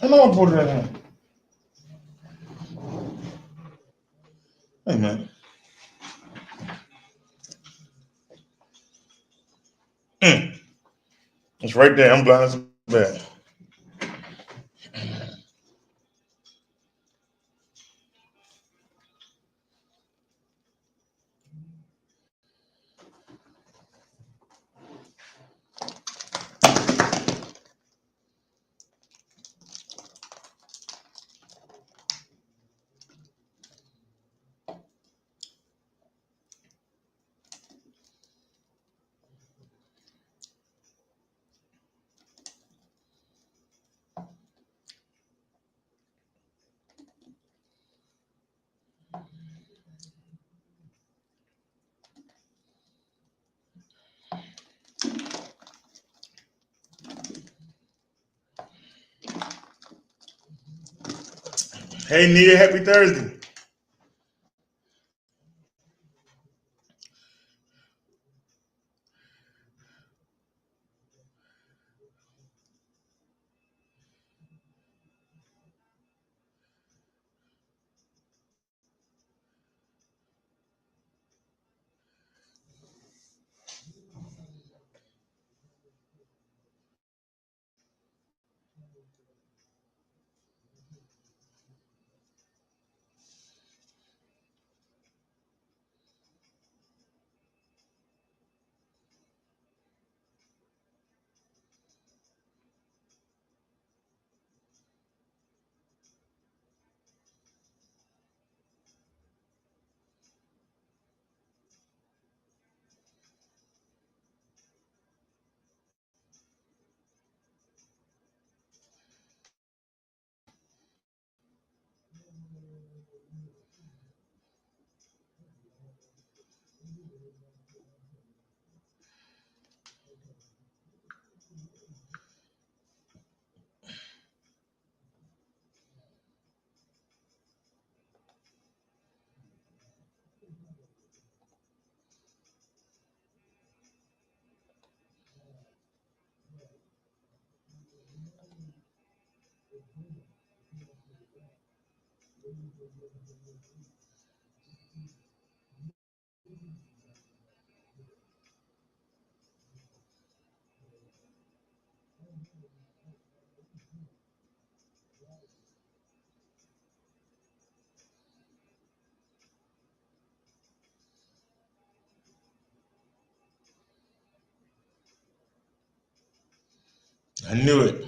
I'm gonna put it in. Hey man. Mm. It's right there. I'm blind as a bat. Hey Nia, happy Thursday. I knew it.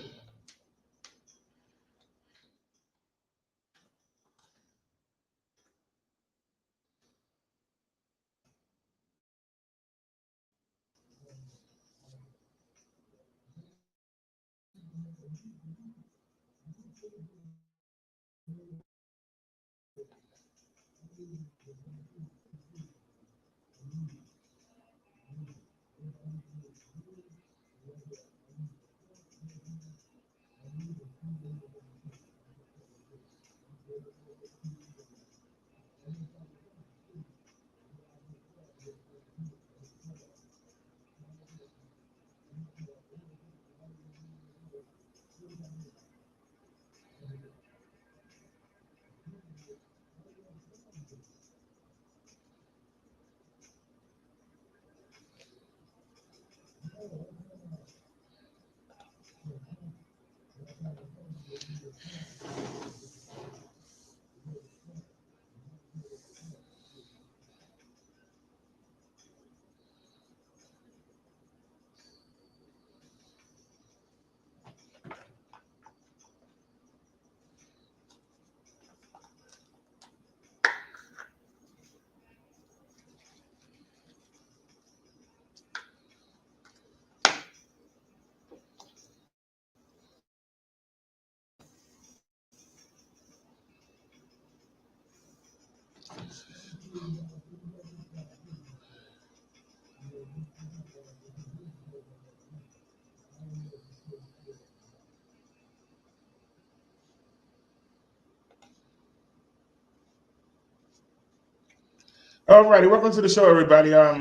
All righty, welcome to the show, everybody. I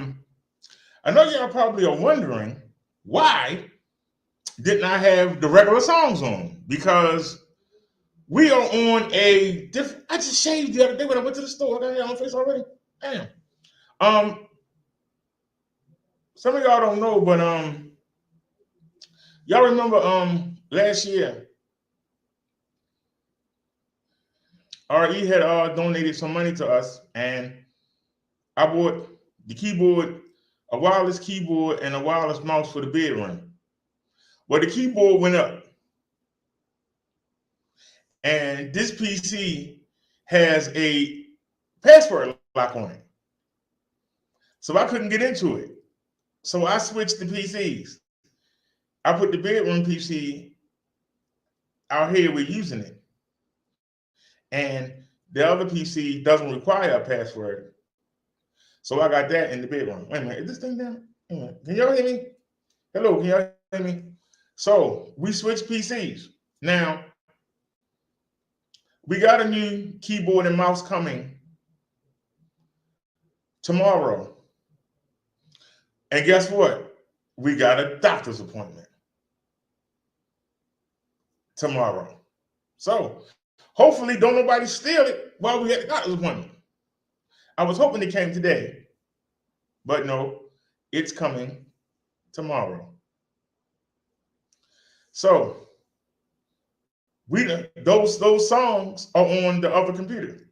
know y'all probably are wondering why didn't I have the regular songs on? Because we are on a different. I just shaved the other day when I went to the store. I got hair on my face already. Damn. Um, some of y'all don't know, but y'all remember last year, RE had donated some money to us, and I bought the keyboard, a wireless keyboard, and a wireless mouse for the bedroom. Well, the keyboard went up, and this PC has a password lock on it, so I couldn't get into it. So I switched the PCs. I put the bedroom PC out here. We're using it, and the other PC doesn't require a password. So I got that in the bedroom. Wait a minute, is this thing down? Can y'all hear me? Hello, can y'all hear me? So we switched PCs. Now we got a new keyboard and mouse coming tomorrow. And guess what? We got a doctor's appointment tomorrow. So hopefully don't nobody steal it while we at the doctor's appointment. I was hoping it came today, but no, it's coming tomorrow. So those songs are on the other computer.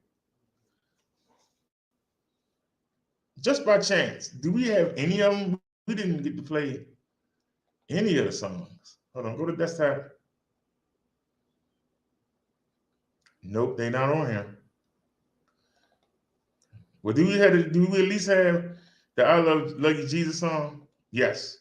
Just by chance, do we have any of them? We didn't get to play any of the songs. Hold on, go to desktop. Nope, they not on here. Well, do we at least have the I Love You Jesus song? Yes.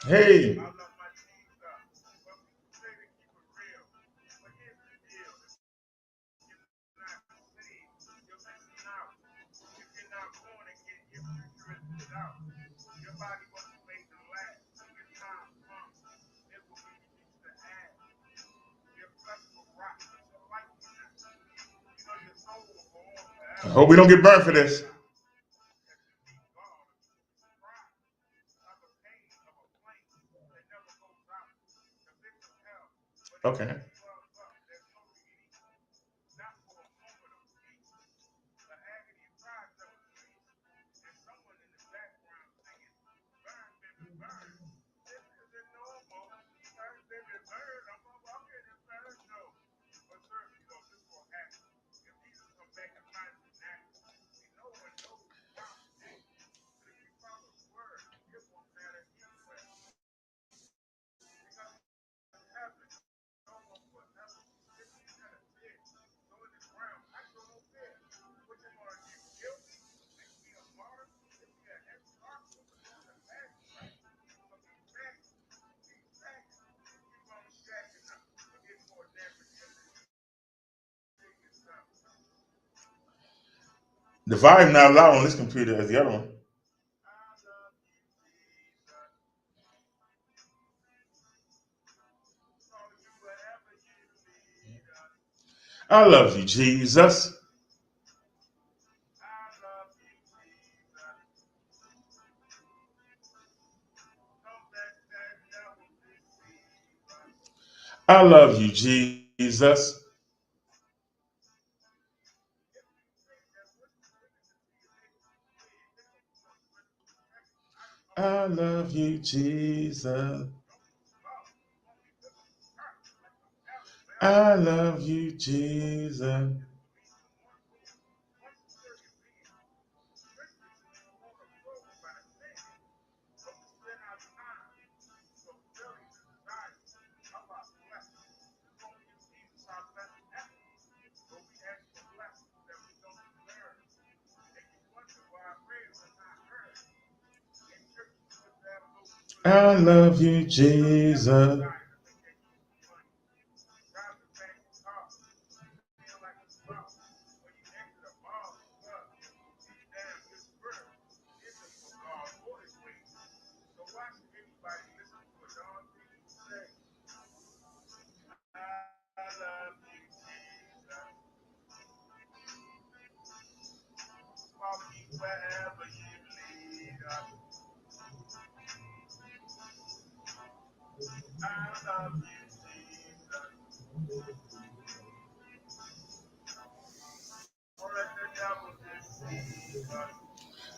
Hey. I hope we don't get burned for this. Okay. The volume not loud on this computer as the other one. I love you, Jesus. I love you, Jesus. I love you, Jesus. I love you, Jesus. I love you, Jesus.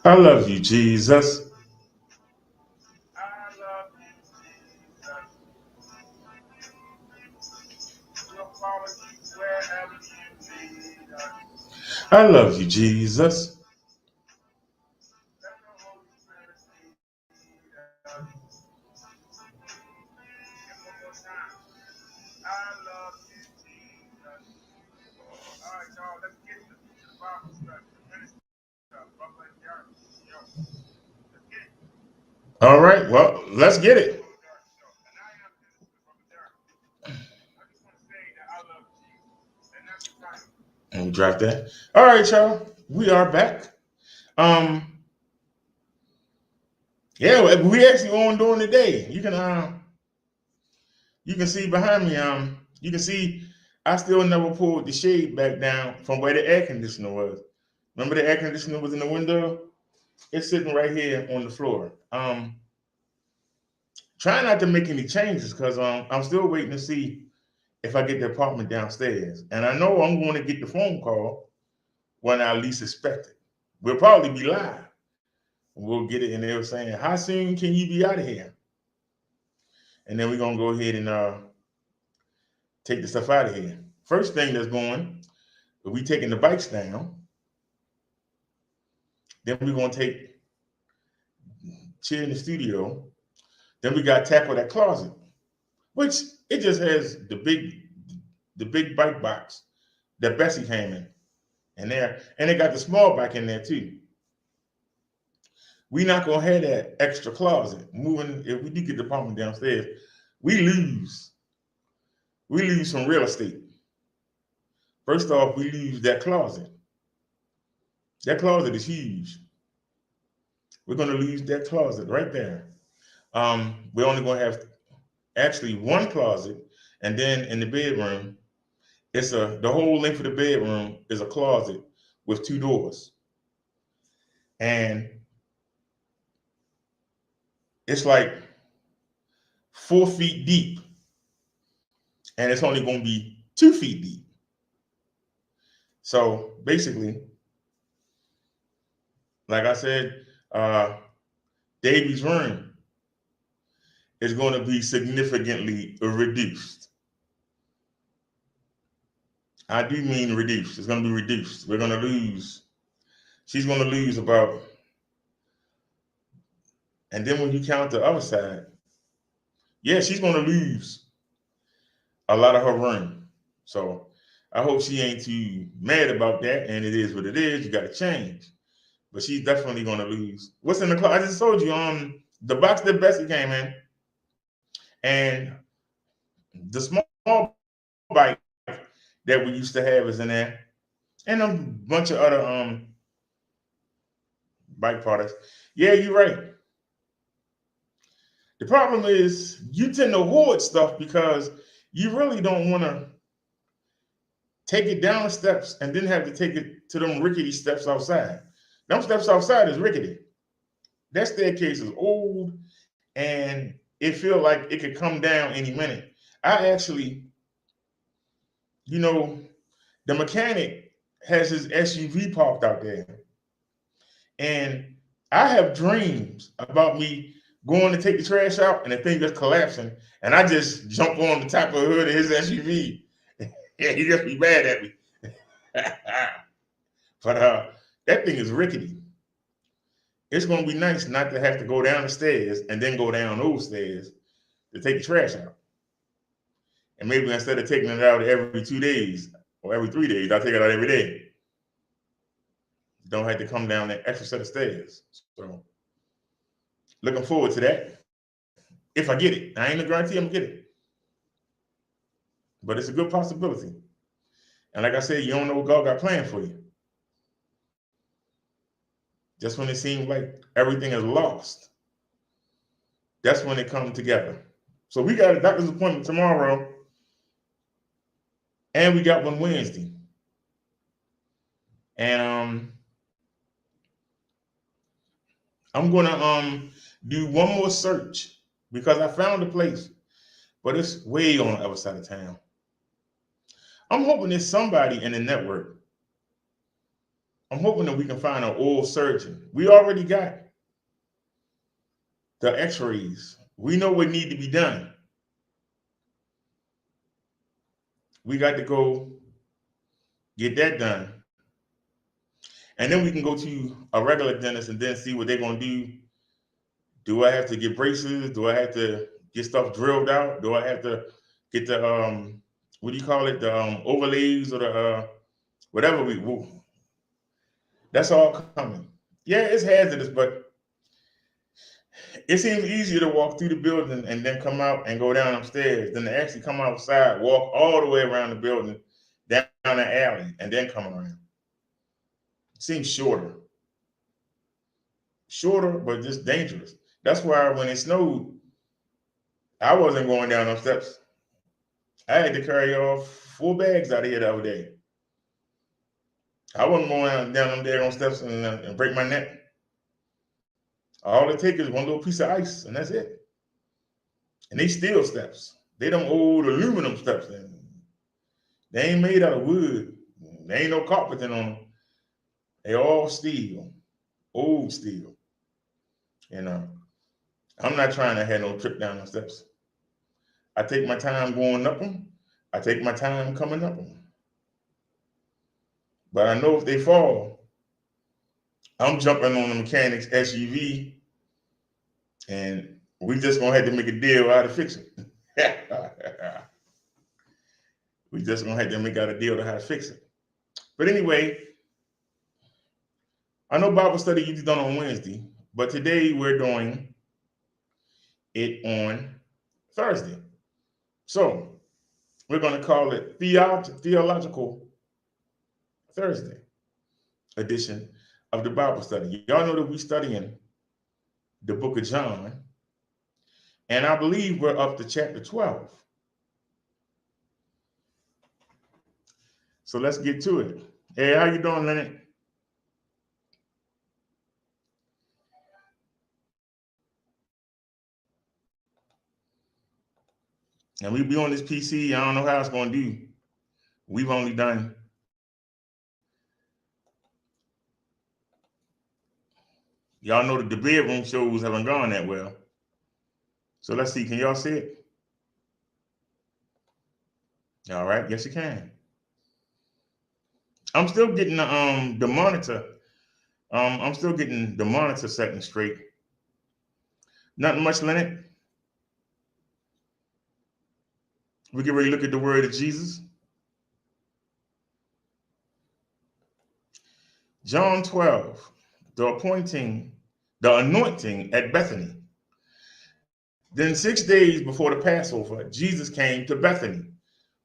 I love you, Jesus. I love you, Jesus. All right, well, let's get it. And we drop that. All right, y'all. We are back. Um, yeah, we actually on during the day. You can see behind me. You can see I still never pulled the shade back down from where the air conditioner was. Remember the air conditioner was in the window? It's sitting right here on the floor. Trying not to make any changes because I'm still waiting to see if I get the apartment downstairs. And I know I'm going to get the phone call when I least expect it. We'll probably be live. We'll get it, and they were saying, "How soon can you be out of here?" And then we're gonna go ahead and take the stuff out of here. First thing that's going, we taking the bikes down. Then we're gonna take chair in the studio. Then we got to tackle that closet, which it just has the big bike box that Bessie came in there, and they got the small bike in there too. We not gonna have that extra closet. Moving if we do get the apartment downstairs, we lose some real estate. First off, we lose that closet. That closet is huge. We're gonna lose that closet right there. We're only gonna have actually one closet, and then in the bedroom, the whole length of the bedroom is a closet with two doors, and it's like 4 feet deep, and it's only gonna be 2 feet deep. So basically, like I said, uh, Davy's room is going to be significantly reduced. I do mean reduced. It's going to be reduced. We're going to lose. She's going to lose about, and then when you count the other side, yeah, she's going to lose a lot of her room. So I hope she ain't too mad about that. And it is what it is. You got to change. But she's definitely going to lose. What's in the closet? I just told you the box that Bessie came in, and the small bike that we used to have is in there, and a bunch of other bike products. Yeah, you're right. The problem is you tend to hoard stuff because you really don't want to take it down the steps and then have to take it to them rickety steps outside. Them steps outside is rickety. That staircase is old and it feels like it could come down any minute. I actually, you know, the mechanic has his SUV parked out there. And I have dreams about me going to take the trash out and the thing just collapsing. And I just jump on the top of the hood of his SUV. Yeah, he just be mad at me. But that thing is rickety. It's going to be nice not to have to go down the stairs and then go down those stairs to take the trash out. And maybe instead of taking it out every 2 days or every 3 days, I'll take it out every day. Don't have to come down that extra set of stairs. So looking forward to that. If I get it, I ain't a guarantee I'm gonna get it, but it's a good possibility. And like I said, you don't know what God got planned for you. Just when it seems like everything is lost, that's when it comes together. So we got a doctor's appointment tomorrow, and we got one Wednesday. And I'm gonna do one more search because I found a place, but it's way on the other side of town. I'm hoping there's somebody in the network. I'm hoping that we can find an oral surgeon. We already got the x-rays. We know what need to be done. We got to go get that done. And then we can go to a regular dentist and then see what they're going to do. Do I have to get braces? Do I have to get stuff drilled out? Do I have to get the, what do you call it? The overlays or the, whatever that's all coming. Yeah, it's hazardous, but it seems easier to walk through the building and then come out and go down upstairs than to actually come outside, walk all the way around the building, down the alley, and then come around. It seems shorter, but just dangerous. That's why when it snowed, I wasn't going down those steps. I had to carry off 4 bags out of here the other day. I wasn't going down them daggone steps and break my neck. All it takes is one little piece of ice, and that's it. And they steel steps. They them old aluminum steps. They ain't made out of wood. There ain't no carpeting on them. They all steel, old steel. You know, I'm not trying to have no trip down the steps. I take my time going up them. I take my time coming up them. But I know if they fall, I'm jumping on the mechanic's SUV, and we just gonna have to make a deal how to fix it. We just gonna have to make out a deal to how to fix it. But anyway, I know Bible study usually done on Wednesday, but today we're doing it on Thursday. So we're gonna call it Theological Thursday edition of the Bible study. Y'all know that we're studying the book of John, and I believe we're up to chapter 12. So let's get to it. Hey, how you doing, Leonard? And we be on this PC. I don't know how it's going to do. We've only done y'all know that the bedroom shows haven't gone that well. So let's see. Can y'all see it? All right. Yes, you can. I'm still getting the monitor. I'm still getting the monitor setting straight. Nothing much, Leonard. We get ready to look at the word of Jesus. John 12, the anointing at Bethany. Then 6 days before the Passover, Jesus came to Bethany,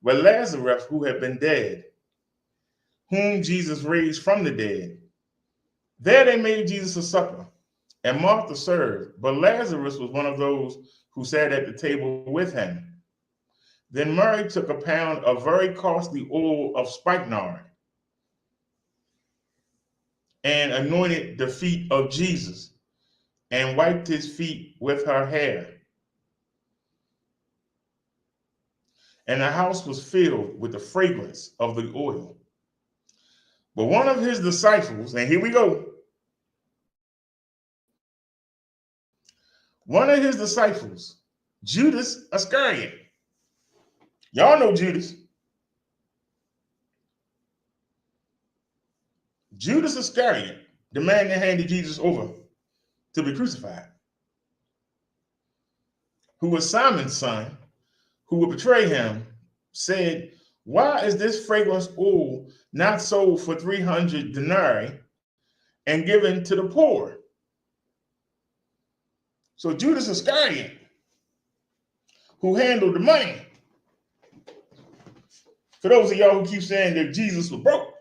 where Lazarus, who had been dead, whom Jesus raised from the dead. There they made Jesus a supper, and Martha served, but Lazarus was one of those who sat at the table with him. Then Mary took a pound of very costly oil of spikenard and anointed the feet of Jesus and wiped his feet with her hair. And the house was filled with the fragrance of the oil. But one of his disciples, and here we go, one of his disciples, Judas Iscariot. Y'all know Judas. Judas Iscariot, the man that handed Jesus over to be crucified, who was Simon's son, who would betray him, said, "Why is this fragrance oil not sold for 300 denarii and given to the poor?" So Judas Iscariot who handled the money. For those of y'all who keep saying that Jesus was broke,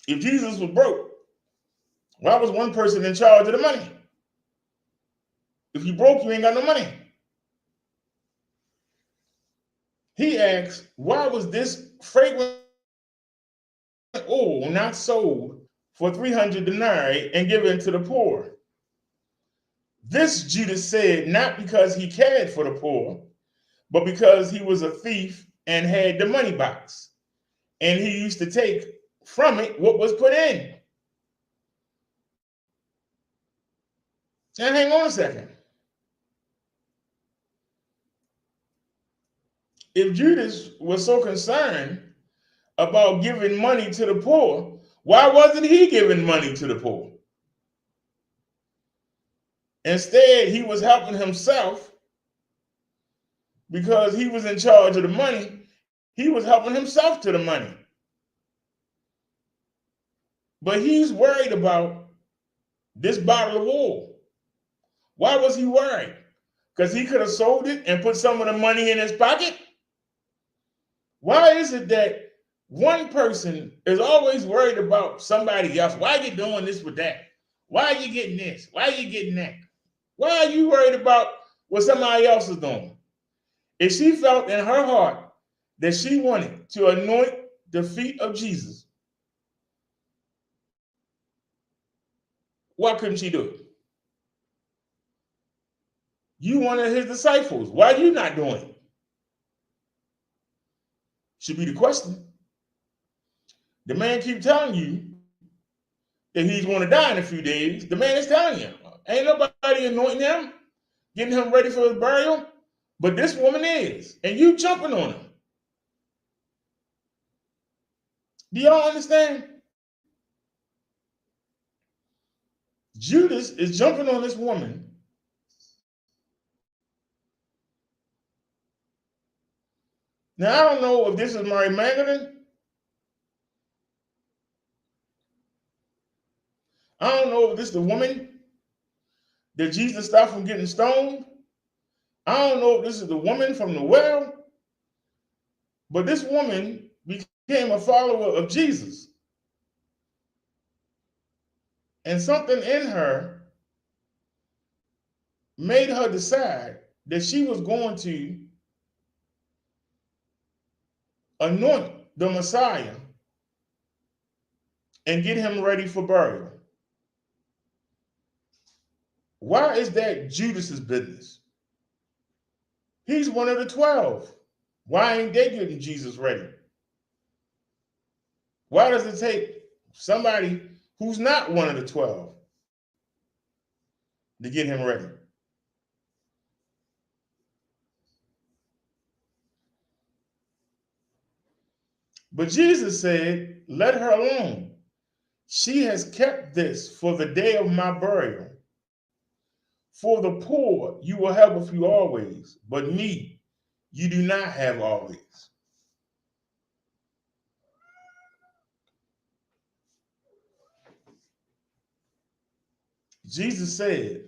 if Jesus was broke, why was one person in charge of the money? If you broke, you ain't got no money. He asked, why was this fragrant oil not sold for 300 denarii and given to the poor? This Judas said not because he cared for the poor, but because he was a thief and had the money box, and he used to take from it what was put in. Now hang on a second. If Judas was so concerned about giving money to the poor, why wasn't he giving money to the poor? Instead, he was helping himself because he was in charge of the money. He was helping himself to the money. But he's worried about this bottle of oil. Why was he worried? Because he could have sold it and put some of the money in his pocket? Why is it that one person is always worried about somebody else? Why are you doing this with that? Why are you getting this? Why are you getting that? Why are you worried about what somebody else is doing? If she felt in her heart that she wanted to anoint the feet of Jesus, why couldn't she do it? You one of his disciples. Why are you not doing it? Should be the question. The man keep telling you that he's going to die in a few days. The man is telling you. Ain't nobody anointing him, getting him ready for his burial. But this woman is. And you jumping on him. Do y'all understand? Judas is jumping on this woman. Now, I don't know if this is Mary Magdalene. I don't know if this is the woman that Jesus stopped from getting stoned. I don't know if this is the woman from the well. But this woman became a follower of Jesus. And something in her made her decide that she was going to anoint the Messiah and get him ready for burial. Why is that Judas's business? He's one of the 12. Why ain't they getting Jesus ready? Why does it take somebody who's not one of the 12 to get him ready? But Jesus said, let her alone. She has kept this for the day of my burial. For the poor you will have with you always, but me you do not have always. Jesus said,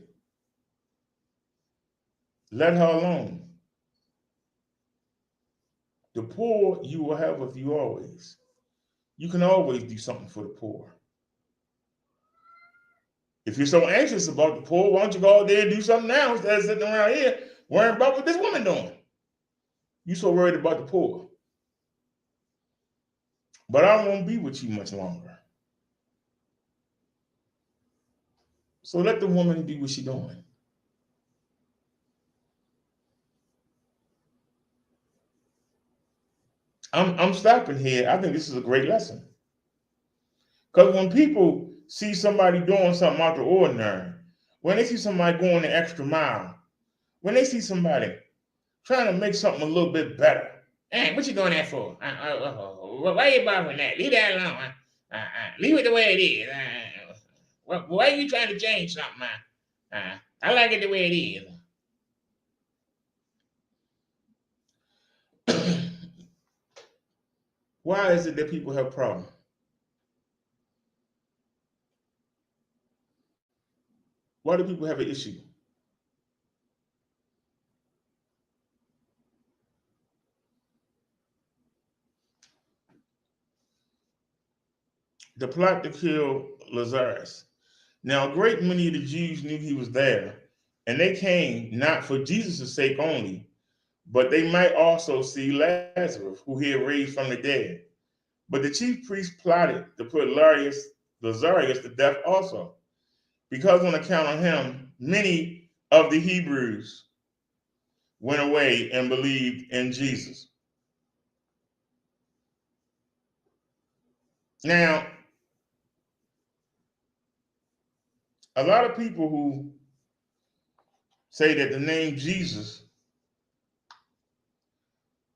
let her alone. The poor you will have with you always. You can always do something for the poor. If you're so anxious about the poor, why don't you go out there and do something now instead of sitting around here worrying about what this woman doing? You so worried about the poor. But I won't be with you much longer. So let the woman do what she's doing. I'm stopping here. I think this is a great lesson. Because when people see somebody doing something out the ordinary, when they see somebody going the extra mile, when they see somebody trying to make something a little bit better, hey, what you doing that for? Why you bothering that? Leave that alone. Leave it the way it is. Why are you trying to change something? I like it the way it is. Why is it that people have problems? Why do people have an issue? the plot to kill Lazarus. Now, a great many of the Jews knew he was there, and they came not for Jesus' sake only, but they might also see Lazarus, who he had raised from the dead. But the chief priests plotted to put Lazarus to death also, because on account of him, many of the Hebrews went away and believed in Jesus. Now, a lot of people who say that the name Jesus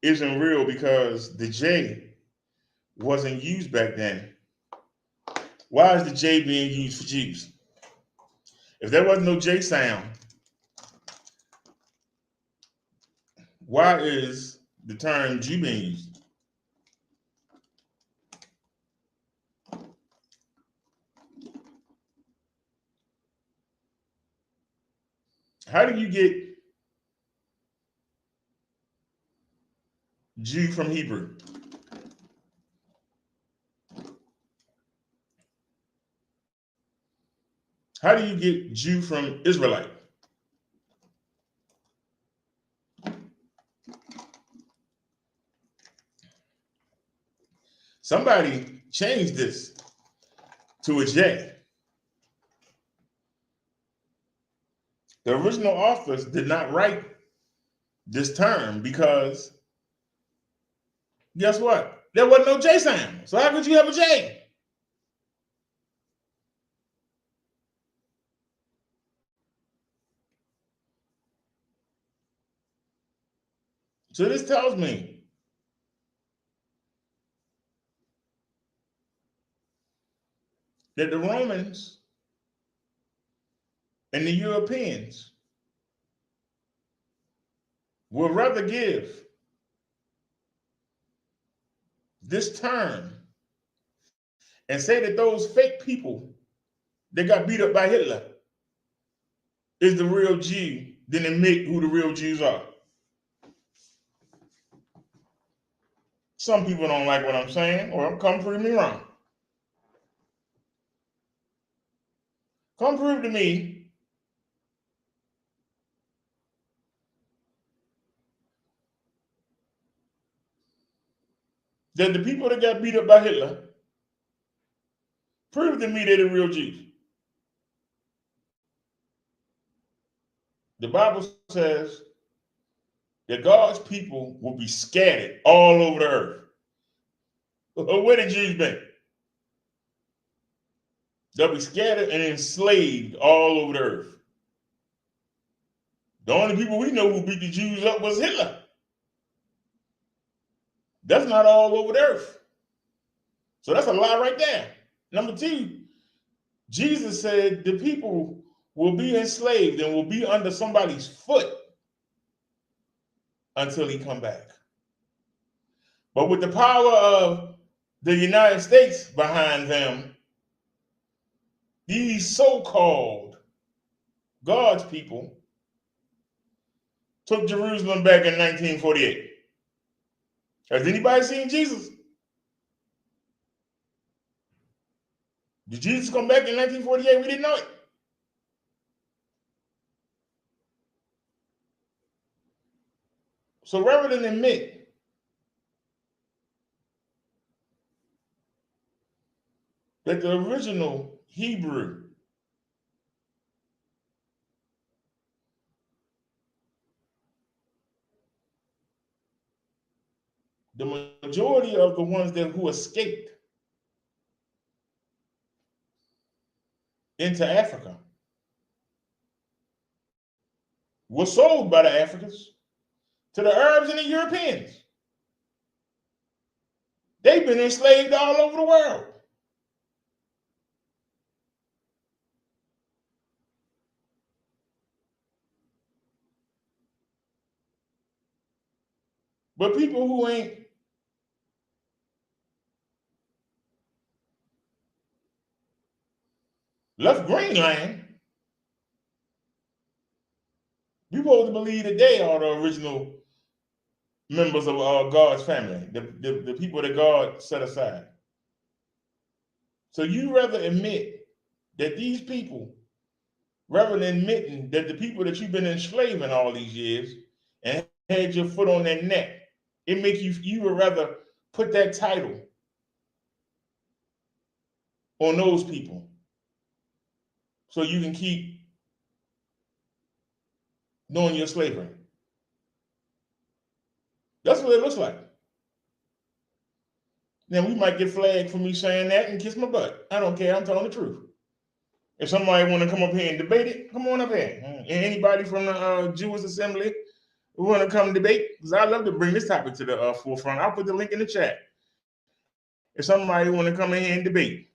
isn't real because the J wasn't used back then. Why is the J being used for Jews? If there wasn't no J sound, why is the term Jew being used? How do you get Jew from Hebrew? How do you get Jew from Israelite? Somebody changed this to a J. The original authors did not write this term because guess what? There wasn't no J sound. So how could you have a J? So this tells me that the Romans and the Europeans would rather give this term and say that those fake people that got beat up by Hitler is the real Jew than admit who the real Jews are. Some people don't like what I'm saying, or come prove me wrong. Come prove to me that the people that got beat up by Hitler, prove to me they're the real Jews. The Bible says that God's people will be scattered all over the earth. Where the Jews been? They'll be scattered and enslaved all over the earth. The only people we know who beat the Jews up was Hitler. That's not all over the earth. So that's a lie right there. Number two, Jesus said the people will be enslaved and will be under somebody's foot until he come back. But with the power of the United States behind them, these so-called God's people took Jerusalem back in 1948. Has anybody seen Jesus? Did Jesus come back in 1948? We didn't know it. So rather than admit that the original Hebrew the majority of the ones who escaped into Africa were sold by the Africans to the Arabs and the Europeans. They've been enslaved all over the world. But people who ain't left Greenland, we supposed to believe that they are the original members of God's family, the people that God set aside. So you rather admit that these people, rather than admitting that the people that you've been enslaving all these years and had your foot on their neck, it make you would rather put that title on those people so you can keep doing your slavery. That's what it looks like. Now we might get flagged for me saying that and kiss my butt. I don't care. I'm telling the truth. If somebody want to come up here and debate it, come on up here. And anybody from the Jewish Assembly who want to come debate, because I love to bring this topic to the forefront. I'll put the link in the chat. If somebody want to come in here and debate,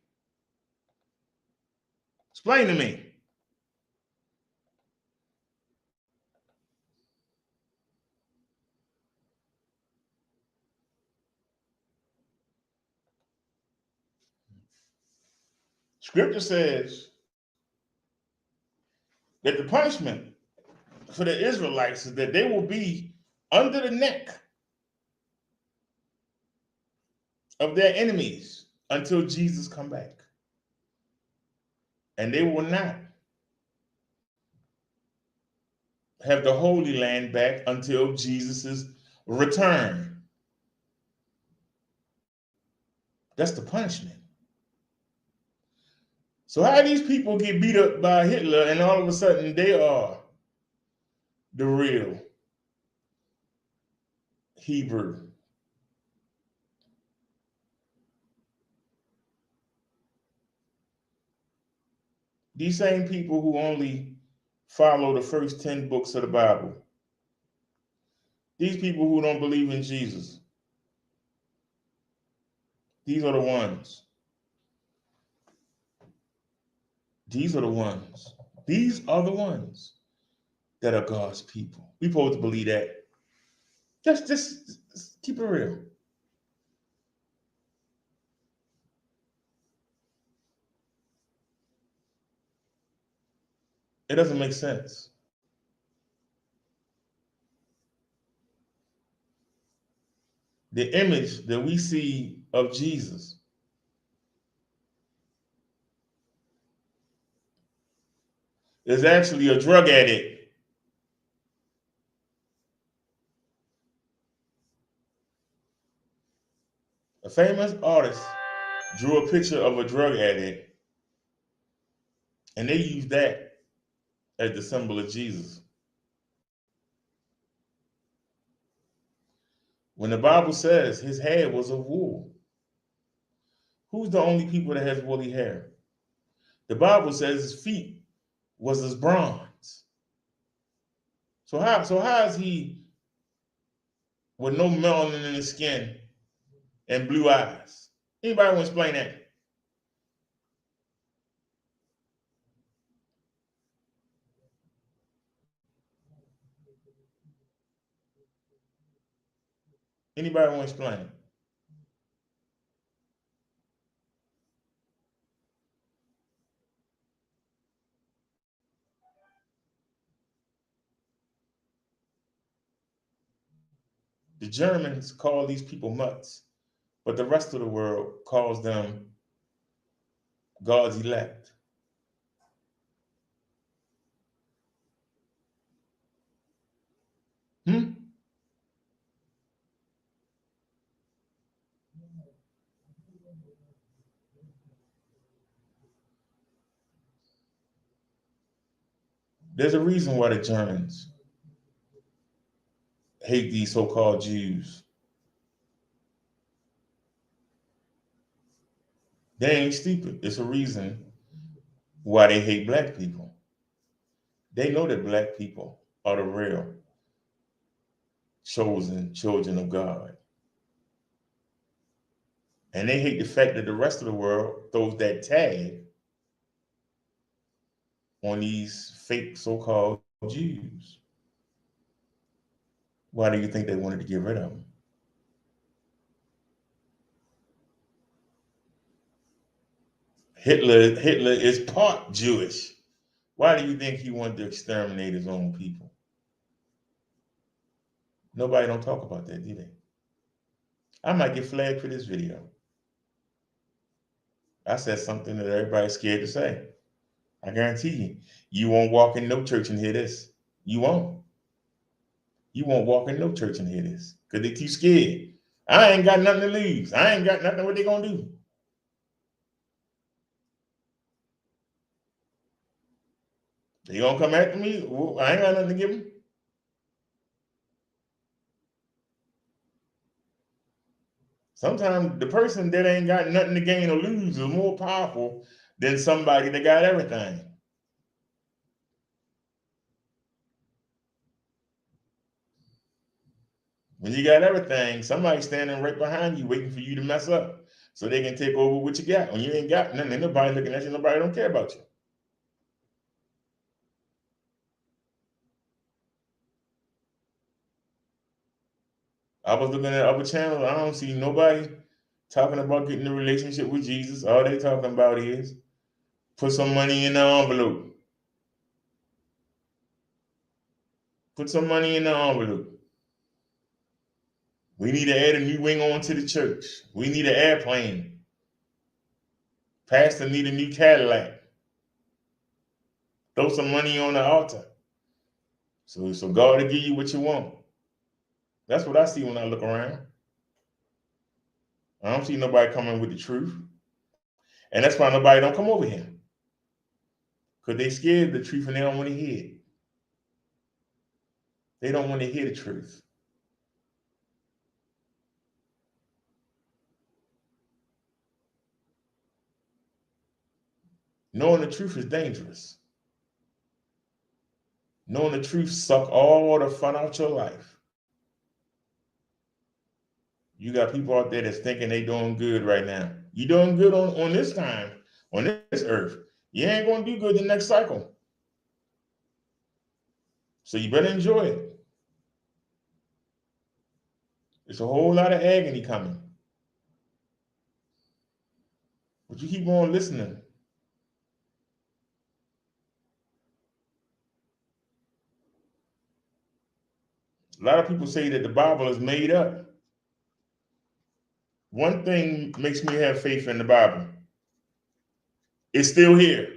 explain to me. Scripture says that the punishment for the Israelites is that they will be under the neck of their enemies until Jesus come back. And they will not have the Holy Land back until Jesus' return. That's the punishment. So how these people get beat up by Hitler and all of a sudden they are the real Hebrew? These same people who only follow the first 10 books of the Bible. These people who don't believe in Jesus. These are the ones. These are the ones. These are the ones that are God's people. We supposed to believe that. Just keep it real. It doesn't make sense. The image that we see of Jesus is actually a drug addict. A famous artist drew a picture of a drug addict, and they used that as the symbol of Jesus. When the Bible says his hair was of wool, who's the only people that has woolly hair? The Bible says his feet was as bronze. So how is he with no melanin in his skin and blue eyes? Anybody want to explain that? Anybody want to explain? The Germans call these people mutts, but the rest of the world calls them God's elect. Hmm? There's a reason why the Germans hate these so-called Jews. They ain't stupid. It's a reason why they hate black people. They know that black people are the real chosen children of God. And they hate the fact that the rest of the world throws that tag on these fake so-called Jews. Why do you think they wanted to get rid of them? Hitler is part Jewish. Why do you think he wanted to exterminate his own people? Nobody don't talk about that, do they? I might get flagged for this video. I said something that everybody's scared to say. I guarantee you, you won't walk in no church and hear this. You won't. You won't walk in no church and hear this because they too scared. I ain't got nothing to lose. I ain't got nothing. What they gonna do? They gonna come after me? Well, I ain't got nothing to give them. Sometimes the person that ain't got nothing to gain or lose is more powerful than somebody that got everything. When you got everything, somebody's standing right behind you waiting for you to mess up so they can take over what you got. When you ain't got nothing, ain't nobody looking at you, nobody don't care about you. I was looking at other channels, I don't see nobody talking about getting a relationship with Jesus. All they talking about is put some money in the envelope. Put some money in the envelope. We need to add a new wing on to the church. We need an airplane. Pastor need a new Cadillac. Throw some money on the altar. So God will give you what you want. That's what I see when I look around. I don't see nobody coming with the truth. And that's why nobody don't come over here. Because they scared of the truth and they don't want to hear it. They don't want to hear the truth. Knowing the truth is dangerous. Knowing the truth suck all the fun out your life. You got people out there that's thinking they doing good right now. You doing good on this time, on this earth. You ain't going to do good the next cycle. So you better enjoy it. There's a whole lot of agony coming. But you keep on listening. A lot of people say that the Bible is made up. One thing makes me have faith in the Bible. It's still here.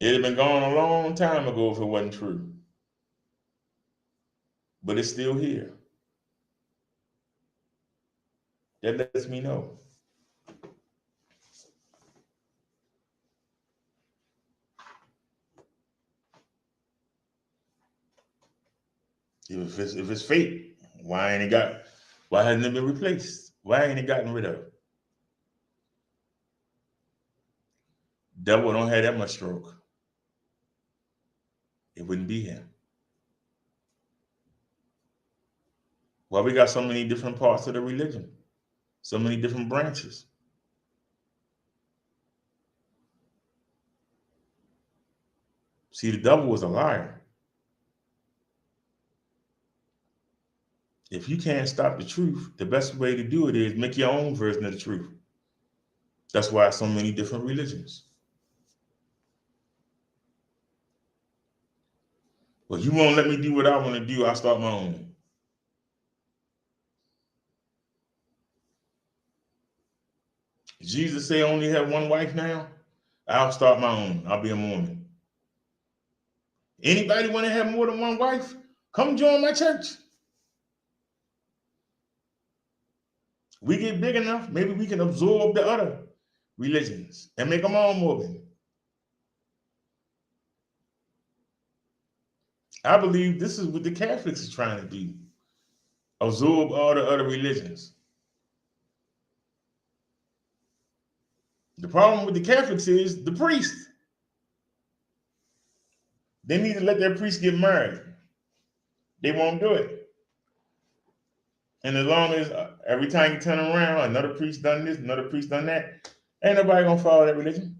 It had been gone a long time ago if it wasn't true. But it's still here. That lets me know. If it's fake, why hasn't it been replaced? Why ain't it gotten rid of? Devil don't have that much stroke. It wouldn't be here. Why we got so many different parts of the religion? So many different branches. See, the devil was a liar. If you can't stop the truth, the best way to do it is make your own version of the truth. That's why so many different religions. Well, you won't let me do what I want to do, I'll start my own. Jesus say I only have one wife now? I'll start my own. I'll be a Mormon. Anybody want to have more than one wife? Come join my church. We get big enough, maybe we can absorb the other religions and make them all Mormon. I believe this is what the Catholics are trying to do. Absorb all the other religions. The problem with the Catholics is the priests. They need to let their priests get married. They won't do it. And as long as every time you turn around, another priest done this, another priest done that, ain't nobody gonna follow that religion.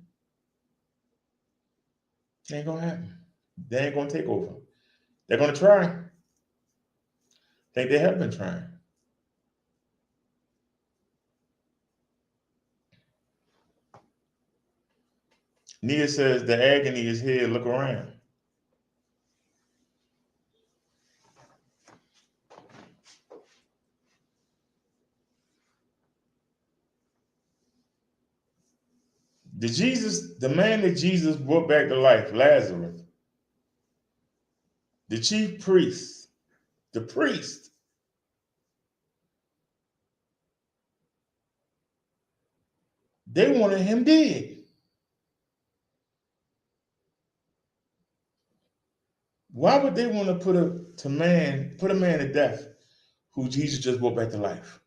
It ain't gonna happen. They ain't gonna take over. They're gonna try. I think they have been trying. Nia says the agony is here. Look around. The man that Jesus brought back to life, Lazarus, the chief priest, the priest, they wanted him dead. Why would they want to put a man to death who Jesus just brought back to life?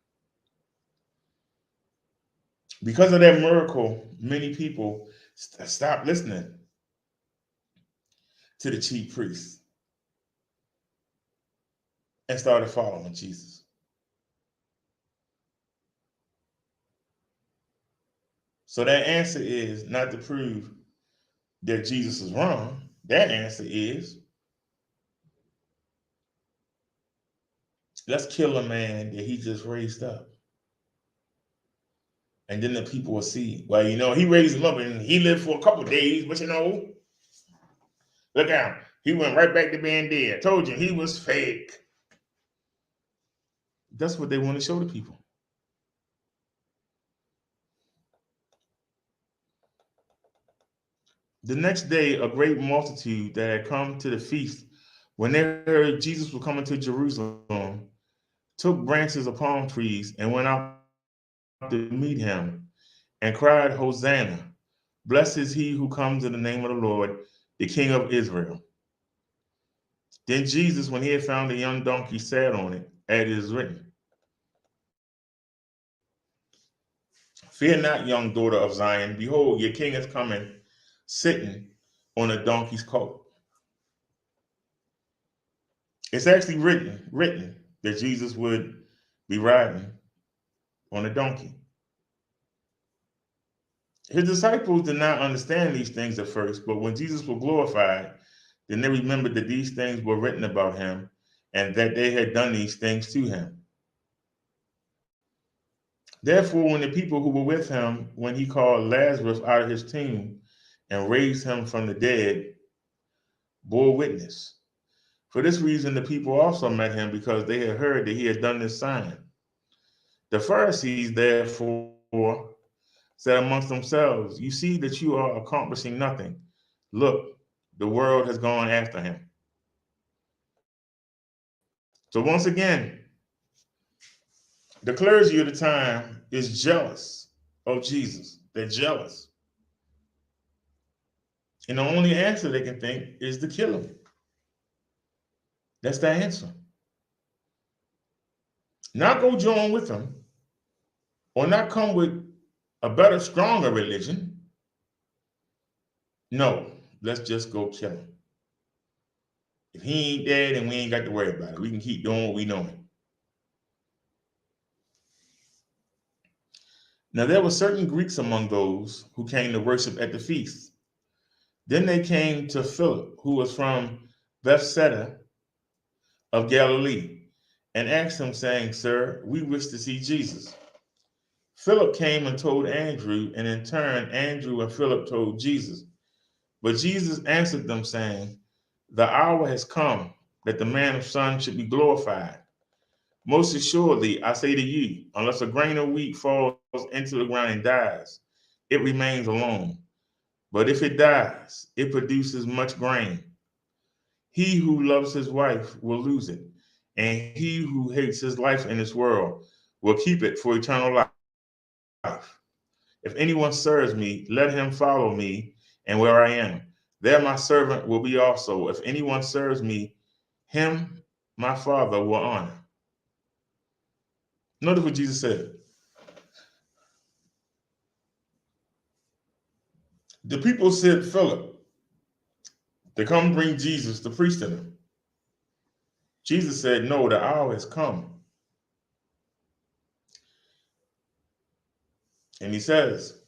Because of that miracle, many people stopped listening to the chief priest and started following Jesus. So that answer is not to prove that Jesus is wrong. That answer is, let's kill a man that he just raised up. And then the people will see, well, he raised him up and he lived for a couple of days, but look out. He went right back to being dead. I told you he was fake. That's what they want to show the people. The next day, a great multitude that had come to the feast, when they heard Jesus was coming to Jerusalem, took branches of palm trees and went out to meet him and cried, Hosanna! Blessed is he who comes in the name of the Lord, the King of Israel. Then Jesus, when he had found a young donkey, sat on it, as it is written, Fear not, young daughter of Zion. Behold, your king is coming, sitting on a donkey's coat. It's actually written that Jesus would be riding on a donkey. His disciples did not understand these things at first, but when Jesus was glorified, then they remembered that these things were written about him and that they had done these things to him. Therefore, when the people who were with him, when he called Lazarus out of his tomb and raised him from the dead, bore witness. For this reason, the people also met him because they had heard that he had done this sign. The Pharisees, therefore, said amongst themselves, You see that you are accomplishing nothing. Look, the world has gone after him. So once again, the clergy of the time is jealous of Jesus. They're jealous. And the only answer they can think is to kill him. That's the answer. Not go join with him or not come with a better, stronger religion. No, let's just go kill him. If he ain't dead, then we ain't got to worry about it. We can keep doing what we doing. Now there were certain Greeks among those who came to worship at the feast. Then they came to Philip, who was from Bethsaida of Galilee, and asked him, saying, Sir, we wish to see Jesus. Philip came and told Andrew, and in turn, Andrew and Philip told Jesus. But Jesus answered them, saying, The hour has come that the man of Son should be glorified. Most assuredly, I say to you, unless a grain of wheat falls into the ground and dies, it remains alone. But if it dies, it produces much grain. He who loves his life will lose it, and he who hates his life in this world will keep it for eternal life. If anyone serves me, let him follow me, and where I am, there my servant will be also. If anyone serves me, him my Father will honor. Notice what Jesus said. The people said, Philip, to come bring Jesus to preach to them. Jesus said, No, the hour has come. And he says,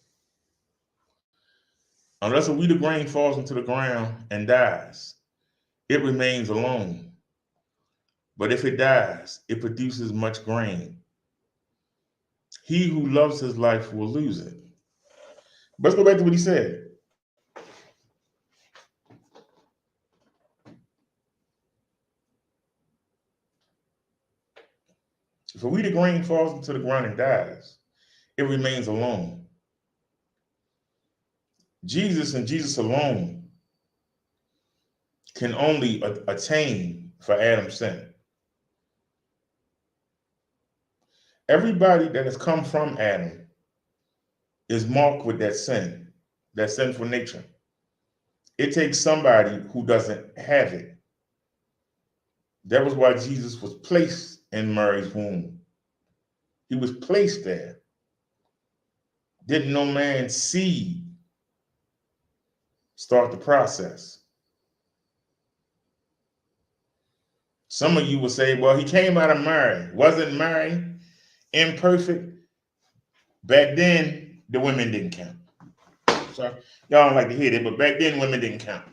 Unless a wheat of grain falls into the ground and dies, it remains alone. But if it dies, it produces much grain. He who loves his life will lose it. But let's go back to what he said. If a wheat of grain falls into the ground and dies, it remains alone. Jesus and Jesus alone can only attain for Adam's sin. Everybody that has come from Adam is marked with that sin, that sinful nature. It takes somebody who doesn't have it. That was why Jesus was placed in Mary's womb. He was placed there. Didn't no man's seed start the process? Some of you will say, well, he came out of Mary. Wasn't Mary imperfect? Back then, the women didn't count. So y'all don't like to hear that, but back then, women didn't count.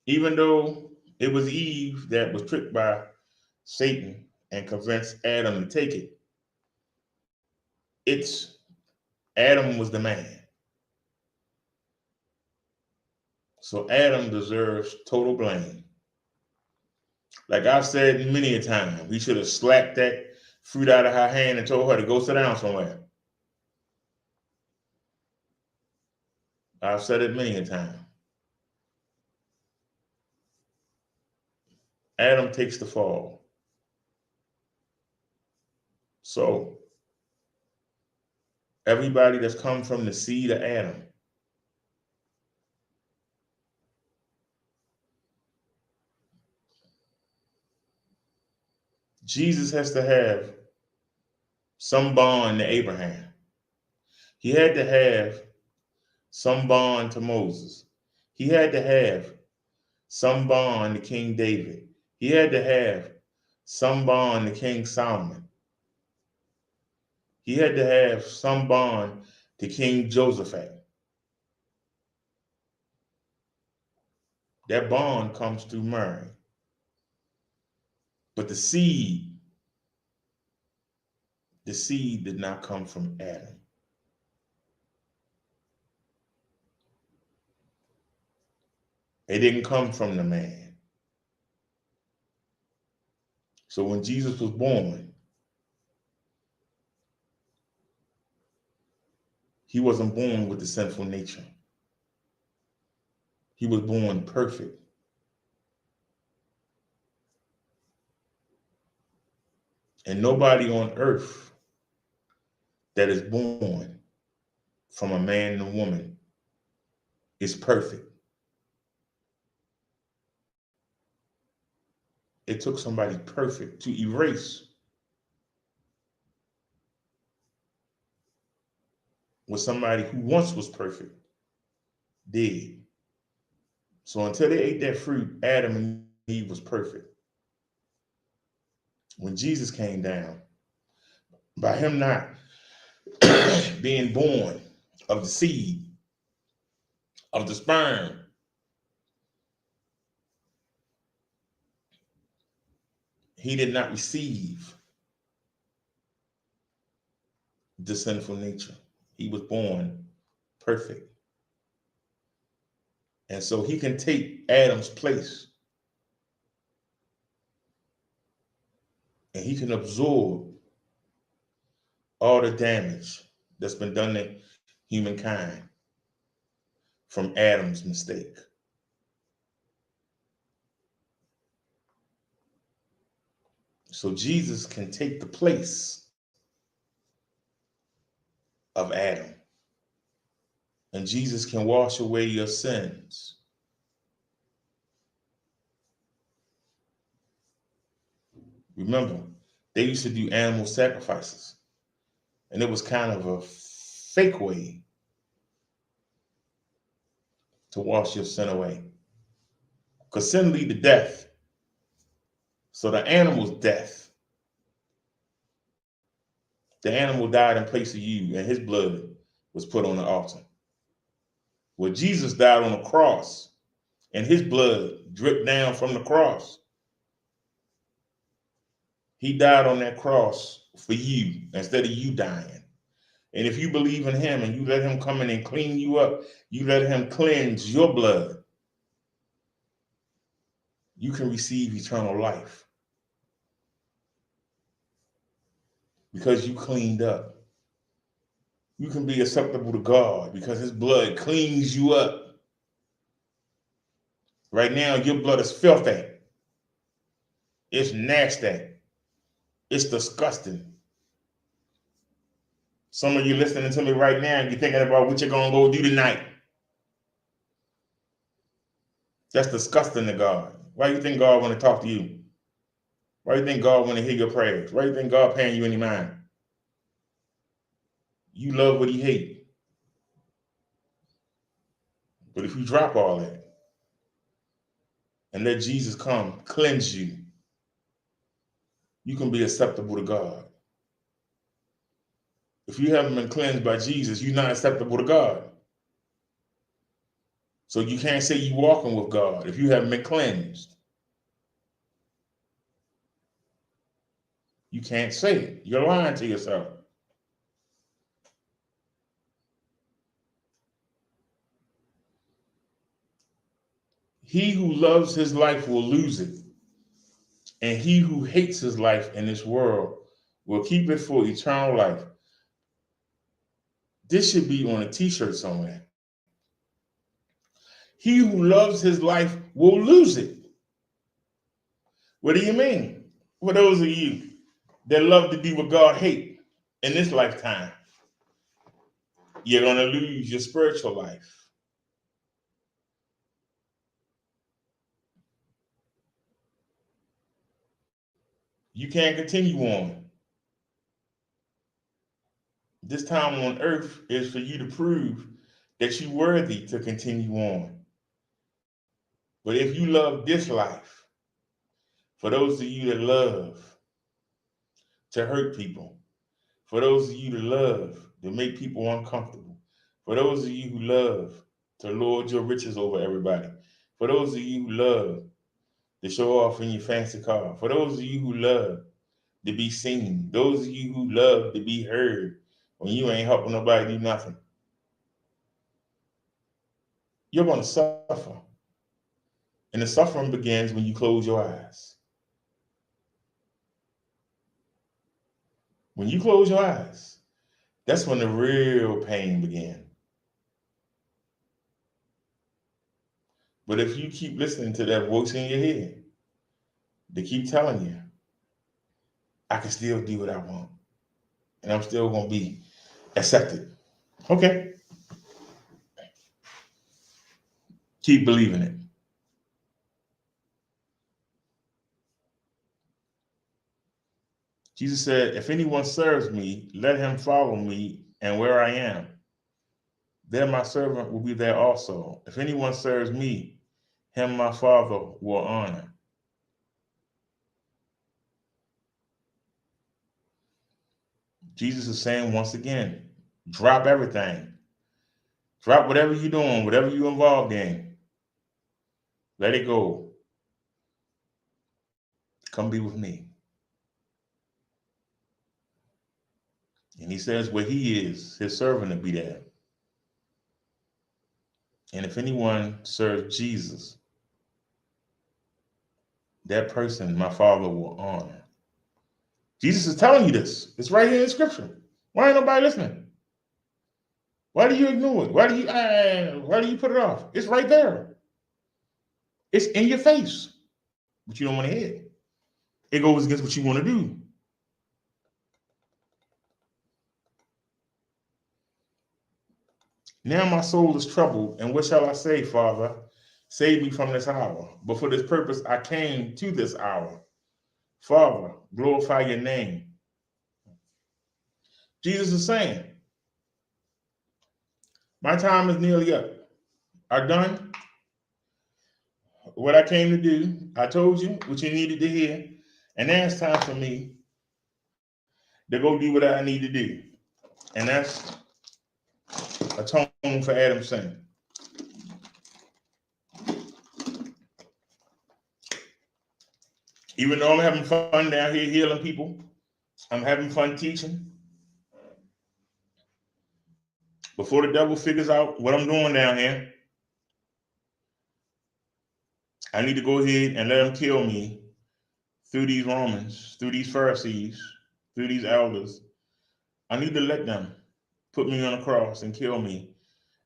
Even though it was Eve that was tricked by Satan and convinced Adam to take it, it's Adam was the man. So Adam deserves total blame. Like I've said many a time, we should have slapped that fruit out of her hand and told her to go sit down somewhere. I've said it many a time. Adam takes the fall. So everybody that's come from the seed of Adam, Jesus has to have some bond to Abraham. He had to have some bond to Moses. He had to have some bond to King David. He had to have some bond to King Solomon. He had to have some bond to King Josephat. That bond comes through Mary. But the seed did not come from Adam. It didn't come from the man. So when Jesus was born, he wasn't born with the sinful nature. He was born perfect. And nobody on earth that is born from a man and a woman is perfect. It took somebody perfect to erase what somebody who once was perfect did. So until they ate that fruit, Adam and Eve was perfect. When Jesus came down, by him not being born of the seed, of the sperm, he did not receive the sinful nature. He was born perfect. And so he can take Adam's place and he can absorb all the damage that's been done to humankind from Adam's mistake. So Jesus can take the place of Adam. And Jesus can wash away your sins. Remember, they used to do animal sacrifices. And it was kind of a fake way to wash your sin away. Because sin leads to death. So the animal's death. The animal died in place of you, and his blood was put on the altar. Well, Jesus died on the cross, and his blood dripped down from the cross. He died on that cross for you instead of you dying. And if you believe in him and you let him come in and clean you up, you let him cleanse your blood, you can receive eternal life because you cleaned up. You can be acceptable to God because his blood cleans you up. Right now, your blood is filthy. It's nasty. It's disgusting. Some of you listening to me right now, you're thinking about what you're going to go do tonight. That's disgusting to God. Why do you think God want to talk to you? Why do you think God want to hear your prayers? Why do you think God paying you any mind? You love what he hates. But if you drop all that and let Jesus come cleanse you, you can be acceptable to God. If you haven't been cleansed by Jesus, you're not acceptable to God. So you can't say you're walking with God if you haven't been cleansed. You can't say it. You're lying to yourself. He who loves his life will lose it. And he who hates his life in this world will keep it for eternal life. This should be on a t-shirt somewhere. He who loves his life will lose it. What do you mean? For those of you that love to do what God hates in this lifetime, you're going to lose your spiritual life. You can't continue on. This time on earth is for you to prove that you're worthy to continue on. But if you love this life, for those of you that love to hurt people, for those of you that love to make people uncomfortable, for those of you who love to lord your riches over everybody, for those of you who love to show off in your fancy car, for those of you who love to be seen, those of you who love to be heard when you ain't helping nobody do nothing, you're going to suffer. And the suffering begins when you close your eyes. When you close your eyes, that's when the real pain begins. But if you keep listening to that voice in your head, they keep telling you, I can still do what I want. And I'm still going to be accepted. Okay. Keep believing it. Jesus said, if anyone serves me, let him follow me, and where I am, there my servant will be there also. If anyone serves me, him my Father will honor. Jesus is saying once again, drop everything. Drop whatever you're doing, whatever you're involved in. Let it go. Come be with me. And he says where he is, his servant will be there. And if anyone serves Jesus, that person my Father will honor. Jesus is telling you this. It's right here in Scripture. Why ain't nobody listening? Why do you ignore it? Why do you put it off? It's right there. It's in your face, but you don't want to hear it. It goes against what you want to do. Now my soul is troubled, and what shall I say, Father? Save me from this hour. But for this purpose I came to this hour. Father, glorify your name. Jesus is saying, my time is nearly up. I'm done what I came to do. I told you what you needed to hear. And now it's time for me to go do what I need to do. And that's atone for Adam's sin. Even though I'm having fun down here healing people, I'm having fun teaching. Before the devil figures out what I'm doing down here, I need to go ahead and let him kill me through these Romans, through these Pharisees, through these elders. I need to let them put me on a cross and kill me,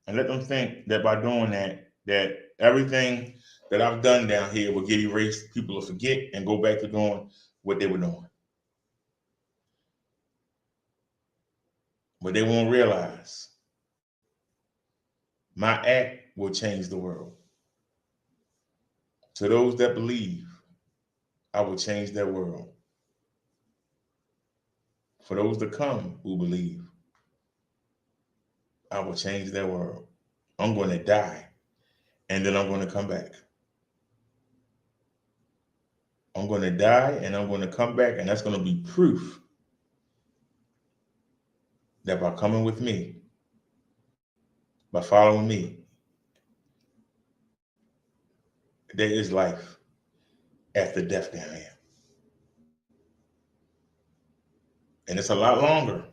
and let them think that by doing that, that everything that I've done down here will get erased. People will forget and go back to doing what they were doing. But they won't realize my act will change the world. To those that believe, I will change their world. For those that come who believe, I will change their world. I'm going to die, and then I'm going to come back. I'm going to die, and I'm going to come back, and that's going to be proof that by coming with me, by following me, there is life after death down here. And it's a lot longer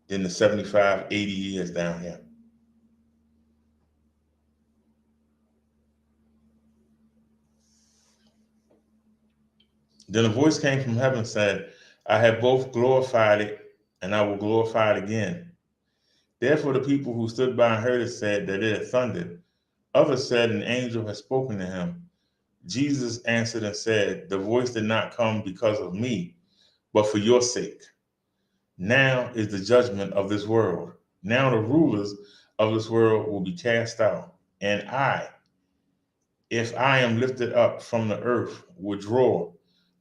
than the 75, 80 years down here. Then a voice came from heaven and said, I have both glorified it, and I will glorify it again. Therefore the people who stood by and heard it said that it had thundered. Others said an angel had spoken to him. Jesus answered and said, the voice did not come because of me, but for your sake. Now is the judgment of this world. Now the rulers of this world will be cast out. And I, if I am lifted up from the earth, will draw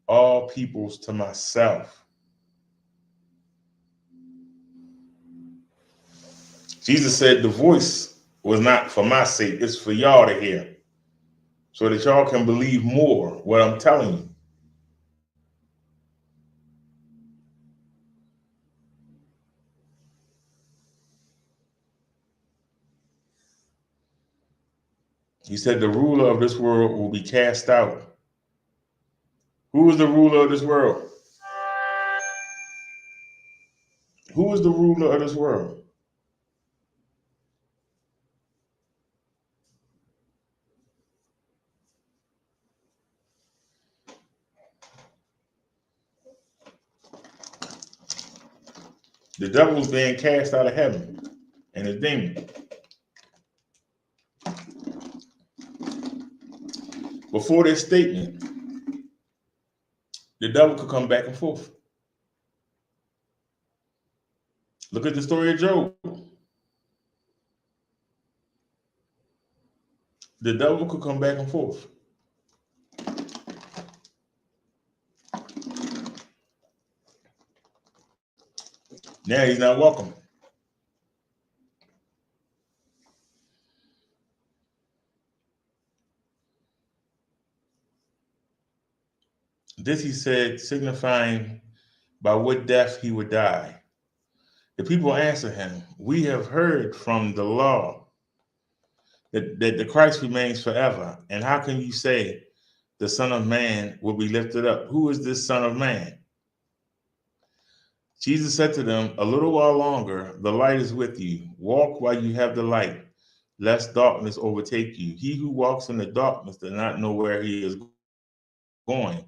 all peoples to myself. Jesus said the voice was not for my sake, it's for y'all to hear, so that y'all can believe more what I'm telling you. He said the ruler of this world will be cast out. Who is the ruler of this world? Who is the ruler of this world? The devil is being cast out of heaven and his demon. Before this statement, the devil could come back and forth. Look at the story of Job. The devil could come back and forth. Now he's not welcome. This he said, signifying by what death he would die. The people answered him, we have heard from the law that the Christ remains forever. And how can you say the Son of Man will be lifted up? Who is this Son of Man? Jesus said to them, a little while longer, the light is with you. Walk while you have the light, lest darkness overtake you. He who walks in the darkness does not know where he is going.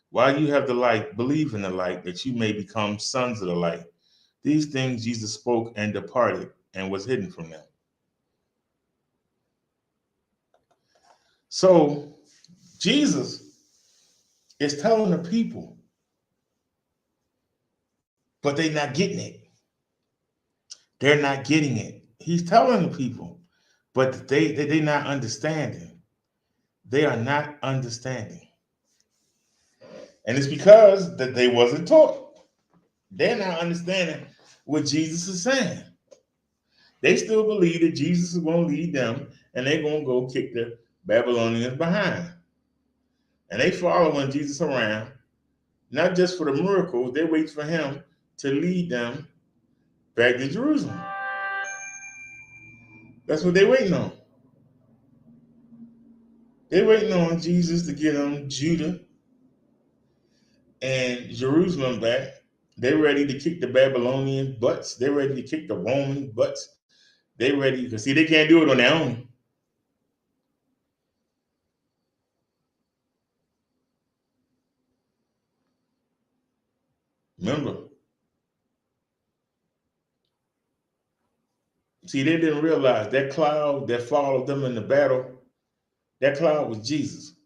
While you have the light, believe in the light, that you may become sons of the light. These things Jesus spoke and departed and was hidden from them. So Jesus is telling the people, but they're not getting it. They're not getting it. He's telling the people, but they're not understanding. They are not understanding. And it's because that they wasn't taught. They're not understanding what Jesus is saying. They still believe that Jesus is going to lead them and they're going to go kick the Babylonians behind. And they following Jesus around, not just for the miracles, they wait for him to lead them back to Jerusalem. That's what they're waiting on. They're waiting on Jesus to get them Judah and Jerusalem back. They're ready to kick the Babylonian butts. They're ready to kick the Roman butts. They're ready, because see, they can't do it on their own. Remember, See, they didn't realize that cloud that followed them in the battle, that cloud was Jesus.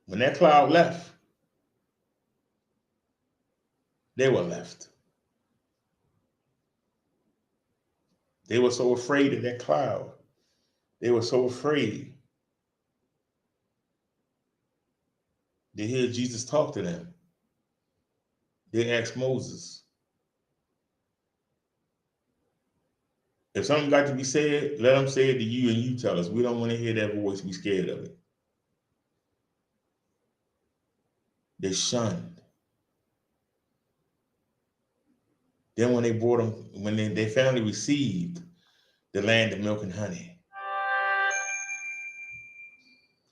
When that cloud left, they were left. They were so afraid of that cloud. They were so afraid to hear Jesus talk to them. They asked Moses, if something got to be said, let them say it to you and you tell us. We don't want to hear that voice. Be scared of it. They shunned. Then when they brought them, when they finally received the land of milk and honey,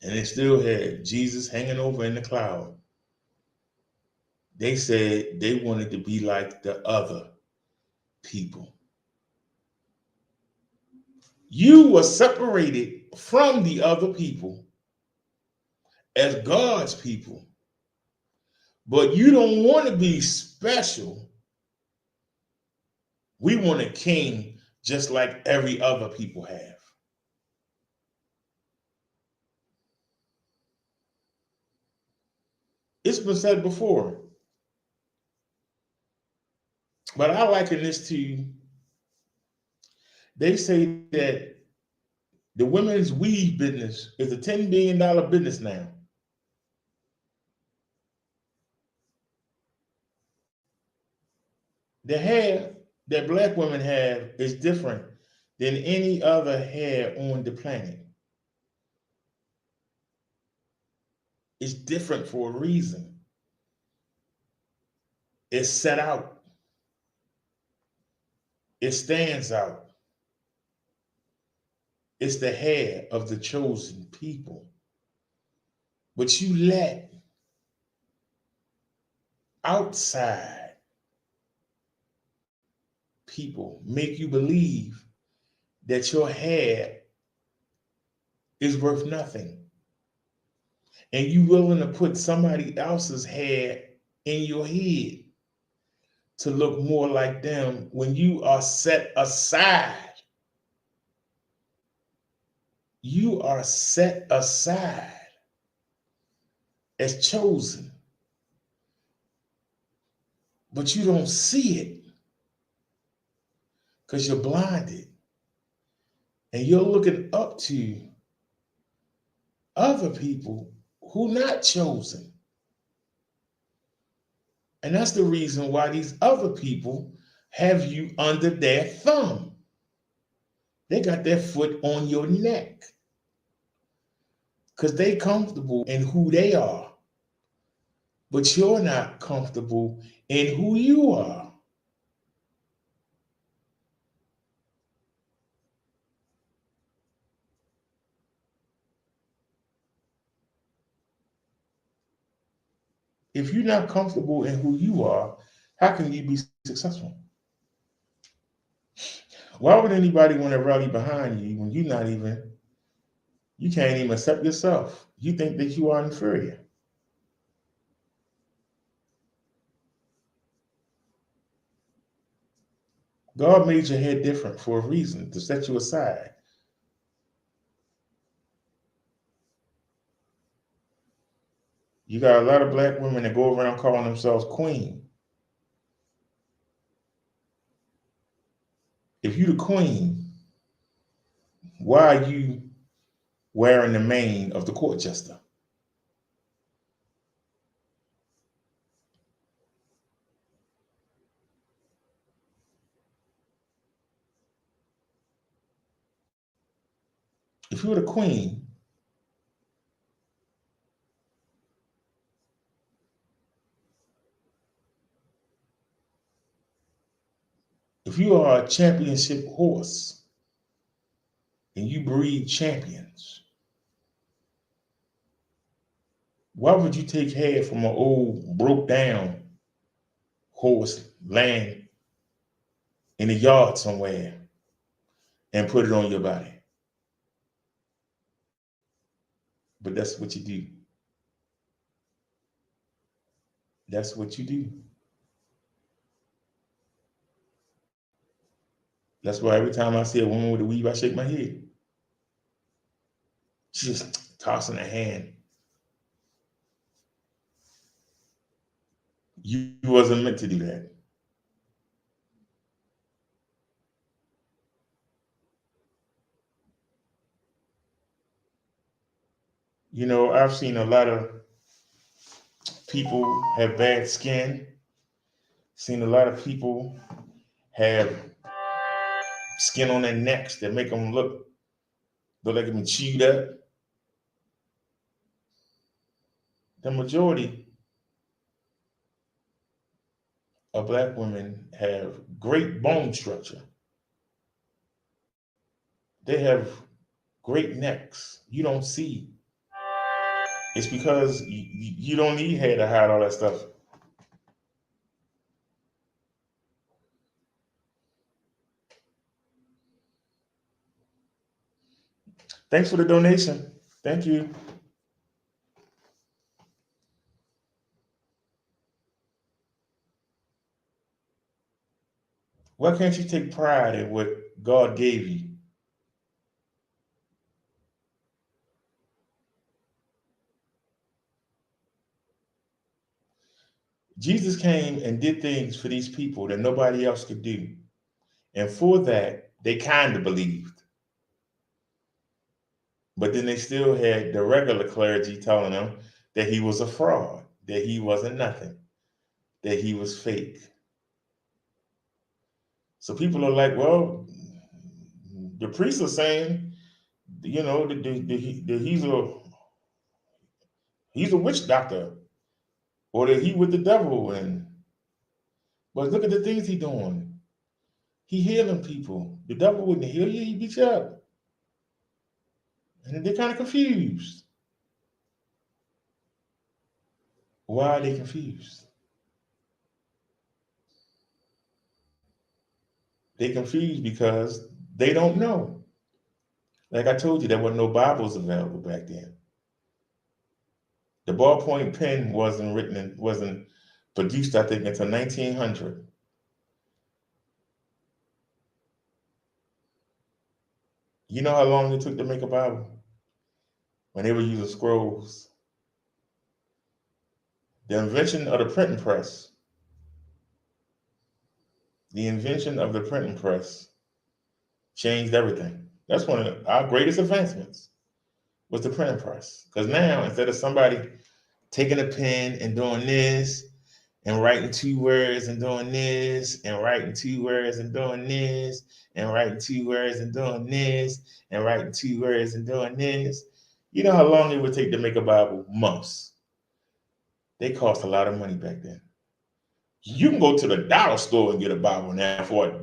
and they still had Jesus hanging over in the cloud, they said they wanted to be like the other people. You were separated from the other people as God's people, but you don't want to be special. We want a king just like every other people have. It's been said before, but I liken this to, they say that the women's weave business is a $10 billion business now. The hair that Black women have is different than any other hair on the planet. It's different for a reason. It's set out. It stands out. It's the hair of the chosen people. But you let outside people make you believe that your hair is worth nothing. And you willing to put somebody else's hair in your head to look more like them when you are set aside. You are set aside as chosen, but you don't see it because you're blinded and you're looking up to other people who not chosen. And that's the reason why these other people have you under their thumb. They got their foot on your neck because they comfortable in who they are, but you're not comfortable in who you are. If you're not comfortable in who you are, how can you be successful? Why would anybody want to rally behind you when you can't even accept yourself? You think that you are inferior. God made your head different for a reason, to set you aside. You got a lot of Black women that go around calling themselves queen. If you the queen, why are you wearing the mane of the court jester? If you're the queen, if you are a championship horse and you breed champions, why would you take hair from an old broke down horse laying in the yard somewhere and put it on your body? But that's what you do. That's what you do. That's why every time I see a woman with a weave, I shake my head. She's just tossing her hand. You wasn't meant to do that. You know, I've seen a lot of people have bad skin. Seen a lot of people have skin on their necks that make them look like they've been chewed up. The majority of black women have great bone structure. They have great necks. You don't see. It's because you don't need hair to hide all that stuff. Thanks for the donation. Thank you. Why can't you take pride in what God gave you? Jesus came and did things for these people that nobody else could do. And for that, they kind of believed. But then they still had the regular clergy telling them that he was a fraud, that he wasn't nothing, that he was fake. So people are like, well, the priests are saying, you know, that he's a witch doctor, or that he with the devil. And but look at the things he doing. He healing people. The devil wouldn't heal you, he beat you up. And they're kind of confused. Why are they confused? They confused because they don't know. Like I told you, there were no Bibles available back then. The ballpoint pen wasn't produced, I think, until 1900. You know how long it took to make a Bible? When they were using scrolls. The invention of the printing press. The invention of the printing press changed everything. That's one of our greatest advancements was the printing press. Because now, instead of somebody taking a pen and doing this and writing two words and doing this and writing two words and doing this and writing two words and doing this and writing two words and doing this, you know how long it would take to make a Bible? Months. They cost a lot of money back then. You can go to the dollar store and get a Bible now for $1.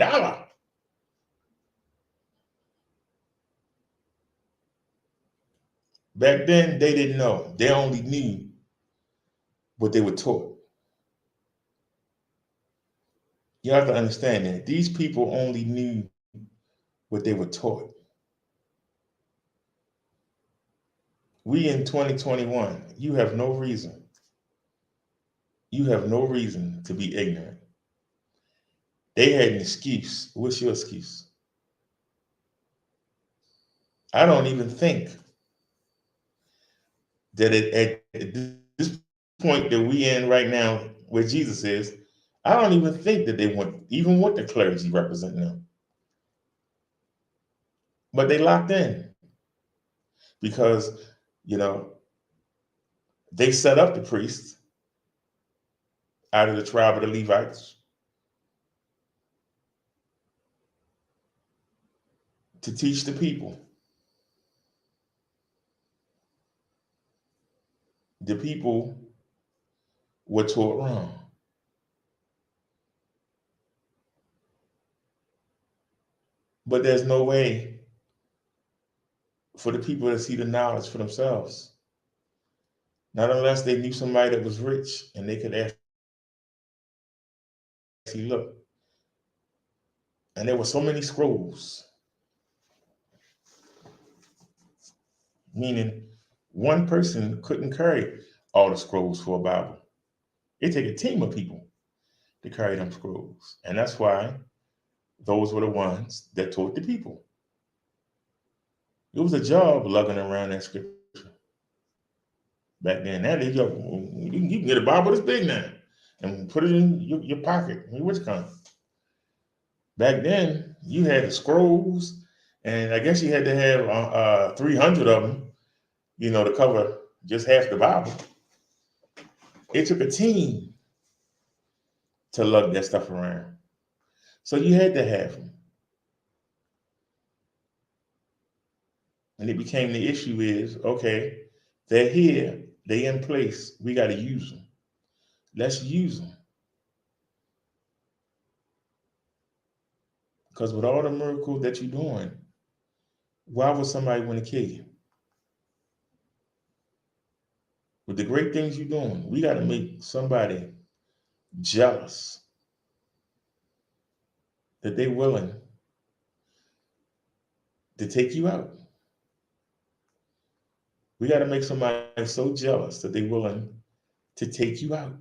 Back then, they didn't know. They only knew what they were taught. You have to understand that these people only knew what they were taught. We in 2021, you have no reason. You have no reason to be ignorant. They had an excuse. What's your excuse? I don't even think that at this point that we in right now, where Jesus is, I don't even think that they want the clergy representing them. But they locked in because, you know, they set up the priests out of the tribe of the Levites to teach the people. The people were taught wrong. But there's no way for the people to see the knowledge for themselves. Not unless they knew somebody that was rich and they could actually look. And there were so many scrolls, meaning one person couldn't carry all the scrolls for a Bible. It take a team of people to carry them scrolls. And that's why those were the ones that taught the people. It was a job lugging around that scripture back then. Nowadays, you can get a Bible this big now and put it in your pocket. Which kind? Back then, you had the scrolls, and I guess you had to have 300 of them, to cover just half the Bible. It took a team to lug that stuff around. So you had to have them. And it became the issue is, okay, they're here, they in place, we got to use them. Let's use them. Because with all the miracles that you're doing, why would somebody want to kill you? With the great things you're doing, we got to make somebody jealous that they're willing to take you out. We got to make somebody so jealous that they're willing to take you out.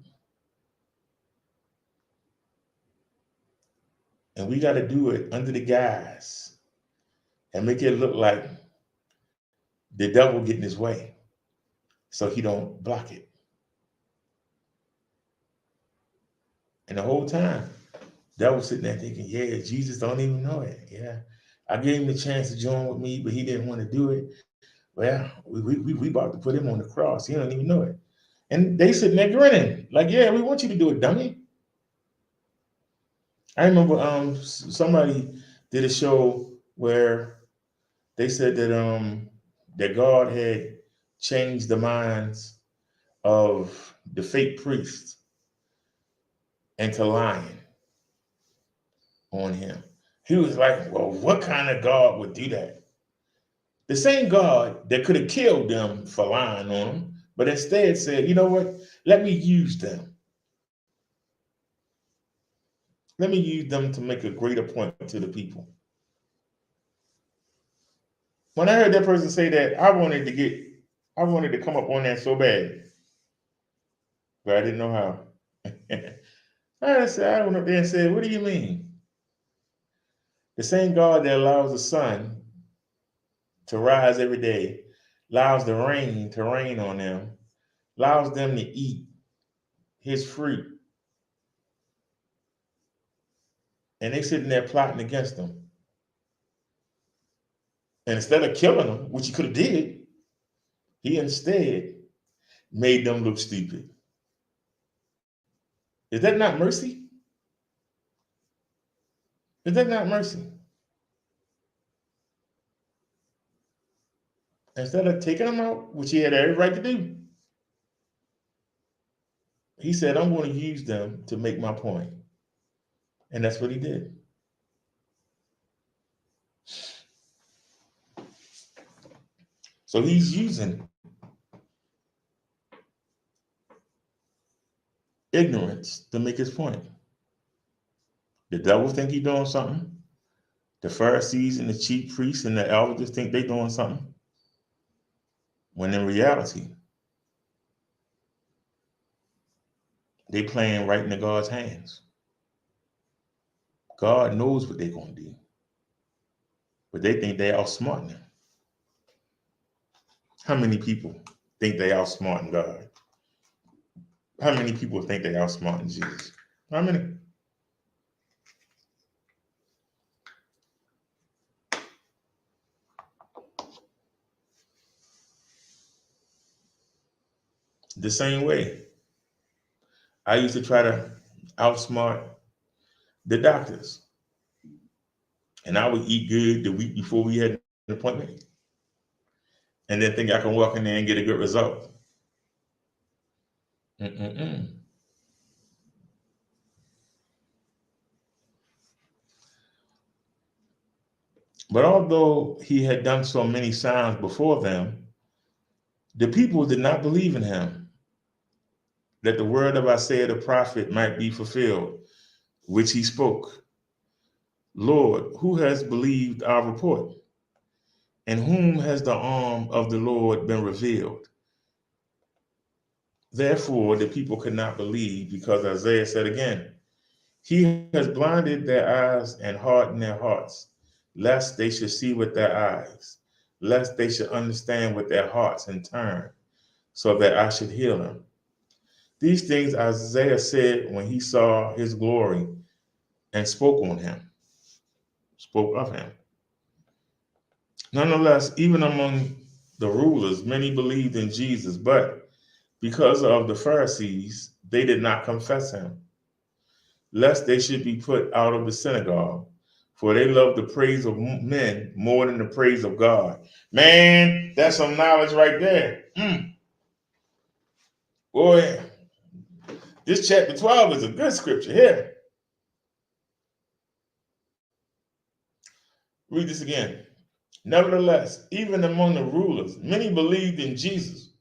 And we got to do it under the guise and make it look like the devil getting his way so he don't block it. And the whole time, devil sitting there thinking, yeah, Jesus don't even know it. Yeah, I gave him the chance to join with me, but he didn't want to do it. Well, we about to put him on the cross. He don't even know it. And they sitting there grinning, like, yeah, we want you to do it, dummy. I remember somebody did a show where they said that God had changed the minds of the fake priests into lying on him. He was like, well, what kind of God would do that? The same God that could have killed them for lying on them, but instead said, you know what? Let me use them. Let me use them to make a greater point to the people. When I heard that person say that, I wanted to come up on that so bad, but I didn't know how. I went up there and said, what do you mean? The same God that allows the sun to rise every day, allows the rain to rain on them, allows them to eat his fruit. And they sitting there plotting against them. And instead of killing them, which he could have did, he instead made them look stupid. Is that not mercy? Is that not mercy? Instead of taking them out, which he had every right to do, he said, I'm going to use them to make my point. And that's what he did. So he's using ignorance to make his point. The devil think he's doing something. The Pharisees and the chief priests and the elders think they're doing something. When in reality, they playing right into God's hands. God knows what they're going to do. But they think they outsmarting him. How many people think they outsmarting God? How many people think they outsmarting Jesus? How many? The same way, I used to try to outsmart the doctors. And I would eat good the week before we had an appointment. And then think I can walk in there and get a good result. Mm-mm-mm. But although he had done so many signs before them, the people did not believe in him, that the word of Isaiah the prophet might be fulfilled, which he spoke. Lord, who has believed our report? And whom has the arm of the Lord been revealed? Therefore, the people could not believe because Isaiah said again, He has blinded their eyes and hardened their hearts, lest they should see with their eyes, lest they should understand with their hearts and turn, so that I should heal them. These things Isaiah said when he saw his glory and spoke of him. Nonetheless, even among the rulers, many believed in Jesus, but because of the Pharisees, they did not confess him, lest they should be put out of the synagogue, for they love the praise of men more than the praise of God. Man, that's some knowledge right there. Boy, this chapter 12 is a good scripture here. Read this again. Nevertheless, even among the rulers, many believed in Jesus,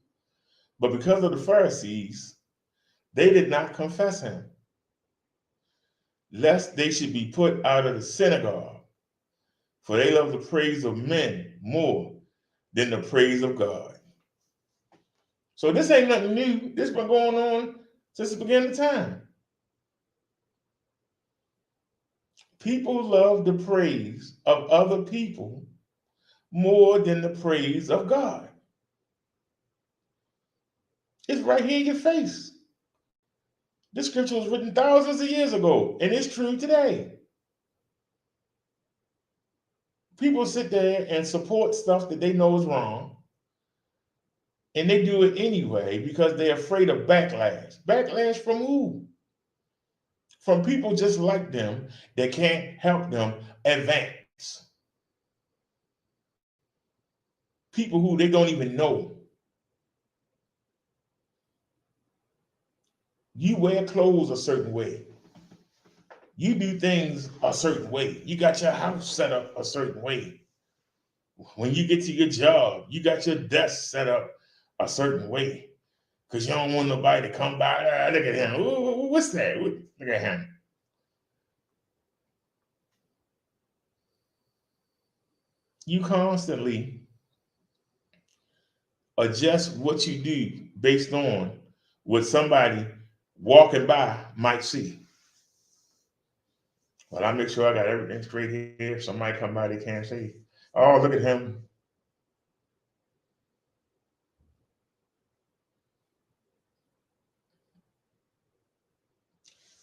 but because of the Pharisees, they did not confess him, lest they should be put out of the synagogue, for they love the praise of men more than the praise of God. So this ain't nothing new. This been going on since the beginning of time. People love the praise of other people more than the praise of God. It's right here in your face. This scripture was written thousands of years ago, and it's true today. People sit there and support stuff that they know is wrong, and they do it anyway because they're afraid of backlash. Backlash from who? From people just like them that can't help them advance. People who they don't even know. You wear clothes a certain way. You do things a certain way. You got your house set up a certain way. When you get to your job, you got your desk set up a certain way because you don't want nobody to come by. Ah, look at him. Ooh, what's that? Look at him. You constantly adjust what you do based on what somebody walking by might see. Well, I make sure I got everything straight here. If somebody come by, they can't see. Oh, look at him.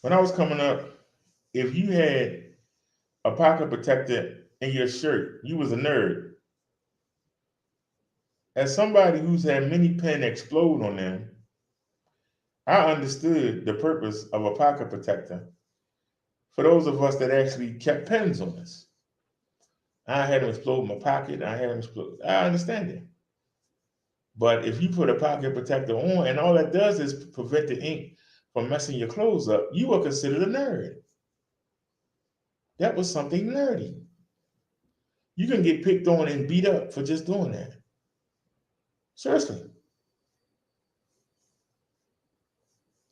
When I was coming up, if you had a pocket protector in your shirt, you was a nerd. As somebody who's had many pen explode on them, I understood the purpose of a pocket protector for those of us that actually kept pens on us. I had them explode in my pocket. I had them explode. I understand it. But if you put a pocket protector on and all that does is prevent the ink from messing your clothes up, you are considered a nerd. That was something nerdy. You can get picked on and beat up for just doing that. Seriously.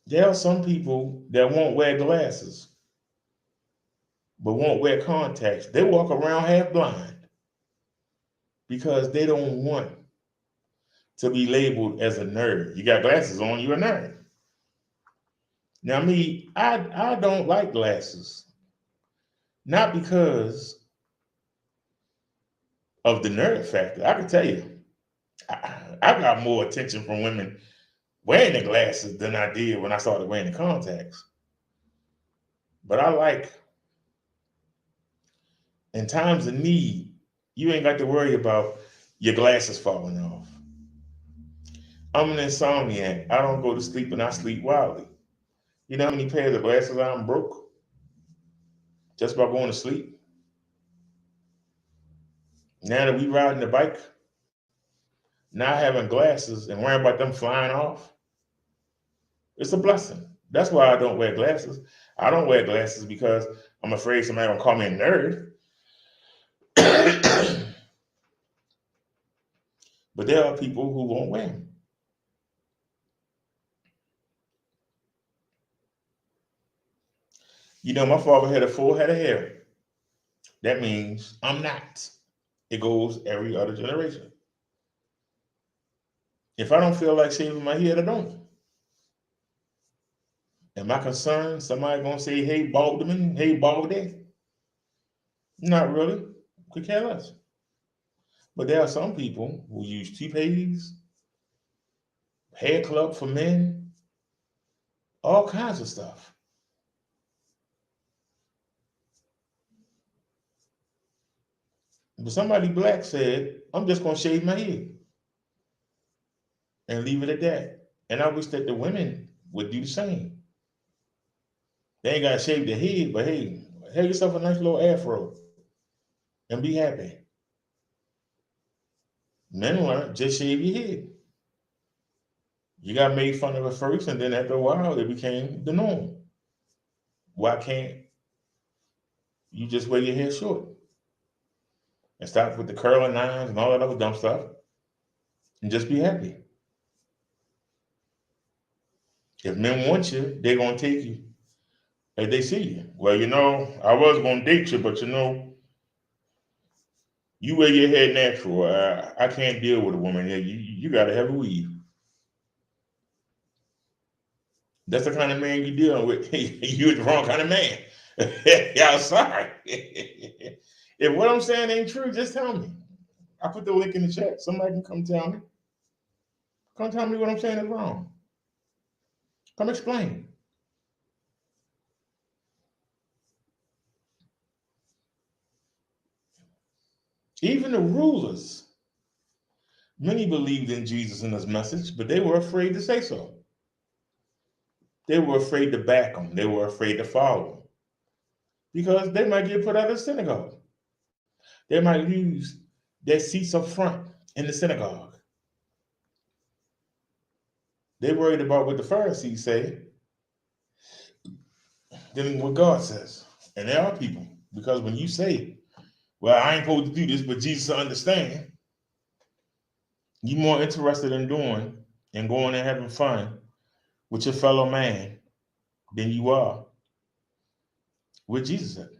There are some people that won't wear glasses, but won't wear contacts. They walk around half blind because they don't want to be labeled as a nerd. You got glasses on, you're a nerd. Now, me, I don't like glasses. Not because of the nerd factor. I can tell you, I got more attention from women wearing the glasses than I did when I started wearing the contacts. But I like, in times of need, you ain't got to worry about your glasses falling off. I'm an insomniac. I don't go to sleep and I sleep wildly. You know how many pairs of glasses I'm broke just by going to sleep? Now that we riding the bike, not having glasses and worrying about them flying off, it's a blessing. That's why I don't wear glasses. I don't wear glasses because I'm afraid somebody gonna call me a nerd. But there are people who won't wear them. You know, my father had a full head of hair. That means I'm not. It goes every other generation. If I don't feel like shaving my head, I don't. Am I concerned somebody gonna say, hey, Balderman, hey, Baldy? Not really. Could care less. But there are some people who use toupees, hair club for men, all kinds of stuff. But somebody black said, I'm just gonna shave my head and leave it at that. And I wish that the women would do the same. They ain't gotta shave their head, but hey, have yourself a nice little afro and be happy. Men want just shave your head. You got made fun of at first, and then after a while, it became the norm. Why can't you just wear your hair short and stop with the curling lines and all that other dumb stuff and just be happy? If men want you, they're gonna take you as they see you. Well, I was gonna date you, but you wear your hair natural. I can't deal with a woman. You gotta have a weave. That's the kind of man you're dealing with. You're the wrong kind of man. Yeah, sorry. If what I'm saying ain't true, just tell me. I put the link in the chat. Somebody can come tell me. Come tell me what I'm saying is wrong. Come explain. Even the rulers, many believed in Jesus and his message, but they were afraid to say so. They were afraid to back him. They were afraid to follow him because they might get put out of the synagogue. They might lose their seats up front in the synagogue. They worried about what the Pharisees say than what God says. And there are people, because when you say, well, I ain't supposed to do this, but Jesus understand, you're more interested in doing and going and having fun with your fellow man than you are with Jesus said.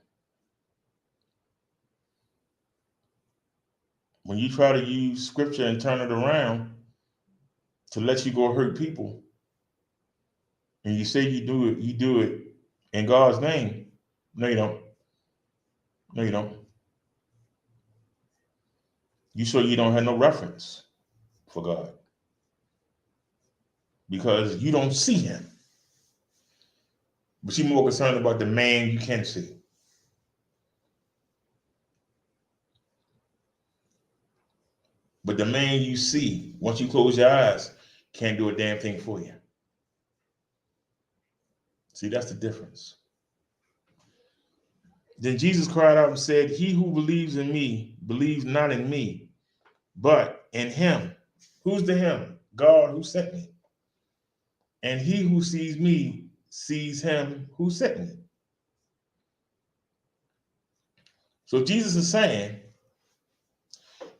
When you try to use scripture and turn it around to let you go hurt people, and you say you do it in God's name. No, you don't. No, you don't. You show you don't have no reference for God because you don't see him. But you're more concerned about the man you can see. But the man you see, once you close your eyes, can't do a damn thing for you. See, that's the difference. Then Jesus cried out and said, he who believes in me believes not in me, but in him. Who's the him? God who sent me. And he who sees me sees him who sent me. So Jesus is saying,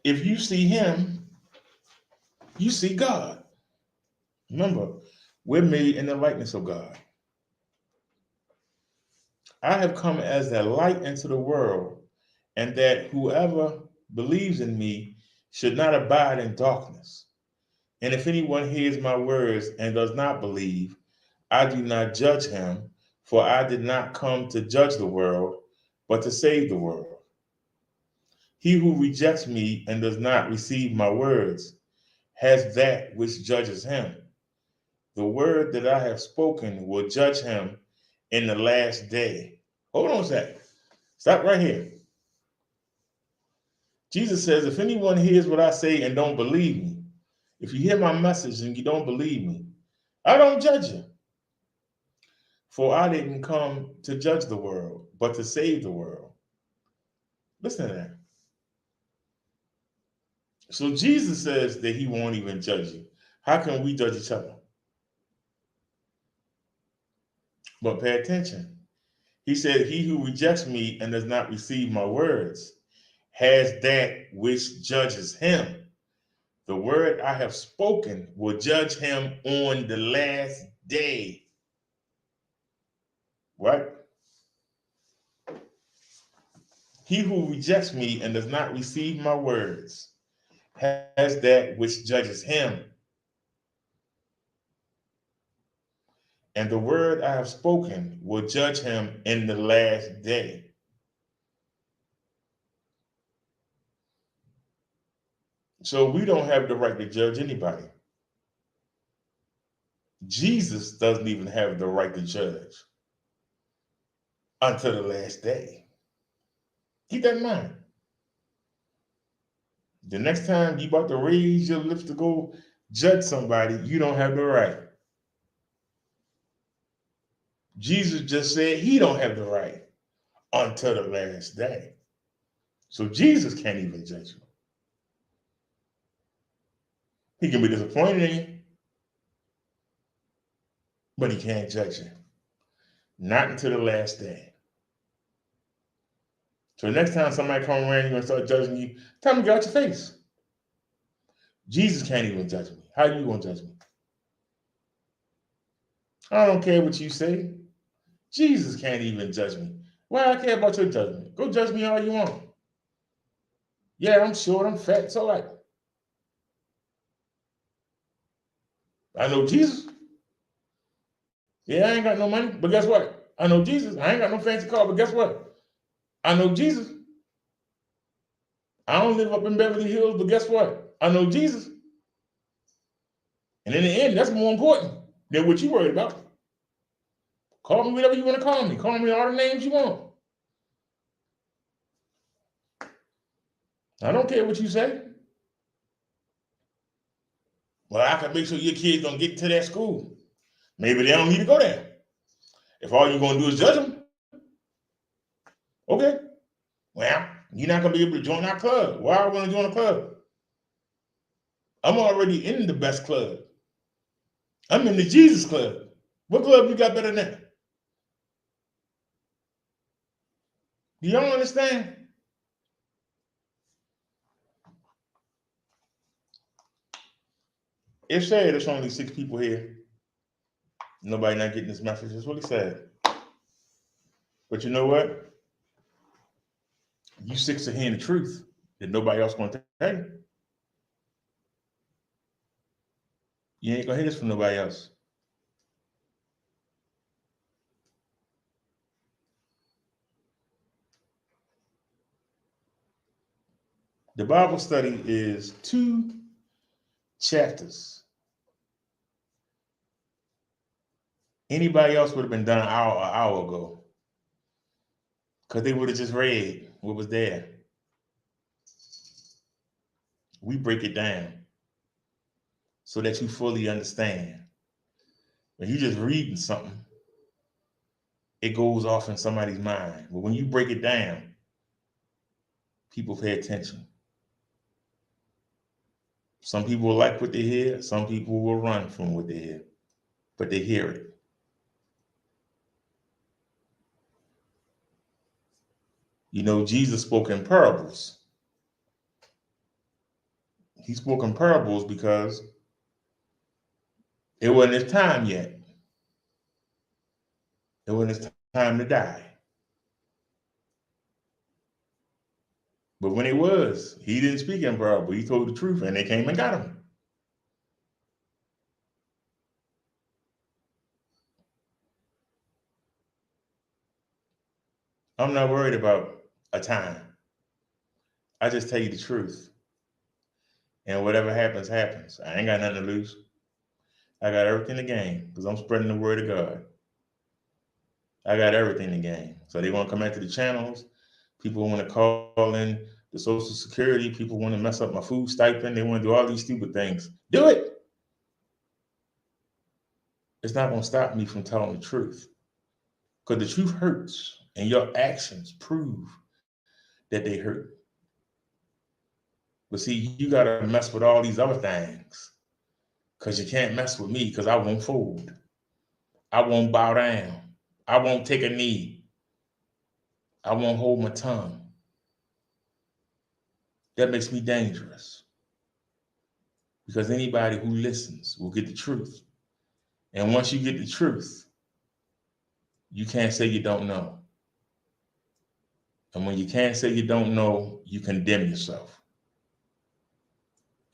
if you see him, you see God. Remember, we're made in the likeness of God. I have come as a light into the world, and that whoever believes in me should not abide in darkness. And if anyone hears my words and does not believe, I do not judge him, for I did not come to judge the world, but to save the world. He who rejects me and does not receive my words has that which judges him. The word that I have spoken will judge him in the last day. Hold on a second. Stop right here. Jesus says, if anyone hears what I say and don't believe me, if you hear my message and you don't believe me, I don't judge you. For I didn't come to judge the world, but to save the world. Listen to that. So Jesus says that he won't even judge you. How can we judge each other? But pay attention. He said, he who rejects me and does not receive my words has that which judges him. The word I have spoken will judge him on the last day. Right? He who rejects me and does not receive my words has that which judges him. and the word I have spoken will judge him in the last day. So we don't have the right to judge anybody. Jesus doesn't even have the right to judge until the last day. Keep that in mind. The next time you about to raise your lips to go judge somebody, you don't have the right. Jesus just said he don't have the right until the last day. So Jesus can't even judge you. He can be disappointed in you, but he can't judge you. Not until the last day. So the next time somebody come around you and start judging you, tell them to get out your face. Jesus can't even judge me. How you gonna judge me? I don't care what you say. Jesus can't even judge me. Why I care about your judgment? Go judge me all you want. Yeah, I'm short, I'm fat, it's all right. I know Jesus. Yeah, I ain't got no money, but guess what? I know Jesus. I ain't got no fancy car, but guess what? I know Jesus. I don't live up in Beverly Hills, but guess what? I know Jesus. And in the end, that's more important than what you worried about. Call me whatever you want to call me. Call me all the names you want. I don't care what you say. Well, I can make sure your kids don't get to that school. Maybe they don't need to go there. If all you're going to do is judge them, okay. Well, you're not going to be able to join our club. Why are we going to join a club? I'm already in the best club. I'm in the Jesus club. What club you got better than that? Do y'all understand? It's sad there's only 6 people here. Nobody not getting this message. It's really sad. But you know what? You 6 are hearing the truth that nobody else going to tell you. You ain't going to hear this from nobody else. The Bible study is 2 chapters. Anybody else would have been done an hour ago, because they would have just read what was there. We break it down so that you fully understand. When you're just reading something, it goes off in somebody's mind. But when you break it down, people pay attention. Some people will like what they hear. Some people will run from what they hear, but they hear it. You know, Jesus spoke in parables. He spoke in parables because it wasn't his time yet. It wasn't his time to die. But when it was, he didn't speak in parable. He told the truth, and they came and got him. I'm not worried about a time. I just tell you the truth. And whatever happens, happens. I ain't got nothing to lose. I got everything to gain because I'm spreading the word of God. I got everything to gain. So they want to come back to the channels. People want to call in the Social Security. People want to mess up my food stipend. They want to do all these stupid things. Do it. It's not going to stop me from telling the truth. Because the truth hurts. And your actions prove that they hurt. But see, you got to mess with all these other things. Because you can't mess with me because I won't fold. I won't bow down. I won't take a knee. I won't hold my tongue. That makes me dangerous. Because anybody who listens will get the truth. And once you get the truth, you can't say you don't know. And when you can't say you don't know, you condemn yourself.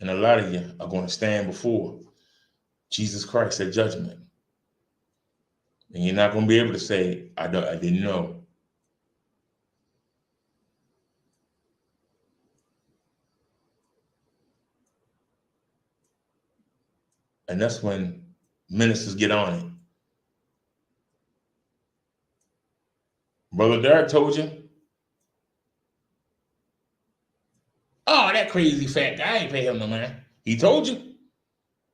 And a lot of you are going to stand before Jesus Christ at judgment. And you're not going to be able to say, I didn't know. And that's when ministers get on it. Brother Derek told you. Oh, that crazy fat guy, I ain't pay him no mind. He told you.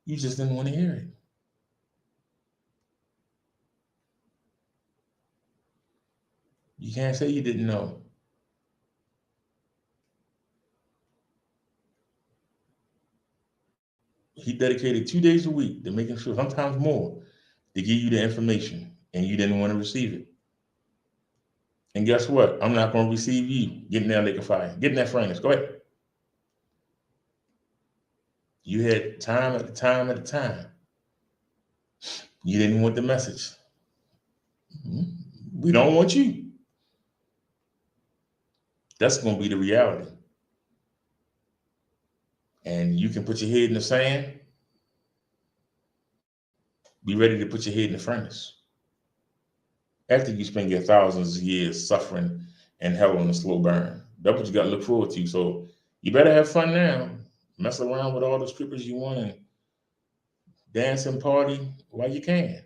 You just didn't want to hear it. You can't say you didn't know. He dedicated 2 days a week to making sure, sometimes more, to give you the information, and you didn't want to receive it. And guess what? I'm not going to receive you getting that lake of fire, getting that furnace. Go ahead. You had time at the time at the time. You didn't want the message. We don't want you. That's going to be the reality. And you can put your head in the sand. Be ready to put your head in the furnace. After you spend your thousands of years suffering and hell on a slow burn. That's what you got to look forward to. So you better have fun now. Mess around with all the strippers you want and dance and party while you can.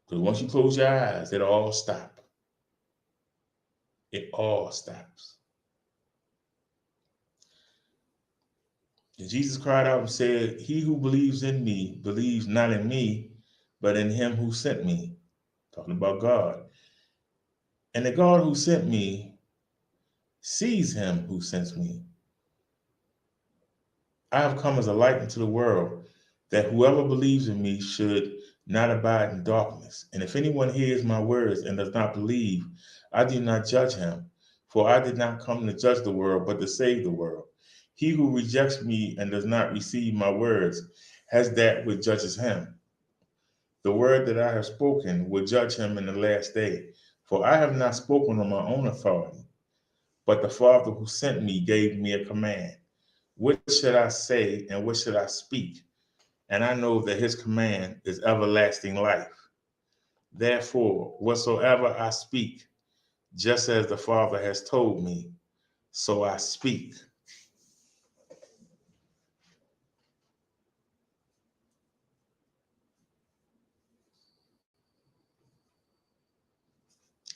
Because once you close your eyes, it'll all stop. It all stops. And Jesus cried out and said, he who believes in me believes not in me, but in him who sent me. Talking about God. And the God who sent me sees him who sends me. I have come as a light into the world, that whoever believes in me should not abide in darkness. And if anyone hears my words and does not believe, I do not judge him. For I did not come to judge the world, but to save the world. He who rejects me and does not receive my words has that which judges him. The word that I have spoken will judge him in the last day. For I have not spoken on my own authority, but the Father who sent me gave me a command. What should I say and what should I speak? And I know that his command is everlasting life. Therefore, whatsoever I speak, just as the Father has told me, so I speak.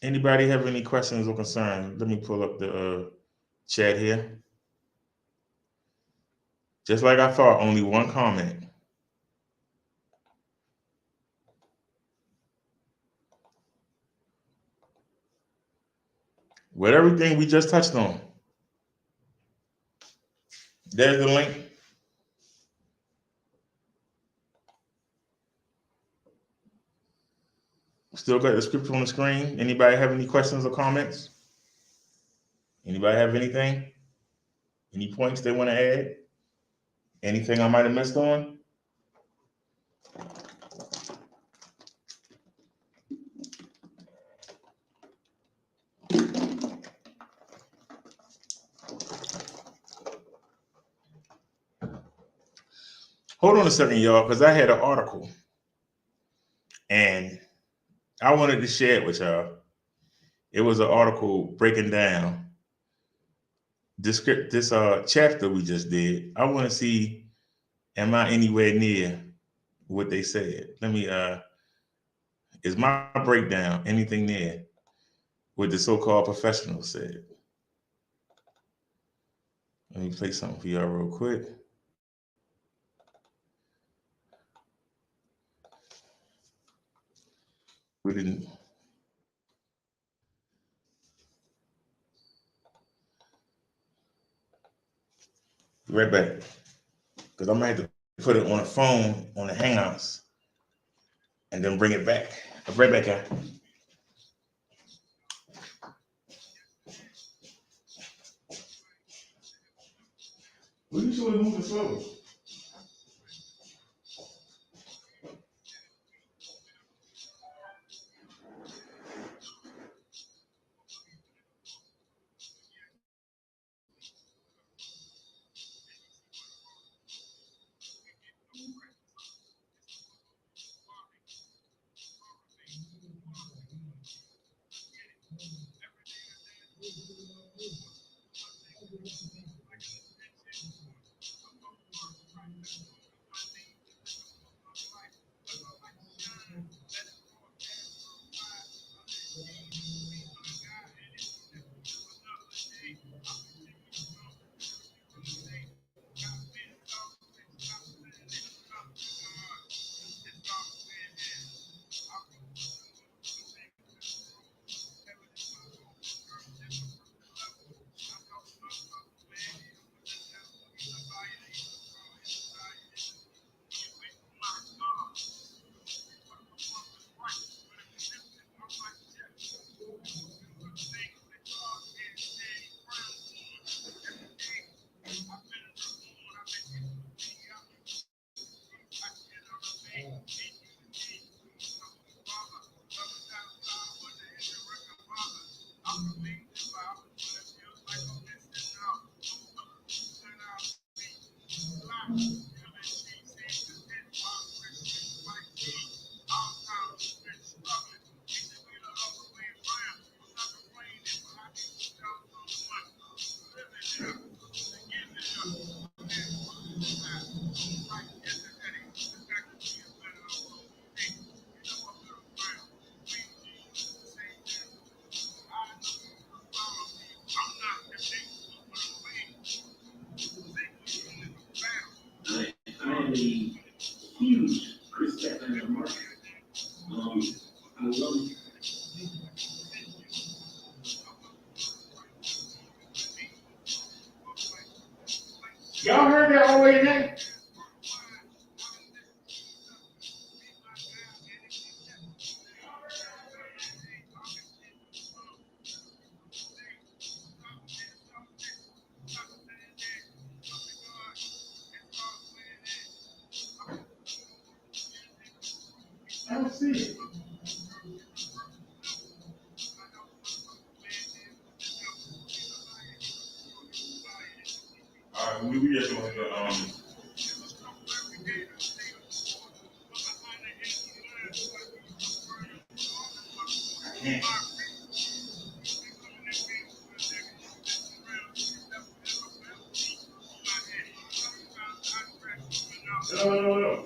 Anybody have any questions or concerns? Let me pull up the chat here. Just like I thought, only one comment. With everything we just touched on, there's the link. Still got the scripture on the screen. Anybody have any questions or comments? Anybody have anything? Any points they want to add? Anything I might have missed on? Hold on a second, y'all, because I had an article and I wanted to share it with y'all. It was an article breaking down this chapter we just did. I want to see, am I anywhere near what they said? Let me, is my breakdown anything near what the so-called professionals said? Let me play something for y'all real quick. We didn't. Be right back. Because I'm going to have to put it on a phone on the Hangouts and then bring it back. I'll be right back, guys. Well, you should have moved slow. Y'all heard that all the way in? I don't see it. All right, we just doing the I can't. No.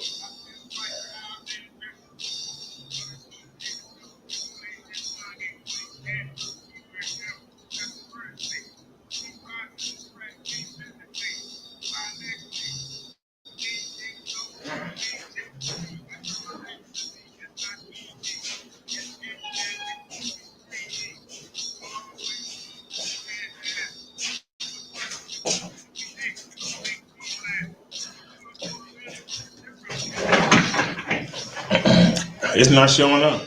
It's not showing up.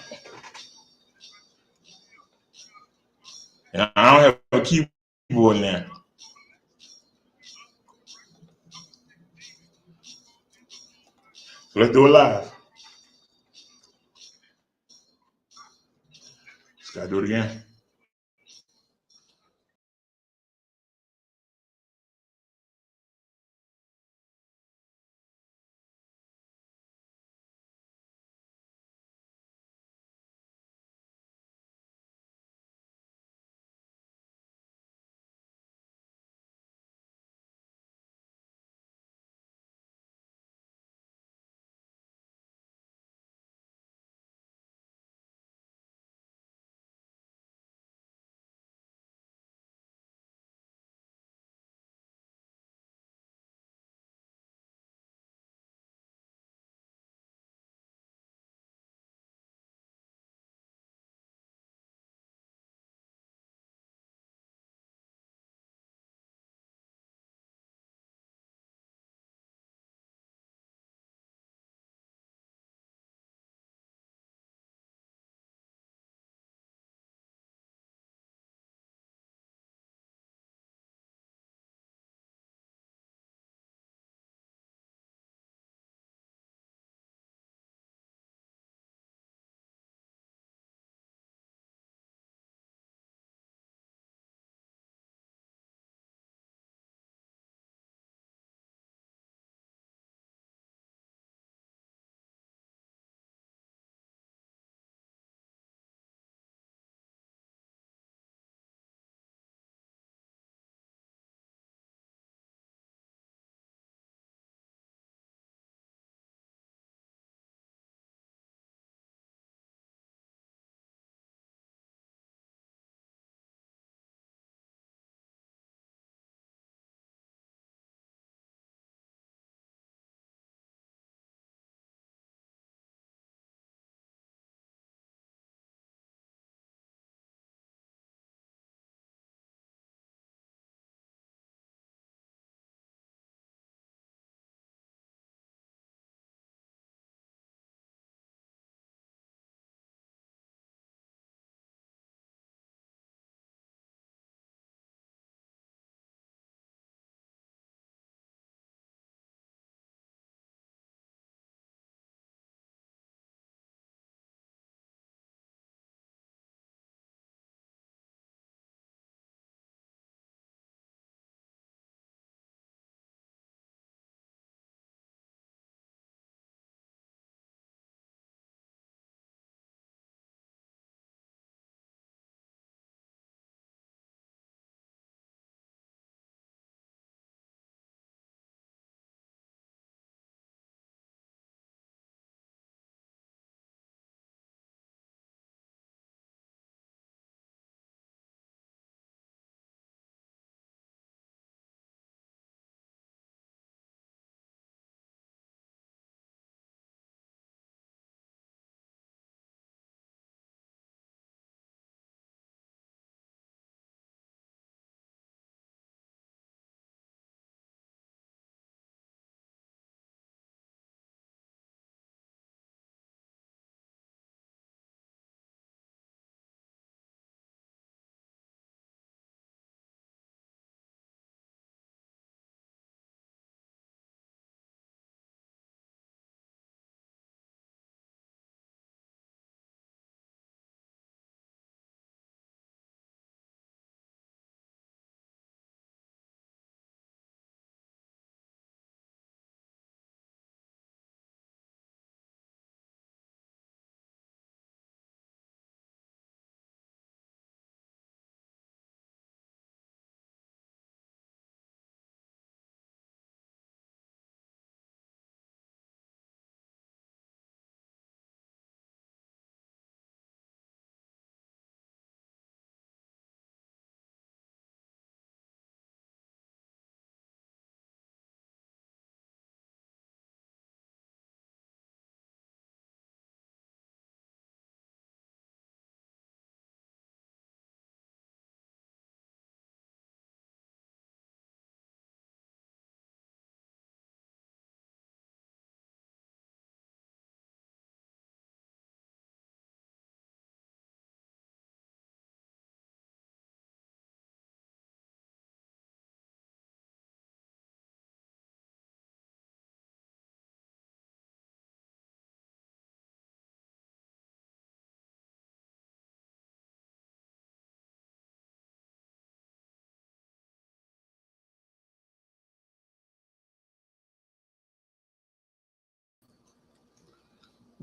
And I don't have a keyboard now. So let's do it live. Just gotta do it again.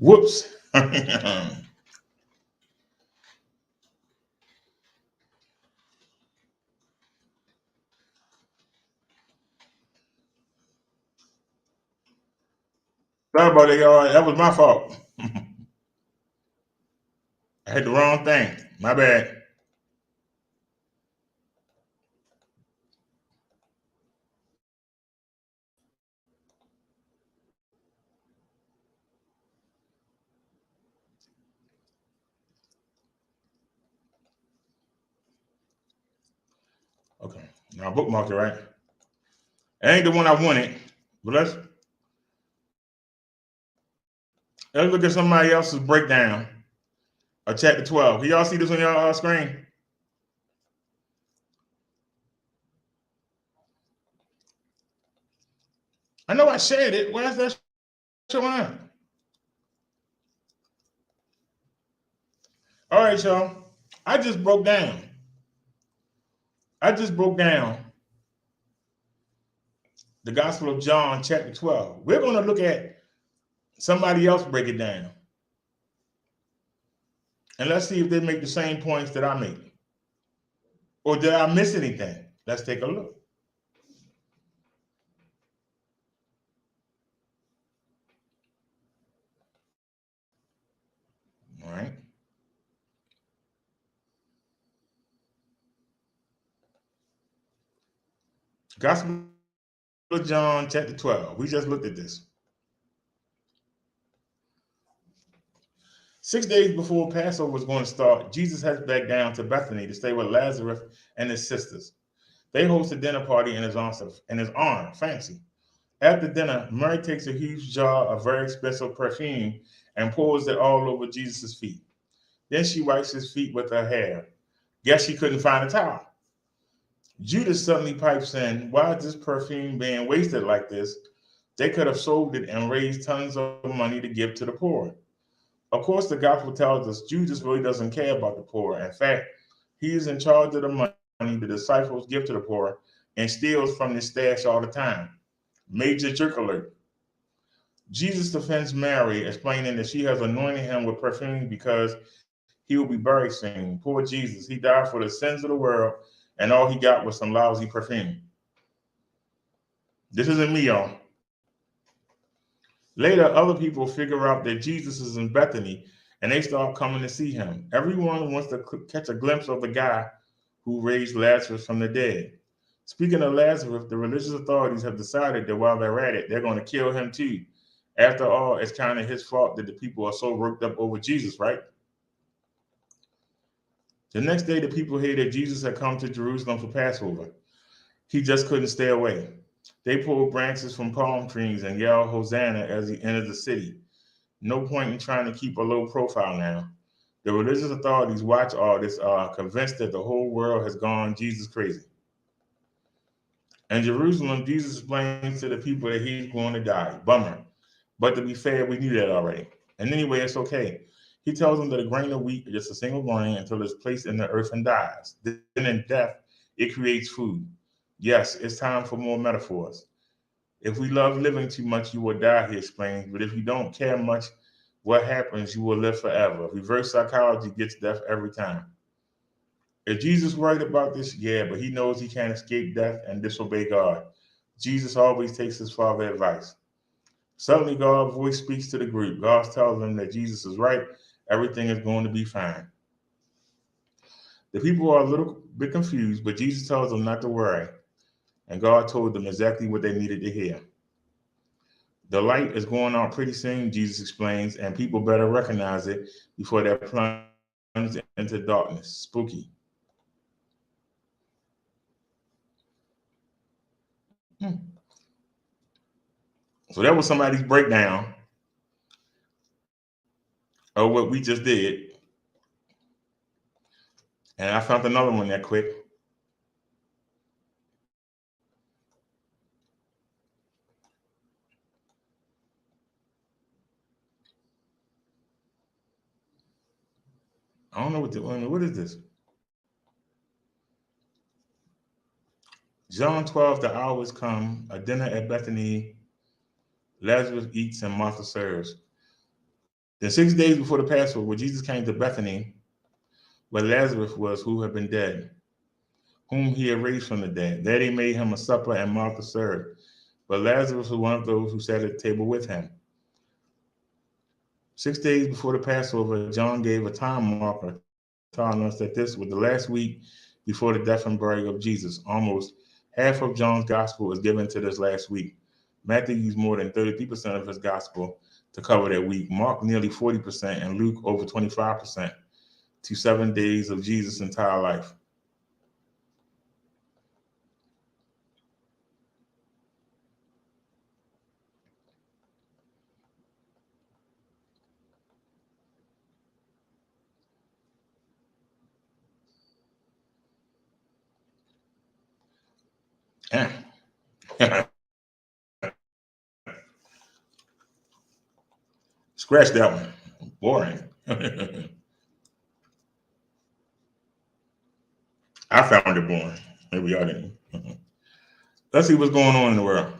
Whoops. Sorry about that, y'all. That was my fault. I had the wrong thing. My bad. Okay. Now bookmark it, right? It ain't the one I wanted. But let's look at somebody else's breakdown of chapter 12. Can y'all see this on your screen? I know I shared it. Why is that showing up? All right, y'all. I just broke down. I just broke down the Gospel of John, chapter 12. We're going to look at somebody else break it down. And let's see if they make the same points that I make. Or did I miss anything? Let's take a look. All right. Gospel of John, chapter 12. We just looked at this. 6 days before Passover was going to start, Jesus heads back down to Bethany to stay with Lazarus and his sisters. They host a dinner party in his honor. Fancy. After dinner, Mary takes a huge jar of very expensive perfume and pours it all over Jesus' feet. Then she wipes his feet with her hair. Guess she couldn't find a towel. Judas suddenly pipes in, why is this perfume being wasted like this? They could have sold it and raised tons of money to give to the poor. Of course, the gospel tells us Judas really doesn't care about the poor. In fact, he is in charge of the money the disciples give to the poor and steals from the stash all the time. Major jerk alert. Jesus defends Mary, explaining that she has anointed him with perfume because he will be buried soon. Poor Jesus, he died for the sins of the world, and all he got was some lousy perfume. This isn't me, y'all. Later, other people figure out that Jesus is in Bethany, and they start coming to see him. Everyone wants to catch a glimpse of the guy who raised Lazarus from the dead. Speaking of Lazarus, the religious authorities have decided that while they're at it, they're going to kill him too. After all, it's kind of his fault that the people are so worked up over Jesus, right? The next day, the people hear that Jesus had come to Jerusalem for Passover. He just couldn't stay away. They pulled branches from palm trees and yelled Hosanna as he entered the city. No point in trying to keep a low profile now. The religious authorities watch all this are convinced that the whole world has gone Jesus crazy. In Jerusalem, Jesus explains to the people that he's going to die. Bummer. But to be fair, we knew that already. And anyway, it's okay. He tells them that a grain of wheat is just a single grain until it's placed in the earth and dies. Then in death, it creates food. Yes, it's time for more metaphors. If we love living too much, you will die, he explains. But if you don't care much, what happens? You will live forever. Reverse psychology gets death every time. Is Jesus worried about this? Yeah, but he knows he can't escape death and disobey God. Jesus always takes his father's advice. Suddenly, God's voice speaks to the group. God tells them that Jesus is right. Everything is going to be fine. The people are a little bit confused, but Jesus tells them not to worry. And God told them exactly what they needed to hear. The light is going out pretty soon, Jesus explains, and people better recognize it before they're plunged into darkness. Spooky. So that was somebody's breakdown of what we just did. And I found another one that quick. I don't know what is this? John 12, the hour has come, a dinner at Bethany. Lazarus eats and Martha serves. Then 6 days before the Passover, Jesus came to Bethany, where Lazarus was, who had been dead, whom he had raised from the dead. There they made him a supper, and Martha served. But Lazarus was one of those who sat at the table with him. 6 days before the Passover, John gave a time marker, telling us that this was the last week before the death and burial of Jesus. Almost half of John's gospel is given to this last week. Matthew used more than 33% of his gospel to cover that week, Mark nearly 40%, and Luke over 25%, to 7 days of Jesus' entire life. Scratch that one. Boring. I found it boring. Maybe y'all didn't. Let's see what's going on in the world.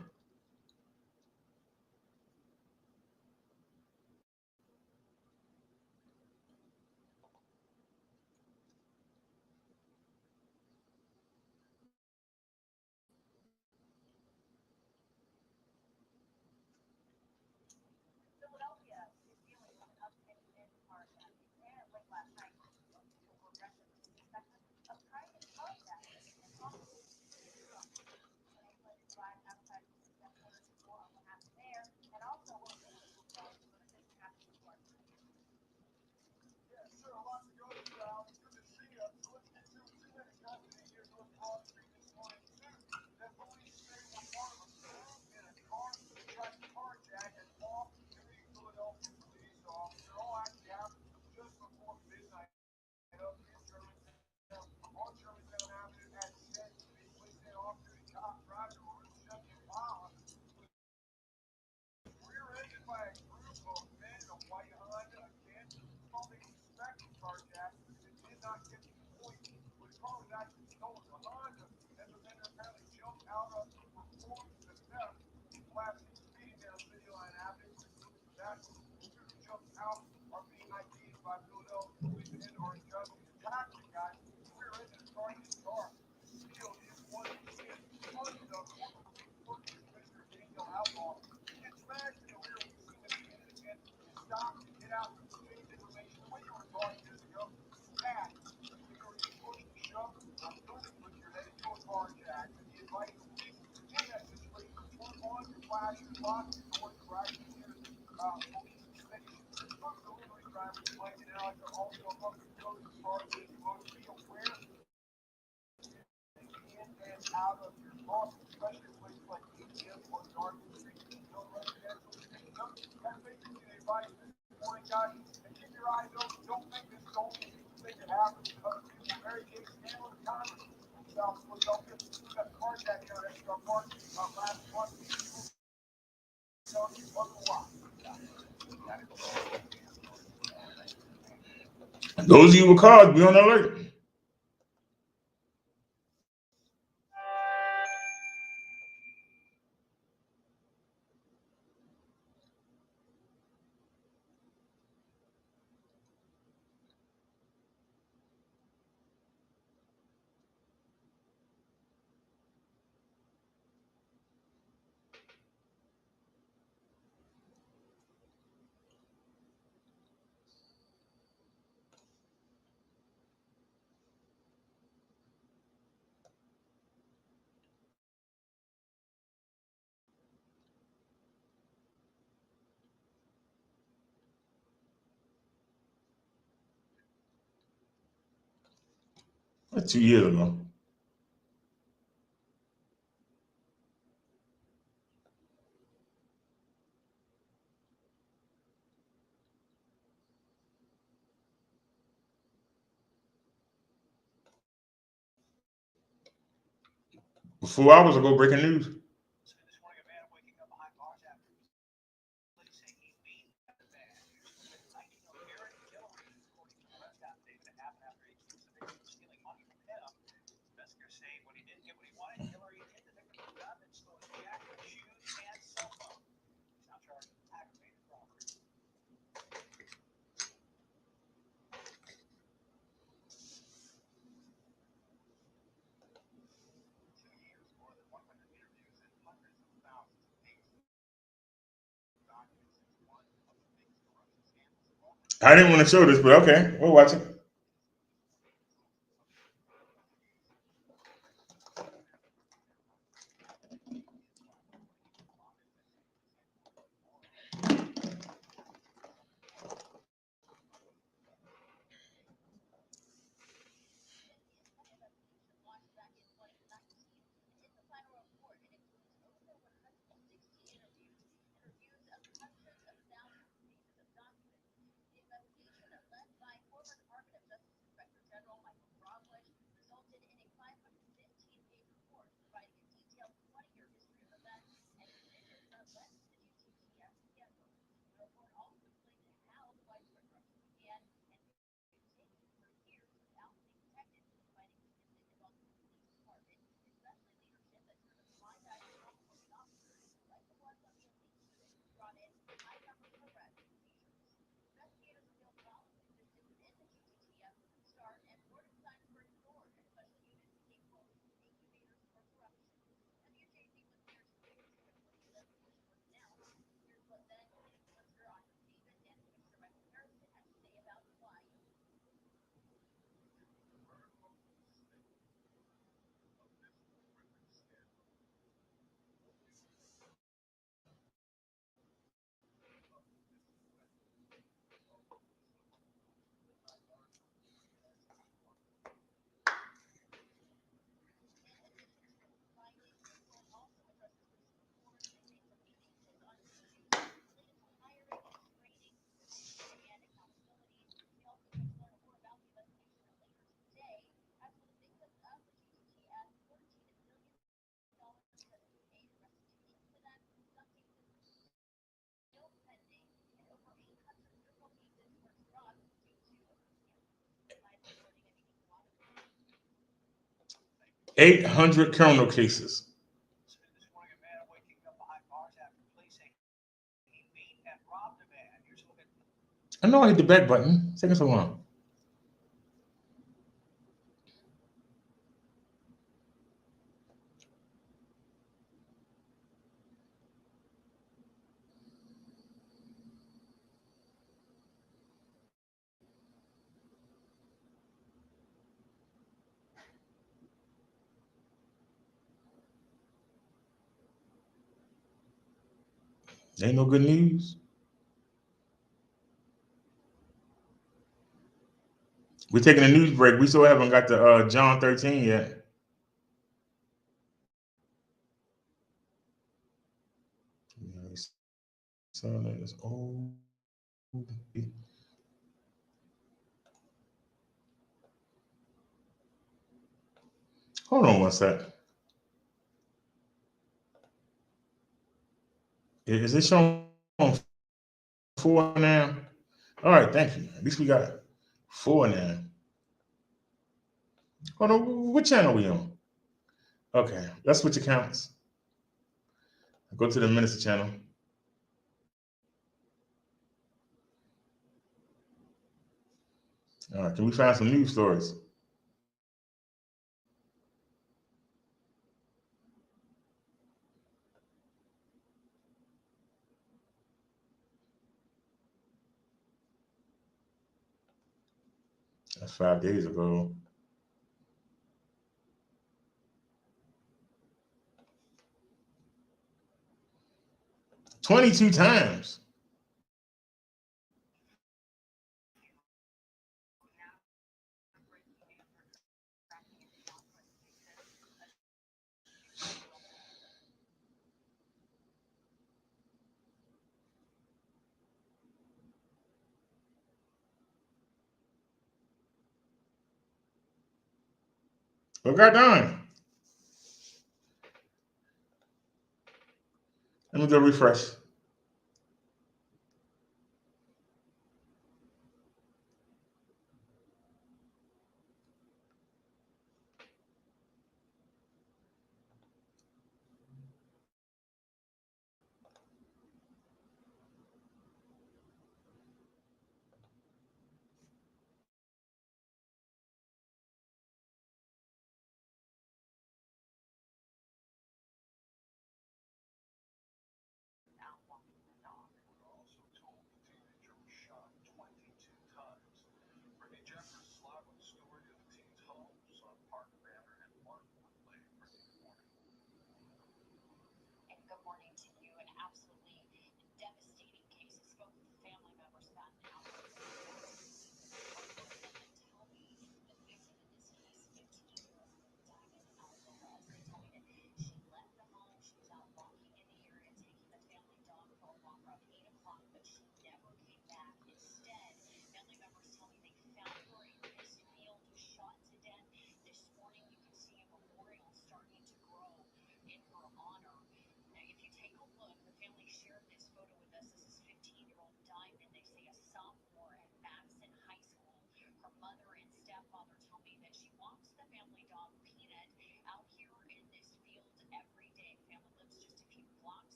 Those of you with cars, be on alert. That's 2 years ago. Four hours ago, breaking news. I didn't want to show this, but okay, we'll watch it. 800 criminal cases. I know I hit the back button. It's taking so long. Ain't no good news. We're taking a news break. We still haven't got to John 13 yet. Son is old. Hold on one sec. Is it showing four now? All right, thank you. At least we got four now. Hold on, what channel are we on? Okay, let's switch accounts. Go to the minister channel. All right, can we find some news stories? That's 5 days ago. 22 times. What got done? Let me go refresh.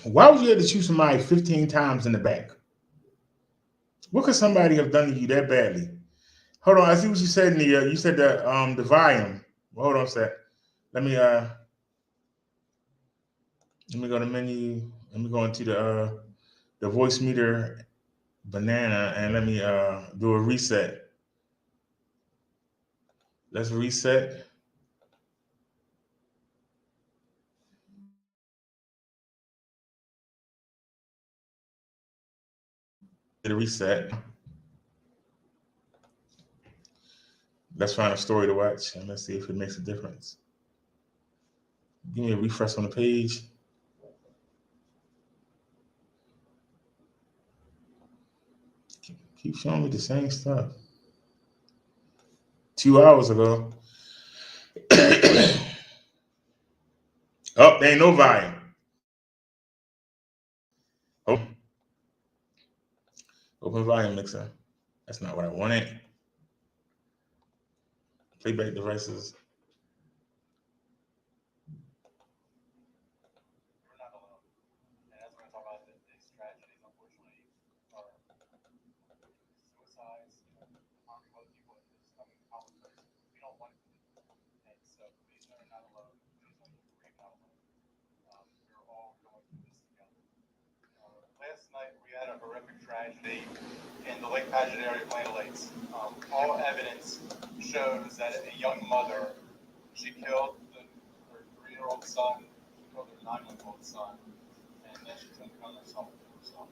Why would you have to shoot somebody 15 times in the back? What could somebody have done to you that badly? Hold on, I see what you said in the you said the volume. Well, hold on a sec. Let me uh let me go to menu. Let me go into the voice meter banana and let me do a reset. Let's reset. Did a reset. Let's find a story to watch and let's see if it makes a difference. Give me a refresh on the page. Keep showing me the same stuff. 2 hours ago. Oh, there ain't no volume. Oh, open volume mixer. That's not what I wanted. Playback devices. Last night we had a horrific tragedy in the Lake Paget area of Land Lakes. All evidence shows that a young mother, she killed her 3-year-old son, she killed her 9-month-old son, and then she took the gun herself to herself.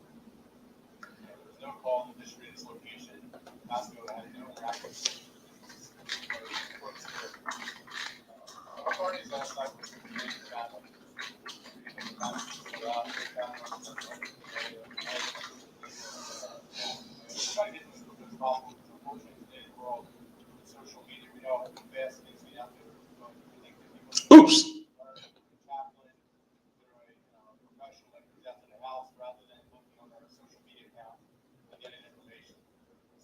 There was no call in the history of this location. Pasco had no interaction with authorities last night were to the family. Try to get this as quick as possible. Unfortunately, in today's world, with social media, we know how fast things get out there. But I think that people Oops. are a chaplain, they're a professional that goes out to the house rather than looking on their social media account and getting information.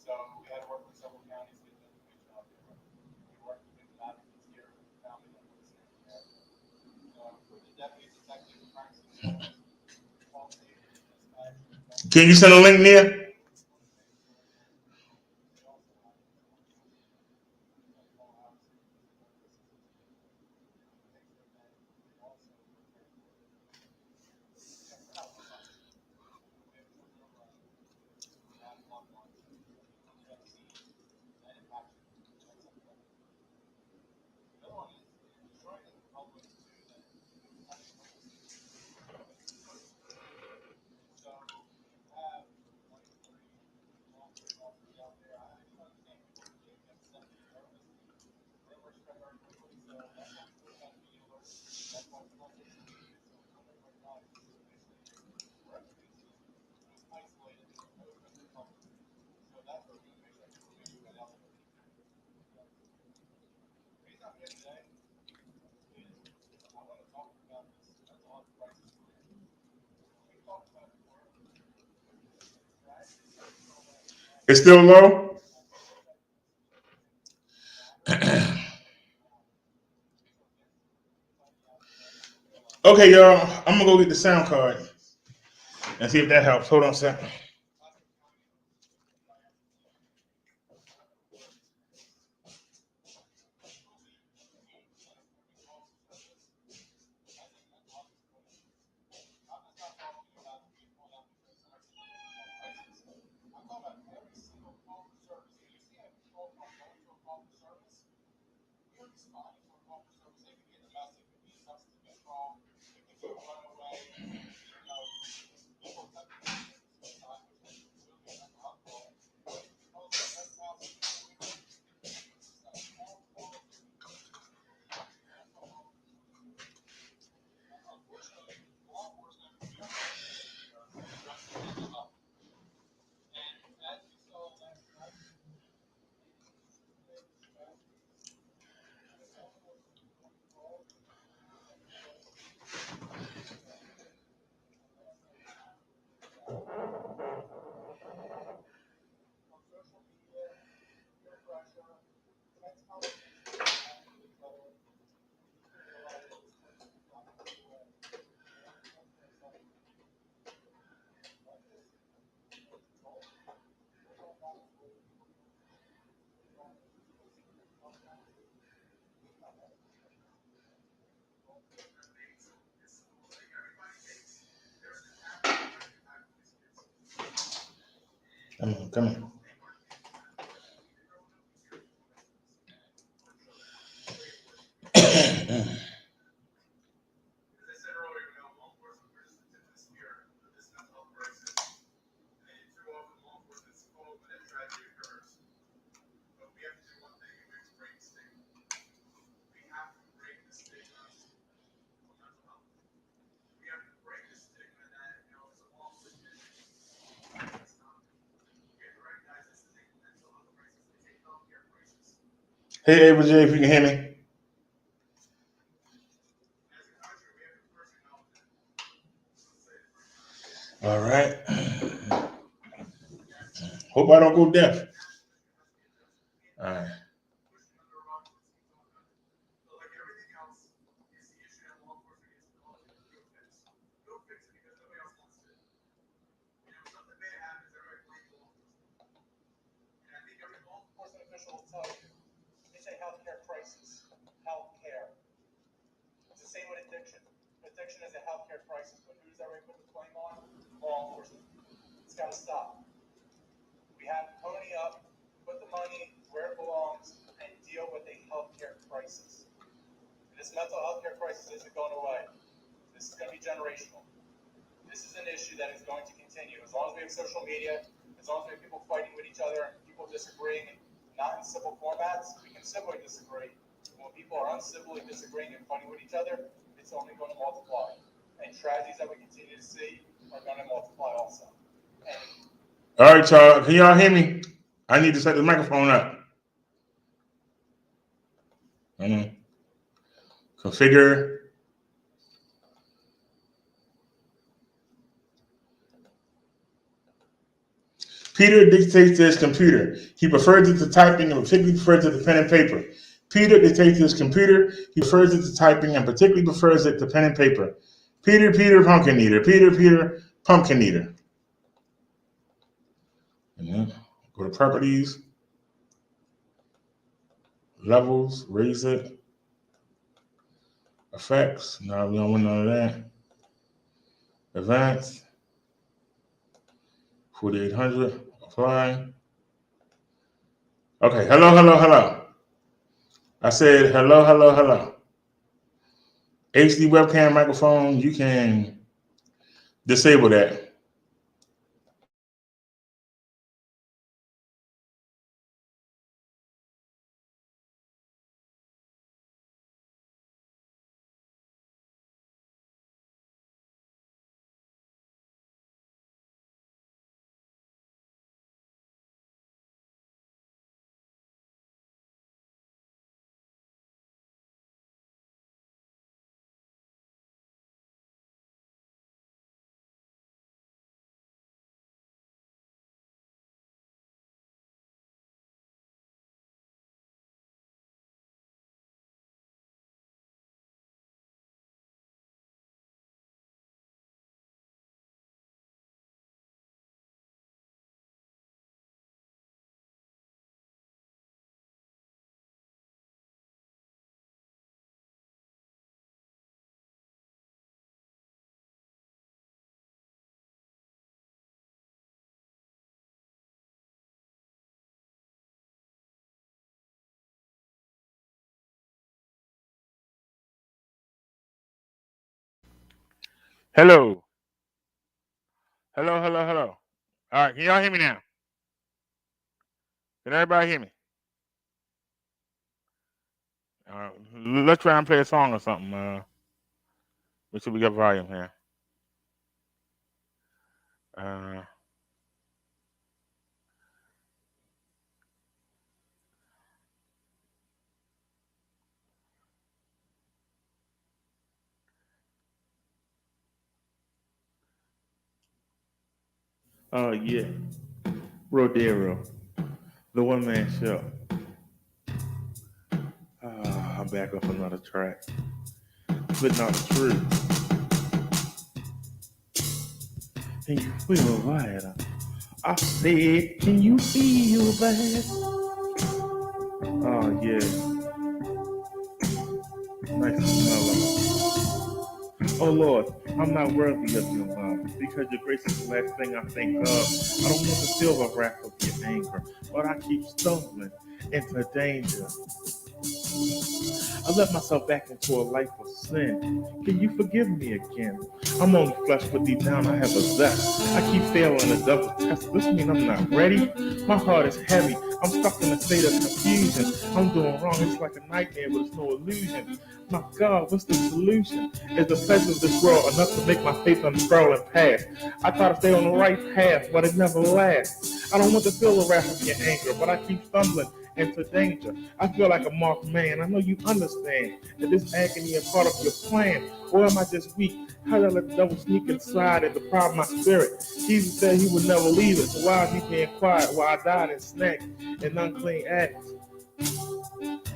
So we had to work with several counties to get the information out there. We worked with the advocates here, the family members here in the area. For the deputy detective practicing all safety and dispatch, Can you send a link there? It's still low. Okay, y'all. I'm gonna go get the sound card and see if that helps. Hold on a second. Come on, come on. Hey, Ava J, if you can hear me. All right. Hope I don't go deaf. All right. It's a healthcare crisis. Healthcare. It's the same with addiction. Addiction is a healthcare crisis, but who's that we put the blame on? Law enforcement. It's got to stop. We have to pony up, put the money where it belongs, and deal with a healthcare crisis. And this mental healthcare crisis isn't going away. This is going to be generational. This is an issue that is going to continue. As long as we have social media, as long as we have people fighting with each other, people disagreeing, not in civil formats, we can civilly disagree. When people are uncivilly disagreeing and fighting with each other, it's only going to multiply. And tragedies that we continue to see are going to multiply also. And All right, y'all. Can y'all hear me? I need to set the microphone up. Configure. Peter dictates to his computer. He prefers it to typing and particularly prefers it to pen and paper. Peter dictates to his computer. He prefers it to typing and particularly prefers it to pen and paper. Peter, Peter, pumpkin eater. Peter, Peter, pumpkin eater. And then go to properties, levels, raise it, effects. No, we don't want none of that. Advanced, 4800, apply. Okay, hello, hello, hello. I said hello, hello, hello. HD webcam microphone, you can disable that. Hello. Hello, hello, hello. All right, can y'all hear me now? Can everybody hear me? Let's try and play a song or something. Make sure we got volume here. Uh, yeah, Rodero, the one man show. I'm back off another track. But not true. Can you feel that? I said, can you feel that? Oh yeah, nice and mellow. Oh Lord, I'm not worthy of your love because your grace is the last thing I think of. I don't want to feel the wrath of your anger, but I keep stumbling into danger. I let myself back into a life of sin. Can you forgive me again? I'm only flesh, but deep down I have a zest. I keep failing a double test. This mean I'm not ready? My heart is heavy. I'm stuck in a state of confusion. I'm doing wrong. It's like a nightmare, but it's no illusion. My God, what's the solution? Is the pleasure of this world enough to make my faith unfurl and pass? I try to stay on the right path, but it never lasts. I don't want to feel the wrath of your anger, but I keep stumbling into danger. I feel like a marked man. I know you understand that this agony is part of your plan. Or am I just weak? How did I let the devil sneak inside and deprive my spirit? Jesus said he would never leave it. So why is he being quiet while I died in snacks and unclean acts?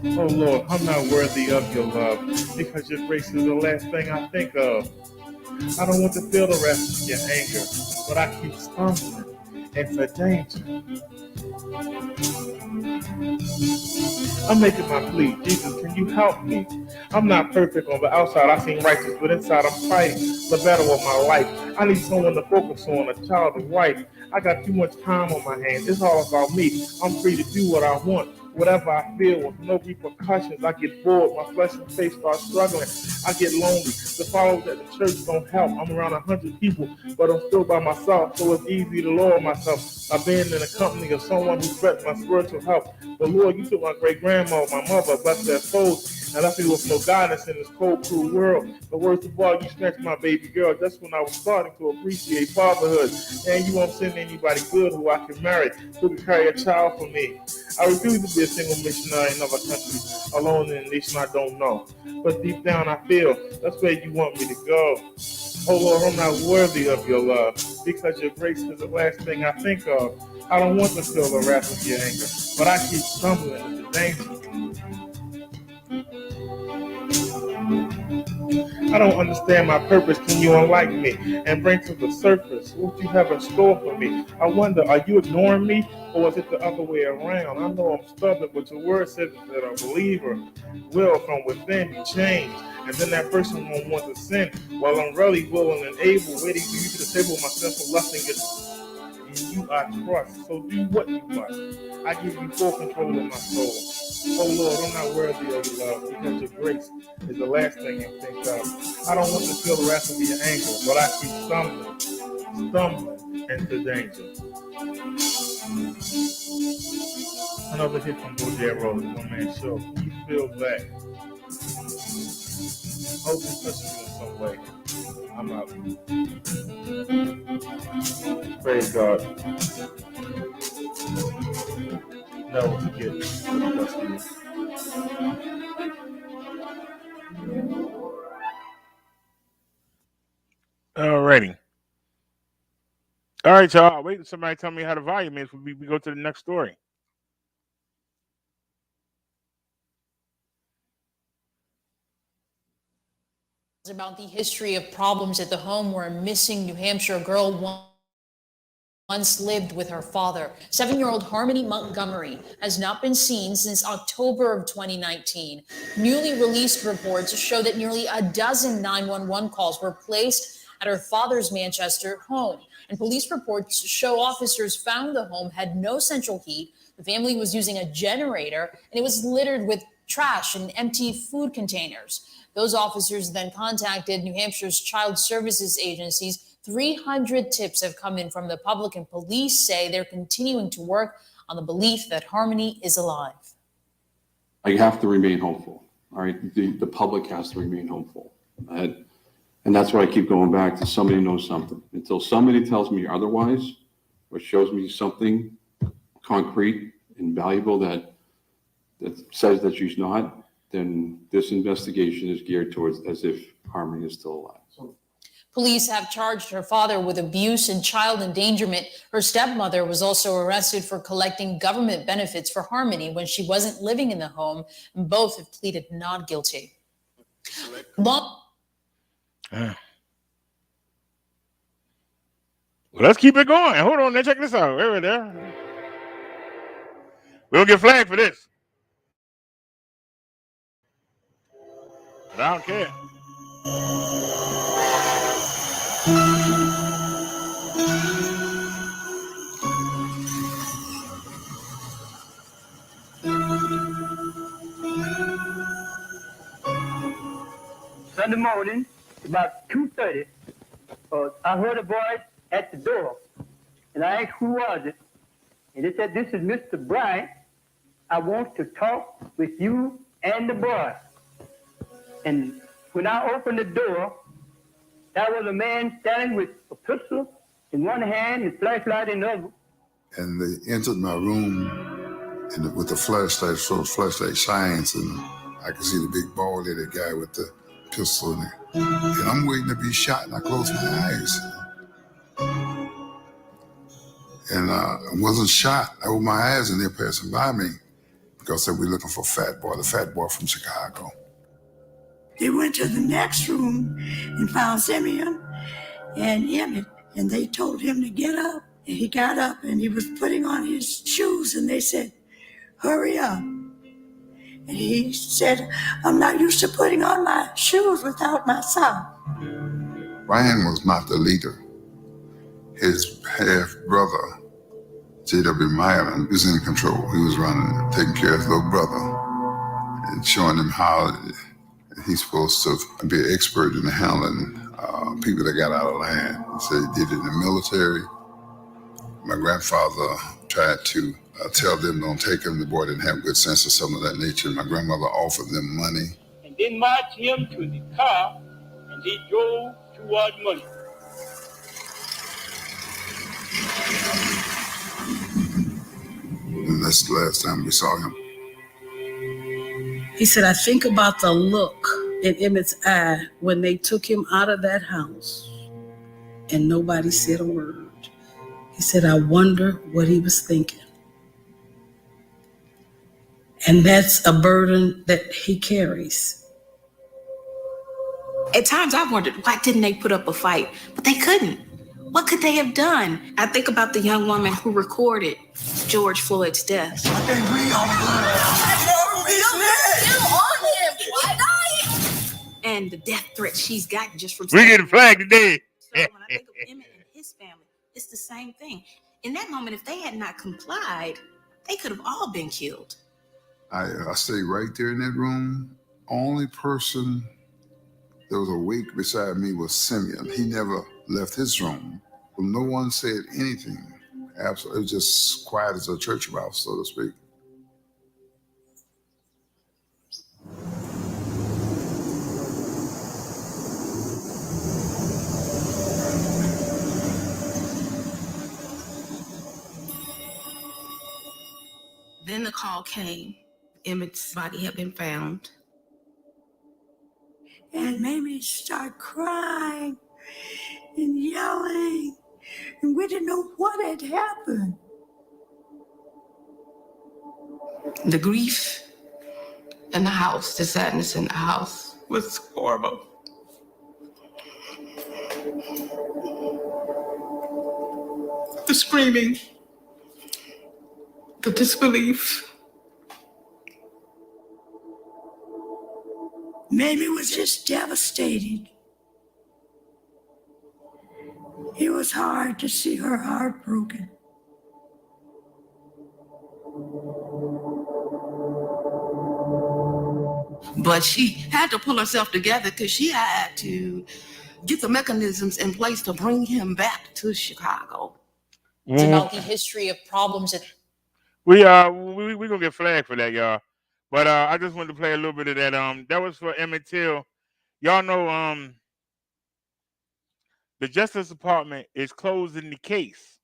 Oh Lord, I'm not worthy of your love because your grace is the last thing I think of. I don't want to feel the rest of your anger, but I keep stumbling into danger. I'm making my plea. Jesus, can you help me? I'm not perfect on the outside. I seem righteous, but inside I'm fighting the battle of my life. I need someone to focus on, a child, a wife. I got too much time on my hands. It's all about me. I'm free to do what I want. Whatever I feel with no repercussions. I get bored. My flesh and face start struggling. I get lonely. The followers at the church don't help. I'm around 100 people, but I'm still by myself, so it's easy to lower myself. I've been in the company of someone who threatens my spiritual health. But Lord, you took my great grandma, my mother, bless their souls, and left me with no guidance in this cold, cruel world. But worst of all, you snatched my baby girl just when I was starting to appreciate fatherhood. And you won't send anybody good who I can marry, who can carry a child for me. I refuse to be a single missionary in another country, alone in a nation I don't know. But deep down, I feel that's where you want me to go. Oh Lord, I'm not worthy of your love because your grace is the last thing I think of. I don't want to feel the wrath of your anger, but I keep stumbling into danger. I don't understand my purpose. Can you unlike me and bring to the surface what you have in store for me? I wonder, are you ignoring me or is it the other way around? I know I'm stubborn, but your word says that a believer will from within be changed. And then that person won't want to sin while I'm really willing and able, waiting for you to disable my sinful lust and get in you I trust. So do what you must. I give you full control of my soul. Oh Lord, I'm not worthy of your love because your grace is the last thing I think of. I don't want to feel the wrath of your anger, but I keep stumbling into danger. Another hit from Bojero, one man show. Can you feel that? Hope it touches you in some way. I'm out. Praise God. Never forget. Bless you. Alrighty. All right, y'all. Wait, somebody tell me how the volume is. We go to the next story. About the history of problems at the home where a missing New Hampshire girl once lived with her father. 7-year-old Harmony Montgomery has not been seen since October of 2019. Newly released reports show that nearly a dozen 911 calls were placed at her father's Manchester home. And police reports show officers found the home had no central heat. The family was using a generator, and it was littered with trash and empty food containers. Those officers then contacted New Hampshire's child services agencies. 300 tips have come in from the public, and police say they're continuing to work on the belief that Harmony is alive. I have to remain hopeful. All right, the public has to remain hopeful. And that's why I keep going back to somebody knows something. Until somebody tells me otherwise, or shows me something concrete and valuable that says that she's not, then this investigation is geared towards as if Harmony is still alive. Police have charged her father with abuse and child endangerment. Her stepmother was also arrested for collecting government benefits for Harmony when she wasn't living in the home, and both have pleaded not guilty. Well, let's keep it going. Hold on, check this out. Right there. We'll get flagged for this. But I don't care. Sunday morning, about 2:30, I heard a voice at the door, and I asked who was it, and they said, "This is Mr. Bryant. I want to talk with you and the boy." And when I opened the door, there was a man standing with a pistol in one hand and flashlight in the other. And they entered my room and with the flashlight, so the flashlight shines, and I can see the big bald-headed guy with the pistol in it. And I'm waiting to be shot, and I close my eyes. And I wasn't shot. I opened my eyes, and they're passing by me because they were looking for Fat Boy, the Fat Boy from Chicago. They went to the next room and found Simeon and Emmett, and they told him to get up. And he got up, and he was putting on his shoes, and they said, "Hurry up." And he said, "I'm not used to putting on my shoes without my sock." Ryan was not the leader. His half-brother, J.W. Myron, was in control. He was running, taking care of his little brother and showing him how he's supposed to be an expert in handling people that got out of line. So he did it in the military. My grandfather tried to tell them don't take him. The boy didn't have good sense or something of that nature. My grandmother offered them money. And then marched him to the car, and he drove toward money. And that's the last time we saw him. He said, "I think about the look in Emmett's eye when they took him out of that house and nobody said a word." He said, "I wonder what he was thinking." And that's a burden that he carries. At times I wondered, why didn't they put up a fight? But they couldn't. What could they have done? I think about the young woman who recorded George Floyd's death. I think we on And the death threat she's gotten just from... We're getting flagged today. So when I think of Emmett and his family, it's the same thing. In that moment, if they had not complied, they could have all been killed. I stayed right there in that room. Only person that was awake beside me was Simeon. He never left his room. No one said anything. Absolutely, it was just quiet as a church mouse, so to speak. Then the call came. Emmett's body had been found. And made me start crying and yelling, and we didn't know what had happened. The grief in the house, the sadness in the house was horrible. The screaming, the disbelief. Mamie was just devastated. It was hard to see her heart broken. But she had to pull herself together because she had to get the mechanisms in place to bring him back to Chicago. It's about the history of problems at we gonna get flagged for that, y'all. But I just wanted to play a little bit of that. That was for Emmett Till. Y'all know the Justice Department is closing the case.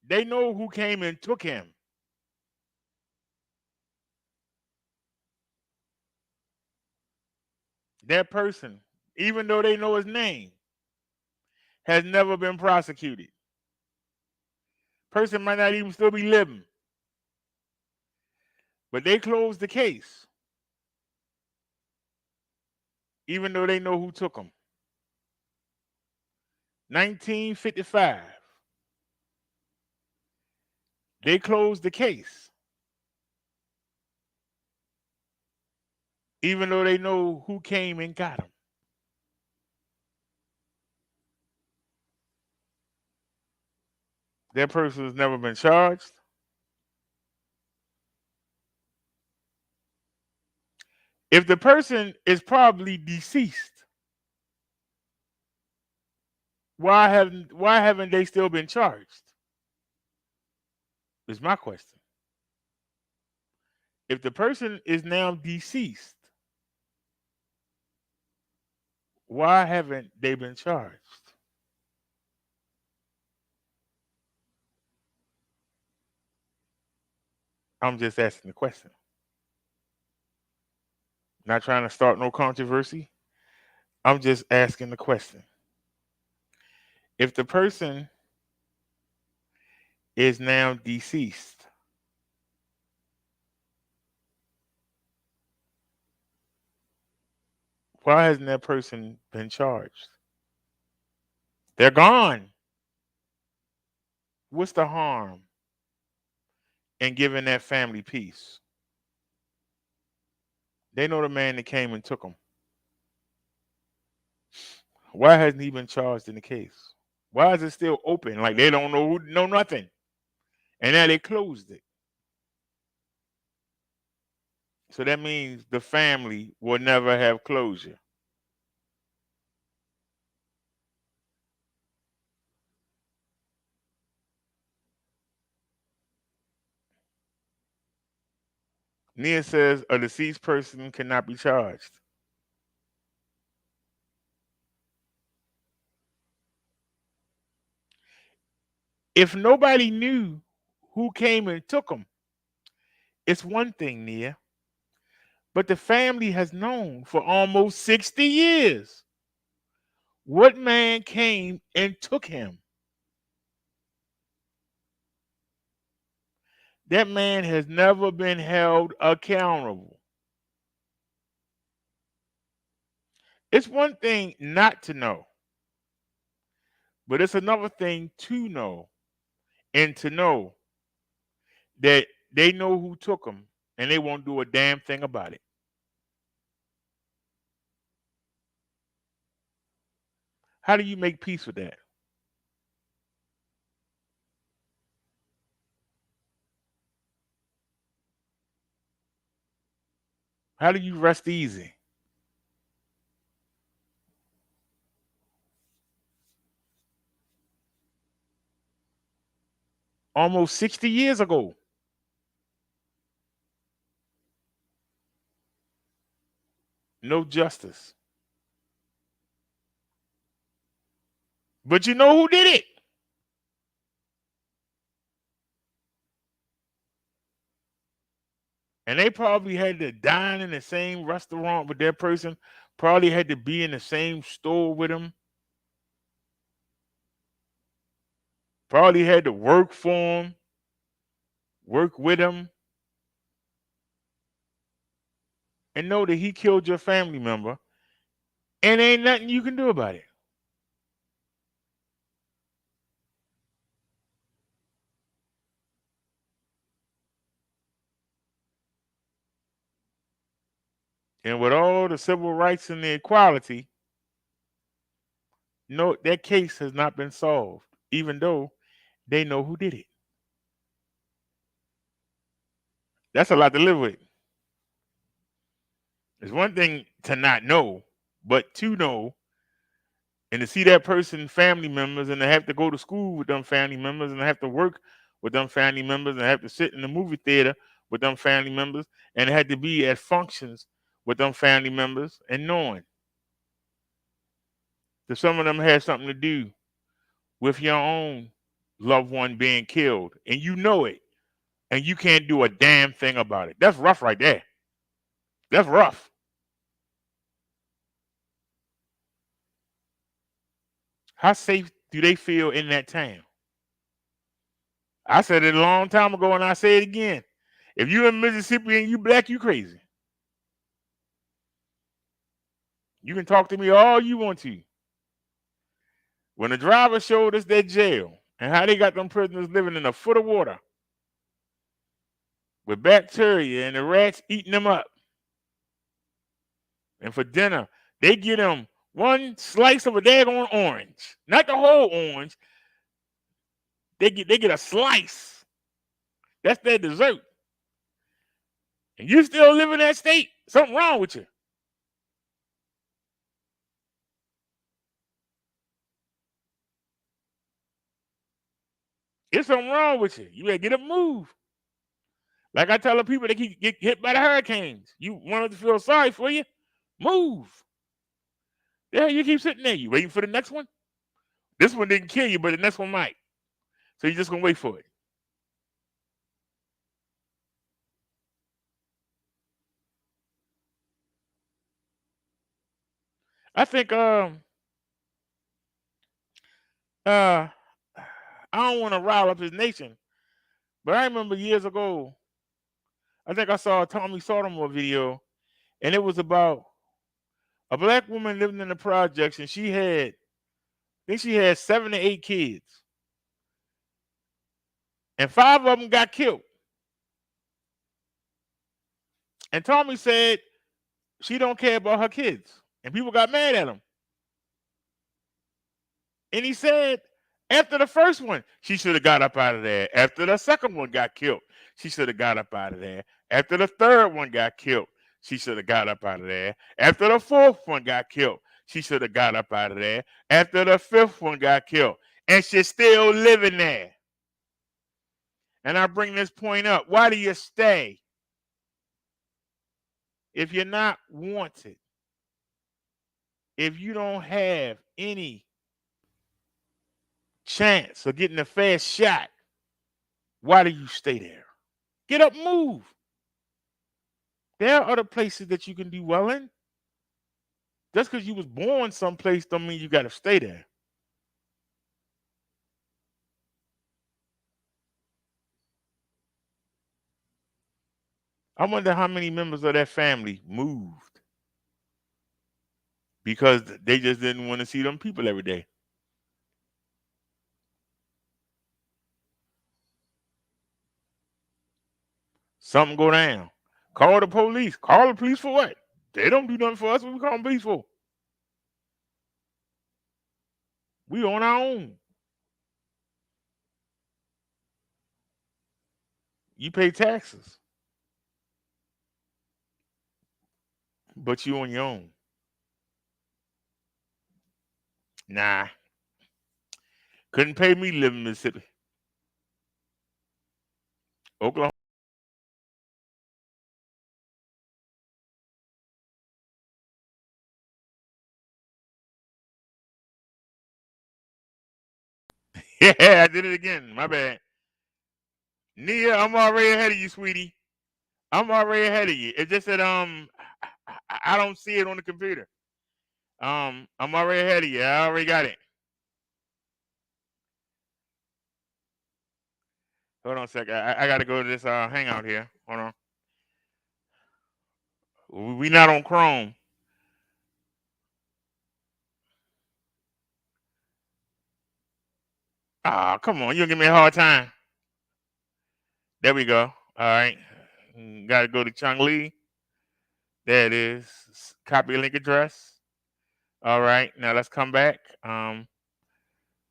They know who came and took him. That person, even though they know his name, has never been prosecuted. Person might not even still be living. But they closed the case, even though they know who took him. 1955. They closed the case, even though they know who came and got him. That person has never been charged. If the person is probably deceased, why haven't they still been charged? Is my question. If the person is now deceased, why haven't they been charged? I'm just asking the question. Not trying to start no controversy. I'm just asking the question. If the person is now deceased, why hasn't that person been charged? They're gone. What's the harm in giving that family peace? They know the man that came and took them. Why hasn't he been charged in the case? Why is it still open? Like they don't know nothing. And now they closed it. So that means the family will never have closure. Nia says a deceased person cannot be charged. If nobody knew who came and took them, it's one thing, Nia. But the family has known for almost 60 years what man came and took him. That man has never been held accountable. It's one thing not to know, but it's another thing to know and to know that they know who took him and they won't do a damn thing about it. How do you make peace with that? How do you rest easy? Almost 60 years ago. No justice. But you know who did it? And they probably had to dine in the same restaurant with that person, probably had to be in the same store with him, probably had to work for him, work with him, and know that he killed your family member, and ain't nothing you can do about it. And with all the civil rights and the equality, no, that case has not been solved, even though they know who did it. That's a lot to live with. It's one thing to not know, but to know and to see that person family members and to have to go to school with them family members and to have to work with them family members and have to sit in the movie theater with them family members and had to be at functions with them family members and knowing that some of them had something to do with your own loved one being killed and you know it and you can't do a damn thing about it. That's rough right there. That's rough. How safe do they feel in that town? I said it a long time ago and I say it again. If you in Mississippi and you black, you crazy. You can talk to me all you want to. When the driver showed us that jail and how they got them prisoners living in a foot of water with bacteria and the rats eating them up. And for dinner, they give them one slice of a daggone orange. Not the whole orange. They get a slice. That's their dessert. And you still live in that state. Something wrong with you. There's something wrong with you. You better get up and move. Like I tell the people that get hit by the hurricanes. You want to feel sorry for you? Move. Yeah, you keep sitting there. You waiting for the next one? This one didn't kill you, but the next one might. So you're just going to wait for it. I think I don't want to rile up his nation, but I remember years ago, I think I saw a Tommy Sotomayor video, and it was about a black woman living in the projects, and I think she had 7 to 8 kids, and 5 of them got killed. And Tommy said she don't care about her kids, and people got mad at him. And he said, after the first one, she should have got up out of there. After the second one got killed, she should have got up out of there. After the third one got killed, she should have got up out of there. After the fourth one got killed, she should have got up out of there. After the fifth one got killed, and she's still living there. And I bring this point up. Why do you stay if you're not wanted? If you don't have any chance of getting a fair shot, why do you stay there? Get up, move. There are other places that you can do well in. Just because you was born someplace don't mean you got to stay there. I wonder how many members of that family moved because they just didn't want to see them people every day. Something go down. Call the police. Call the police for what? They don't do nothing for us. What we call the police for? We on our own. You pay taxes, but you on your own. Nah, couldn't pay me to live in Mississippi. Oklahoma. Yeah, I did it again. My bad. Nia, I'm already ahead of you, sweetie. I'm already ahead of you. It just said I don't see it on the computer. I'm already ahead of you. I already got it. Hold on a second. I got to go to this hangout here. Hold on. We not on Chrome. Ah, come on. You gonna give me a hard time. There we go. All right. Got to go to Chung Lee. There it is. Copy link address. All right. Now let's come back.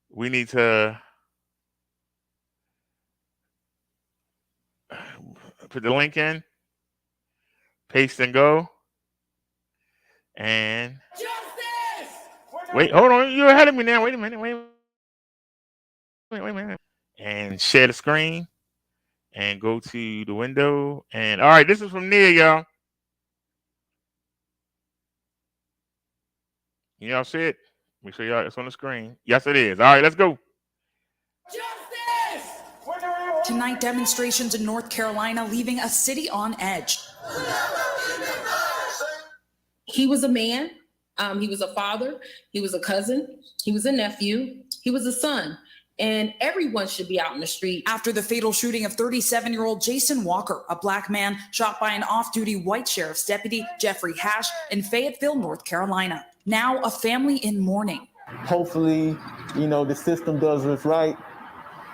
We need to put the link in, paste and go. And wait, hold on. You're ahead of me now. Wait a minute. Wait a minute. And share the screen and go to the window. And all right, this is from Nia, y'all. Y'all see it? Make sure y'all it's on the screen. Yes, it is. All right, let's go. Tonight, demonstrations in North Carolina leaving a city on edge. He was a man. He was a father. He was a cousin. He was a nephew. He was a son. And everyone should be out in the street. After the fatal shooting of 37-year-old Jason Walker, a black man shot by an off-duty white sheriff's deputy, Jeffrey Hash, in Fayetteville, North Carolina. Now a family in mourning. Hopefully, the system does what's right,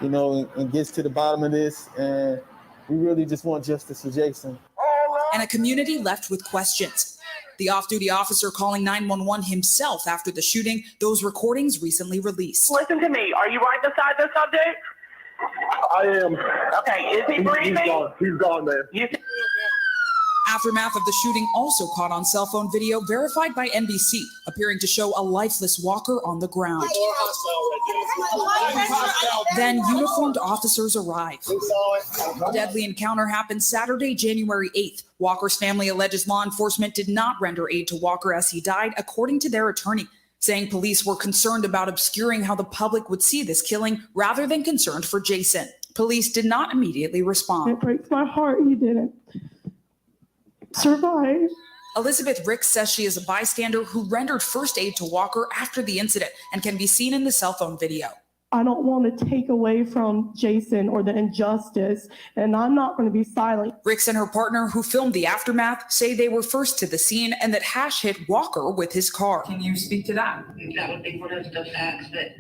and gets to the bottom of this. And we really just want justice for Jason. And a community left with questions. The off-duty officer calling 911 himself after the shooting, those recordings recently released. Listen to me. Are you right beside the subject? I am. Okay. Is he breathing? He's gone, man. Aftermath of the shooting also caught on cell phone video verified by NBC, appearing to show a lifeless Walker on the ground. Then uniformed officers arrive. The deadly encounter happened Saturday, January 8th. Walker's family alleges law enforcement did not render aid to Walker as he died, according to their attorney, saying police were concerned about obscuring how the public would see this killing rather than concerned for Jason. Police did not immediately respond. It breaks my heart he didn't survive. Elizabeth Ricks says she is a bystander who rendered first aid to Walker after the incident and can be seen in the cell phone video. I don't want to take away from Jason or the injustice, and I'm not going to be silent. Ricks and her partner, who filmed the aftermath, say they were first to the scene and that Hash hit Walker with his car. Can you speak to that? That would be one of the facts that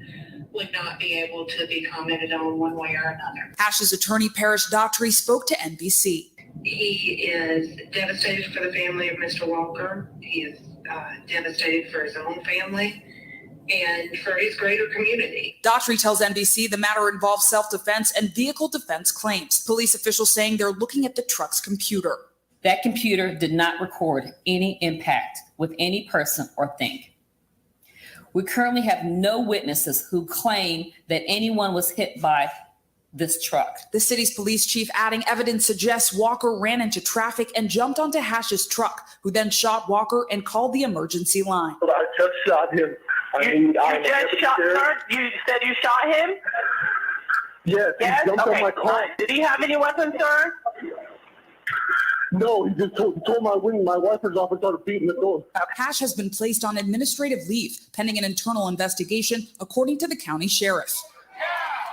would not be able to be commented on one way or another. Hash's attorney, Parrish Daughtry, spoke to NBC. He is devastated for the family of Mr. Walker. He is devastated for his own family and for his greater community. Daughtry tells NBC the matter involves self-defense and vehicle defense claims. Police officials saying they're looking at the truck's computer. That computer did not record any impact with any person or thing. We currently have no witnesses who claim that anyone was hit by this truck. The city's police chief adding evidence suggests Walker ran into traffic and jumped onto Hash's truck, who then shot Walker and called the emergency line. I just shot him. You just shot her? You said you shot him? Yes, Yes? he jumped Okay. on my car. Did he have any weapons, sir? No, he just tore my wipers off and started beating the door. Hash has been placed on administrative leave pending an internal investigation, according to the county sheriff.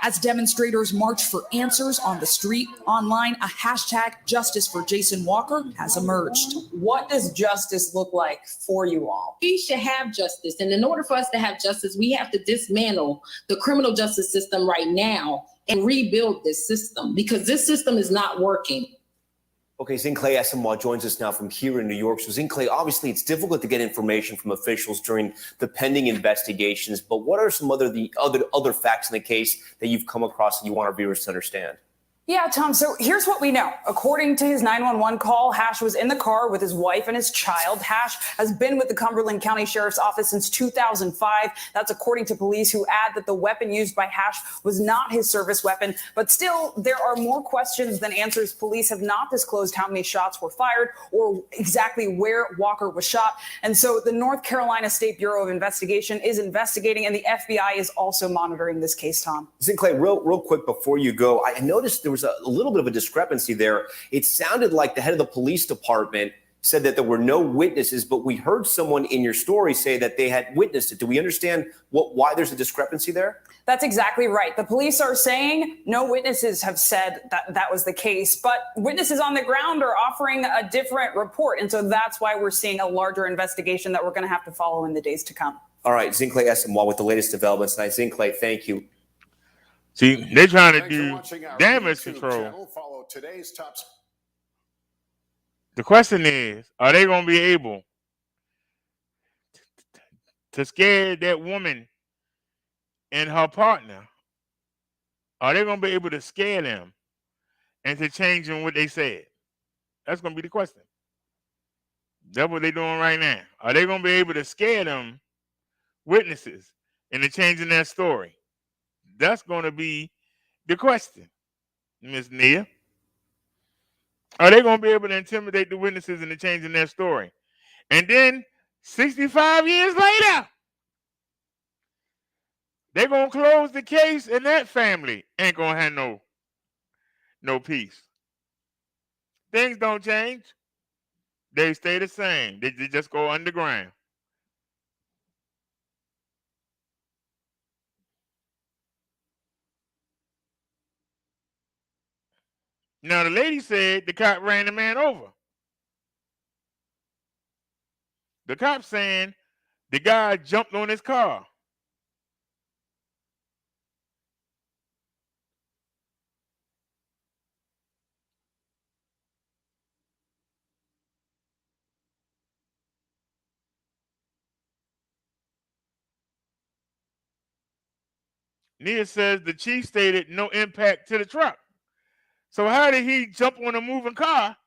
As demonstrators march for answers on the street, online, a hashtag Justice for Jason Walker has emerged. What does justice look like for you all? We should have justice. And in order for us to have justice, we have to dismantle the criminal justice system right now and rebuild this system, because this system is not working. Okay, Zinkley Asamoah joins us now from here in New York. So Zinkley, obviously it's difficult to get information from officials during the pending investigations, but what are some other facts in the case that you've come across that you want our viewers to understand? Yeah, Tom, so here's what we know. According to his 911 call, Hash was in the car with his wife and his child. Hash has been with the Cumberland County Sheriff's Office since 2005. That's according to police, who add that the weapon used by Hash was not his service weapon. But still, there are more questions than answers. Police have not disclosed how many shots were fired or exactly where Walker was shot. And so the North Carolina State Bureau of Investigation is investigating, and the FBI is also monitoring this case, Tom. Zinkley, real quick before you go, I noticed there was a little bit of a discrepancy there. It sounded like the head of the police department said that there were no witnesses, but we heard someone in your story say that they had witnessed it. Do we understand why there's a discrepancy there? That's exactly right. The police are saying no witnesses have said that was the case, but witnesses on the ground are offering a different report. And so that's why we're seeing a larger investigation that we're going to have to follow in the days to come. All right, Zinkley Asamoah with the latest developments tonight. Zinkley, thank you. See, they're trying to do damage control. Follow today's top. The question is, are they going to be able to scare that woman and her partner? Are they going to be able to scare them and to change them what they said? That's going to be the question. That's what they're doing right now. Are they going to be able to scare them witnesses into changing their story? That's going to be the question, Miss Nia. Are they going to be able to intimidate the witnesses into changing their story? And then 65 years later, they're going to close the case and that family ain't going to have no peace. Things don't change. They stay the same. They just go underground. Now, the lady said the cop ran the man over. The cop saying the guy jumped on his car. Nia says the chief stated no impact to the truck. So how did he jump on a moving car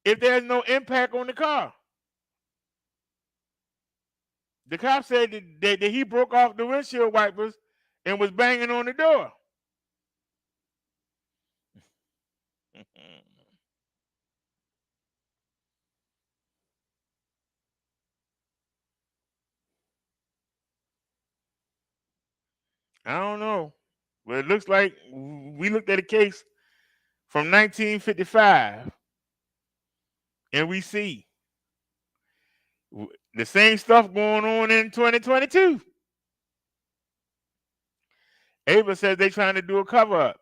if there's no impact on the car? The cop said that he broke off the windshield wipers and was banging on the door. I don't know. But it looks like we looked at a case from 1955 and we see the same stuff going on in 2022. Ava says they're trying to do a cover up.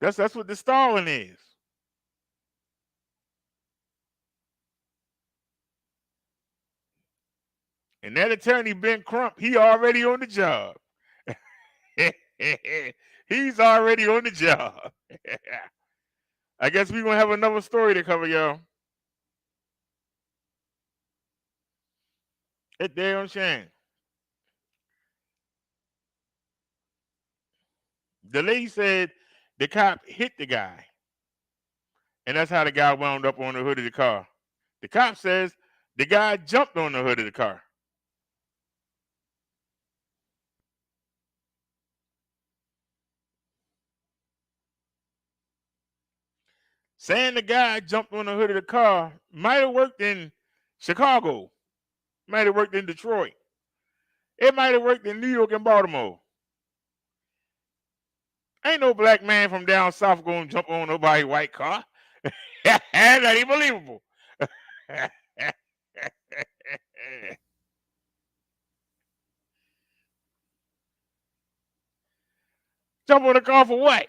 That's what the stalling is. And that attorney, Ben Crump, he already on the job. He's already on the job. I guess we're going to have another story to cover, y'all. It's damn shame. The lady said the cop hit the guy. And that's how the guy wound up on the hood of the car. The cop says the guy jumped on the hood of the car. Saying the guy jumped on the hood of the car might have worked in Chicago, might have worked in Detroit. It might have worked in New York and Baltimore. Ain't no black man from down south going to jump on nobody's white car. That's not even believable. Jump on the car for what?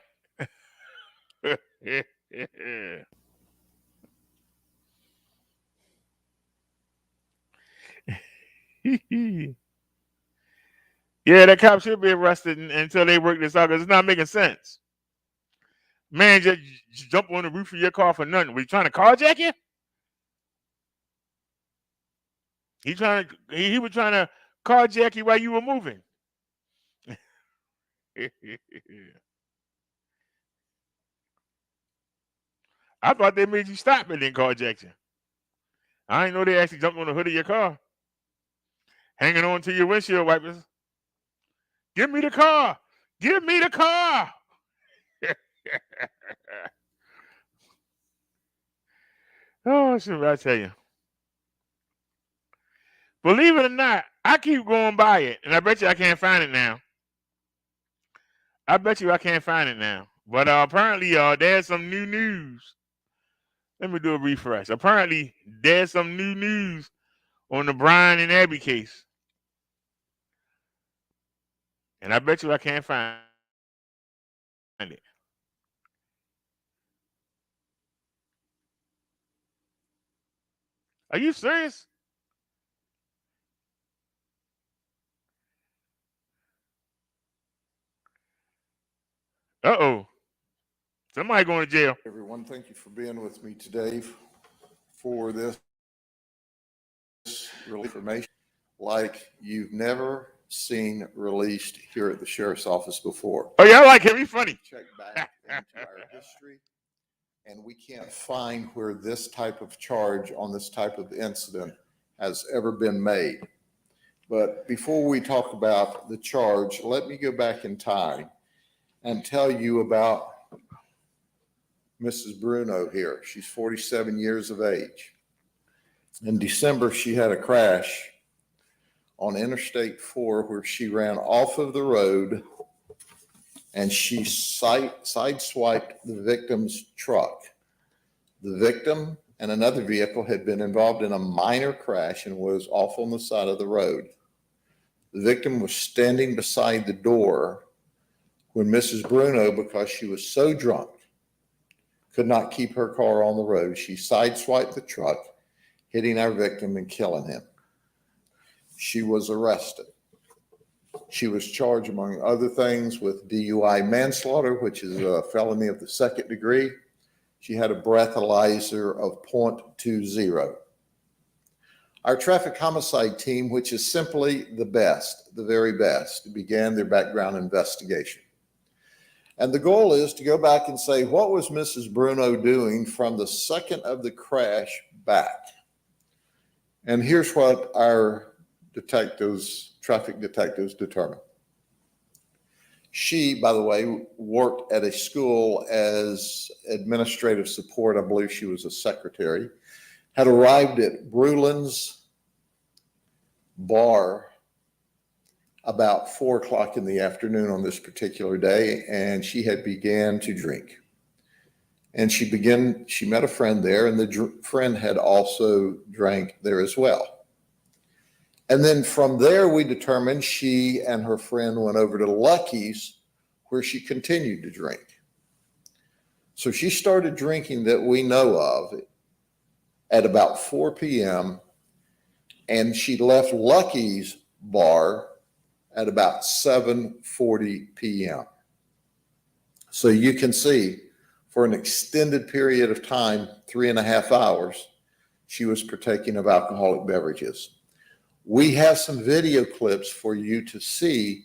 Yeah, that cop should be arrested until they work this out because it's not making sense. Man, just jump on the roof of your car for nothing. Were you trying to carjack you? He was trying to carjack you while you were moving. I thought they made you stop and then carjack you. I didn't know they actually jumped on the hood of your car, hanging on to your windshield wipers. Give me the car. Give me the car. Oh, shit, I tell you. Believe it or not, I keep going by it, and I bet you I can't find it now. I bet you I can't find it now. But apparently, there's some new news. Let me do a refresh. Apparently, there's some new news on the Brian and Abby case. And I bet you I can't find it. Are you serious? Uh-oh. Somebody going to jail. Everyone, thank you for being with me today for this real information like you've never seen released here at the sheriff's office before. Oh, yeah, I like him. He's funny. Check back into our history, and we can't find where this type of charge on this type of incident has ever been made. But before we talk about the charge, let me go back in time and tell you about Mrs. Bruno here. She's 47 years of age. In December, she had a crash on Interstate 4 where she ran off of the road and she sideswiped the victim's truck. The victim and another vehicle had been involved in a minor crash and was off on the side of the road. The victim was standing beside the door when Mrs. Bruno, because she was so drunk, could not keep her car on the road. She sideswiped the truck, hitting our victim and killing him. She was arrested. She was charged, among other things, with DUI manslaughter, which is a felony of the second degree. She had a breathalyzer of .20. Our traffic homicide team, which is simply the best, the very best, began their background investigation. And the goal is to go back and say, what was Mrs. Bruno doing from the second of the crash back? And here's what our detectives, traffic detectives, determined. She, by the way, worked at a school as administrative support. I believe she was a secretary. Had arrived at Brulin's bar about 4 o'clock in the afternoon on this particular day, and she had began to drink. And she met a friend there, and the friend had also drank there as well. And then from there, we determined she and her friend went over to Lucky's, where she continued to drink. So she started drinking that we know of at about 4 p.m., and she left Lucky's bar at about 7:40 p.m. So you can see, for an extended period of time, 3.5 hours, she was partaking of alcoholic beverages. We have some video clips for you to see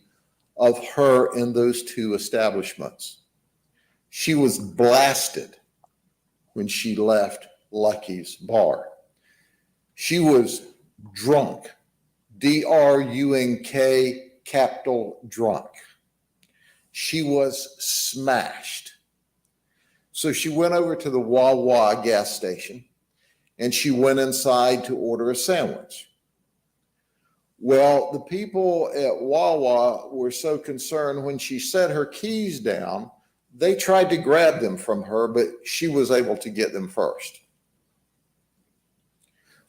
of her in those two establishments. She was blasted when she left Lucky's bar. She was drunk, D-R-U-N-K, capital drunk. She was smashed. So she went over to the Wawa gas station and she went inside to order a sandwich. Well, the people at Wawa were so concerned when she set her keys down, they tried to grab them from her, but she was able to get them first.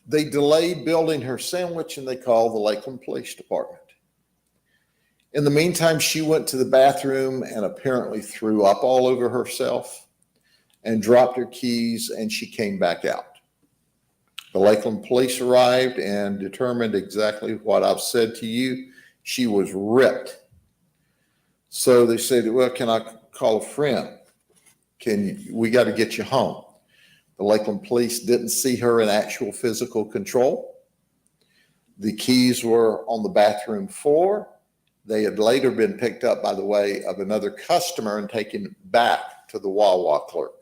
They delayed building her sandwich and they called the Lakeland Police Department. In the meantime, she went to the bathroom and apparently threw up all over herself and dropped her keys, and she came back out. The Lakeland police arrived and determined exactly what I've said to you. She was ripped. So they said, well, can I call a friend? We got to get you home. The Lakeland police didn't see her in actual physical control. The keys were on the bathroom floor. They had later been picked up, by the way, of another customer and taken back to the Wawa clerk.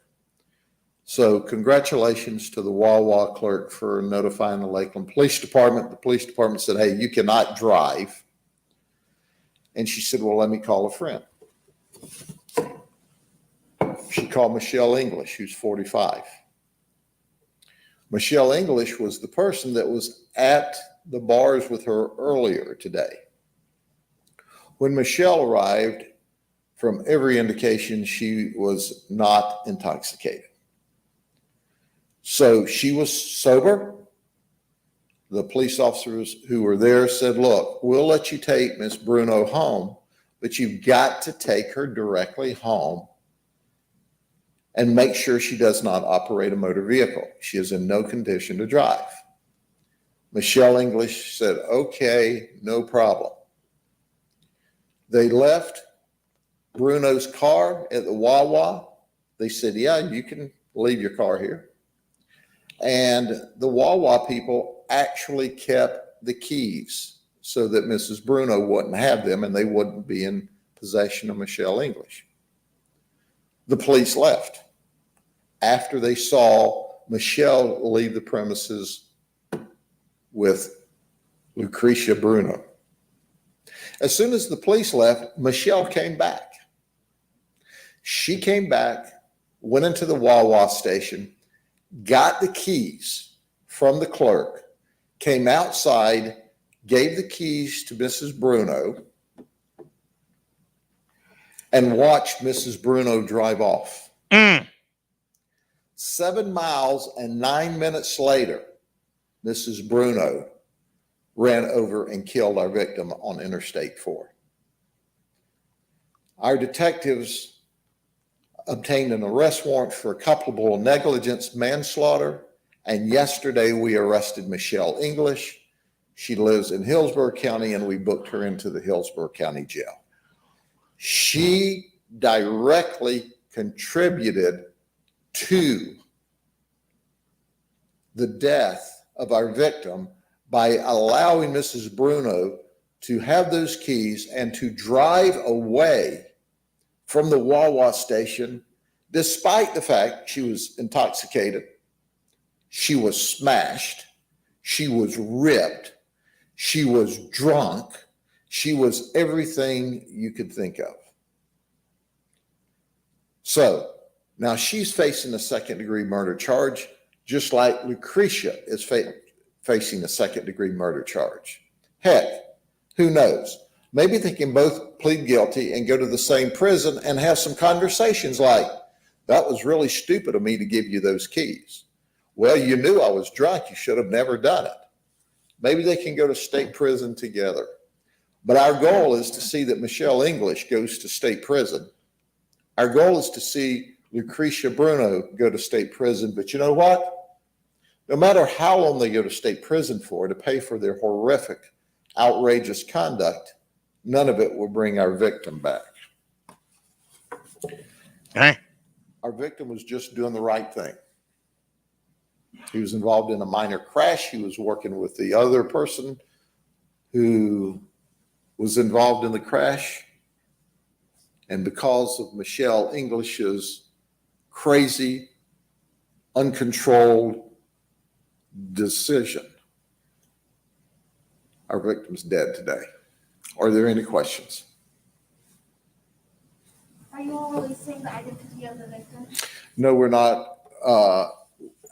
So congratulations to the Wawa clerk for notifying the Lakeland Police Department. The police department said, hey, you cannot drive. And she said, well, let me call a friend. She called Michelle English, who's 45. Michelle English was the person that was at the bars with her earlier today. When Michelle arrived, from every indication, she was not intoxicated. So she was sober. The police officers who were there said, look, we'll let you take Miss Bruno home, but you've got to take her directly home and make sure she does not operate a motor vehicle. She is in no condition to drive. Michelle English said, okay, no problem. They left Bruno's car at the Wawa. They said, yeah, you can leave your car here. And the Wawa people actually kept the keys. so that Mrs. Bruno wouldn't have them and they wouldn't be in possession of Michelle English. The police left after they saw Michelle leave the premises with Lucretia Bruno. As soon as the police left, Michelle came back. She came back, went into the Wawa station, got the keys from the clerk, came outside, gave the keys to Mrs. Bruno, and watched Mrs. Bruno drive off. 7 miles and 9 minutes later, Mrs. Bruno ran over and killed our victim on Interstate 4. Our detectives obtained an arrest warrant for culpable negligence manslaughter, and yesterday we arrested Michelle English. She lives in Hillsborough County, and we booked her into the Hillsborough County Jail. She directly contributed to the death of our victim by allowing Mrs. Bruno to have those keys and to drive away from the Wawa station, despite the fact she was intoxicated, she was smashed, she was ripped, she was drunk, she was everything you could think of. So now she's facing a second-degree murder charge, just like Lucretia is facing a second-degree murder charge. Heck, who knows? Maybe they can both plead guilty and go to the same prison and have some conversations like, that was really stupid of me to give you those keys. Well, you knew I was drunk. You should have never done it. Maybe they can go to state prison together. But our goal is to see that Michelle English goes to state prison. Our goal is to see Lucretia Bruno go to state prison. But you know what? No matter how long they go to state prison for to pay for their horrific, outrageous conduct, none of it will bring our victim back. Okay. Our victim was just doing the right thing. He was involved in a minor crash. He was working with the other person who was involved in the crash. And because of Michelle English's crazy, uncontrolled decision, our victim's dead today. Are there any questions? Are you all releasing the identity of the victim? No, we're not,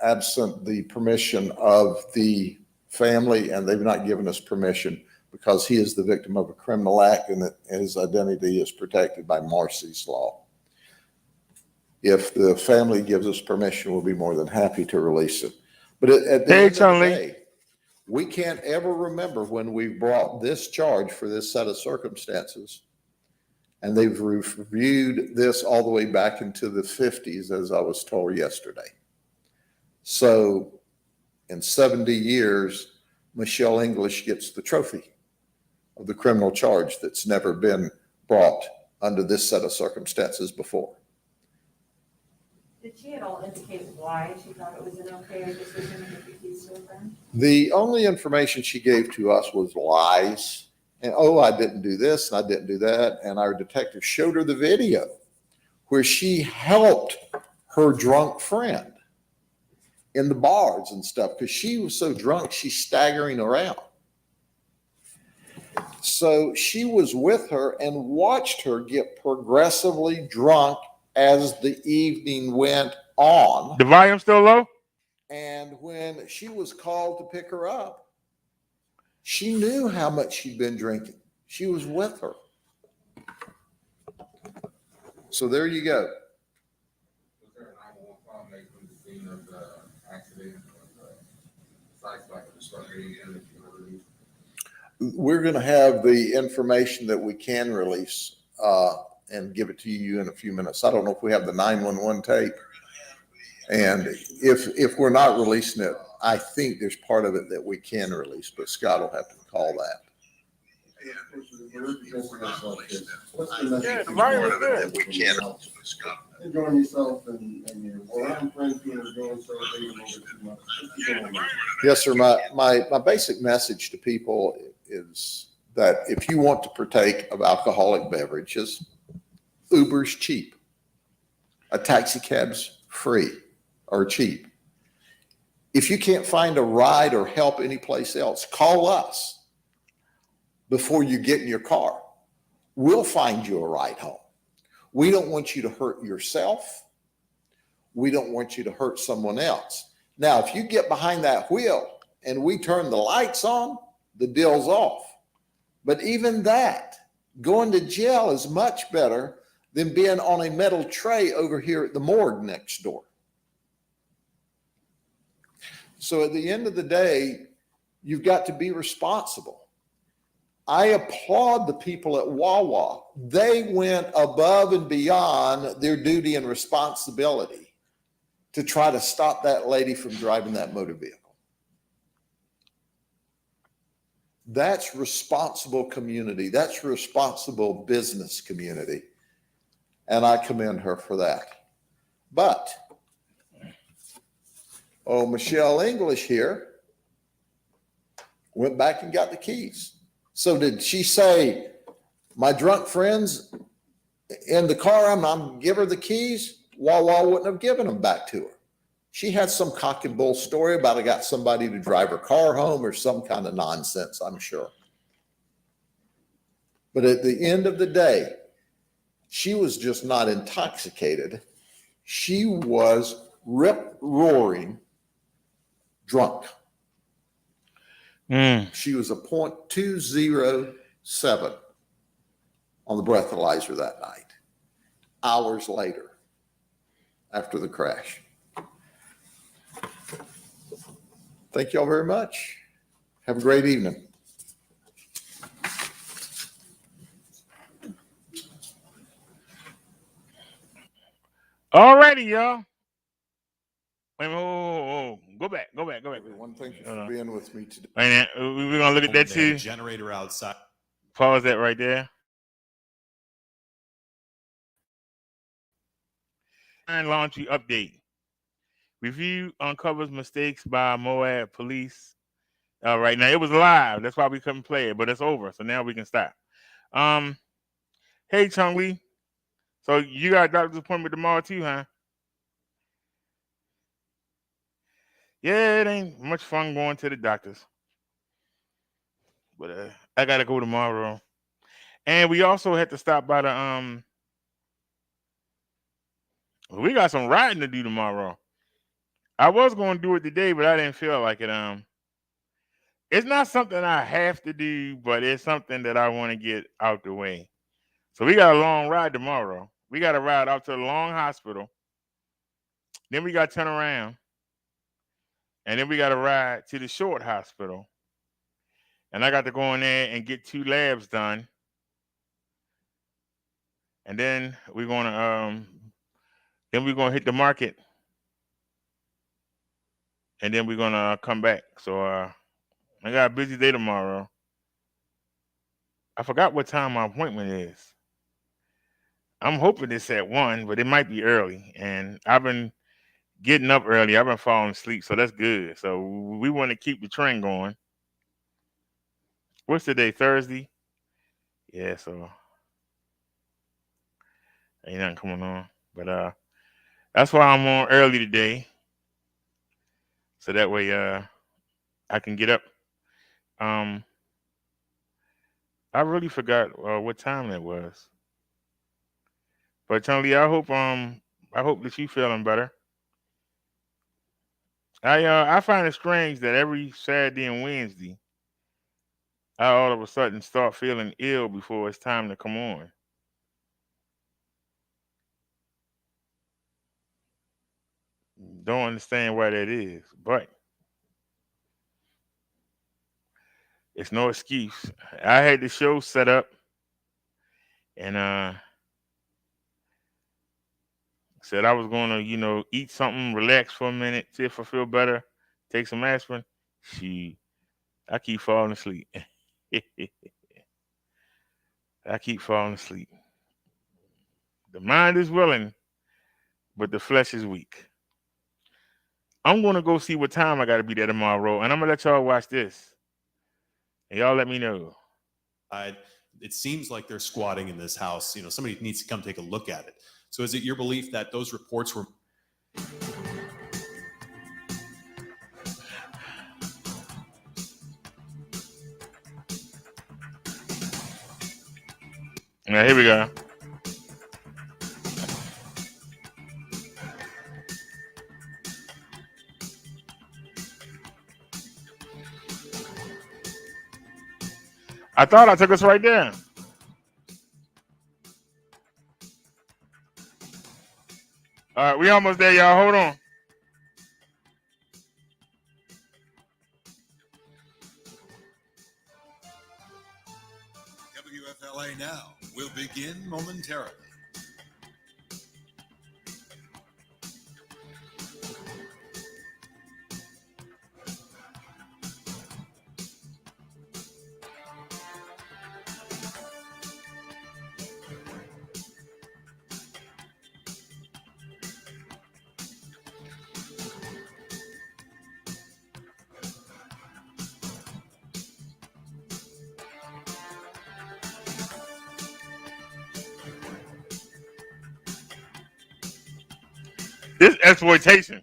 absent the permission of the family, and they've not given us permission because he is the victim of a criminal act and his identity is protected by Marcy's law. If the family gives us permission, we'll be more than happy to release it. But at the end of the day, we can't ever remember when we brought this charge for this set of circumstances. And they've reviewed this all the way back into the 50s, as I was told yesterday. So in 70 years, Michelle English gets the trophy of the criminal charge that's never been brought under this set of circumstances before. Did she at all indicate why she thought it was an okay decision to give the keys to her friend? The only information she gave to us was lies. And, oh, I didn't do this and I didn't do that. And our detective showed her the video where she helped her drunk friend in the bars and stuff because she was so drunk, she's staggering around. So she was with her and watched her get progressively drunk as the evening went on. The volume still low? And when she was called to pick her up, she knew how much she'd been drinking. She was with her. So there you go. Was there a 911 call made from the scene of the accident or the site like the structure and We're going to have the information that we can release and give it to you in a few minutes. I don't know if we have the 911 tape. And if we're not releasing it, I think there's part of it that we can release, but Scott will have to call that. Enjoying yourself and your around friends who are going so big a little bit too much. Yes, sir. My basic message to people is that if you want to partake of alcoholic beverages, Uber's cheap. A taxi cab's free or cheap. If you can't find a ride or help anyplace else, call us before you get in your car. We'll find you a ride home. We don't want you to hurt yourself. We don't want you to hurt someone else. Now, if you get behind that wheel and we turn the lights on, the deal's off. But even that, going to jail is much better than being on a metal tray over here at the morgue next door. So at the end of the day, you've got to be responsible. I applaud the people at Wawa. They went above and beyond their duty and responsibility to try to stop that lady from driving that motor vehicle. That's responsible community. That's responsible business community. And I commend her for that. But, Michelle English here went back and got the keys. So did she say, my drunk friends in the car, I'm give her the keys? Wawa wouldn't have given them back to her. She had some cock and bull story about I got somebody to drive her car home or some kind of nonsense, I'm sure. But at the end of the day, she was just not intoxicated. She was rip-roaring drunk. She was a .207 on the breathalyzer that night, hours later after the crash. Thank you all very much. Have a great evening. All righty, y'all. Wait a minute, go back. Everyone, thank you for being with me today. Wait a minute, we're gonna look at that too. Generator outside. Pause that right there. And laundry update. Review uncovers mistakes by Moab police. Right now, it was live. That's why we couldn't play it, but it's over. So now we can stop. Hey, Chung Lee. So you got a doctor's appointment tomorrow too, huh? Yeah, it ain't much fun going to the doctors. But I gotta go tomorrow. And we also had to stop by the we got some riding to do tomorrow. I was gonna do it today, but I didn't feel like it. It's not something I have to do, but it's something that I want to get out the way. So we got a long ride tomorrow. We got to ride out to the long hospital. Then we got to turn around. And then we got to ride to the short hospital. And I got to go in there and get 2 labs done. And then we're gonna hit the market. And then we're gonna come back. So I got a busy day tomorrow. I forgot what time my appointment is. I'm hoping it's at 1, but it might be early. And I've been getting up early. I've been falling asleep, so that's good. So we want to keep the trend going. What's today? Thursday? Yeah, so ain't nothing coming on. But that's why I'm on early today. So that way I can get up. I really forgot what time that was. But Tony, I hope that you feeling better. I find it strange that every Saturday and Wednesday I all of a sudden start feeling ill before it's time to come on. Don't understand why that is, but it's no excuse. I had the show set up and said I was gonna, eat something, relax for a minute, see if I feel better, take some aspirin. I keep falling asleep. I keep falling asleep. The mind is willing, but the flesh is weak. I'm gonna go see what time I gotta be there tomorrow, and I'm gonna let y'all watch this. And y'all let me know. It seems like they're squatting in this house. Somebody needs to come take a look at it. So is it your belief that those reports were... Now, here we go. I thought I took us right there. All right, we almost there, y'all. Hold on. WFLA Now will begin momentarily. This exploitation.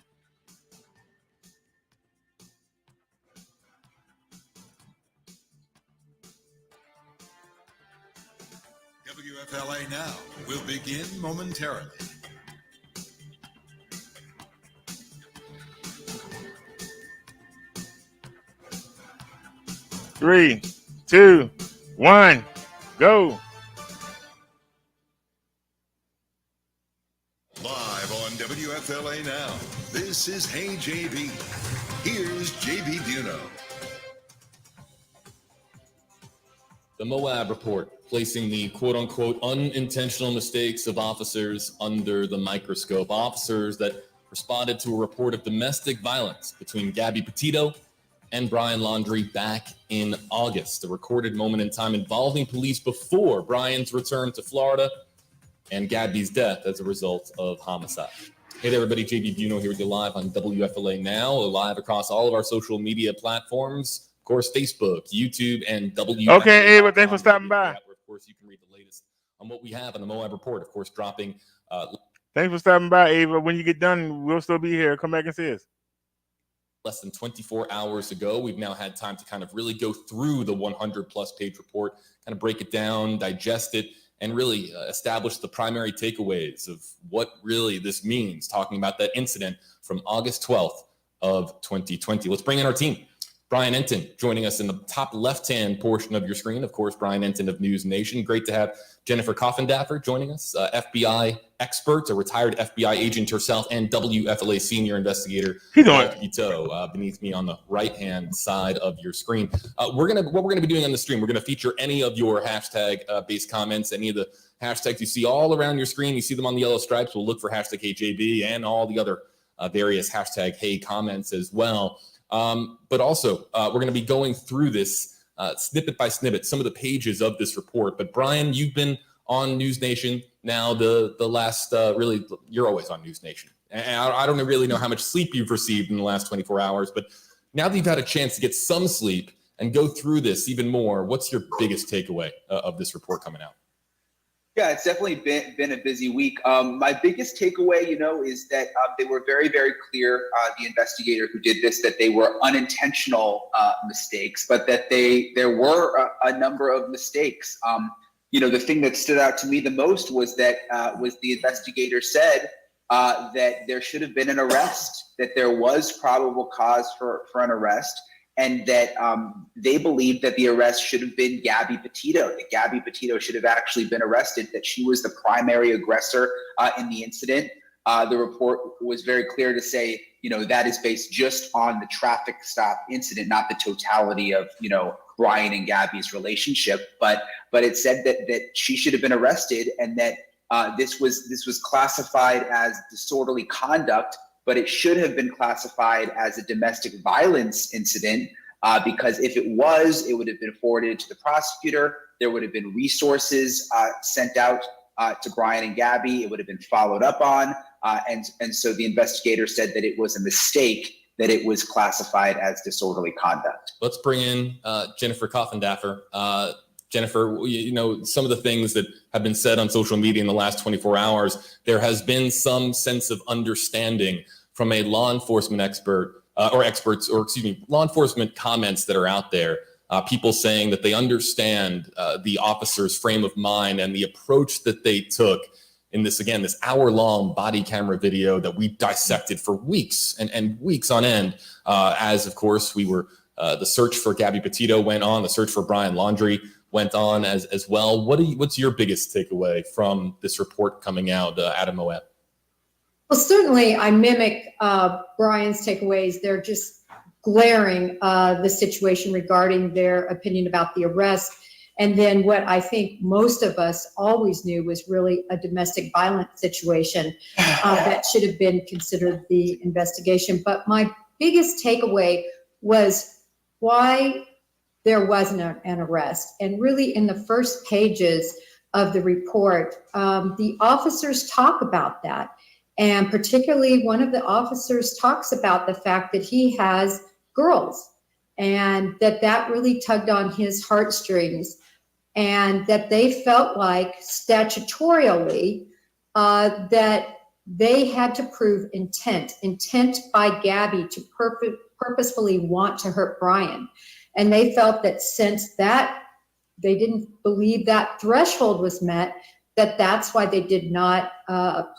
WFLA Now will begin momentarily. Three, 2, 1, go. Live on WFLA Now, this is Hey JB. Here's JB Buno. The Moab Report, placing the quote-unquote unintentional mistakes of officers under the microscope. Officers that responded to a report of domestic violence between Gabby Petito and Brian Laundrie back in August. A recorded moment in time involving police before Brian's return to Florida and Gabby's death as a result of homicide. Hey there, everybody. JB Buno here with you live on WFLA Now, live across all of our social media platforms. Of course, Facebook, YouTube, and WFLA. Okay, Ava, thanks for stopping by. Of course, you can read the latest on what we have on the Moab Report, of course, dropping. Thanks for stopping by, Ava. When you get done, we'll still be here. Come back and see us. Less than 24 hours ago. We've now had time to kind of really go through the 100-plus page report, kind of break it down, digest it, and really establish the primary takeaways of what really this means, talking about that incident from August 12th of 2020. Let's bring in our team. Brian Enton joining us in the top left-hand portion of your screen. Of course, Brian Enton of News Nation. Great to have Jennifer Coffindaffer joining us, FBI expert, a retired FBI agent herself, and WFLA senior investigator. Beneath me on the right-hand side of your screen. What we're gonna be doing on the stream, we're gonna feature any of your hashtag-based comments, any of the hashtags you see all around your screen. You see them on the yellow stripes. We'll look for hashtag HeyJB and all the other various hashtag Hey comments as well. But also, we're going to be going through this snippet by snippet, some of the pages of this report. But Brian, you've been on News Nation now the last, really, you're always on News Nation. And I don't really know how much sleep you've received in the last 24 hours, but now that you've had a chance to get some sleep and go through this even more, what's your biggest takeaway of this report coming out? Yeah, it's definitely been a busy week. My biggest takeaway, is that they were very, very clear, the investigator who did this, that they were unintentional mistakes, but that there were a number of mistakes. The thing that stood out to me the most was that the investigator said that there should have been an arrest, that there was probable cause for an arrest, and that they believed that the arrest should have been Gabby Petito, that Gabby Petito should have actually been arrested, that she was the primary aggressor in the incident. The report was very clear to say, that is based just on the traffic stop incident, not the totality of, Brian and Gabby's relationship. But it said that she should have been arrested, and that this was classified as disorderly conduct, but it should have been classified as a domestic violence incident because if it was, it would have been forwarded to the prosecutor. There would have been resources sent out to Brian and Gabby. It would have been followed up on. And so the investigator said that it was a mistake that it was classified as disorderly conduct. Let's bring in Jennifer Coffindaffer. Jennifer, you know, some of the things that have been said on social media in the last 24 hours, there has been some sense of understanding from a law enforcement expert law enforcement comments that are out there. People saying that they understand the officer's frame of mind and the approach that they took in this hour-long body camera video that we dissected for weeks and weeks on end. As of course we were, the search for Gabby Petito went on, the search for Brian Laundrie went on as well. What's your biggest takeaway from this report coming out, Adam Moab? Well, certainly I mimic Brian's takeaways. They're just glaring, the situation regarding their opinion about the arrest. And then what I think most of us always knew was really a domestic violence situation that should have been considered the investigation. But my biggest takeaway was why there wasn't an arrest. And really in the first pages of the report, the officers talk about that. And particularly one of the officers talks about the fact that he has girls and that really tugged on his heartstrings, and that they felt like statutorily that they had to prove intent by Gabby to purposefully want to hurt Brian. And they felt that since that they didn't believe that threshold was met, that's why they did not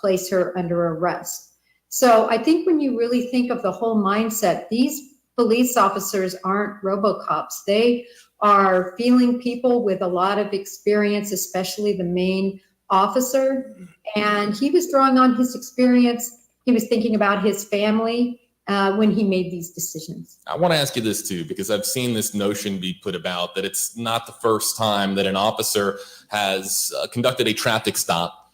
place her under arrest. So I think when you really think of the whole mindset, these police officers aren't RoboCops. They are feeling people with a lot of experience, especially the main officer. And he was drawing on his experience. He was thinking about his family when he made these decisions. I want to ask you this too, because I've seen this notion be put about that it's not the first time that an officer has conducted a traffic stop,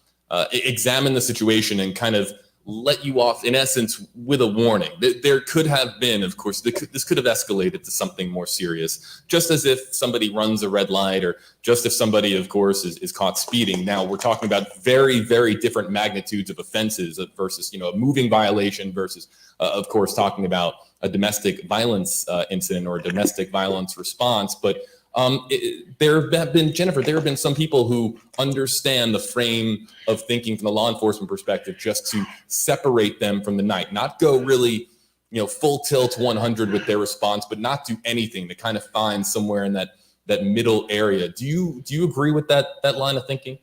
examined the situation, and kind of let you off, in essence, with a warning. There could have been, of course, this could have escalated to something more serious, just as if somebody runs a red light, or just if somebody, of course, is caught speeding. Now we're talking about very, very different magnitudes of offenses versus, a moving violation versus, of course, talking about a domestic violence incident or a domestic violence response. But there have been some people who understand the frame of thinking from the law enforcement perspective, just to separate them from the night, not go really, full tilt 100 with their response, but not do anything, to kind of find somewhere in that middle area. Do you agree with that line of thinking?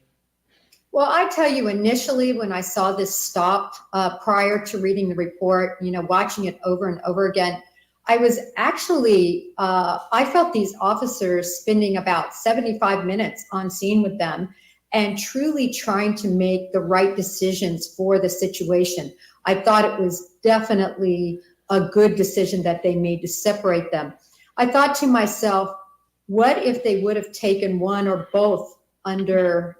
Well, I tell you, initially when I saw this stop prior to reading the report, watching it over and over again, I was actually, I felt these officers spending about 75 minutes on scene with them and truly trying to make the right decisions for the situation. I thought it was definitely a good decision that they made to separate them. I thought to myself, what if they would have taken one or both under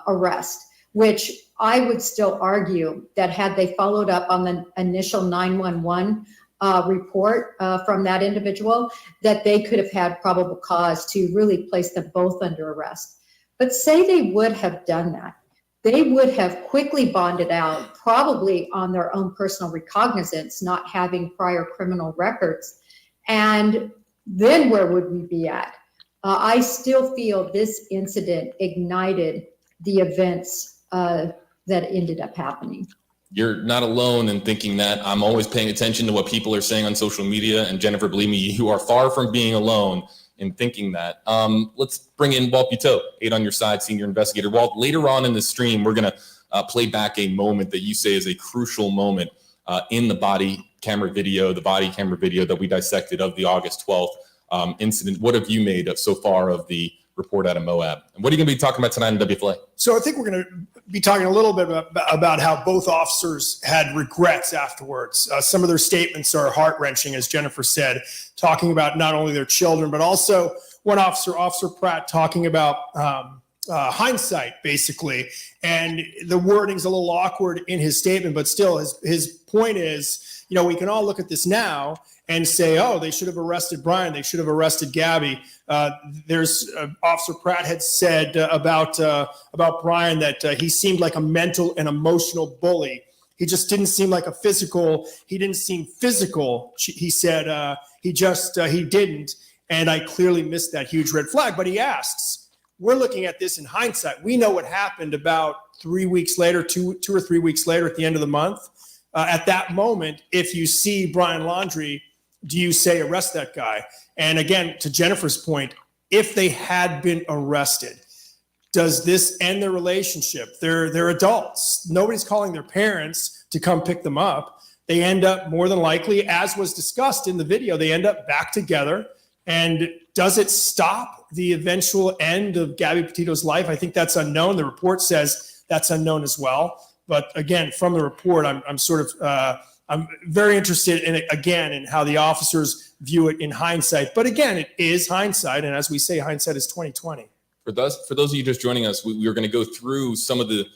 arrest, which I would still argue that had they followed up on the initial 911 report from that individual, that they could have had probable cause to really place them both under arrest. But say they would have done that, they would have quickly bonded out, probably on their own personal recognizance, not having prior criminal records. And then where would we be at? I still feel this incident ignited the events that ended up happening. You're not alone in thinking that. I'm always paying attention to what people are saying on social media. And Jennifer, believe me, you are far from being alone in thinking that. Let's bring in Walt Buteau, 8 on your side, senior investigator. Walt, later on in the stream, we're going to play back a moment that you say is a crucial moment in the body camera video that we dissected of the August 12th incident. What have you made so far of the report out of Moab? And what are you going to be talking about tonight in WFLA? So I think we're going to be talking a little bit about how both officers had regrets afterwards. Some of their statements are heart-wrenching, as Jennifer said, talking about not only their children, but also one officer, Officer Pratt, talking about hindsight, basically. And the wording's a little awkward in his statement, but still his point is, we can all look at this now and say, oh, they should have arrested Brian. They should have arrested Gabby. Officer Pratt had said about Brian that he seemed like a mental and emotional bully. He just didn't seem like he didn't seem physical. He said he didn't. And I clearly missed that huge red flag. But he asks, we're looking at this in hindsight. We know what happened about 3 weeks later, two or 3 weeks later at the end of the month. At that moment, if you see Brian Laundrie, do you say arrest that guy? And again, to Jennifer's point, if they had been arrested, does this end their relationship? They're adults. Nobody's calling their parents to come pick them up. They end up more than likely, as was discussed in the video, they end up back together. And does it stop the eventual end of Gabby Petito's life? I think that's unknown. The report says that's unknown as well. But again, from the report, I'm very interested in it, again, in how the officers view it in hindsight. But again, it is hindsight. And as we say, hindsight is 20/20. For those of you just joining us, we are going to go through some of the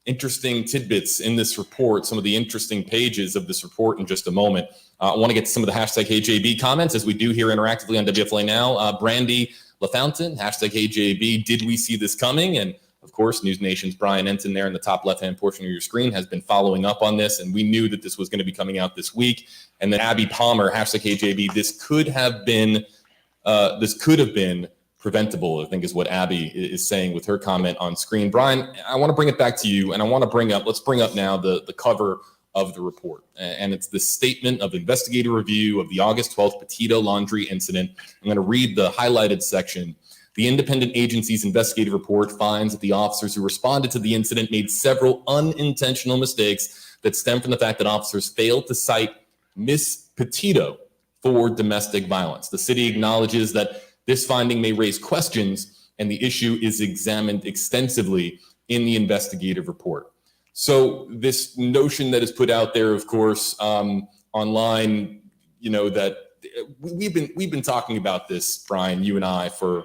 interesting tidbits in this report, some of the interesting pages of this report in just a moment. I want to get to some of the hashtag HJB comments as we do here interactively on WFLA Now. Brandy LaFountain, hashtag HJB, did we see this coming? And of course, News Nation's Brian Enton there in the top left-hand portion of your screen has been following up on this, and we knew that this was going to be coming out this week. And then Abby Palmer, hashtag HJB, this could have been preventable, I think is what Abby is saying with her comment on screen. Brian, I want to bring it back to you, and let's bring up now the cover of the report. And it's the statement of investigative review of the August 12th Petito Laundrie incident. I'm going to read the highlighted section. The independent agency's investigative report finds that the officers who responded to the incident made several unintentional mistakes that stem from the fact that officers failed to cite Miss Petito for domestic violence. The city acknowledges that this finding may raise questions, and the issue is examined extensively in the investigative report. So this notion that is put out there, of course, online, that we've been talking about this, Brian, you and I, for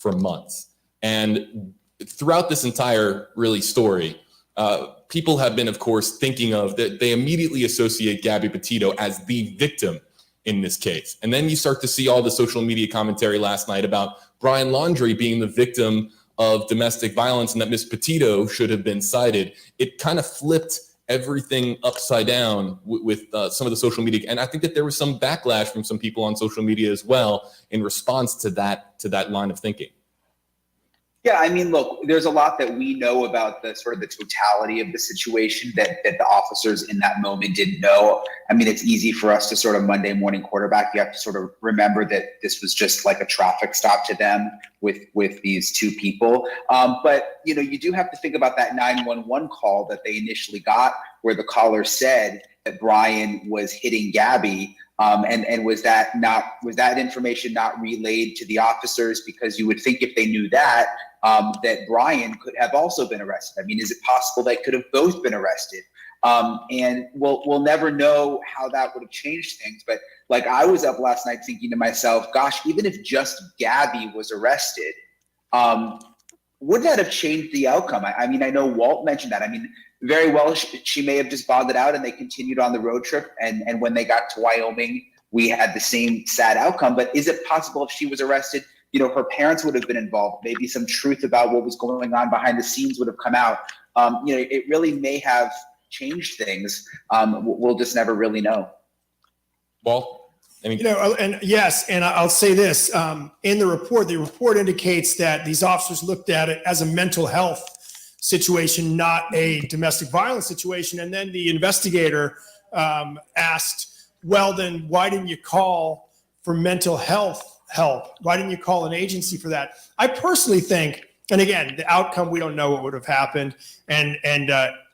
months. And throughout this entire story, people have been, of course, thinking of that they immediately associate Gabby Petito as the victim in this case. And then you start to see all the social media commentary last night about Brian Laundrie being the victim of domestic violence and that Miss Petito should have been cited. It kind of flipped everything upside down with some of the social media. And I think that there was some backlash from some people on social media as well in response to that line of thinking. Yeah, I mean, look, there's a lot that we know about the sort of the totality of the situation that the officers in that moment didn't know. I mean, it's easy for us to sort of Monday morning quarterback. You have to sort of remember that this was just like a traffic stop to them with these two people. But, you do have to think about that 911 call that they initially got where the caller said that Brian was hitting Gabby. And was that information not relayed to the officers? Because you would think if they knew that Brian could have also been arrested. I mean, is it possible they could have both been arrested? And we'll never know how that would have changed things. But like I was up last night thinking to myself, gosh, even if just Gabby was arrested, would that have changed the outcome? I mean, I know Walt mentioned that. I mean, very well, she may have just bonded out and they continued on the road trip. And when they got to Wyoming, we had the same sad outcome. But is it possible if she was arrested, her parents would have been involved? Maybe some truth about what was going on behind the scenes would have come out. It really may have changed things. We'll just never really know. Well, I mean, and yes, and I'll say this, in the report indicates that these officers looked at it as a mental health situation, not a domestic violence situation. And then the investigator asked, well, then why didn't you call for mental health help? Why didn't you call an agency for that? I personally think, and again, the outcome, we don't know what would have happened. And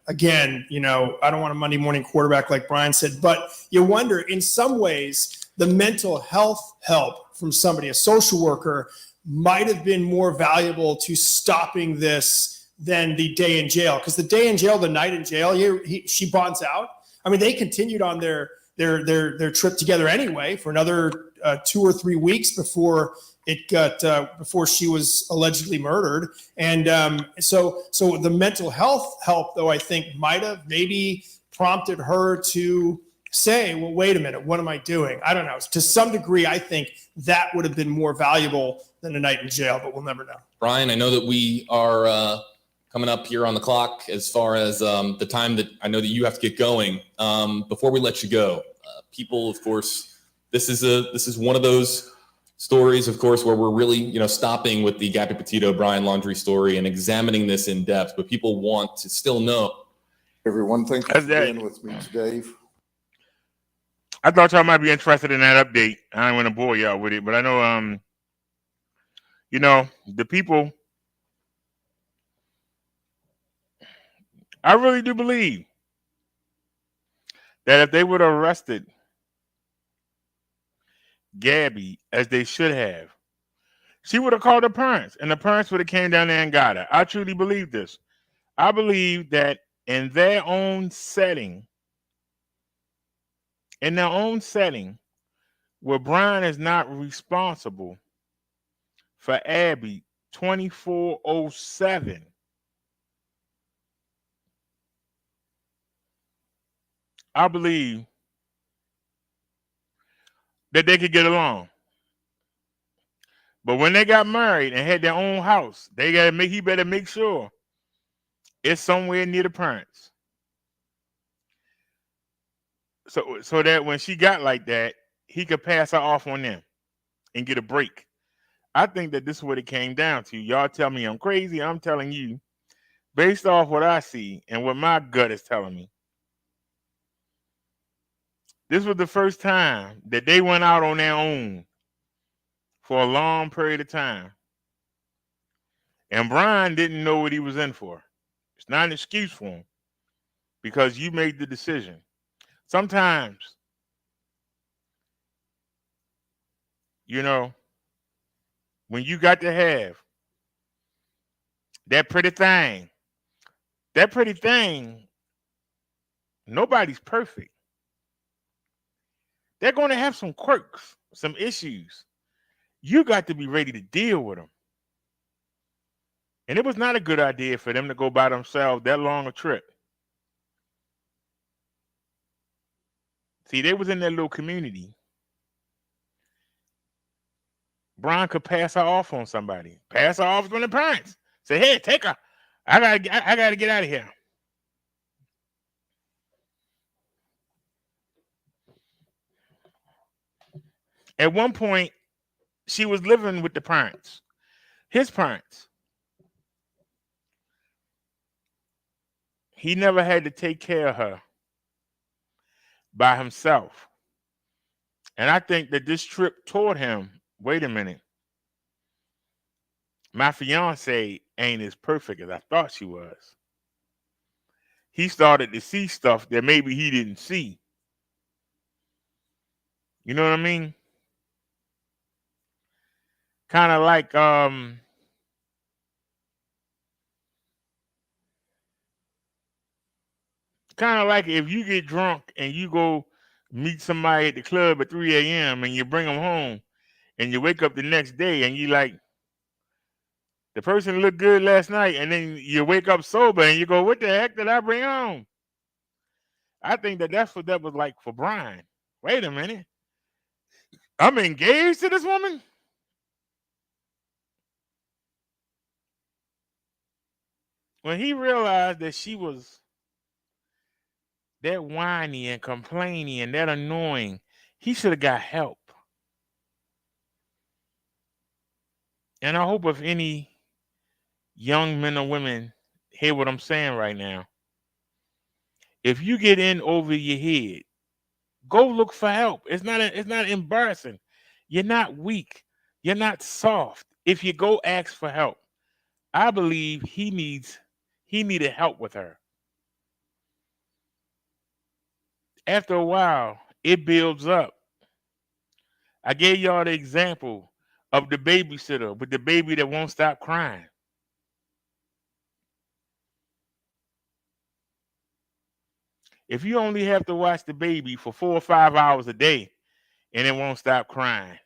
again, I don't want a Monday morning quarterback like Brian said, but you wonder in some ways, the mental health help from somebody, a social worker, might have been more valuable to stopping this than the day in jail. Because the day in jail, the night in jail, she bonds out. I mean, they continued on their trip together anyway for another 2 or 3 weeks before she was allegedly murdered. And so the mental health help, though, I think might have maybe prompted her to say, well, wait a minute, what am I doing? I don't know. To some degree, I think that would have been more valuable than a night in jail, but we'll never know. Brian, I know that we are coming up here on the clock as far as the time that I know that you have to get going. Before we let you go, people, of course, this is one of those stories, of course, where we're really, stopping with the Gabby Petito, Brian Laundrie story and examining this in depth, but people want to still know. Everyone, thank you for being with me today. I thought y'all might be interested in that update. I don't want to bore y'all with it, but I know, the people, I really do believe that if they would have arrested Gabby as they should have, she would have called her parents, and the parents would have came down there and got her. I truly believe this. I believe that in their own setting, where Brian is not responsible for Abby 24/7, I believe that they could get along. But when they got married and had their own house, he better make sure it's somewhere near the parents. So that when she got like that, he could pass her off on them and get a break. I think that this is what it came down to. Y'all tell me I'm crazy. I'm telling you, based off what I see and what my gut is telling me, this was the first time that they went out on their own for a long period of time. And Brian didn't know what he was in for. It's not an excuse for him because you made the decision. Sometimes, when you got to have that pretty thing, nobody's perfect. They're going to have some quirks, some issues. You got to be ready to deal with them. And it was not a good idea for them to go by themselves that long a trip. See, they was in their little community. Brian could pass her off on somebody. Pass her off on the parents. Say, hey, take her. I gotta get out of here. At one point, she was living with the parents, his parents. He never had to take care of her by himself. And I think that this trip taught him, wait a minute, my fiance ain't as perfect as I thought she was. He started to see stuff that maybe he didn't see. You know what I mean? Kind of like if you get drunk and you go meet somebody at the club at 3 a.m. and you bring them home and you wake up the next day and you like, the person looked good last night, and then you wake up sober and you go, what the heck did I bring home? I think that's what that was like for Brian. Wait a minute. I'm engaged to this woman? When he realized that she was that whiny and complaining and that annoying, he should have got help. And I hope if any young men or women hear what I'm saying right now, if you get in over your head, go look for help. It's not embarrassing. You're not weak. You're not soft. If you go ask for help, I believe he needed help with her. After a while, it builds up. I gave y'all the example of the babysitter with the baby that won't stop crying. If you only have to watch the baby for 4 or 5 hours a day and it won't stop crying,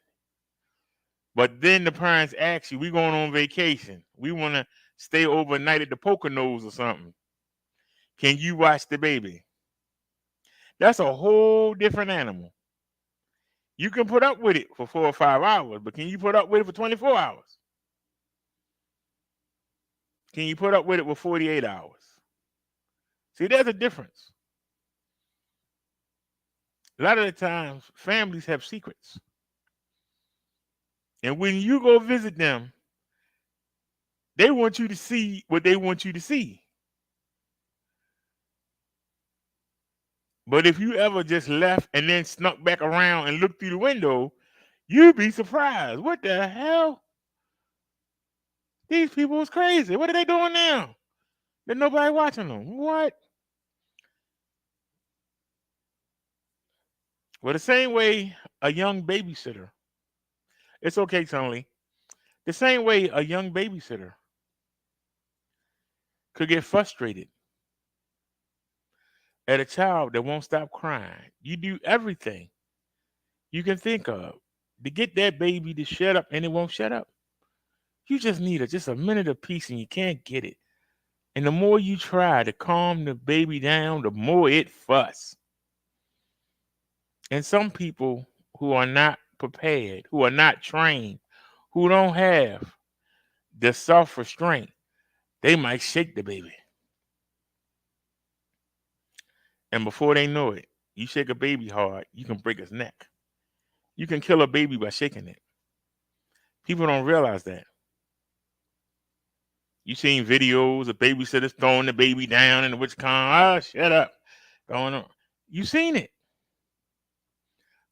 but then the parents ask you, we going on vacation, we want to stay overnight at the Poconos or something, can you watch the baby? That's a whole different animal. You can put up with it for 4 or 5 hours, but can you put up with it for 24 hours? can you put up with it with 48 hours? See, there's a difference. A lot of the times, families have secrets. And when you go visit them, they want you to see what they want you to see. But if you ever just left and then snuck back around and looked through the window, you'd be surprised. What the hell? These people is crazy. What are they doing now? There's nobody watching them. What? Well, the same way a young babysitter, it's okay, Tony. The same way a young babysitter could get frustrated at a child that won't stop crying. You do everything you can think of to get that baby to shut up, and it won't shut up. You just need just a minute of peace, and you can't get it. And the more you try to calm the baby down, the more it fuss. And some people who are not prepared, who are not trained, who don't have the self-restraint, they might shake the baby. And before they know it, you shake a baby hard, you can break its neck. You can kill a baby by shaking it. People don't realize that. You seen videos of babysitters throwing the baby down in the witch con. Shut up. Going on. You seen it.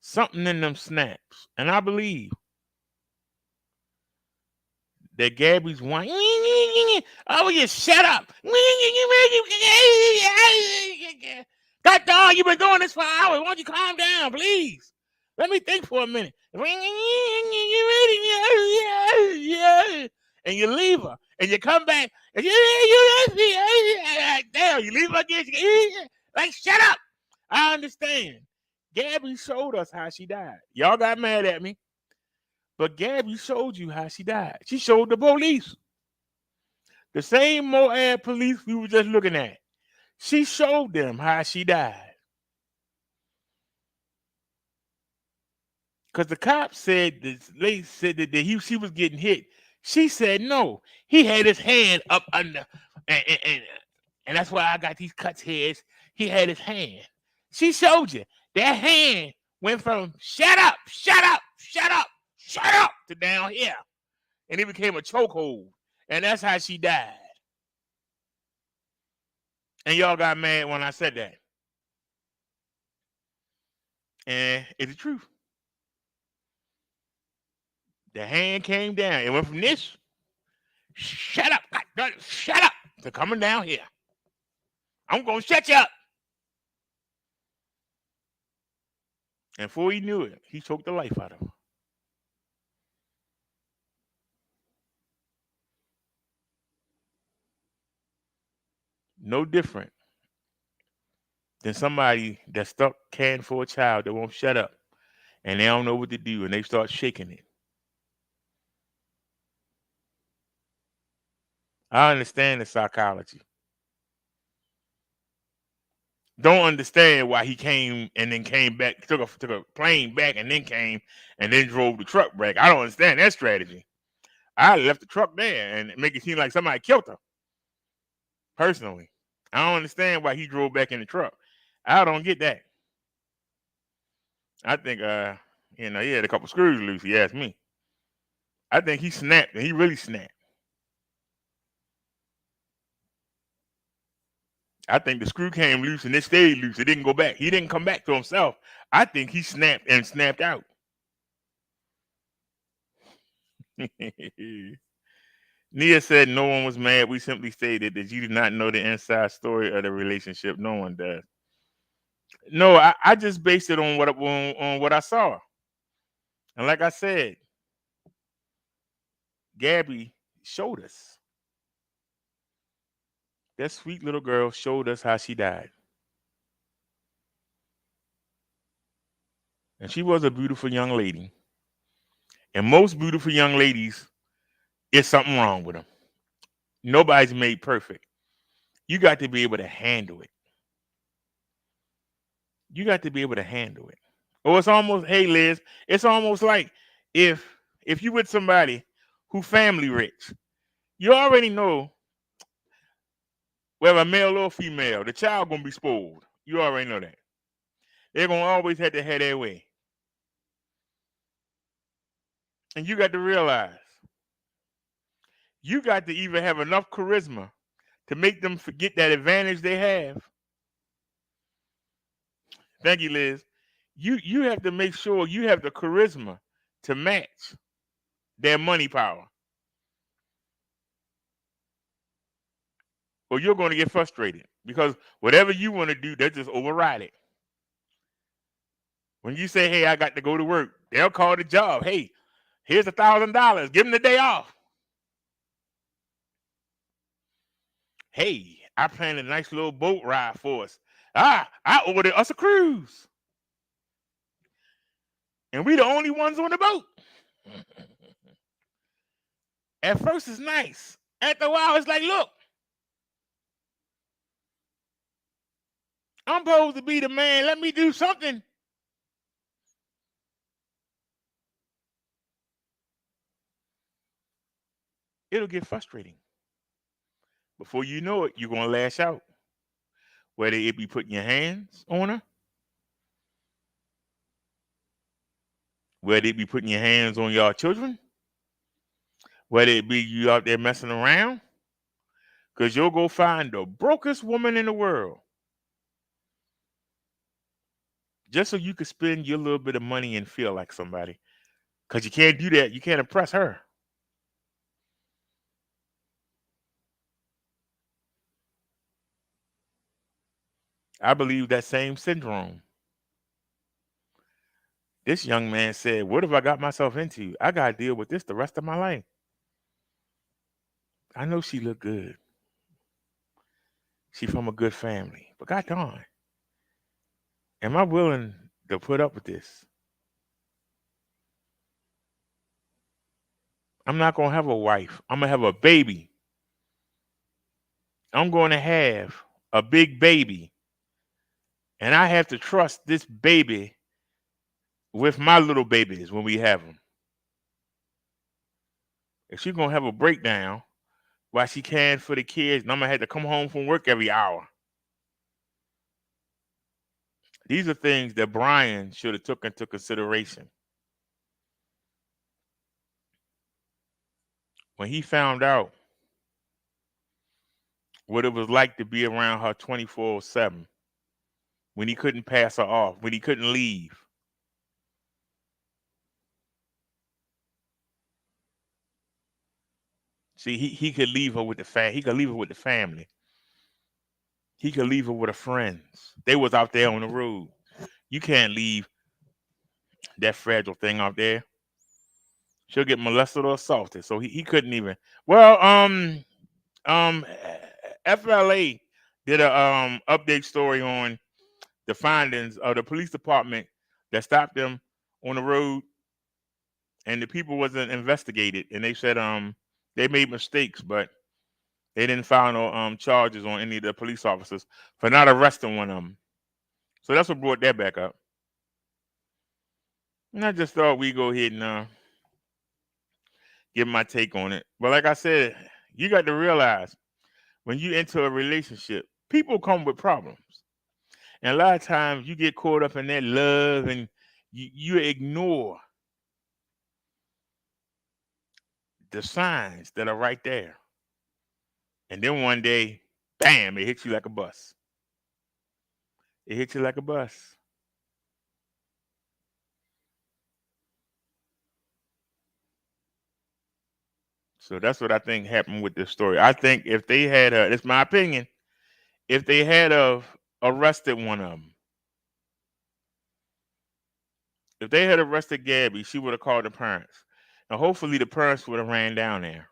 Something in them snaps. And I believe that Gabby's whine. Oh, you shut up. God dog, you've been doing this for hours. Why don't you calm down, please? Let me think for a minute. And you leave her. And you come back. And damn, you leave her again. Like, shut up. I understand. Gabby showed us how she died. Y'all got mad at me. But Gabby showed you how she died. She showed the police. The same Moab police we were just looking at. She showed them how she died. Because the cops said that she was getting hit. She said no. He had his hand up under, and that's why I got these cuts here. He had his hand. She showed you. That hand went from shut up, shut up, shut up, shut up to down here. And it became a chokehold. And that's how she died. And y'all got mad when I said that. And it's the truth. The hand came down. It went from this, shut up, shut up, to coming down here. I'm going to shut you up. And before he knew it, he choked the life out of her. No different than somebody that's stuck caring for a child that won't shut up and they don't know what to do and they start shaking it. I understand the psychology. Don't understand why he came and then came back, took a plane back and then came and then drove the truck back. I don't understand that strategy. I left the truck there and make it seem like somebody killed her. Personally, I don't understand why he drove back in the truck. I don't get that. I think, he had a couple screws loose, if you ask me. I think he snapped, and he really snapped. I think the screw came loose and it stayed loose. It didn't go back. He didn't come back to himself. I think he snapped and snapped out. Nia said no one was mad. We simply stated that you do not know the inside story of the relationship. No one does. No, I just based it on what I saw. And like I said, Gabby showed us. That sweet little girl showed us how she died. And she was a beautiful young lady. And most beautiful young ladies, it's something wrong with them. Nobody's made perfect. You got to be able to handle it. You got to be able to handle it. Or it's almost, hey Liz, it's almost like if you with somebody who family rich, you already know whether male or female, the child gonna be spoiled. You already know that. They're gonna always have to have their way. And you got to realize, you got to even have enough charisma to make them forget that advantage they have. Thank you, Liz. You have to make sure you have the charisma to match their money power, or you're going to get frustrated because whatever you want to do, they'll just override it. When you say, "Hey, I got to go to work," they'll call the job. "Hey, here's $1,000. Give them the day off." "Hey, I planned a nice little boat ride for us. I ordered us a cruise, and we the only ones on the boat." At first, it's nice. After a while, it's like, "Look, I'm supposed to be the man. Let me do something." It'll get frustrating. Before you know it, you're going to lash out. Whether it be putting your hands on her, whether it be putting your hands on your children, whether it be you out there messing around, because you'll go find the brokest woman in the world just so you can spend your little bit of money and feel like somebody. Because you can't do that. You can't impress her. I believe that same syndrome. This young man said, "What have I got myself into? I got to deal with this the rest of my life. I know she look good. She from a good family. But God darn, am I willing to put up with this? I'm not going to have a wife. I'm going to have a baby. I'm going to have a big baby. And I have to trust this baby with my little babies when we have them. If she's going to have a breakdown while she can for the kids, and I'm going to have to come home from work every hour." These are things that Brian should have took into consideration. When he found out what it was like to be around her 24/7, when he couldn't pass her off, when he couldn't leave. See, he could leave her with the he could leave her with the family. He could leave her with her friends. They was out there on the road. You can't leave that fragile thing out there. She'll get molested or assaulted. So he couldn't even. Well, FLA did a update story on the findings of the police department that stopped them on the road, and the people wasn't investigated, and they said they made mistakes, but they didn't file no charges on any of the police officers for not arresting one of them. So that's what brought that back up. And I just thought we'd go ahead and give my take on it. But like I said, you got to realize when you enter a relationship, people come with problems. And a lot of times you get caught up in that love and you ignore the signs that are right there. And then one day, bam, it hits you like a bus. It hits you like a bus. So that's what I think happened with this story. I think if they had, it's my opinion, if they had arrested one of them, if they had arrested Gabby, she would have called the parents. And hopefully the parents would have ran down there.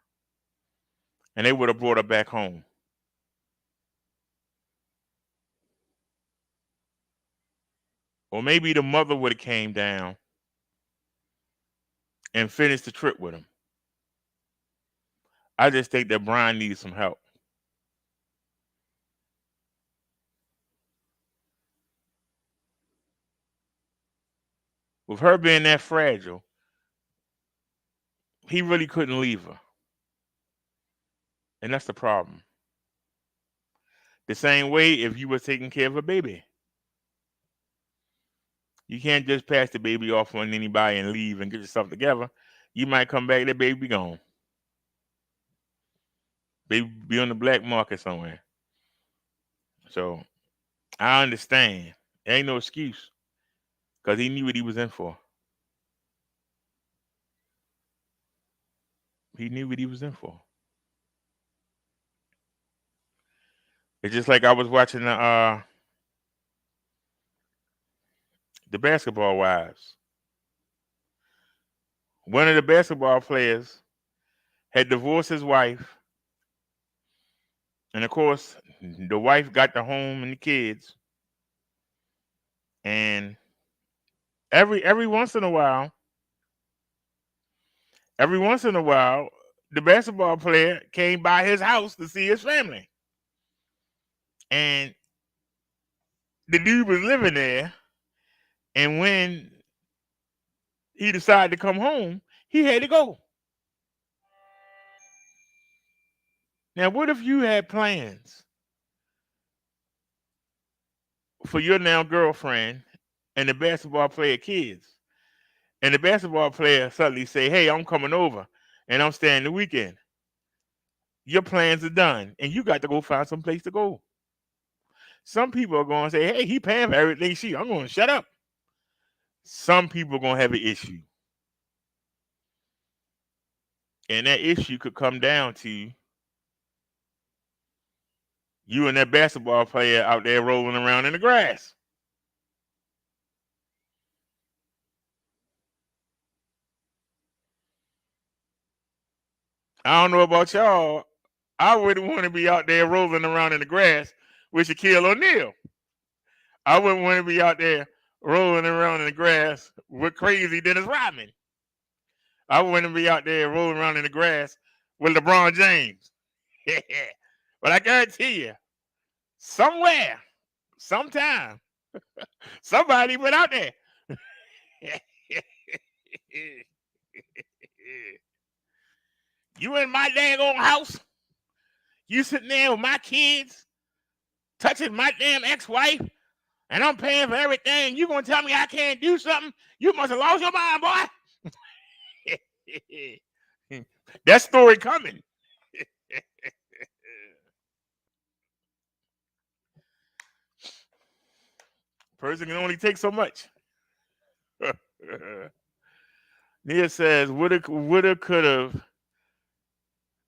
And they would have brought her back home. Or maybe the mother would have came down and finished the trip with him. I just think that Brian needs some help. With her being that fragile, he really couldn't leave her. And that's the problem. The same way if you were taking care of a baby. You can't just pass the baby off on anybody and leave and get yourself together. You might come back, that baby be gone. Baby be on the black market somewhere. So I understand. There ain't no excuse. Because he knew what he was in for. He knew what he was in for. It's just like I was watching the Basketball Wives. One of the basketball players had divorced his wife. And of course, the wife got the home and the kids. And every once in a while, the basketball player came by his house to see his family. And the dude was living there. And when he decided to come home, he had to go. Now, what if you had plans for your now girlfriend and the basketball player kids? And the basketball player suddenly say, hey, I'm coming over and I'm staying the weekend. Your plans are done and you got to go find some place to go. Some people are going to say, hey, he paying for everything. I'm going to shut up. Some people are going to have an issue. And that issue could come down to you and that basketball player out there rolling around in the grass. I don't know about y'all. I wouldn't want to be out there rolling around in the grass with Shaquille O'Neal. I wouldn't want to be out there rolling around in the grass with crazy Dennis Rodman. I wouldn't be out there rolling around in the grass with LeBron James. But I guarantee you, somewhere, sometime, somebody went out there. You in my daggone house, you sitting there with my kids, touching my damn ex-wife, and I'm paying for everything. You gonna tell me I can't do something? You must have lost your mind, boy. That story coming. Person can only take so much. Nia says, woulda, coulda.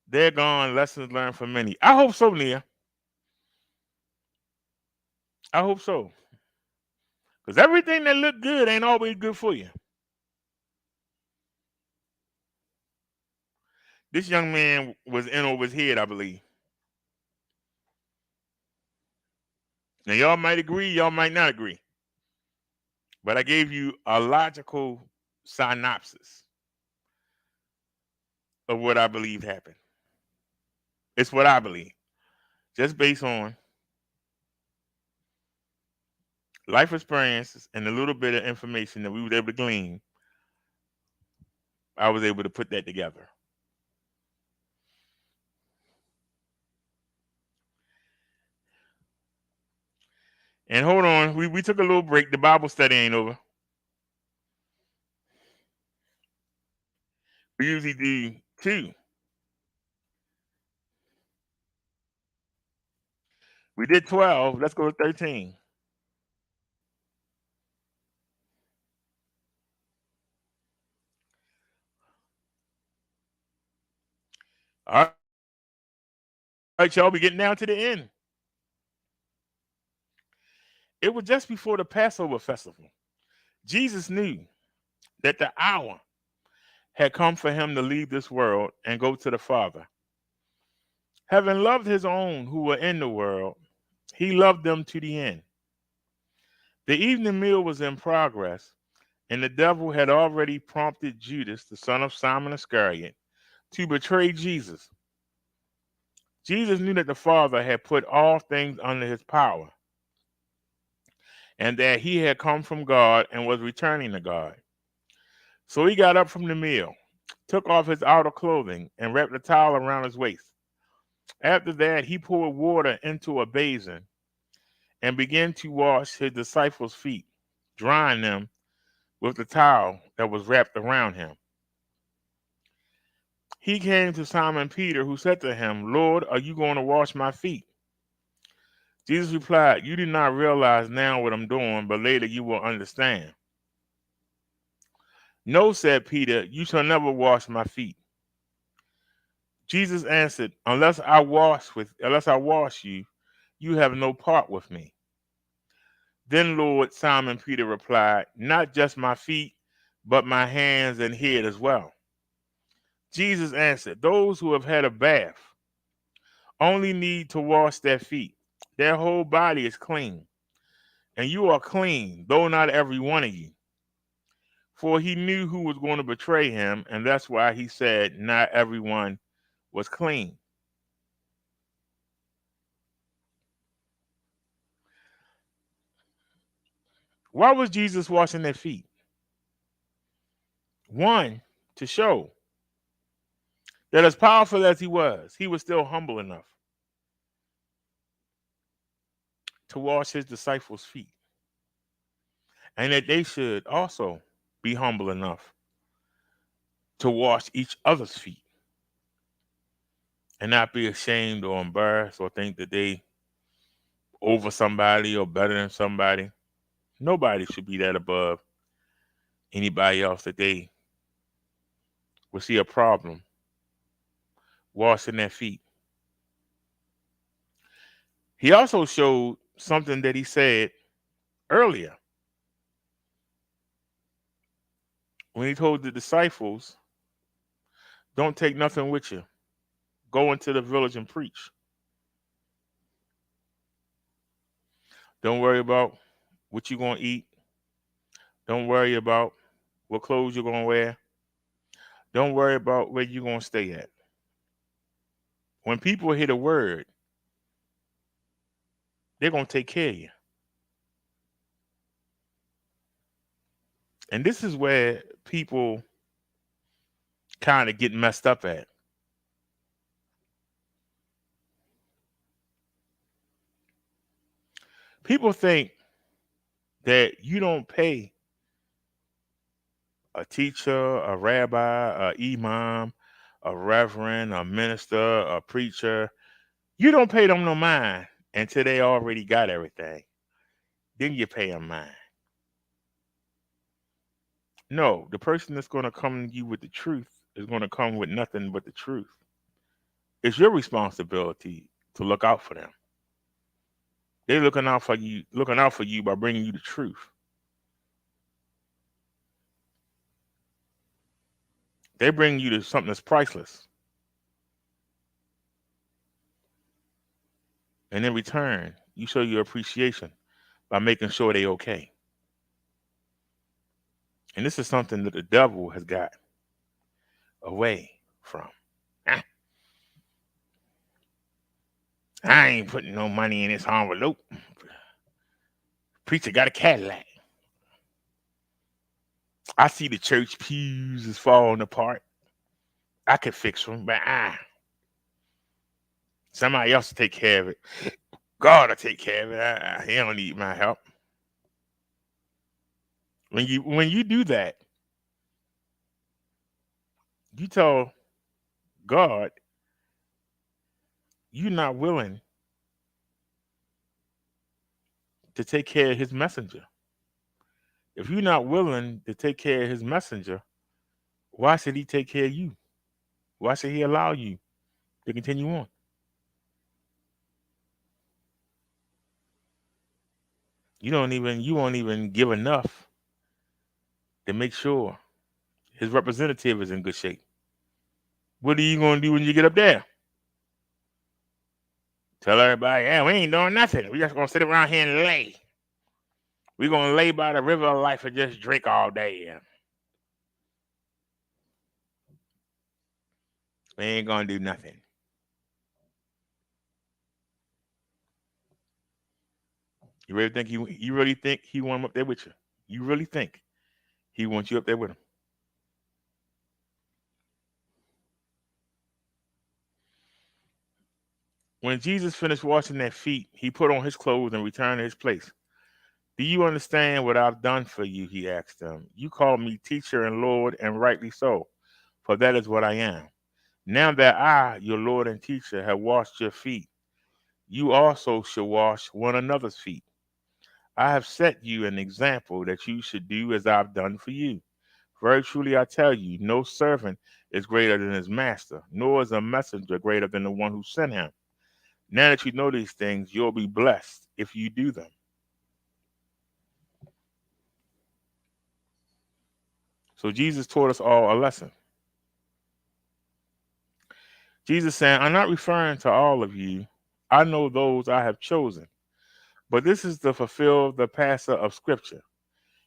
They're gone. Lessons learned for many. I hope so, Nia. I hope so. Because everything that look good ain't always good for you. This young man was in over his head, I believe. Now, y'all might agree, y'all might not agree. But I gave you a logical synopsis of what I believe happened. It's what I believe. Just based on life experiences and a little bit of information that we were able to glean, I was able to put that together. And hold on, we took a little break. The Bible study ain't over. We usually do 2. We did 12. Let's go to 13. All right, y'all, we getting down to the end. It was just before the Passover festival. Jesus knew that the hour had come for him to leave this world and go to the Father. Having loved his own who were in the world, he loved them to the end. The evening meal was in progress, and the devil had already prompted Judas, the son of Simon Iscariot, to betray Jesus. Jesus knew that the Father had put all things under his power, and that he had come from God and was returning to God. So he got up from the meal, took off his outer clothing, and wrapped a towel around his waist. After that, he poured water into a basin and began to wash his disciples' feet, drying them with the towel that was wrapped around him. He came to Simon Peter, who said to him, Lord, are you going to wash my feet? Jesus replied, you do not realize now what I'm doing, but later you will understand. No, said Peter, you shall never wash my feet. Jesus answered, unless I wash you, you have no part with me. Then Lord, Simon Peter replied, not just my feet, but my hands and head as well. Jesus answered, those who have had a bath only need to wash their feet. Their whole body is clean, and you are clean, though not every one of you. For he knew who was going to betray him, and that's why he said not everyone was clean. Why was Jesus washing their feet? One, to show that as powerful as he was still humble enough to wash his disciples' feet. And that they should also be humble enough to wash each other's feet and not be ashamed or embarrassed or think that they over somebody or better than somebody. Nobody should be that above anybody else that they will see a problem washing their feet. He also showed something that he said earlier when he told the disciples, don't take nothing with you. Go into the village and preach. Don't worry about what you're going to eat. Don't worry about what clothes you're going to wear. Don't worry about where you're going to stay at. When people hear the word, they're going to take care of you. And this is where people kind of get messed up at. People think that you don't pay a teacher, a rabbi, a imam, a reverend, a minister, a preacher. You don't pay them no mind until they already got everything. Then you pay them mind. No, the person that's going to come to you with the truth is going to come with nothing but the truth. It's your responsibility to look out for them. They're looking out for you by bringing you the truth. They bring you to something that's priceless. And in return, you show your appreciation by making sure they're okay. And this is something that the devil has got away from. I ain't putting no money in this envelope. Preacher got a Cadillac. I see the church pews is falling apart. I could fix them, but somebody else will take care of it. God will take care of it. He don't need my help. When you do that, you tell God you're not willing to take care of his messenger. If you're not willing to take care of his messenger, why should he take care of you? Why should he allow you to continue on? You won't even give enough to make sure his representative is in good shape. What are you going to do when you get up there? Tell everybody, yeah, we ain't doing nothing. We just going to sit around here and lay. We're going to lay by the river of life and just drink all day. We ain't going to do nothing. You really think he want him up there with you? You really think he wants you up there with him? When Jesus finished washing their feet, he put on his clothes and returned to his place. Do you understand what I've done for you? He asked them. You call me teacher and Lord, and rightly so, for that is what I am. Now that I, your Lord and teacher, have washed your feet, you also should wash one another's feet. I have set you an example that you should do as I've done for you. Very truly I tell you, no servant is greater than his master, nor is a messenger greater than the one who sent him. Now that you know these things, you'll be blessed if you do them. So Jesus taught us all a lesson. Jesus saying, I'm not referring to all of you. I know those I have chosen. But this is to fulfill the passage of Scripture.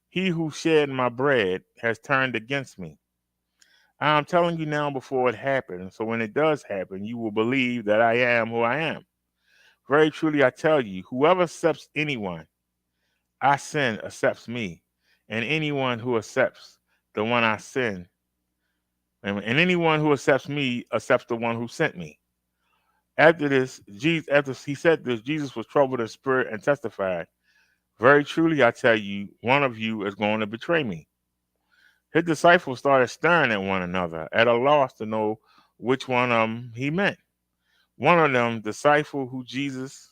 He who shed my bread has turned against me. I am telling you now before it happens, so when it does happen, you will believe that I am who I am. Very truly I tell you, whoever accepts anyone I send accepts me, and anyone who accepts the one I send, and anyone who accepts me accepts the one who sent me. After he said this, Jesus was troubled in spirit and testified, very truly I tell you, one of you is going to betray me. His disciples started staring at one another, at a loss to know which one he meant. One of them, the disciple who Jesus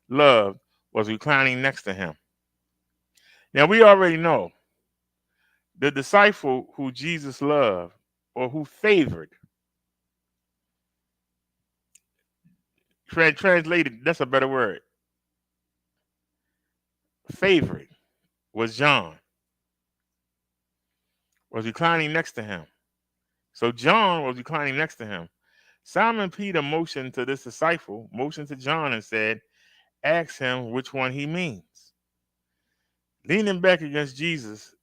loved, was reclining next to him. Now we already know the disciple who Jesus loved or who favored. Translated, that's a better word. Favorite was John, was reclining next to him. So John was reclining next to him. Simon Peter motioned to this disciple, motioned to John and said, ask him which one he means. Leaning back against Jesus,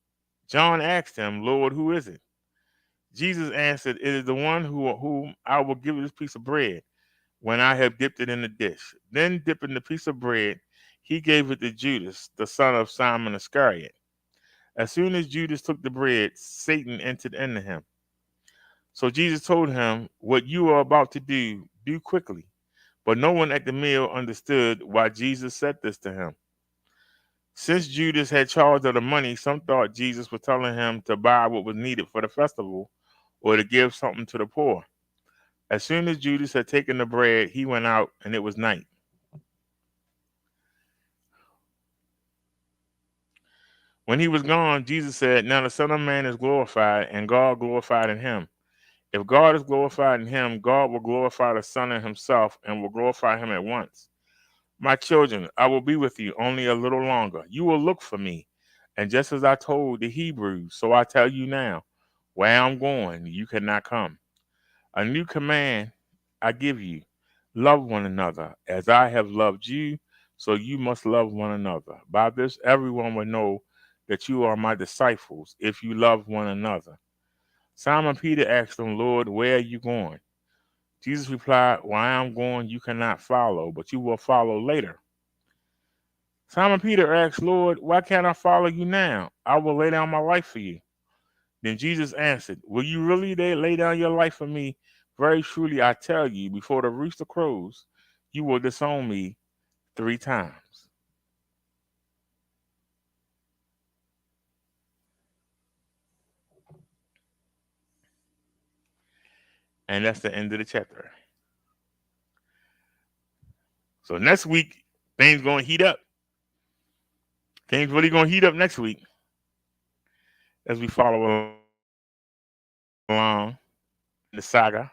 John asked him, Lord, who is it? Jesus answered, it is the one whom I will give this piece of bread when I have dipped it in the dish. Then dipping the piece of bread, he gave it to Judas, the son of Simon Iscariot. As soon as Judas took the bread, Satan entered into him. So Jesus told him, what you are about to do, do quickly. But no one at the meal understood why Jesus said this to him. Since Judas had charge of the money, some thought Jesus was telling him to buy what was needed for the festival or to give something to the poor. As soon as Judas had taken the bread, he went out, and it was night. When he was gone, Jesus said, now the Son of Man is glorified, and God glorified in him. If God is glorified in him, God will glorify the Son in himself and will glorify him at once. My children, I will be with you only a little longer. You will look for me. And just as I told the Hebrews, so I tell you now, where I'm going, you cannot come. A new command I give you, love one another. As I have loved you, so you must love one another. By this, everyone will know that you are my disciples, if you love one another. Simon Peter asked him, Lord, where are you going? Jesus replied, where I am going, you cannot follow, but you will follow later. Simon Peter asked, Lord, why can't I follow you now? I will lay down my life for you. Then Jesus answered, will you really lay down your life for me? Very truly, I tell you, before the rooster crows, you will disown me 3 times. And that's the end of the chapter. So next week, things going to heat up. Things really going to heat up next week as we follow along the saga.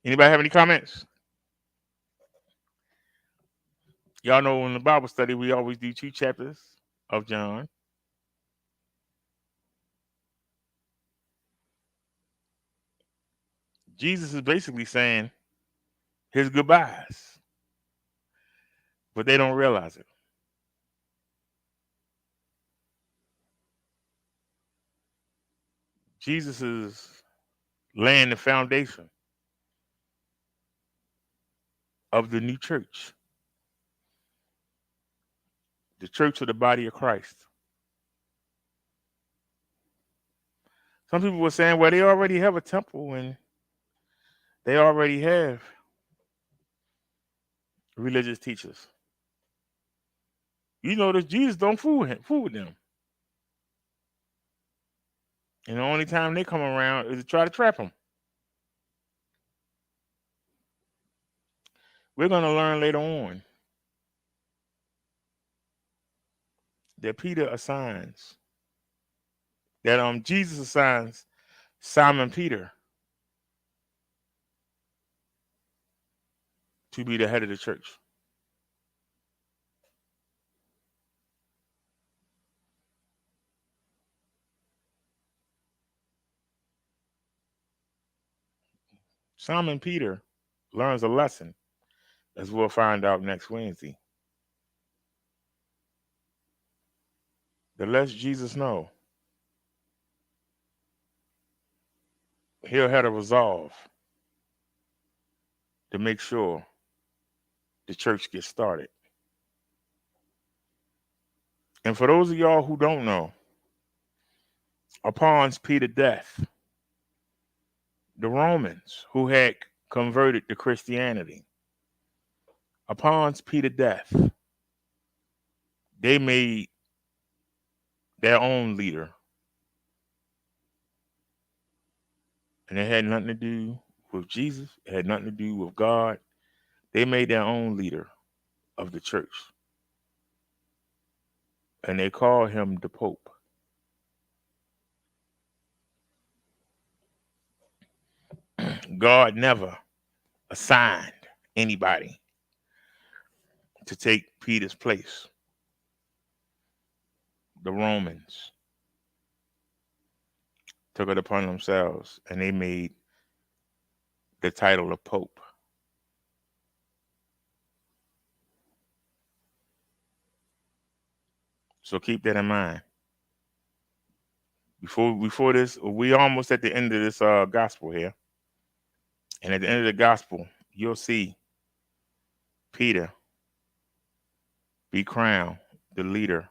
Anybody have any comments? Y'all know in the Bible study, we always do 2 chapters of John. Jesus is basically saying his goodbyes, but they don't realize it. Jesus is laying the foundation of the new church, the church of the body of Christ. Some people were saying, well, they already have a temple and they already have religious teachers. You know that Jesus don't fool with them. And the only time they come around is to try to trap him. We're going to learn later on that Jesus assigns Simon Peter to be the head of the church. Simon Peter learns a lesson, as we'll find out next Wednesday. The less Jesus know, he'll have a resolve to make sure the church gets started. And for those of y'all who don't know, upon Peter's death, the Romans who had converted to Christianity, upon Peter's death, they made their own leader. And it had nothing to do with Jesus. It had nothing to do with God. They made their own leader of the church. And they called him the Pope. God never assigned anybody to take Peter's place. The Romans took it upon themselves and they made the title of Pope. So keep that in mind. Before this, we almost at the end of this gospel here. And at the end of the gospel, you'll see Peter be crowned the leader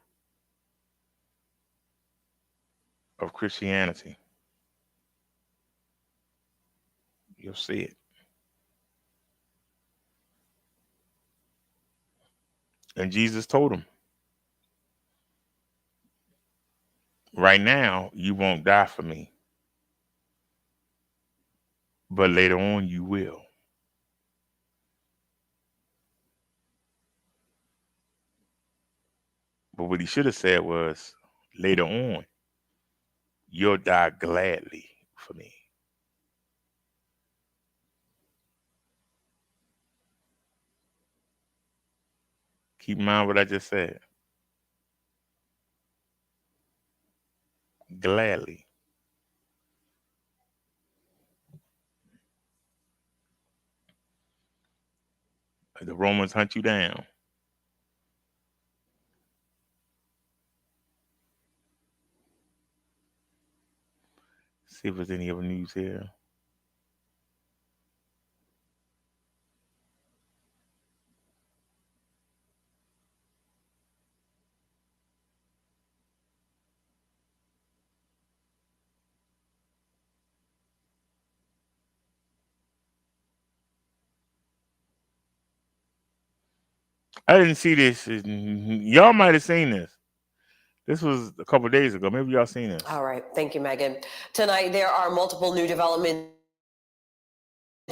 of Christianity. You'll see it. And Jesus told him, right now, you won't die for me. But later on, you will. But what he should have said was, later on, you'll die gladly for me. Keep in mind what I just said. Gladly. The Romans hunt you down. See if there's any other news here. I didn't see this. Y'all might have seen this. This was a couple of days ago. Maybe y'all seen this. All right. Thank you, Megan. Tonight, there are multiple new developments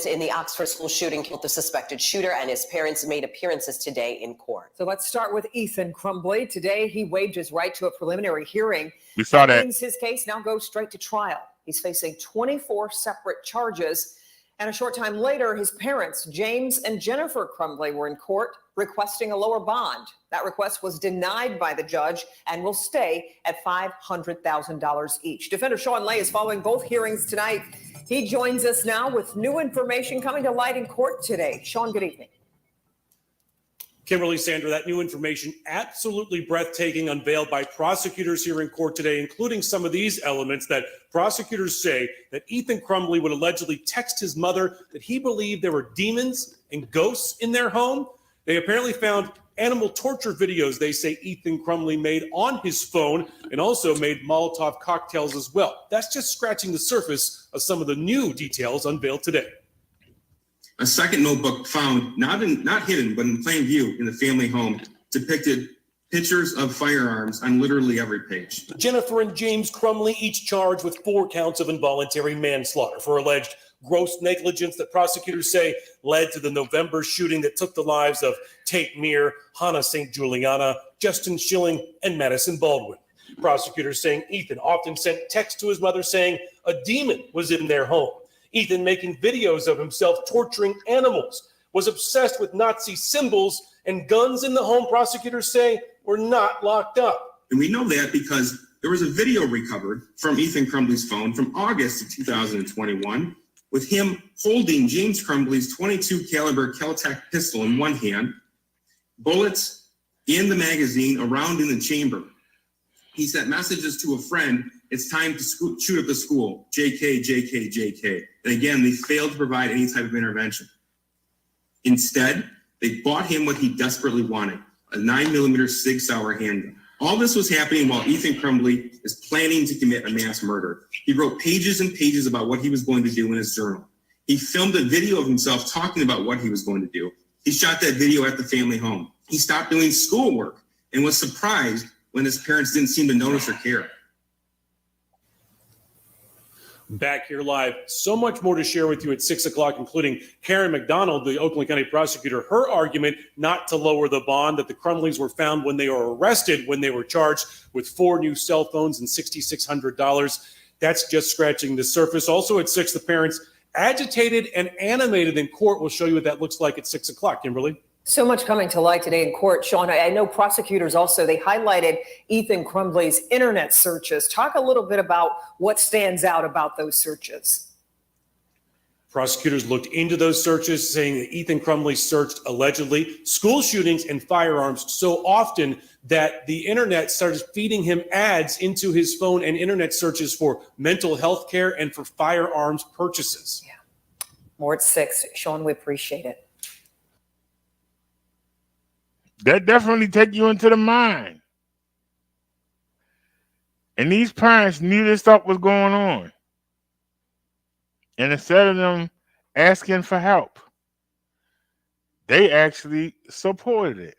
in the Oxford school shooting. The suspected shooter and his parents made appearances today in court. So let's start with Ethan Crumbly. Today, he waived his right to a preliminary hearing. We saw that. Means his case now goes straight to trial. He's facing 24 separate charges. And a short time later, his parents, James and Jennifer Crumbly, were in court requesting a lower bond. That request was denied by the judge and will stay at $500,000 each. Defender Sean Lay is following both hearings tonight. He joins us now with new information coming to light in court today. Sean, good evening. Kimberly, Sandra, that new information absolutely breathtaking, unveiled by prosecutors here in court today, including some of these elements that prosecutors say that Ethan Crumbly would allegedly text his mother that he believed there were demons and ghosts in their home. They apparently found animal torture videos they say Ethan Crumbley made on his phone, and also made Molotov cocktails as well. That's just scratching the surface of some of the new details unveiled today. A second notebook found, not hidden, but in plain view in the family home, depicted pictures of firearms on literally every page. Jennifer and James Crumbley each charged with 4 counts of involuntary manslaughter for alleged gross negligence that prosecutors say led to the November shooting that took the lives of Tate Meir, Hannah St. Juliana, Justin Schilling, and Madison Baldwin. Prosecutors saying Ethan often sent texts to his mother saying a demon was in their home. Ethan making videos of himself torturing animals, was obsessed with Nazi symbols, and guns in the home, prosecutors say, were not locked up. And we know that because there was a video recovered from Ethan Crumbley's phone from August of 2021 with him holding James Crumbley's .22 caliber Kel-Tec pistol in one hand, bullets in the magazine around in the chamber. He sent messages to a friend, it's time to shoot up the school, JK, JK, JK. And again, they failed to provide any type of intervention. Instead, they bought him what he desperately wanted, a 9mm Sig Sauer handgun. All this was happening while Ethan Crumbley is planning to commit a mass murder. He wrote pages and pages about what he was going to do in his journal. He filmed a video of himself talking about what he was going to do. He shot that video at the family home. He stopped doing schoolwork and was surprised when his parents didn't seem to notice or care. Back here live, so much more to share with you at 6 o'clock, including Karen McDonald, the Oakland County prosecutor, her argument not to lower the bond, that the Crumbleys were found when they were arrested, when they were charged with 4 new cell phones and $6,600. That's just scratching the surface. Also at 6, the parents agitated and animated in court. We'll show you what that looks like at 6 o'clock, Kimberly. So much coming to light today in court. Sean, I know prosecutors also, they highlighted Ethan Crumbley's internet searches. Talk a little bit about what stands out about those searches. Prosecutors looked into those searches, saying that Ethan Crumbley searched allegedly school shootings and firearms so often that the internet started feeding him ads into his phone and internet searches for mental health care and for firearms purchases. Yeah. More at 6. Sean, we appreciate it. That definitely take you into the mind. And these parents knew this stuff was going on. And instead of them asking for help, they actually supported it.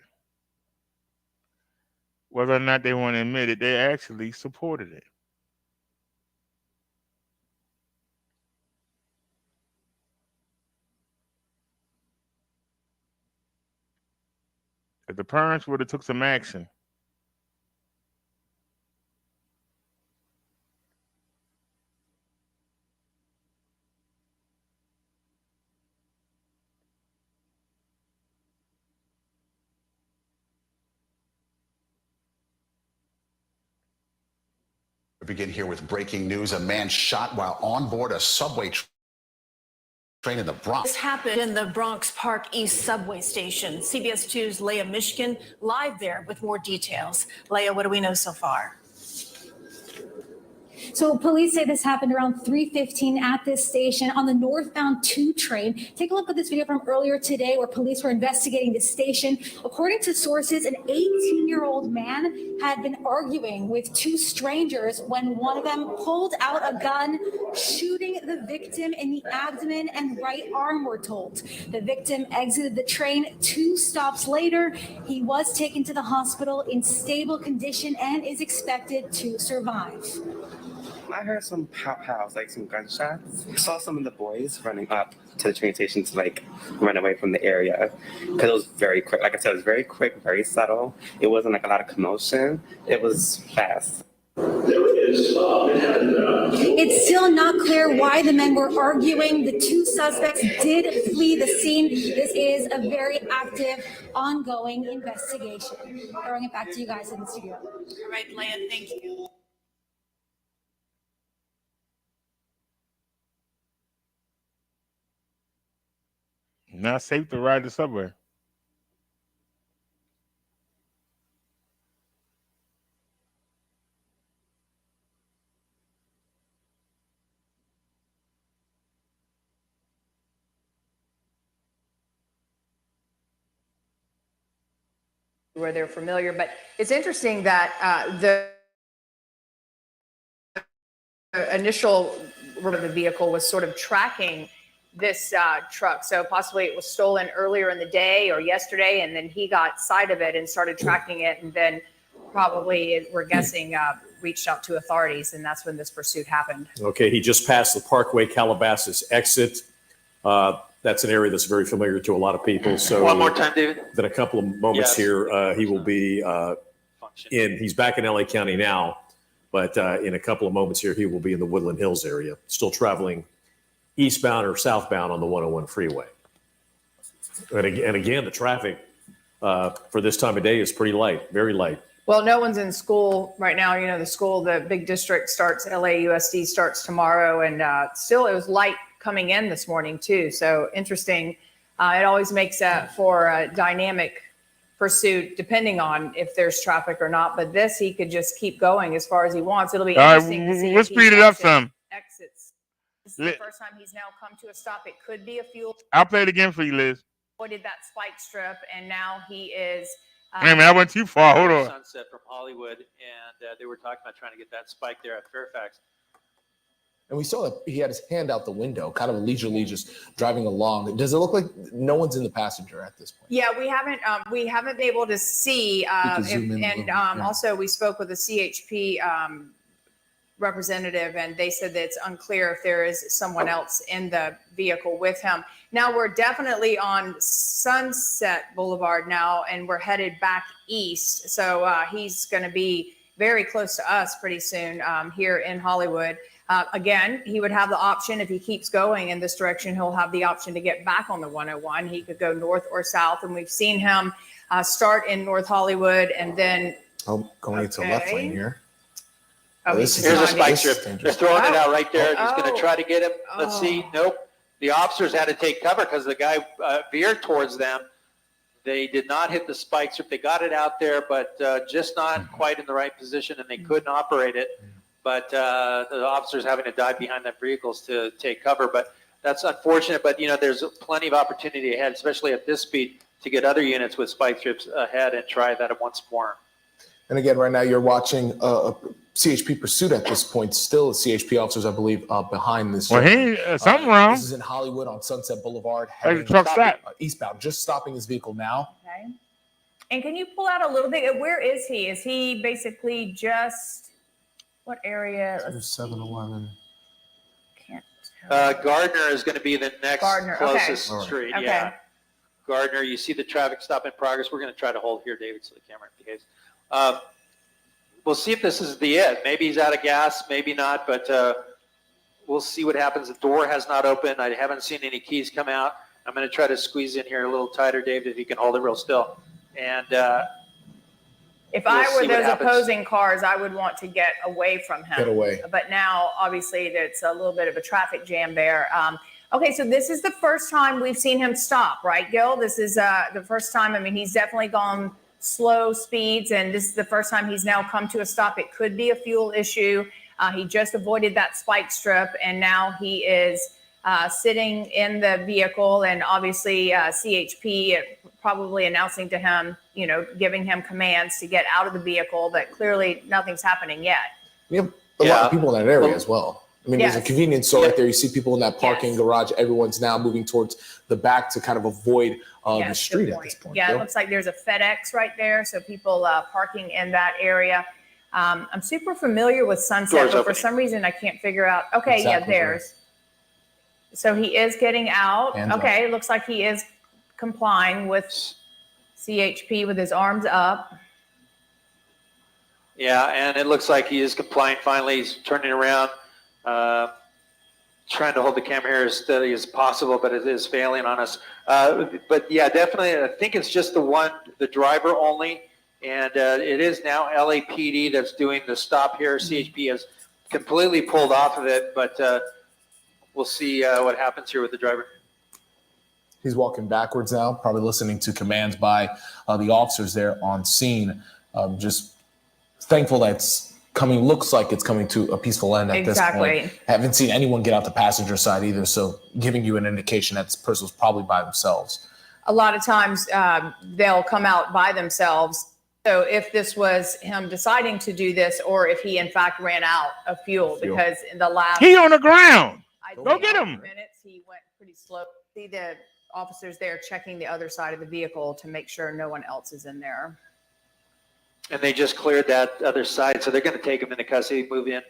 Whether or not they want to admit it, they actually supported it. If the parents would have took some action, We begin here with breaking news. A man shot while on board a subway train in the Bronx. This happened in the Bronx Park East subway station. CBS 2's Leah Mishkin live there with more details. Leah, what do we know so far? So police say this happened around 3:15 at this station on the northbound 2 train. Take a look at this video from earlier today where police were investigating the station. According to sources, an 18-year-old man had been arguing with 2 strangers when one of them pulled out a gun, shooting the victim in the abdomen and right arm, we're told. The victim exited the train 2 stops later. He was taken to the hospital in stable condition and is expected to survive. I heard some pow-pows, like some gunshots. I saw some of the boys running up to the train station to like run away from the area because it was very quick. Like I said, it was very quick, very subtle. It wasn't like a lot of commotion. It was fast. It's still not clear why the men were arguing. The 2 suspects did flee the scene. This is a very active, ongoing investigation. Throwing it back to you guys in the studio. All right, Leah, thank you. not safe to ride the subway. where they're familiar. But it's interesting that the initial of the vehicle was sort of tracking this truck. So possibly it was stolen earlier in the day or yesterday, and then he got sight of it and started tracking it, and then probably, we're guessing, reached out to authorities, and that's when this pursuit happened. Okay, he just passed the Parkway Calabasas exit. That's an area that's very familiar to a lot of people. So one more time, David. Then a couple of moments here, he will be he's back in LA County now, but in a couple of moments here, he will be in the Woodland Hills area, still traveling eastbound or southbound on the 101 freeway. And again, the traffic for this time of day is pretty light, very light. Well, no one's in school right now. You know, the big district starts, LAUSD starts tomorrow, and still it was light coming in this morning too. So interesting. It always makes for a dynamic pursuit depending on if there's traffic or not. But this, he could just keep going as far as he wants. It'll be interesting to see. We'll speed it up some. Exits. This is the first time he's now come to a stop. It could be a fuel. I'll play it again for you, Liz. Avoided that spike strip, and now he is. Hey man, I went too far. Hold on. Sunset from Hollywood, and they were talking about trying to get that spike there at Fairfax. And we saw that he had his hand out the window, kind of leisurely just driving along. Does it look like no one's in the passenger at this point? Yeah, we haven't been able to see. Also we spoke with the CHP representative, and they said that it's unclear if there is someone else in the vehicle with him. Now we're definitely on Sunset Boulevard now, and we're headed back east. So he's going to be very close to us pretty soon here in Hollywood. Again, he would have the option, if he keeps going in this direction, he'll have the option to get back on the 101. He could go north or south, and we've seen him start in North Hollywood and then going into left lane here. Here's a spike strip. They're throwing it out right there. He's going to try to get him. Let's see. Nope. The officers had to take cover because the guy veered towards them. They did not hit the spike strip. They got it out there, but just not quite in the right position, and they couldn't operate it. But the officers having to dive behind their vehicles to take cover. But that's unfortunate. But, you know, there's plenty of opportunity ahead, especially at this speed, to get other units with spike strips ahead and try that once more. And again, right now you're watching a CHP pursuit at this point. Still, CHP officers, I believe, behind this. Well, something wrong. This is in Hollywood on Sunset Boulevard. Eastbound, just stopping his vehicle now. Okay. And can you pull out a little bit? Where is he? Is he basically just what area? 7-Eleven. Gardner is going to be the next closest street. Okay. Yeah. Gardner, you see the traffic stop in progress. We're going to try to hold here, David, so the camera behaves. We'll see if this is the end. Maybe he's out of gas, maybe not, but we'll see what happens. The door has not opened. I haven't seen any keys come out. I'm going to try to squeeze in here a little tighter, David, if you can hold it real still. And if I were those opposing cars, I would want to get away from him. Get away. But now, obviously, it's a little bit of a traffic jam there. Okay, so this is the first time we've seen him stop, right, Gil? This is the first time. I mean, he's definitely gone slow speeds, and this is the first time he's now come to a stop. It could be a fuel issue. He just avoided that spike strip, and now he is sitting in the vehicle, and obviously CHP probably announcing to him, you know, giving him commands to get out of the vehicle, but clearly nothing's happening yet. We have a lot of people in that area as well. I mean, there's a convenience store right there. You see people in that parking garage. Everyone's now moving towards the back to kind of avoid the street at this point. Yeah, it looks like there's a FedEx right there. So people parking in that area. I'm super familiar with Sunset, but for some reason I can't figure out. Okay, there's. So he is getting out. Okay, it looks like he is complying with CHP with his arms up. Yeah, and it looks like he is complying finally. He's turning around. Trying to hold the camera here as steady as possible, but it is failing on us. But yeah, definitely, I think it's just the driver only, and it is now LAPD that's doing the stop here. CHP has completely pulled off of it, but we'll see what happens here with the driver. He's walking backwards now, probably listening to commands by the officers there on scene. Just thankful that's looks like it's coming to a peaceful end at this point. Haven't seen anyone get out the passenger side either, so giving you an indication that this person was probably by themselves a lot of times they'll come out by themselves. So if this was him deciding to do this, or if he in fact ran out of fuel, because in the last He on the ground. Go get him. minutes, he went pretty slow. See the officers there checking the other side of the vehicle to make sure no one else is in there. And they just cleared that other side, so they're going to take him into custody, move in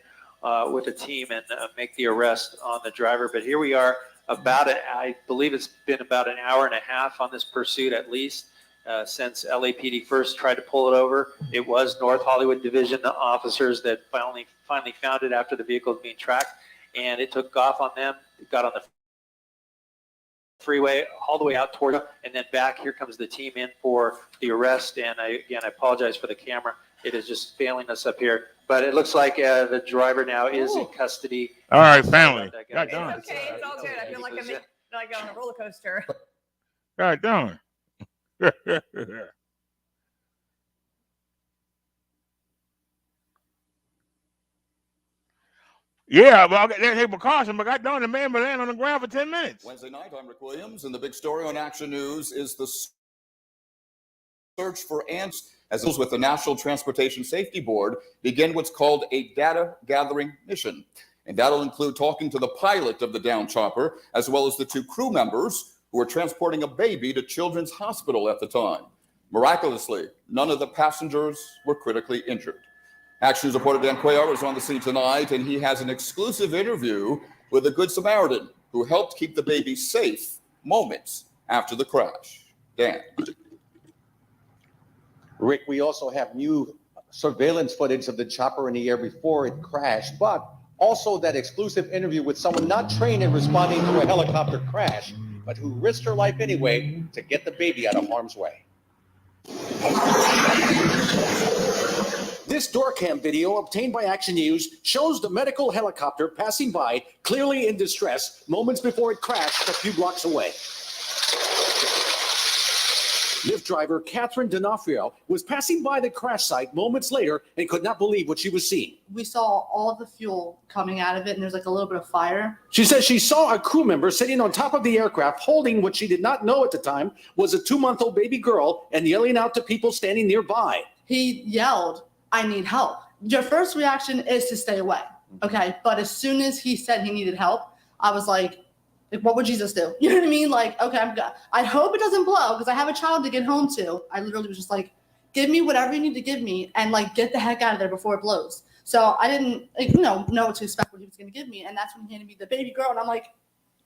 with the team, and make the arrest on the driver. But here we are, I believe it's been about an hour and a half on this pursuit at least, since LAPD first tried to pull it over. It was North Hollywood Division officers that finally found it after the vehicle was being tracked, and it took off on them. It got on the freeway all the way out toward them, and then back. Here comes the team in for the arrest. And I apologize for the camera. It is just failing us up here. But it looks like the driver now is in custody. All right, family. God It's okay, it's all good. I feel like I'm on a roller coaster. God darn. Yeah, well, they take precaution, but God darn, the man been laying on the ground for 10 minutes. Wednesday night, I'm Rick Williams, and the big story on Action News is the search for ants as those with the National Transportation Safety Board begin what's called a data gathering mission. And that'll include talking to the pilot of the down chopper, as well as the 2 crew members who were transporting a baby to Children's Hospital at the time. Miraculously, none of the passengers were critically injured. Action News reporter Dan Cuellar is on the scene tonight, and he has an exclusive interview with a Good Samaritan who helped keep the baby safe moments after the crash. Dan. Rick, we also have new surveillance footage of the chopper in the air before it crashed, but also that exclusive interview with someone not trained in responding to a helicopter crash, but who risked her life anyway to get the baby out of harm's way. This door cam video obtained by Action News shows the medical helicopter passing by, clearly in distress, moments before it crashed a few blocks away. Lyft driver Catherine D'Onofrio was passing by the crash site moments later and could not believe what she was seeing. We saw all the fuel coming out of it, and there's like a little bit of fire. She says she saw a crew member sitting on top of the aircraft holding what she did not know at the time was a 2-month-old baby girl and yelling out to people standing nearby. He yelled, "I need help." Your first reaction is to stay away, okay? But as soon as he said he needed help, I was like, what would Jesus do? You know what I mean? Like, okay, I hope it doesn't blow because I have a child to get home to. I literally was just like, give me whatever you need to give me and like get the heck out of there before it blows. So I didn't know what to expect what he was going to give me. And that's when he handed me the baby girl. And I'm like,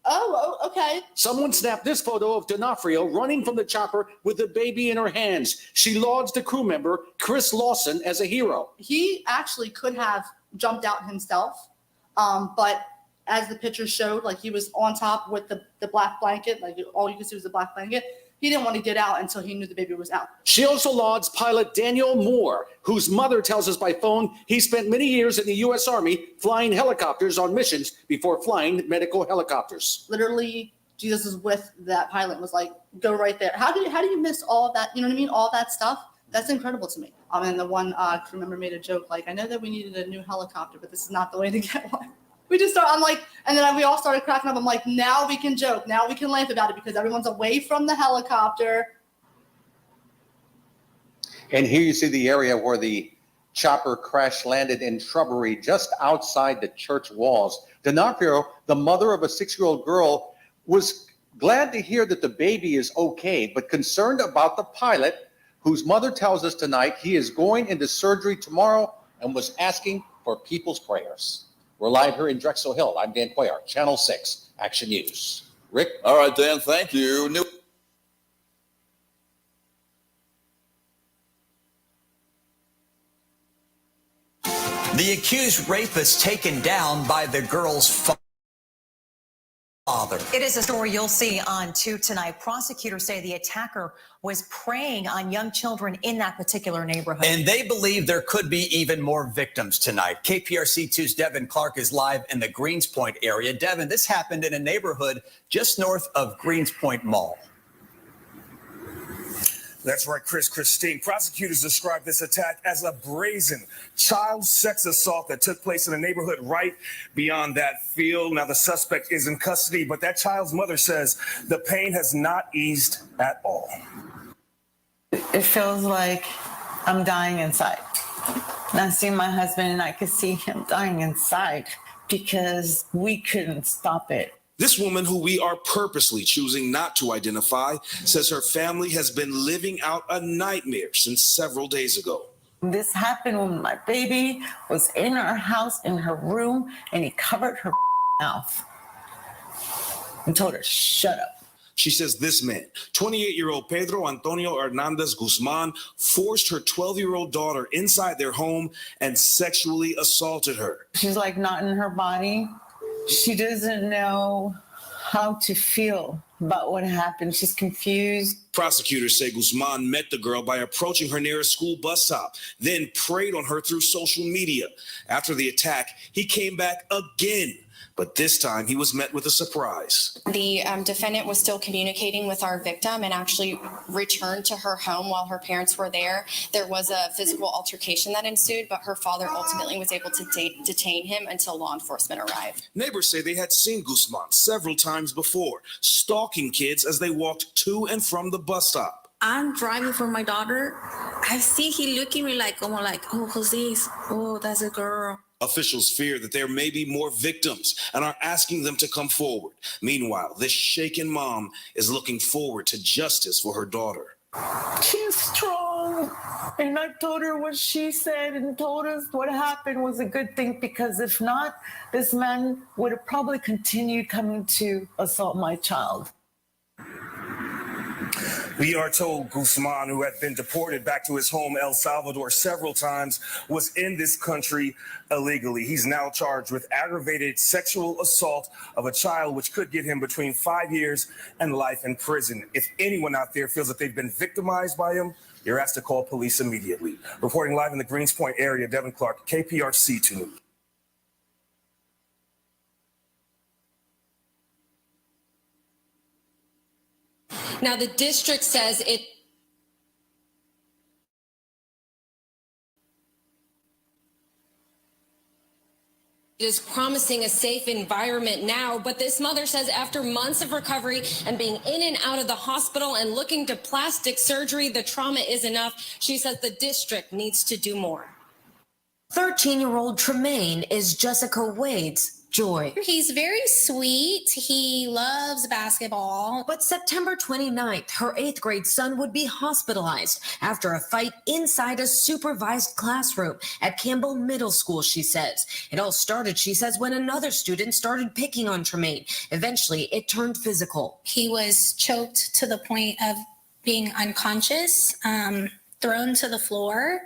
oh, okay. Someone snapped this photo of D'Onofrio running from the chopper with the baby in her hands. She lauds the crew member, Chris Lawson, as a hero. He actually could have jumped out himself, but as the picture showed, like he was on top with the black blanket, like all you could see was the black blanket. He didn't want to get out until he knew the baby was out. She also lauds pilot Daniel Moore, whose mother tells us by phone he spent many years in the U.S. Army flying helicopters on missions before flying medical helicopters. Literally, Jesus was with that pilot and was like, go right there. How do you miss all of that? You know what I mean? All that stuff. That's incredible to me. And the one crew member made a joke like, I know that we needed a new helicopter, but this is not the way to get one. We just started, I'm like, and then we all started cracking up. I'm like, now we can joke. Now we can laugh about it because everyone's away from the helicopter. And here you see the area where the chopper crash landed in shrubbery just outside the church walls. D'Onofrio, the mother of a 6-year-old girl, was glad to hear that the baby is okay, but concerned about the pilot, whose mother tells us tonight he is going into surgery tomorrow and was asking for people's prayers. We're live here in Drexel Hill. I'm Dan Cuellar, Channel 6, Action News. Rick? All right, Dan, thank you. The accused rapist taken down by the girl's father. It is a story you'll see on 2 tonight. Prosecutors say the attacker was preying on young children in that particular neighborhood. And they believe there could be even more victims tonight. KPRC2's Devin Clark is live in the Greenspoint area. Devin, this happened in a neighborhood just north of Greenspoint Mall. That's right, Christine. Prosecutors describe this attack as a brazen child sex assault that took place in a neighborhood right beyond that field. Now, the suspect is in custody, but that child's mother says the pain has not eased at all. It feels like I'm dying inside. And I see my husband and I could see him dying inside because we couldn't stop it. This woman, who we are purposely choosing not to identify, says her family has been living out a nightmare since several days ago. This happened when my baby was in our house, in her room, and he covered her mouth and told her, shut up. She says this man, 28-year-old Pedro Antonio Hernandez Guzman, forced her 12-year-old daughter inside their home and sexually assaulted her. She's like not in her body. She doesn't know how to feel about what happened. She's confused. Prosecutors say Guzman met the girl by approaching her near a school bus stop, then preyed on her through social media. After the attack, he came back again, but this time he was met with a surprise. The defendant was still communicating with our victim and actually returned to her home while her parents were there. There was a physical altercation that ensued, but her father ultimately was able to detain him until law enforcement arrived. Neighbors say they had seen Guzman several times before, stalking kids as they walked to and from the bus stop. I'm driving for my daughter. I see he looking at me like, oh, who's this? Oh, that's a girl. Officials fear that there may be more victims and are asking them to come forward. Meanwhile, this shaken mom is looking forward to justice for her daughter. She's strong. And I told her what she said and told us what happened was a good thing, because if not, this man would have probably continued coming to assault my child. We are told Guzman, who had been deported back to his home, El Salvador, several times, was in this country illegally. He's now charged with aggravated sexual assault of a child, which could get him between 5 years and life in prison. If anyone out there feels that they've been victimized by him, you're asked to call police immediately. Reporting live in the Greens Point area, Devin Clark, KPRC 2 News. Now, the district says it is promising a safe environment now, but this mother says after months of recovery and being in and out of the hospital and looking to plastic surgery, the trauma is enough. She says the district needs to do more. 13-year-old Tremaine is Jessica Wade's joy. He's very sweet. He loves basketball. But September 29th, her 8th grade son would be hospitalized after a fight inside a supervised classroom at Campbell Middle School, she says. It all started, she says, when another student started picking on Tremaine. Eventually, it turned physical. He was choked to the point of being unconscious, thrown to the floor.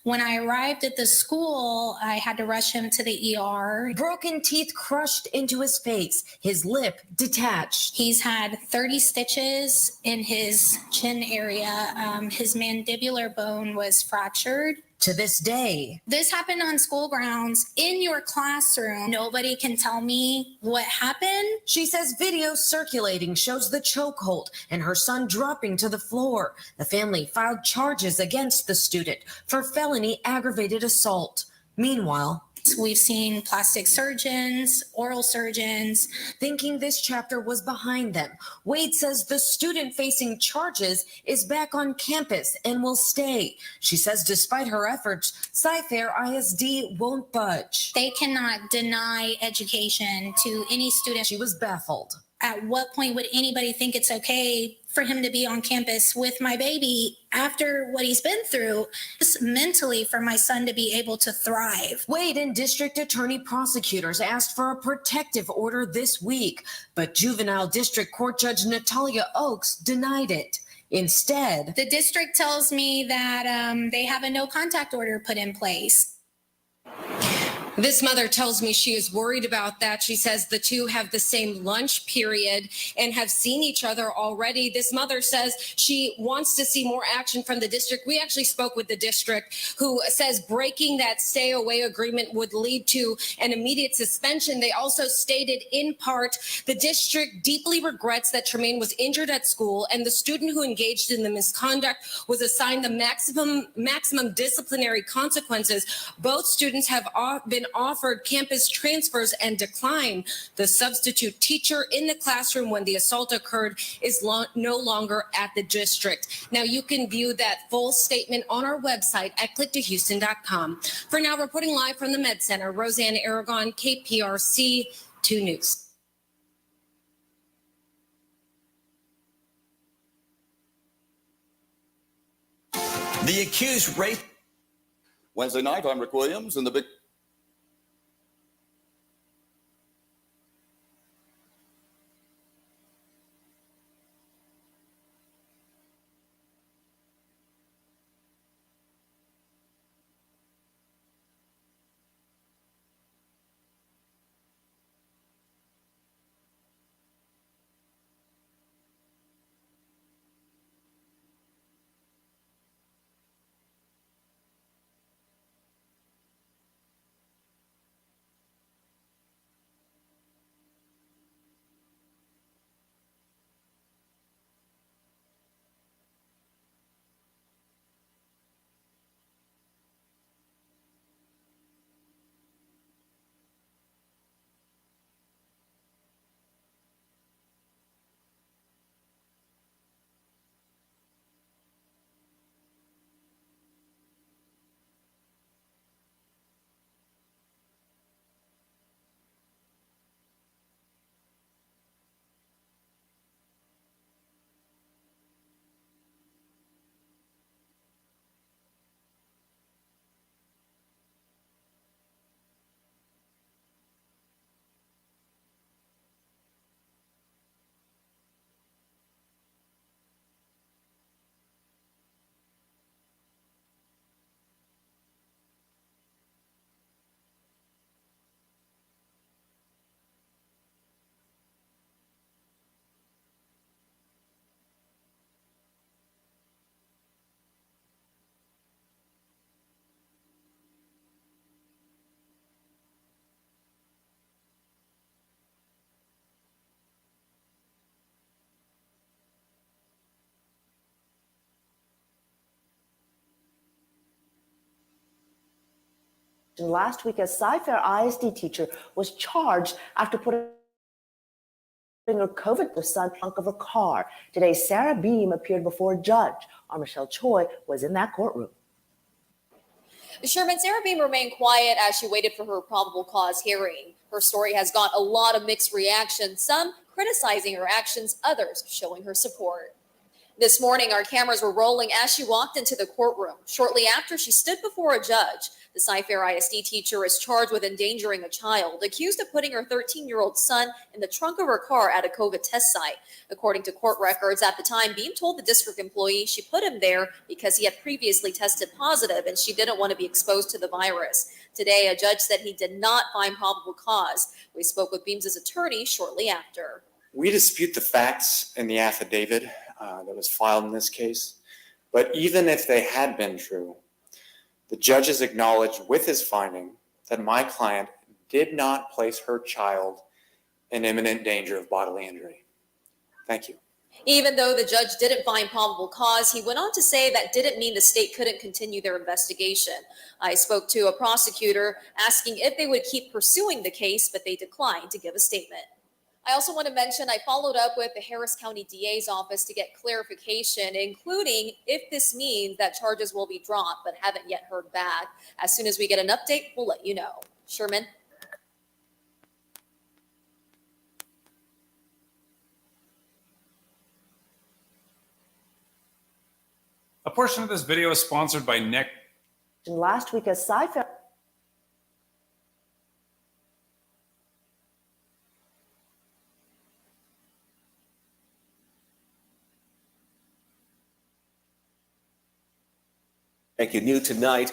When I arrived at the school, I had to rush him to the ER. Broken teeth crushed into his face, his lip detached. He's had 30 stitches in his chin area. His mandibular bone was fractured. To this day, this happened on school grounds in your classroom. Nobody can tell me what happened. She says video circulating shows the chokehold and her son dropping to the floor. The family filed charges against the student for felony aggravated assault. Meanwhile, we've seen plastic surgeons, oral surgeons. Thinking this chapter was behind them, Wade says the student facing charges is back on campus and will stay. She says despite her efforts, Cy-Fair ISD won't budge. They cannot deny education to any student. She was baffled. At what point would anybody think it's okay for him to be on campus with my baby after what he's been through? Just mentally for my son to be able to thrive. Wade and district attorney prosecutors asked for a protective order this week, but juvenile district court judge Natalia Oakes denied it. Instead, the district tells me that they have a no contact order put in place. This mother tells me she is worried about that. She says the two have the same lunch period and have seen each other already. This mother says she wants to see more action from the district. We actually spoke with the district, who says breaking that stay away agreement would lead to an immediate suspension. They also stated in part, the district deeply regrets that Tremaine was injured at school and the student who engaged in the misconduct was assigned the maximum disciplinary consequences. Both students have been offered campus transfers and declined. The substitute teacher in the classroom when the assault occurred is no longer at the district. Now you can view that full statement on our website at click2houston.com. For now, reporting live from the Med Center, Roseanne Aragon, KPRC 2 News. The accused rape. Wednesday night, I'm Rick Williams in the big. Last week, a Cy-Fair ISD teacher was charged after putting her COVID son in the trunk of her car. Today, Sarah Beam appeared before a judge. Our Michelle Choi was in that courtroom. Sherman, Sarah Beam remained quiet as she waited for her probable cause hearing. Her story has got a lot of mixed reactions, some criticizing her actions, others showing her support. This morning, our cameras were rolling as she walked into the courtroom. Shortly after, she stood before a judge. The Cy-Fair ISD teacher is charged with endangering a child, accused of putting her 13-year-old son in the trunk of her car at a COVID test site. According to court records, at the time, Beam told the district employee she put him there because he had previously tested positive and she didn't want to be exposed to the virus. Today, a judge said he did not find probable cause. We spoke with Beam's attorney shortly after. We dispute the facts in the affidavit that was filed in this case, but even if they had been true, the judge has acknowledged with his finding that my client did not place her child in imminent danger of bodily injury. Thank you. Even though the judge didn't find probable cause, he went on to say that didn't mean the state couldn't continue their investigation. I spoke to a prosecutor asking if they would keep pursuing the case, but they declined to give a statement. I also want to mention I followed up with the Harris County DA's office to get clarification, including if this means that charges will be dropped, but haven't yet heard back. As soon as we get an update, we'll let you know. Sherman? A portion of this video is sponsored by Nick. Last week, a Cy-Fair Thank you. New tonight,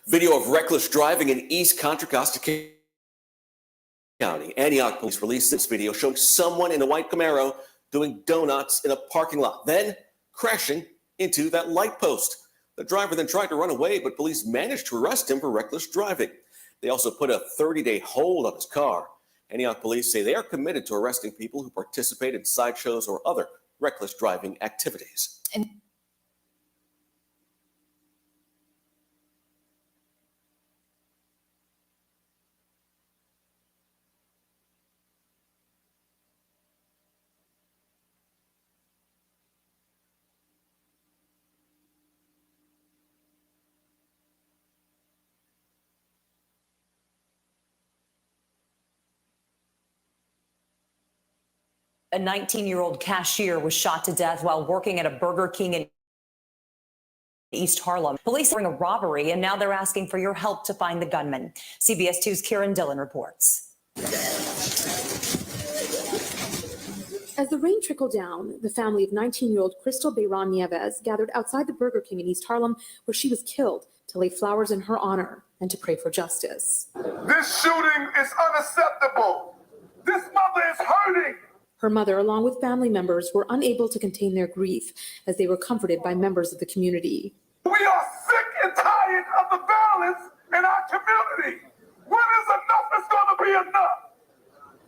Video of reckless driving in East Contra Costa County. Antioch police released this video showing someone in a white Camaro doing donuts in a parking lot, then crashing into that light post. The driver then tried to run away, but police managed to arrest him for reckless driving. They also put a 30-day hold on his car. Antioch police say they are committed to arresting people who participate in sideshows or other reckless driving activities. A 19-year-old cashier was shot to death while working at a Burger King in East Harlem. Police are doing a robbery, and now they're asking for your help to find the gunman. CBS 2's Kieran Dillon reports. As the rain trickled down, the family of 19-year-old Crystal Bayron Nieves gathered outside the Burger King in East Harlem, where she was killed, to lay flowers in her honor and to pray for justice. This shooting is unacceptable. This mother is hurting. Her mother, along with family members, were unable to contain their grief as they were comforted by members of the community. We are sick and tired of the violence in our community. When is enough is going to be enough?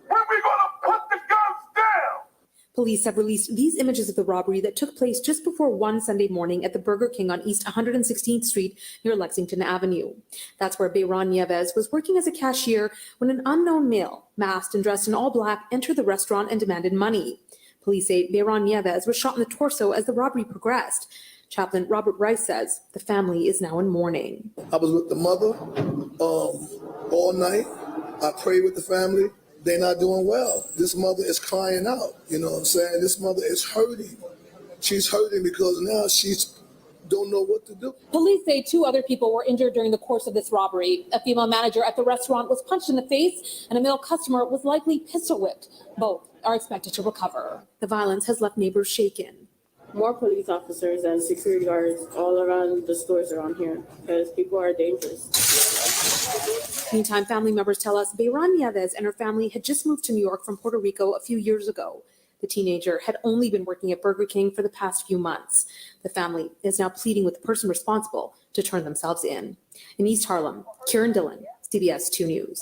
When we going to put the guns down? Police have released these images of the robbery that took place just before 1 Sunday morning at the Burger King on East 116th Street near Lexington Avenue. That's where Bayron Nieves was working as a cashier when an unknown male, masked and dressed in all black, entered the restaurant and demanded money. Police say Bayron Nieves was shot in the torso as the robbery progressed. Chaplain Robert Rice says the family is now in mourning. I was with the mother all night. I prayed with the family. They're not doing well. This mother is crying out. You know what I'm saying? This mother is hurting. She's hurting because now she's don't know what to do. Police say 2 other people were injured during the course of this robbery. A female manager at the restaurant was punched in the face, and a male customer was likely pistol whipped. Both are expected to recover. The violence has left neighbors shaken. More police officers and security guards all around the stores around here because people are dangerous. Meantime, family members tell us Bayron Nieves and her family had just moved to New York from Puerto Rico a few years ago. The teenager had only been working at Burger King for the past few months. The family is now pleading with the person responsible to turn themselves in. In East Harlem, Kieran Dillon, CBS 2 News.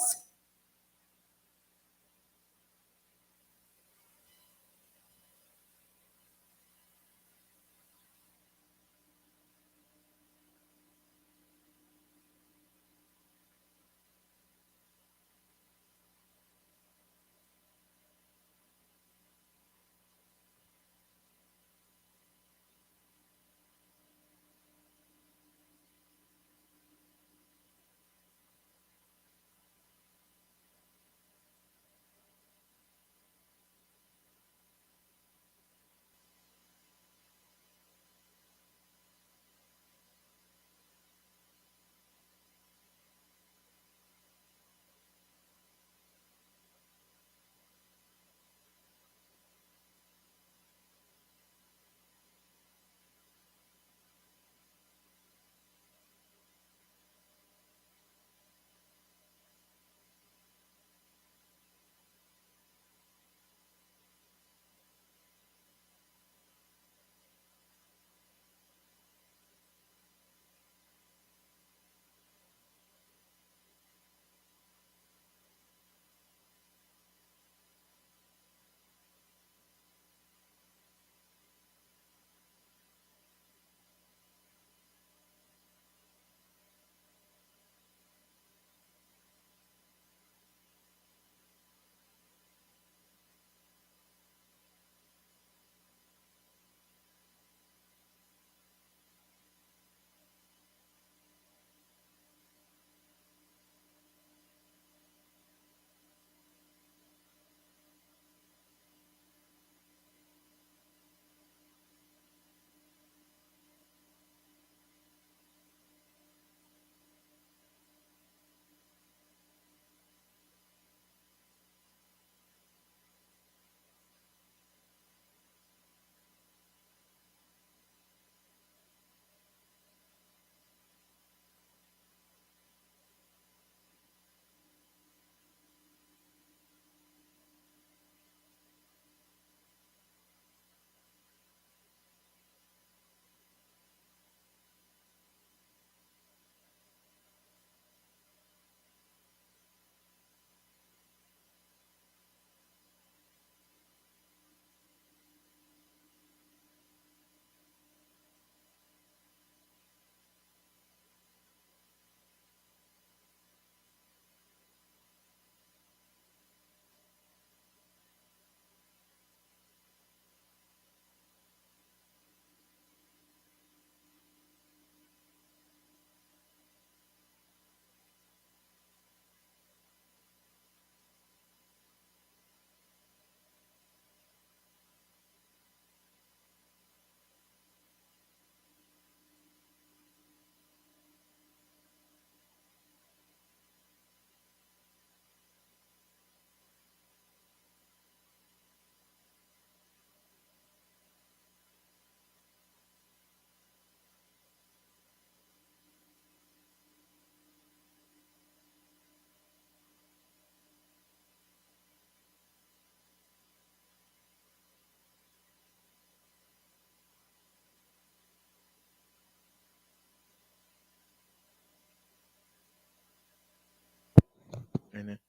And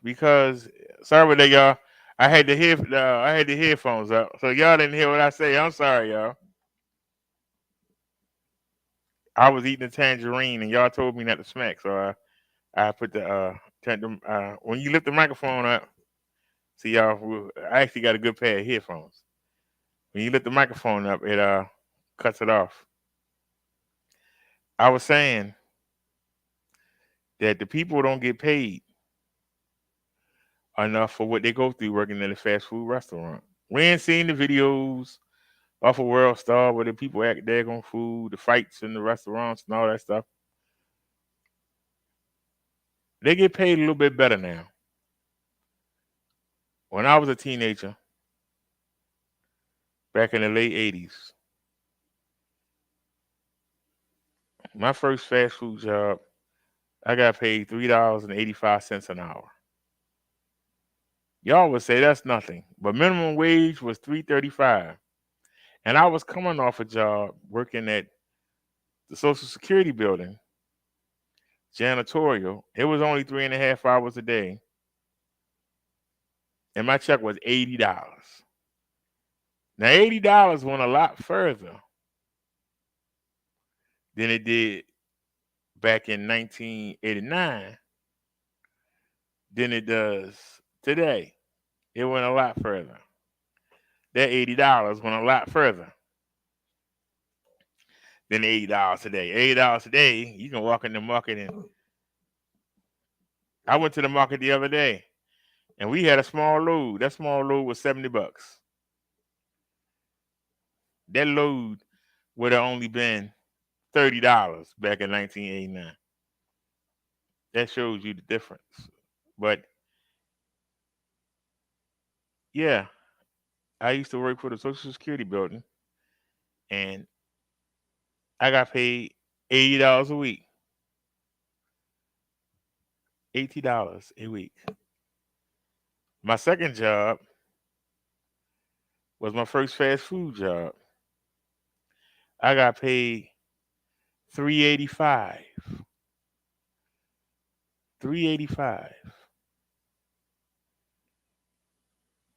because sorry about that, y'all. I had the headphones up, so y'all didn't hear what I say. I'm sorry, y'all. I was eating a tangerine, and y'all told me not to smack, so I put the when you lift the microphone up, see y'all. I actually got a good pair of headphones. When you lift the microphone up, it cuts it off. I was saying that the people don't get paid enough for what they go through working in a fast food restaurant. We ain't seen the videos off of World Star where the people act daggone food, the fights in the restaurants and all that stuff. They get paid a little bit better now. When I was a teenager, back in the late 80s, my first fast food job, I got paid $3.85 an hour. Y'all would say that's nothing, but minimum wage was $3.35. And I was coming off a job working at the Social Security building, janitorial. It was only 3.5 hours a day. And my check was $80. Now, $80 went a lot further than it did back in 1989 than it does today. It went a lot further. That $80 went a lot further than $80 today. $80 today, you can walk in the market and I went to the market the other day and we had a small load. That small load was $70. That load would have only been $30 back in 1989. That shows you the difference. But yeah, I used to work for the Social Security building and I got paid $80 a week. $80 a week. My second job was my first fast food job. I got paid $3.85. $3.85.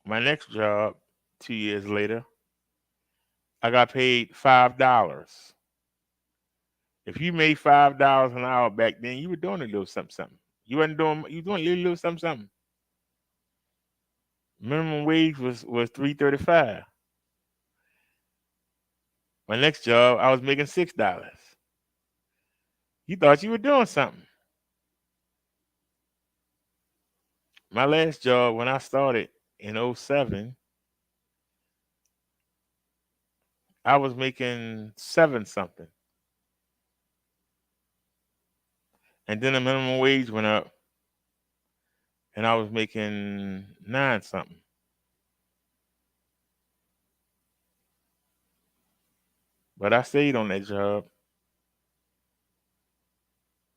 My next job, 2 years later, I got paid $5. If you made $5 an hour back then, you were doing a little something. You wasn't doing you doing a little something. Minimum wage was $3.35. My next job, I was making $6. You thought you were doing something. My last job, when I started in 2007, I was making 7 something. And then the minimum wage went up and I was making 9 something. But I stayed on that job.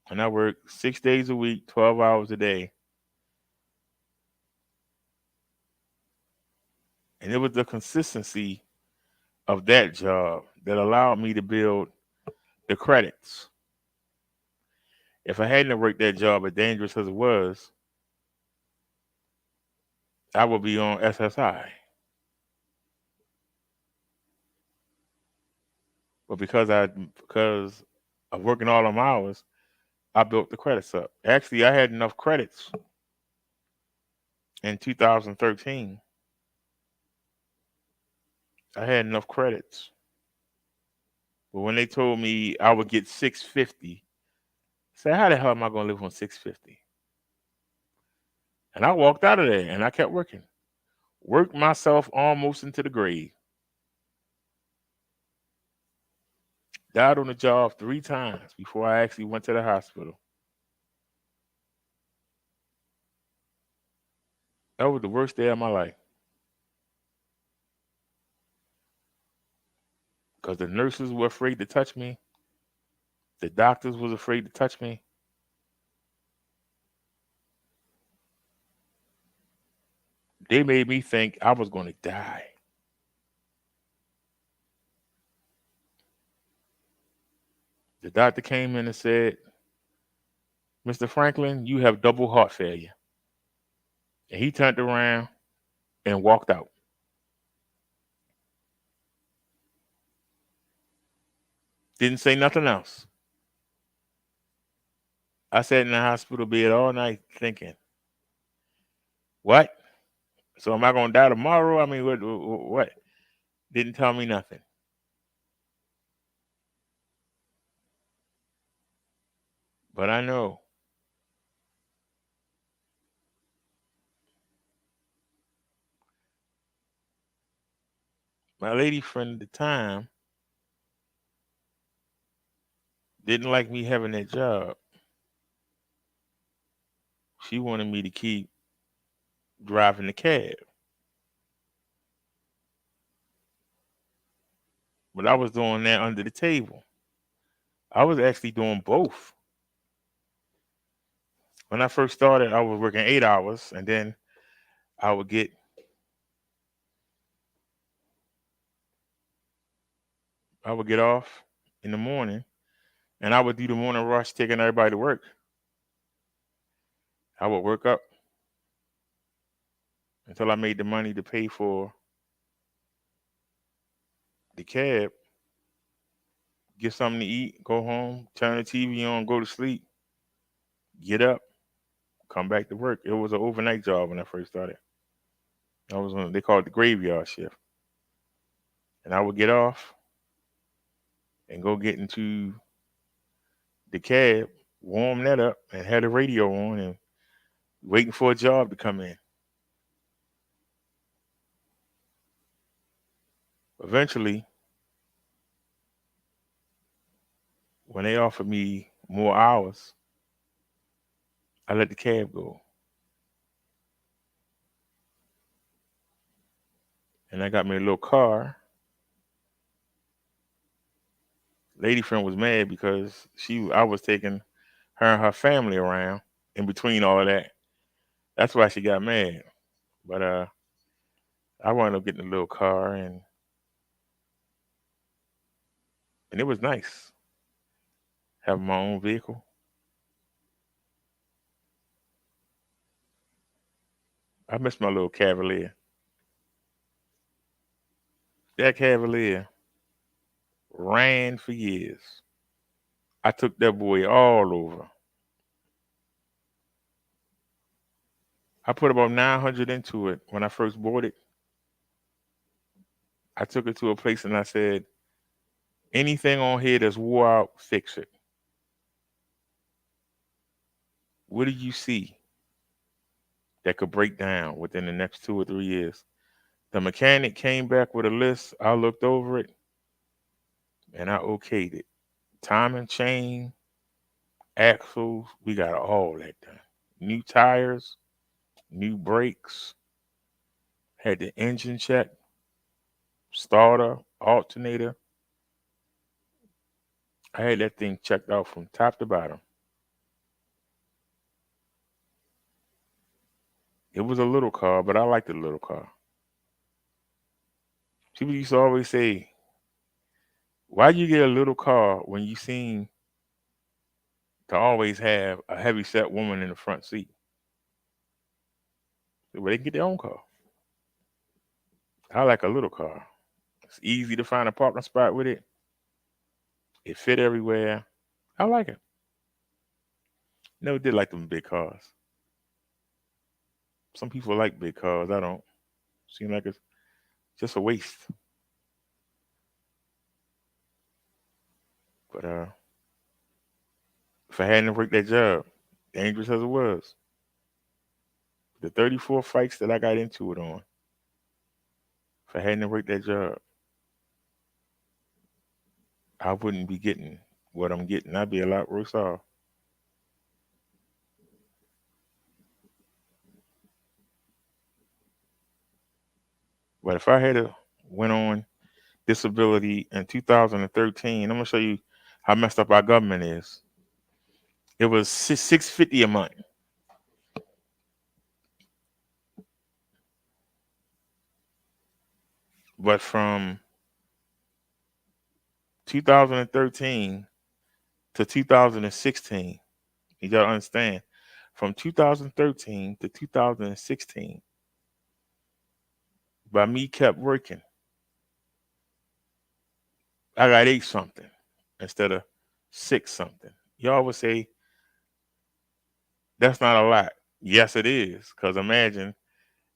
And I worked 6 days a week, 12 hours a day. And it was the consistency of that job that allowed me to build the credits. If I hadn't worked that job, as dangerous as it was, I would be on SSI. But because of working all them hours, I built the credits up. Actually, I had enough credits in 2013. I had enough credits. But when they told me I would get $650, I said, how the hell am I going to live on $650? And I walked out of there and I kept working. Worked myself almost into the grave. Died on the job 3 times before I actually went to the hospital. That was the worst day of my life. Because the nurses were afraid to touch me. The doctors was afraid to touch me. They made me think I was going to die. The doctor came in and said, Mr. Franklin, you have double heart failure. And he turned around and walked out. Didn't say nothing else. I sat in the hospital bed all night thinking, what? So am I going to die tomorrow? I mean, what? Didn't tell me nothing. But I know my lady friend at the time didn't like me having that job. She wanted me to keep driving the cab. But I was doing that under the table. I was actually doing both. When I first started, I was working 8 hours, and then I would get off in the morning, and I would do the morning rush taking everybody to work. I would work up until I made the money to pay for the cab, get something to eat, go home, turn the TV on, go to sleep, get up, come back to work. It was an overnight job when I first started. I was on, they call it the graveyard shift. And I would get off and go get into the cab, warm that up, and had the radio on and waiting for a job to come in. Eventually, when they offered me more hours, I let the cab go. And I got me a little car. Lady friend was mad because I was taking her and her family around in between all of that. That's why she got mad. But I wound up getting a little car, and it was nice having my own vehicle. I miss my little Cavalier. That Cavalier ran for years. I took that boy all over. I put about 900 into it when I first bought it. I took it to a place and I said, anything on here that's wore out, fix it. What do you see that could break down within the next 2 or 3 years? The mechanic came back with a list. I looked over it and I okayed it. Timing chain, axles, we got all that done. New tires, new brakes, had the engine checked, starter, alternator. I had that thing checked out from top to bottom. It was a little car, but I liked the little car. People used to always say, why you get a little car when you seem to always have a heavy set woman in the front seat? Well, they can get their own car. I like a little car. It's easy to find a parking spot with it. It fit everywhere. I like it. Never did like them big cars. Some people like big cars. I don't. Seem like it's just a waste. But if I hadn't worked that job, dangerous as it was, the 34 fights that I got into it on, if I hadn't worked that job, I wouldn't be getting what I'm getting. I'd be a lot worse off. But if I had went on disability in 2013, I'm gonna show you how messed up our government is. It was $650 a month. But from 2013 to 2016, You gotta understand, from 2013 to 2016, by me kept working, I got 8 something instead of 6 something. Y'all would say that's not a lot. Yes, it is. Because imagine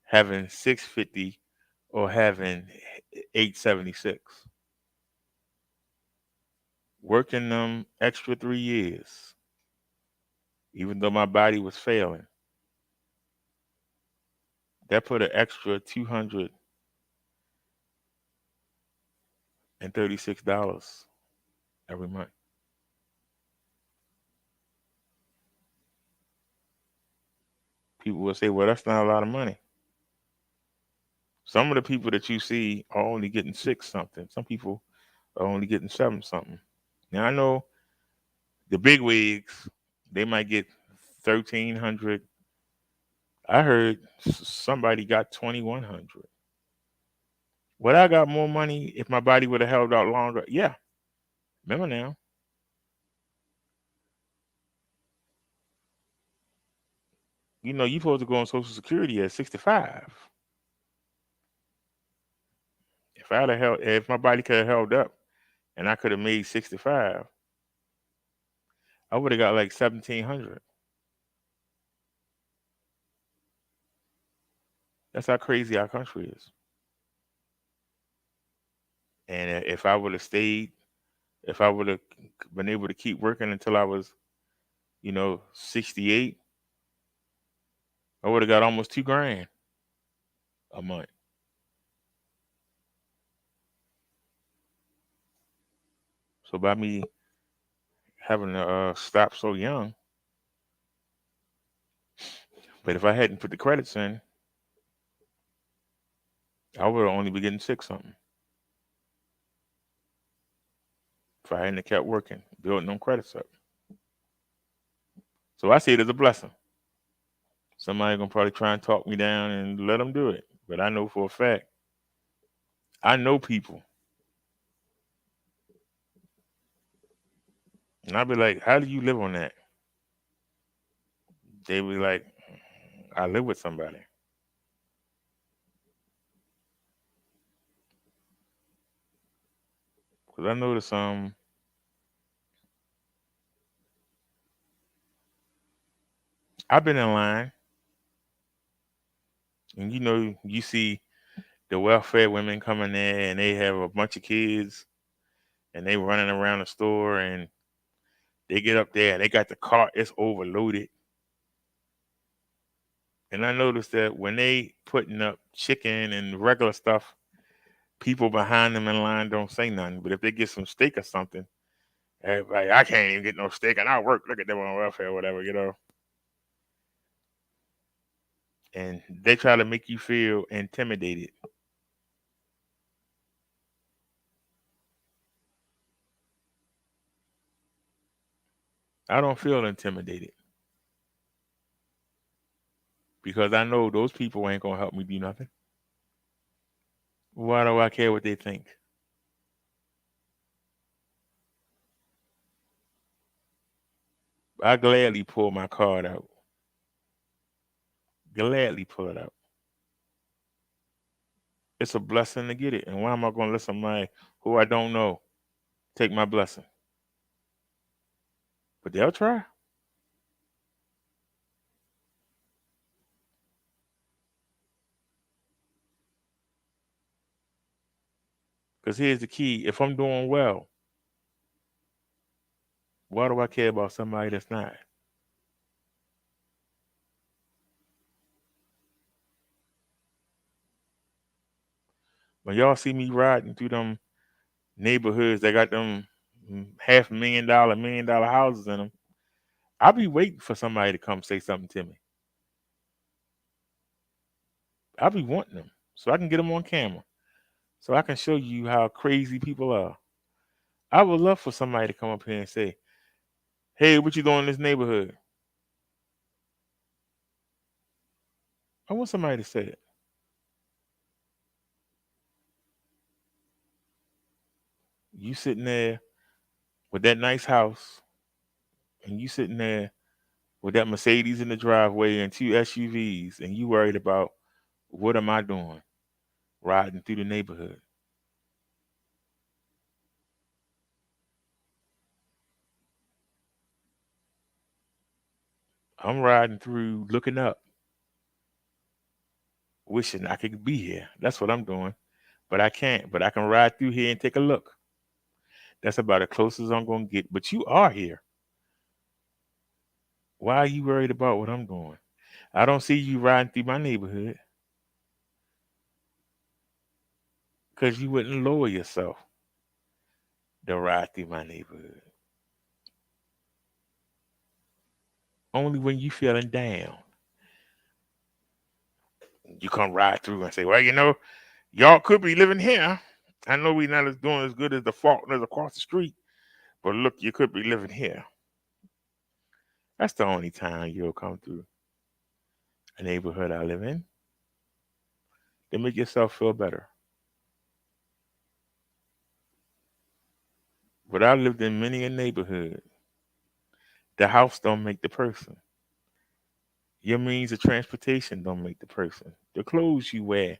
having 650 or having 876. Working them extra 3 years, even though my body was failing. That put an extra $236 every month. People will say, well, that's not a lot of money. Some of the people that you see are only getting 6 something. Some people are only getting 7 something. Now I know the big wigs, they might get 1,300. I heard somebody got 2,100. Would I got more money if my body would have held out longer? Yeah. Remember now. You know, you're supposed to go on Social Security at 65. If my body could have held up and I could have made 65, I would have got like 1,700. That's how crazy our country is. And if I would have stayed, if I would have been able to keep working until I was, 68, I would have got almost $2,000 a month. So by me having to stop so young, but if I hadn't put the credits in, I would have only been getting 6 something. If I hadn't kept working, building them credits up. So I see it as a blessing. Somebody gonna probably try and talk me down and let them do it. But I know for a fact, I know people. And I'd be like, how do you live on that? They be like, I live with somebody. Because I noticed I've been in line, and you see the welfare women coming there and they have a bunch of kids and they running around the store and they get up there and they got the cart, it's overloaded. And I noticed that when they putting up chicken and regular stuff, people behind them in line don't say nothing. But if they get some steak or something, everybody, I can't even get no steak and I work, look at them on welfare or whatever. And they try to make you feel intimidated. I don't feel intimidated because I know those people ain't gonna help me do nothing. Why do I care what they think? I gladly pull my card out. Gladly pull it out. It's a blessing to get it. And why am I gonna let somebody who I don't know take my blessing? But they'll try. Because here's the key. If I'm doing well, why do I care about somebody that's not? When y'all see me riding through them neighborhoods that got them $500,000, $1 million houses in them, I'll be waiting for somebody to come say something to me. I'll be wanting them so I can get them on camera, so I can show you how crazy people are. I would love for somebody to come up here and say, hey, what you doing in this neighborhood? I want somebody to say it. You sitting there with that nice house, and you sitting there with that Mercedes in the driveway and 2 SUVs, and you worried about what am I doing riding through the neighborhood? I'm riding through looking up, wishing I could be here. That's what I'm doing. But I can't. But I can ride through here and take a look. That's about the closest I'm going to get. But you are here. Why are you worried about what I'm doing? I don't see you riding through my neighborhood because you wouldn't lower yourself to ride through my neighborhood. Only when you feeling down, you come ride through and say, well, you know, y'all could be living here. I know we're not as doing as good as the Faulkners across the street, but look, you could be living here. That's the only time you'll come through a neighborhood I live in to make yourself feel better. But I lived in many a neighborhood. The house don't make the person. Your means of transportation don't make the person. The clothes you wear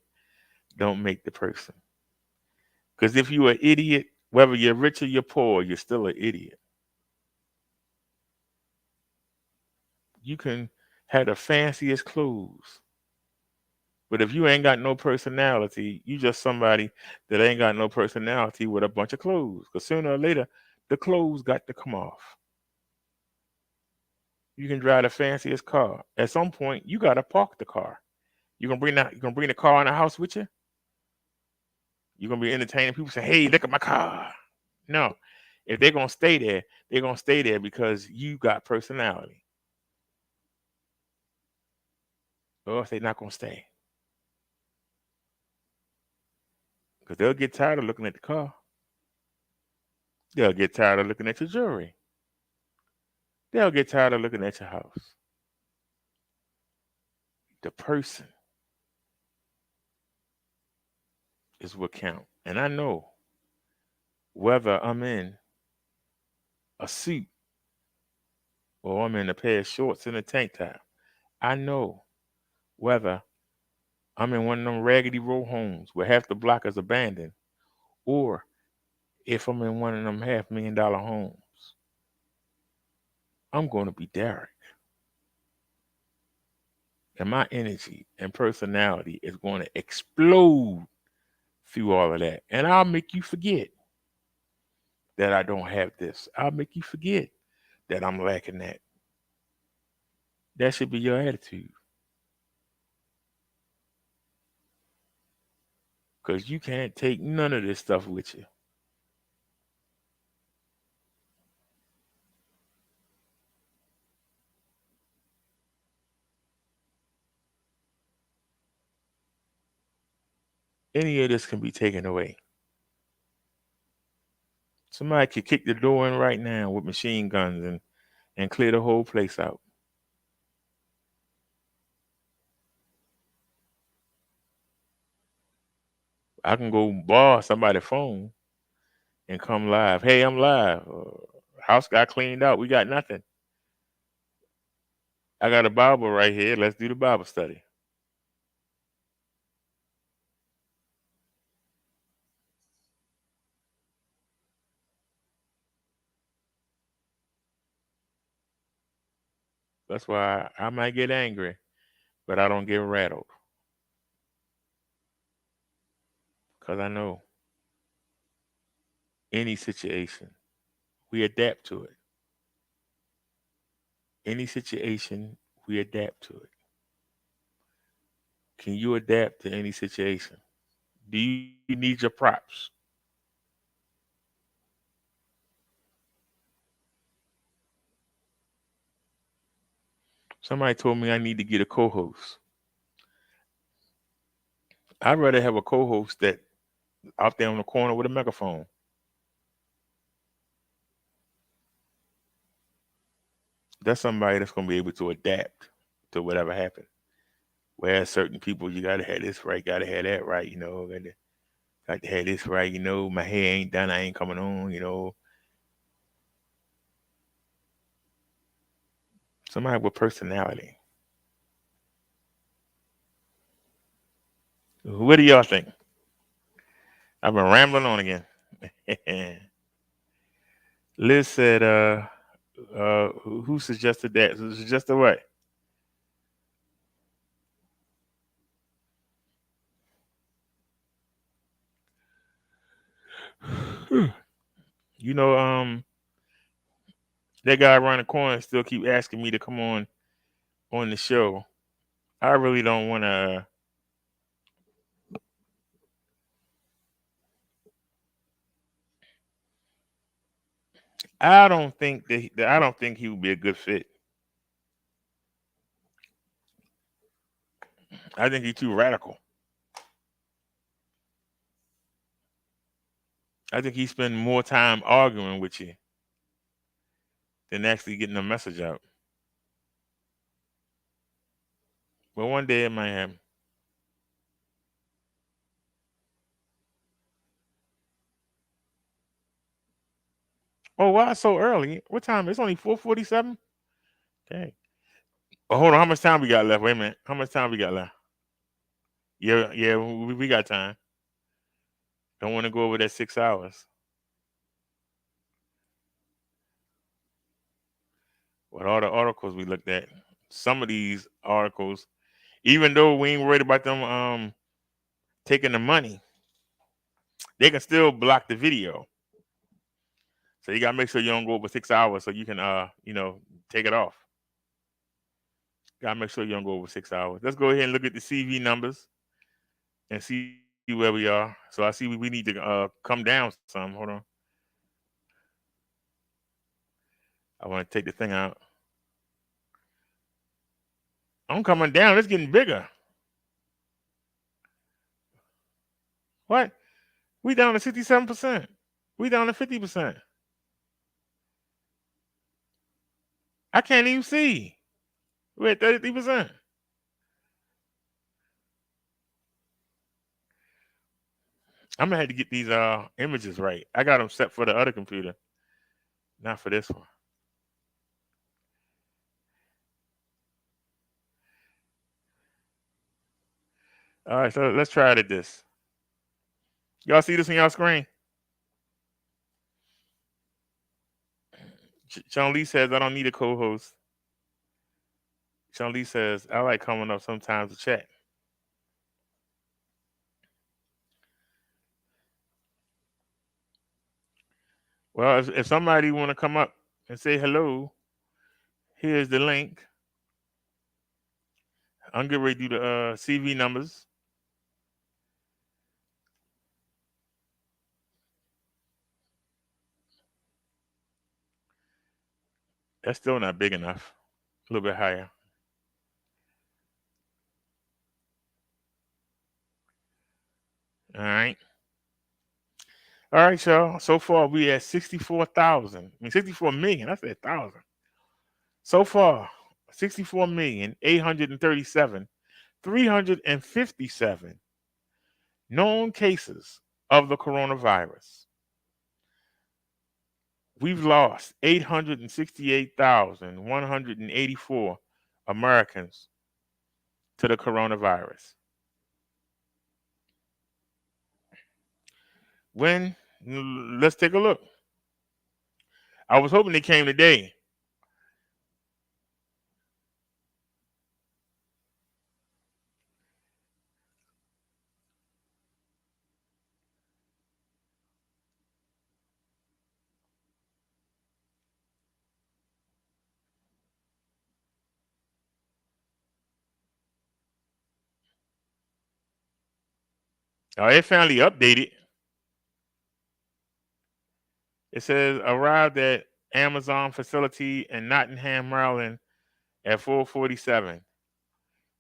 don't make the person. Because if you're an idiot, whether you're rich or you're poor, you're still an idiot. You can have the fanciest clothes, but if you ain't got no personality, you just somebody that ain't got no personality with a bunch of clothes. Because sooner or later, the clothes got to come off. You can drive the fanciest car. At some point, you got to park the car. You gonna bring the car in the house with you? You're gonna be entertaining people say, hey, look at my car. No. If they're gonna stay there, they're gonna stay there because you got personality. Or if they're not gonna stay. Because they'll get tired of looking at the car. They'll get tired of looking at your jewelry. They'll get tired of looking at your house. The person is what counts. And I know whether I'm in a suit or I'm in a pair of shorts and a tank top, I know whether I'm in one of them raggedy row homes where half the block is abandoned, or if I'm in one of them $500,000 homes, I'm going to be Derek. And my energy and personality is going to explode through all of that. And I'll make you forget that I don't have this. I'll make you forget that I'm lacking that. That should be your attitude. Because you can't take none of this stuff with you. Any of this can be taken away. Somebody could kick the door in right now with machine guns and clear the whole place out. I can go borrow somebody's phone and come live. Hey, I'm live. House got cleaned out. We got nothing. I got a Bible right here. Let's do the Bible study. That's why I might get angry, but I don't get rattled. Because I know any situation, we adapt to it. Any situation, we adapt to it. Can you adapt to any situation? Do you need your props? Somebody told me I need to get a co-host. I'd rather have a co-host that out there on the corner with a megaphone. That's somebody that's going to be able to adapt to whatever happens. Whereas certain people, you got to have this right, got to have that right, you know, got to have this right, you know, my hair ain't done, I ain't coming on, you know. Somebody with personality. What do y'all think? I've been rambling on again. Liz said, who suggested that? Suggested what? You know, that guy around the corner still keep asking me to come on the show. I really don't want to. I don't think he would be a good fit. I think he's too radical. I think he spend more time arguing with you than actually getting a message out. But one day it might happen. Oh, why so early? What time? It's only 4:47. Okay. Oh, hold on. How much time we got left? Wait a minute. How much time we got left? Yeah, we got time. Don't want to go over that 6 hours. What all the articles we looked at? Some of these articles, even though we ain't worried about them taking the money, they can still block the video. So you gotta make sure you don't go over 6 hours so you can take it off. Gotta make sure you don't go over 6 hours. Let's go ahead and look at the CV numbers and see where we are. So I see we need to come down some. Hold on. I want to take the thing out. I'm coming down. It's getting bigger. What? We down to 67%. We down to 50%. I can't even see. We're at 33%. I'm gonna have to get these images right. I got them set for the other computer, not for this one. All right, so let's try it at this. Y'all see this on y'all screen? Sean Lee says, I don't need a co-host. Sean Lee says, I like coming up sometimes to chat. Well, if somebody want to come up and say hello, here's the link. I'm getting ready to do the CV numbers. That's still not big enough. A little bit higher. All right. All right, y'all. So far, we at 64,000. I mean, 64 million. I said 1,000. So far, 64,837,357 known cases of the coronavirus. We've lost 868,184 Americans to the coronavirus. When? Let's take a look. I was hoping they came today. Oh, it finally updated. It says arrived at Amazon facility in Nottingham, Maryland at 4:47.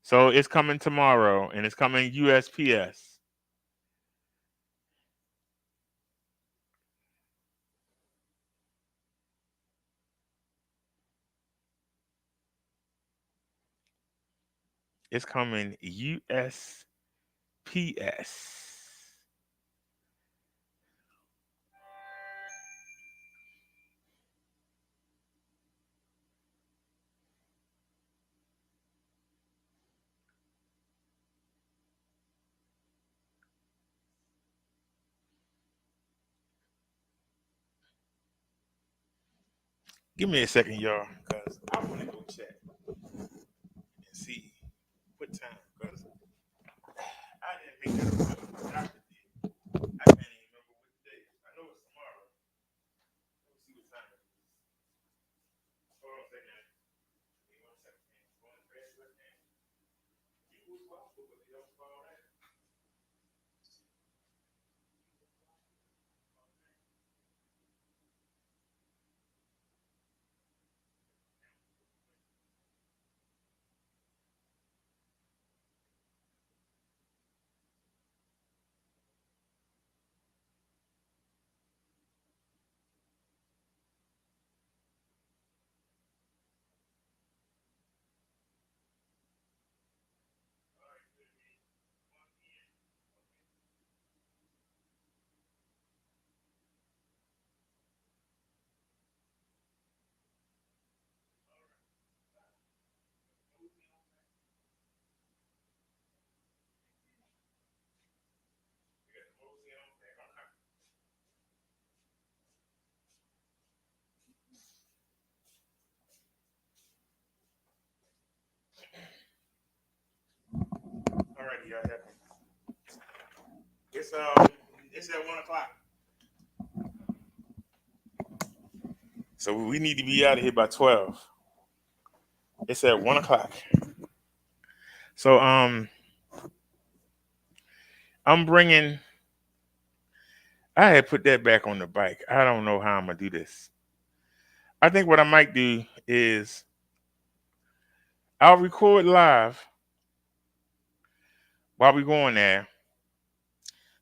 So it's coming tomorrow, and it's coming USPS. It's coming USPS. Give me a second, y'all, because I want to go check and see what time. Because I didn't make that appointment. My doctor did. I can't even remember what day. I know it's tomorrow. Let me see what time it is. Hold on a second. Give me 1 second. Going as fast as I can. You was possible, but they don't fall out. All righty, y'all have me. It's at 1 o'clock. So we need to be out of here by 12. It's at 1 o'clock. So I'm bringing. I had put that back on the bike. I don't know how I'm gonna do this. I think what I might do is I'll record live while we going there.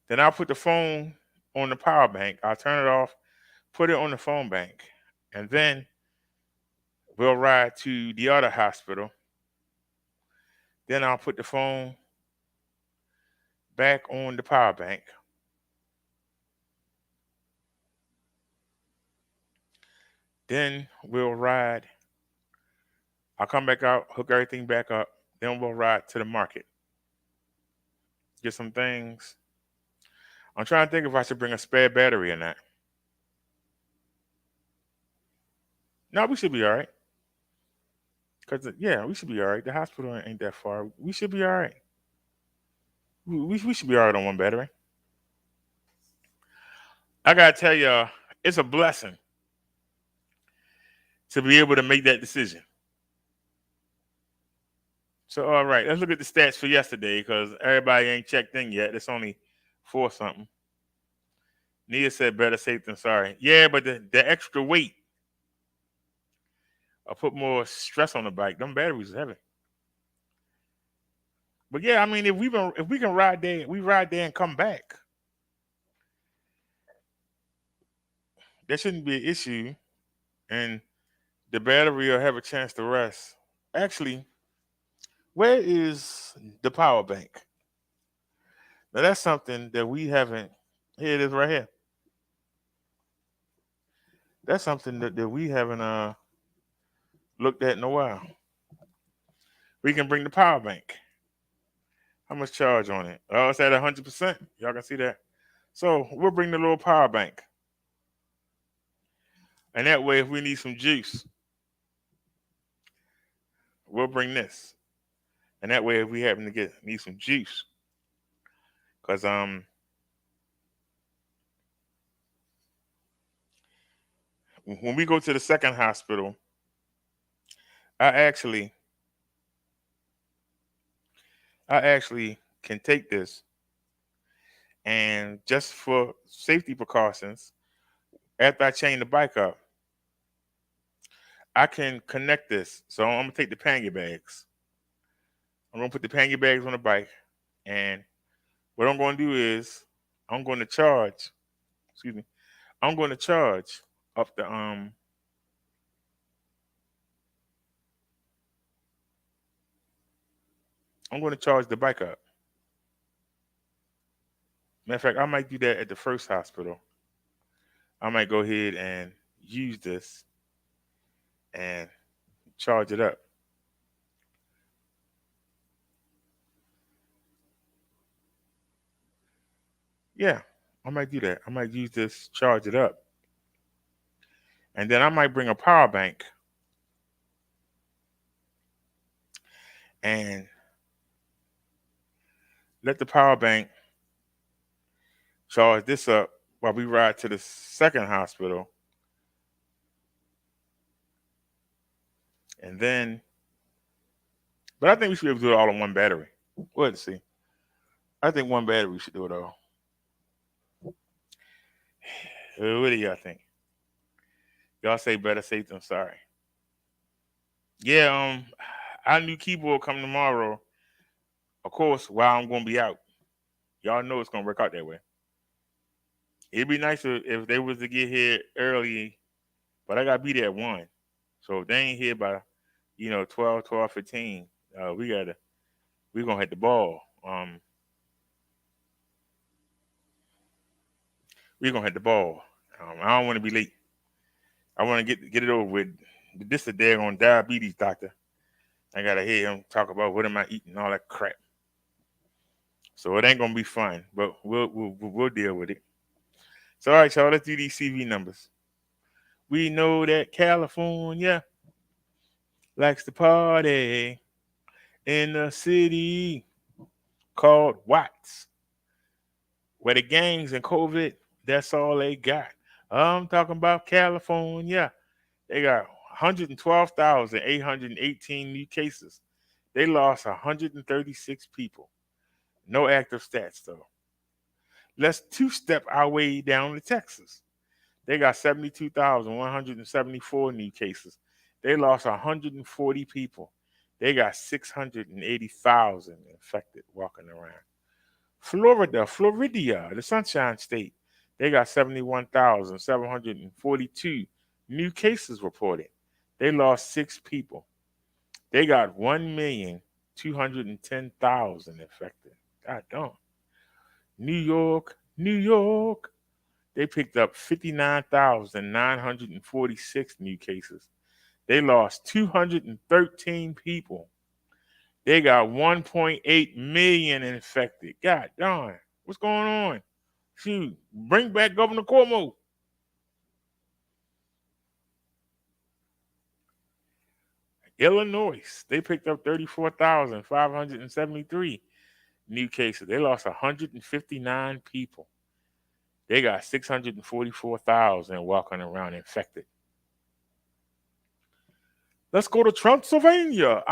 Then I'll put the phone on the power bank. I'll turn it off, put it on the phone bank, and then we'll ride to the other hospital. Then I'll put the phone back on the power bank. Then we'll ride. I'll come back out, hook everything back up. Then we'll ride to the market. Get some things. I'm trying to think if I should bring a spare battery or not. No, we should be all right. Because, yeah, we should be all right. The hospital ain't that far. We should be all right. We should be all right on one battery. I got to tell y'all, it's a blessing to be able to make that decision. So, all right, let's look at the stats for yesterday because everybody ain't checked in yet. It's only 4 something. Nia said better safe than sorry. Yeah, but the extra weight will put more stress on the bike. Them batteries are heavy. But yeah, I mean, if we can ride there, we ride there and come back. There shouldn't be an issue, and the battery will have a chance to rest. Actually, where is the power bank? Now that's something that we haven't. Here it is, right here. That's something that we haven't looked at in a while. We can bring the power bank. How much charge on it? Oh, it's at 100%. Y'all can see that. So we'll bring the little power bank. And that way, if we need some juice, we'll bring this. And that way, if we happen to need some juice, because when we go to the second hospital, I actually can take this, and just for safety precautions, after I chain the bike up, I can connect this. So I'm gonna take the pannier bags. I'm gonna put the pannier bags on the bike, and what I'm gonna do is I'm going to charge. Excuse me. I'm going to charge up the I'm going to charge the bike up. Matter of fact, I might do that at the first hospital. I might go ahead and use this and charge it up. Yeah, I might do that. I might use this, charge it up, And then I might bring a power bank and let the power bank charge this up while we ride to the second hospital. And then, but I think we should be able to do it all on one battery. We'll have to see. I think one battery should do it all. What do y'all think? Y'all say better safe than sorry. Yeah, our new keyboard coming tomorrow. Of course, while I'm gonna be out. Y'all know it's gonna work out that way. It'd be nicer if they was to get here early, but I gotta be there at 1. So if they ain't here by, 12:15, we're gonna hit the ball. We're gonna hit the ball. I don't want to be late. I want to get it over with. This is a daggone diabetes doctor. I gotta hear him talk about what am I eating, all that crap. So it ain't gonna be fun, but we'll deal with it. So all right, y'all, let's do these CV numbers. We know that California likes to party in a city called Watts, where the gangs and COVID, that's all they got. I'm talking about California. They got 112,818 new cases. They lost 136 people. No active stats, though. Let's two-step our way down to Texas. They got 72,174 new cases. They lost 140 people. They got 680,000 infected walking around. Florida, the Sunshine State, they got 71,742 new cases reported. They lost 6 people. They got 1,210,000 infected. God damn. New York, they picked up 59,946 new cases. They lost 213 people. They got 1.8 million infected. God darn. What's going on? Shoot, bring back Governor Cuomo. Illinois, they picked up 34,573 new cases. They lost 159 people. They got 644,000 walking around infected. Let's go to Pennsylvania.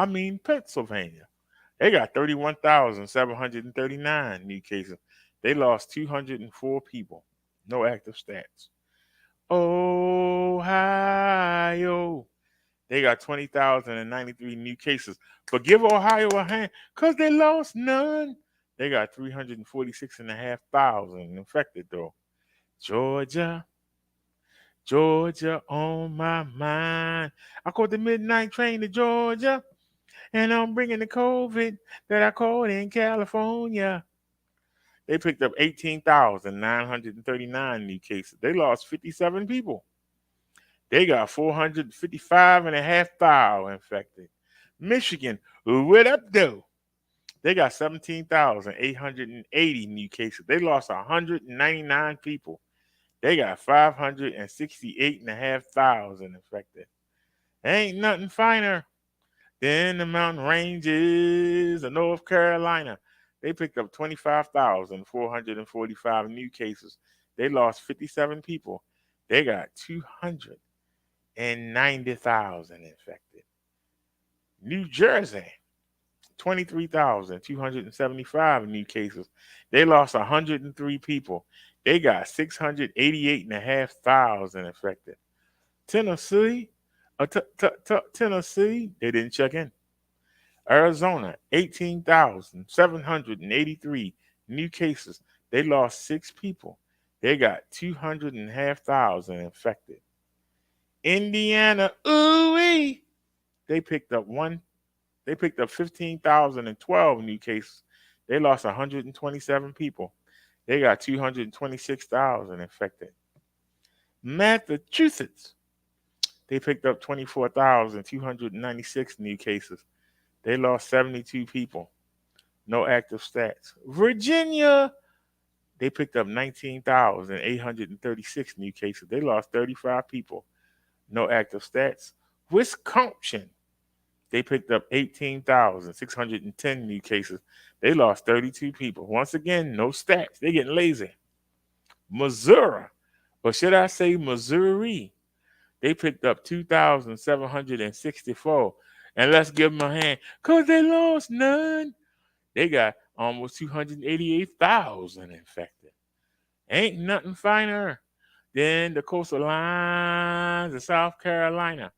They got 31,739 new cases. They lost 204 people. No active stats. Ohio, they got 20,093 new cases. But give Ohio a hand because they lost none. They got 346,500 infected, though. Georgia on my mind. I caught the midnight train to Georgia, and I'm bringing the COVID that I caught in California. They picked up 18,939 new cases. They lost 57 people. They got 455,500 infected. Michigan, what up, though? They got 17,880 new cases. They lost 199 people. They got 568,500 infected. Ain't nothing finer than the mountain ranges of North Carolina. They picked up 25,445 new cases. They lost 57 people. They got 290,000 infected. New Jersey, 23,275 new cases. They lost 103 people. They got 688,500 infected. Tennessee, they didn't check in. Arizona, 18,783 new cases. They lost 6 people. They got 200,500 infected. Indiana, ooh-wee, they picked up 15,012 new cases. They lost 127 people. They got 226,000 infected. Massachusetts, they picked up 24,296 new cases. They lost 72 people. No active stats. Virginia, they picked up 19,836 new cases. They lost 35 people. no active stats. Wisconsin, they picked up 18,610 new cases. They lost 32 people. Once again, no stats. They're getting lazy. Missouri, or should I say Missouri, they picked up 2,764. And let's give them a hand because they lost none. They got almost 288,000 infected. Ain't nothing finer than the coastal lines of South Carolina.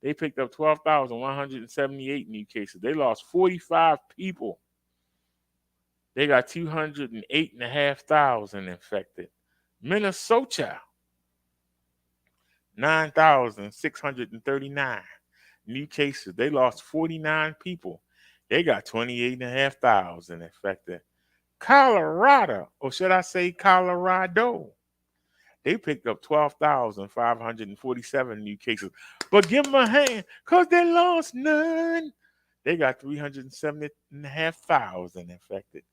They picked up 12,178 new cases. They lost 45 people. They got 208,500 infected. Minnesota, 9,639 new cases. They lost 49 people. They got 28,500 infected. Colorado, or should I say Colorado, they picked up 12,547 new cases. But give them a hand because they lost none. They got 370,500 infected.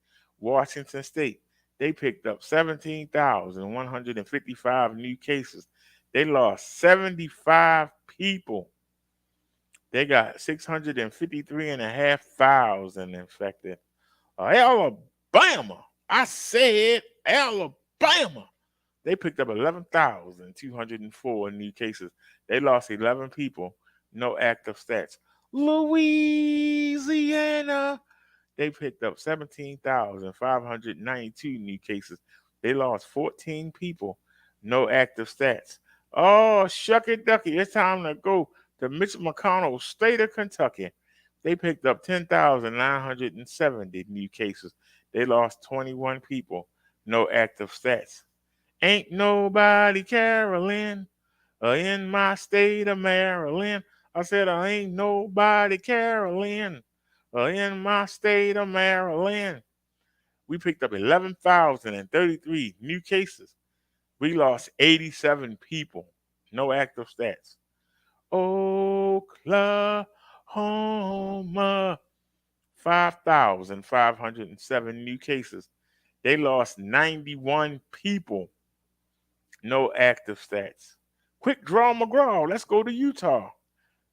Washington State, they picked up 17,155 new cases. They lost 75 people. They got 653,500 infected. Alabama, I said Alabama. They picked up 11,204 new cases. They lost 11 people. No active stats. Louisiana, they picked up 17,592 new cases. They lost 14 people. No active stats. Oh, shucky ducky. It's time to go to Mitch McConnell's state of Kentucky. They picked up 10,970 new cases. They lost 21 people. No active stats. Ain't nobody caroling in my state of Maryland. I said, I ain't nobody caroling in my state of Maryland. We picked up 11,033 new cases. We lost 87 people. No active stats. Oklahoma, 5,507 new cases. They lost 91 people. No active stats. Quick draw McGraw. Let's go to Utah.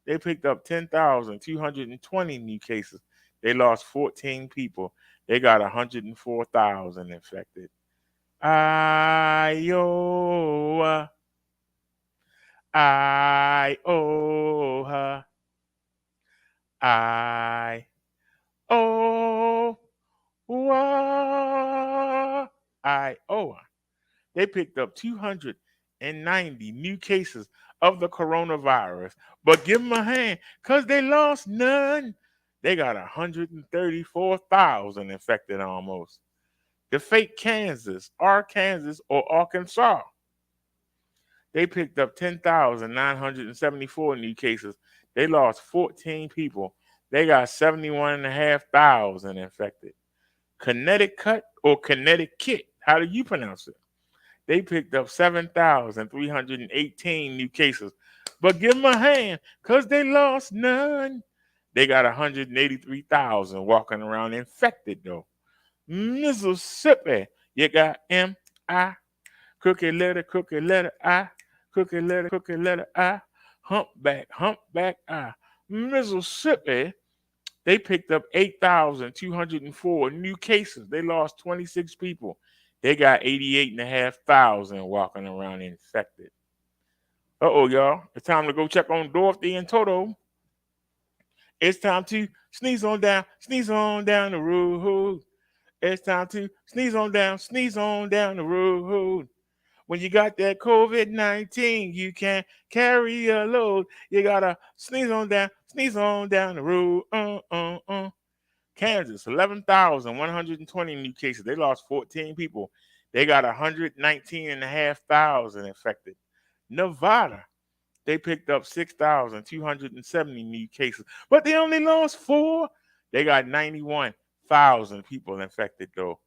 They picked up 10,220 new cases. They lost 14 people. They got 104,000 infected. Iowa. Iowa. Iowa. They picked up 290 new cases of the coronavirus. But give them a hand because they lost none. They got 134,000 infected almost. The fake Kansas, Arkansas, or Arkansas. They picked up 10,974 new cases. They lost 14 people. They got 71,500 infected. Connecticut or Connecticut, how do you pronounce it? They picked up 7,318 new cases. But give them a hand because they lost none. They got 183,000 walking around infected, though. Mississippi, you got M-I, crooked letter I, crooked letter I, humpback I. Mississippi, they picked up 8,204 new cases. They lost 26 people. They got 88,500 walking around infected. Uh-oh, y'all. It's time to go check on Dorothy and Toto. It's time to sneeze on down the road. It's time to sneeze on down the road. When you got that COVID-19, you can't carry a load. You gotta sneeze on down the road. Kansas, 11,120 new cases. They lost 14 people. They got 119,500 infected. Nevada, they picked up 6,270 new cases, but they only lost 4. They got 91,000 people infected, though.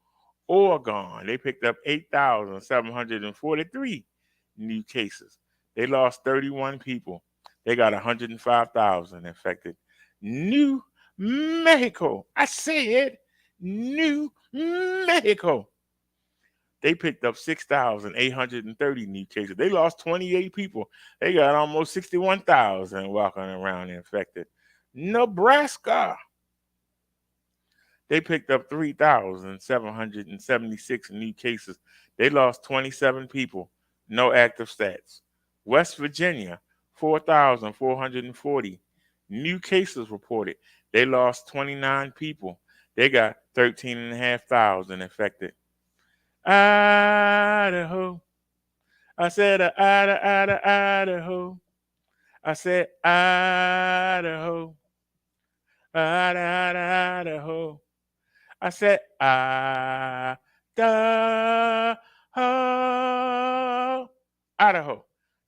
Oregon, they picked up 8,743 new cases. They lost 31 people. They got 105,000 infected. New Mexico, I said New Mexico. They picked up 6,830 new cases. They lost 28 people. They got almost 61,000 walking around infected. Nebraska, they picked up 3,776 new cases. They lost 27 people. No active stats. West Virginia, 4,440 new cases reported. They lost 29 people. They got 13,500 infected. Idaho. I said Idaho. I said Idaho. Idaho. I said Idaho.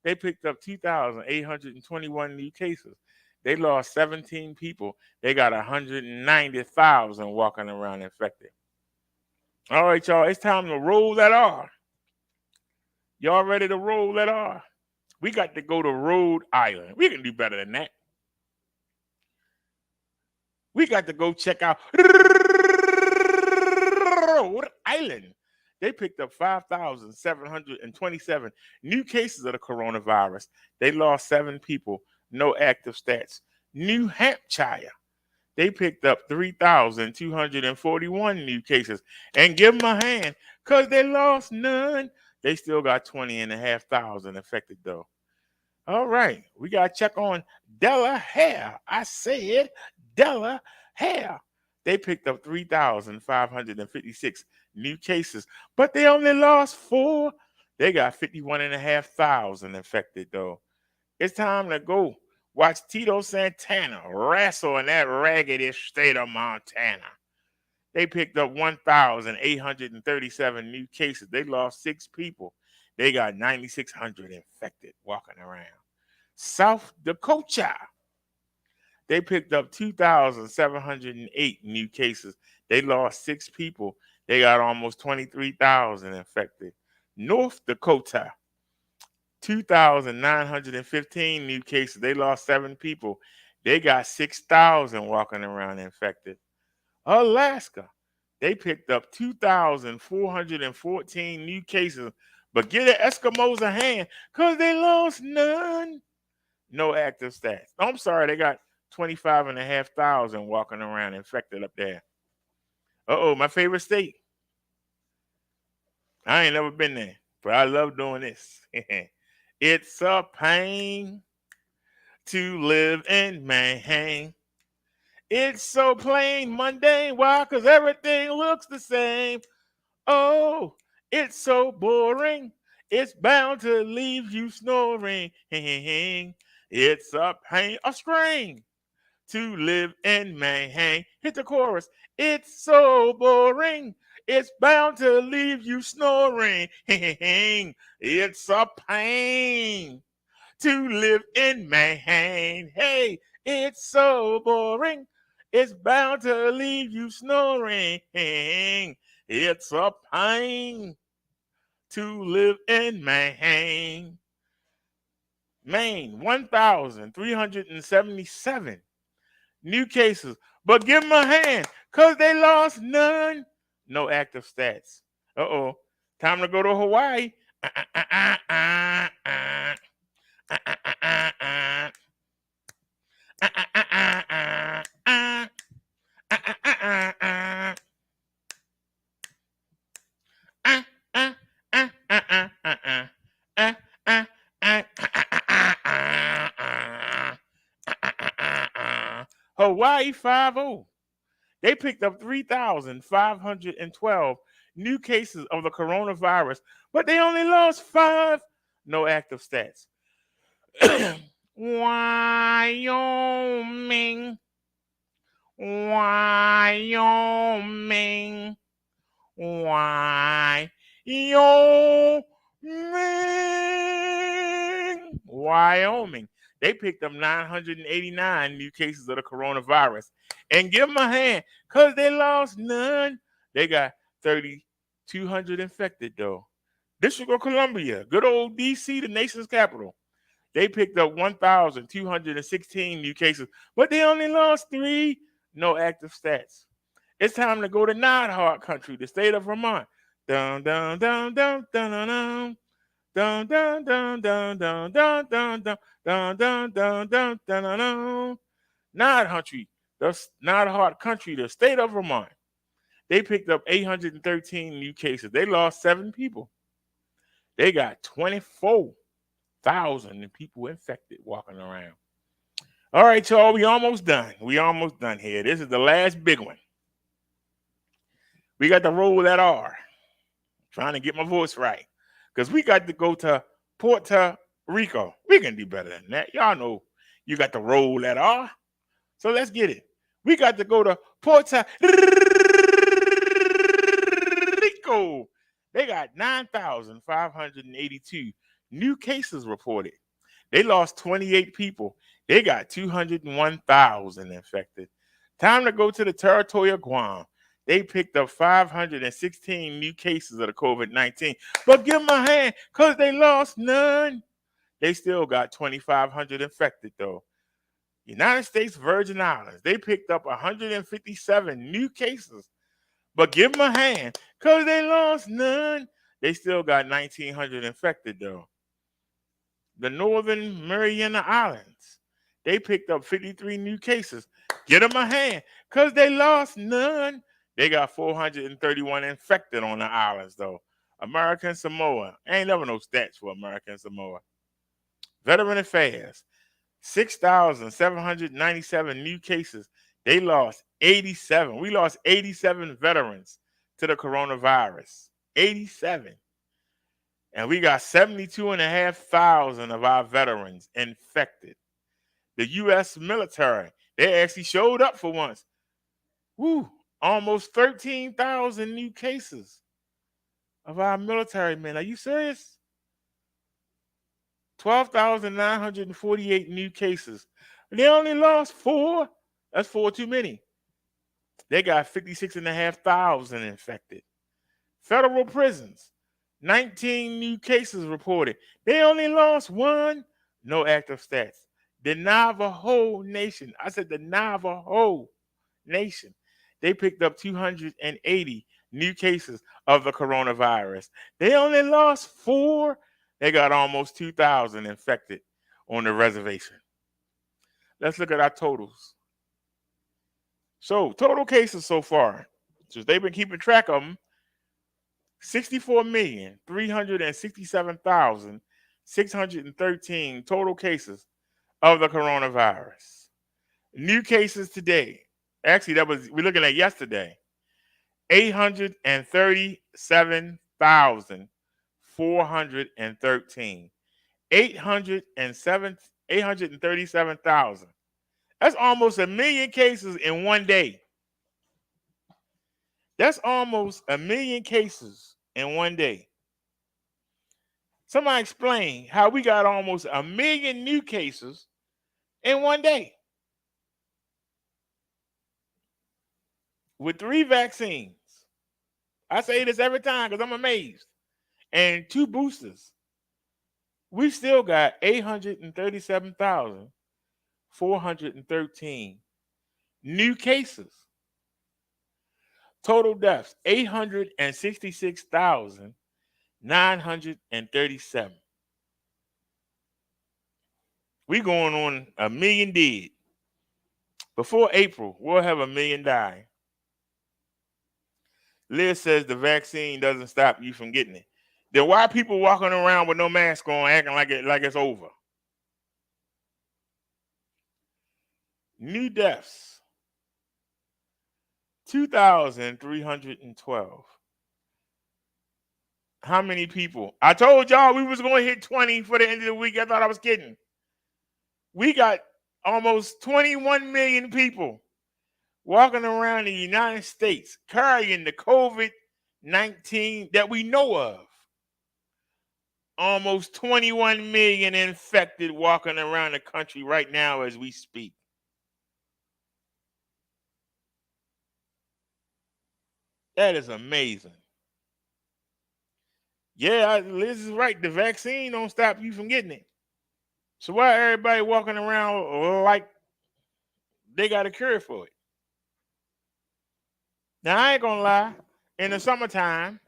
They picked up 2,821 new cases. They lost 17 people. They got 190,000 walking around infected. All right, y'all, it's time to roll that R. Y'all ready to roll that R? We got to go to Rhode Island. We can do better than that. We got to go check out Rhode Island. They picked up 5,727 new cases of the coronavirus. They lost 7 people. No active stats. New Hampshire. They picked up 3,241 new cases. And give them a hand, because they lost none. They still got 20,500 affected, though. All right. We got to check on Delaware. I said Delaware. They picked up 3,556 new cases, but they only lost 4. They got 51,500 infected, though. It's time to go watch Tito Santana wrestle in that raggedy state of Montana. They picked up 1,837 new cases. They lost 6 people. They got 9,600 infected walking around. South Dakota. They picked up 2,708 new cases. They lost 6 people. They got almost 23,000 infected. North Dakota. 2,915 new cases. They lost 7 people. They got 6,000 walking around infected. Alaska, they picked up 2,414 new cases. But give the Eskimos a hand, because they lost none. No active stats. I'm sorry, they got 25,500 walking around infected up there. My favorite state. I ain't never been there, but I love doing this. It's a pain to live in Maine. It's so plain, mundane. Why? Because everything looks the same. Oh, it's so boring. It's bound to leave you snoring. It's a pain, a strain to live in Maine. Hit the chorus. It's so boring. It's bound to leave you snoring. It's a pain to live in Maine. Hey, it's so boring. It's bound to leave you snoring. It's a pain to live in Maine. Maine, 1,377 new cases. But give them a hand, because they lost none. No active stats. Time to go to Hawaii. Hawaii 5-0. They picked up 3,512 new cases of the coronavirus, but they only lost 5. No active stats. Wyoming. Wyoming. Wyoming. They picked up 989 new cases of the coronavirus. And give them a hand, because they lost none. They got 3,200 infected, though. District of Columbia, good old D.C., the nation's capital. They picked up 1,216 new cases, but they only lost 3. No active stats. It's time to go to Nighthawk country, the state of Vermont. Dun dun dun dun dun dun dun dun dun dun dun dun dun dun dun dun dun dun dun dun. Not country, not a hard country, the state of Vermont. They picked up 813 new cases. They lost 7 people. They got 24,000 people infected walking around. All right, y'all, we almost done. We almost done here. This is the last big one. We got to roll that R. Trying to get my voice right. Because we got to go to Puerto Rico. We can do better than that. Y'all know you got to roll that R. So let's get it. We got to go to Puerto Rico. They got 9,582 new cases reported. They lost 28 people. They got 201,000 infected. Time to go to the territory of Guam. They picked up 516 new cases of the COVID-19. But give them a hand because they lost none. They still got 2,500 infected, though. United States Virgin Islands, they picked up 157 new cases. But give them a hand because they lost none. They still got 1,900 infected, though. The Northern Mariana Islands, they picked up 53 new cases. Get them a hand because they lost none. They got 431 infected on the islands, though. American Samoa, ain't never no stats for American Samoa. Veteran Affairs, 6,797 new cases. They lost 87. We lost 87 veterans to the coronavirus. 87. And we got 72,500 of our veterans infected. The U.S. military, they actually showed up for once. Woo, almost 13,000 new cases of our military men. Are you serious? 12,948 new cases. They only lost 4. That's 4 too many. They got 56,500 infected. Federal prisons, 19 new cases reported. They only lost 1. No active stats. The Navajo Nation. I said the Navajo Nation. They picked up 280 new cases of the coronavirus. They only lost 4. They got almost 2,000 infected on the reservation. Let's look at our totals. So, total cases so far, since they've been keeping track of them, 64,367,613 total cases of the coronavirus. New cases today, actually we're looking at yesterday, 837,413. 837,000. That's almost 1 million cases in one day. That's almost 1 million cases in one day. Somebody explain how we got almost 1 million new cases in one day. With 3 vaccines. I say this every time because I'm amazed. And 2 boosters. We still got 837,413 new cases. Total deaths, 866,937. We going on 1 million dead. Before April, we'll have 1 million dying. Liz says the vaccine doesn't stop you from getting it. Then why are people walking around with no mask on, acting like it's over? New deaths, 2,312. How many people? I told y'all we was going to hit 20 for the end of the week. I thought I was kidding. We got almost 21 million people walking around the United States carrying the COVID-19 that we know of. Almost 21 million infected walking around the country right now as we speak. That is amazing. Yeah, Liz is right. The vaccine don't stop you from getting it. So why everybody walking around like they got a cure for it? Now, I ain't gonna lie. In the summertime,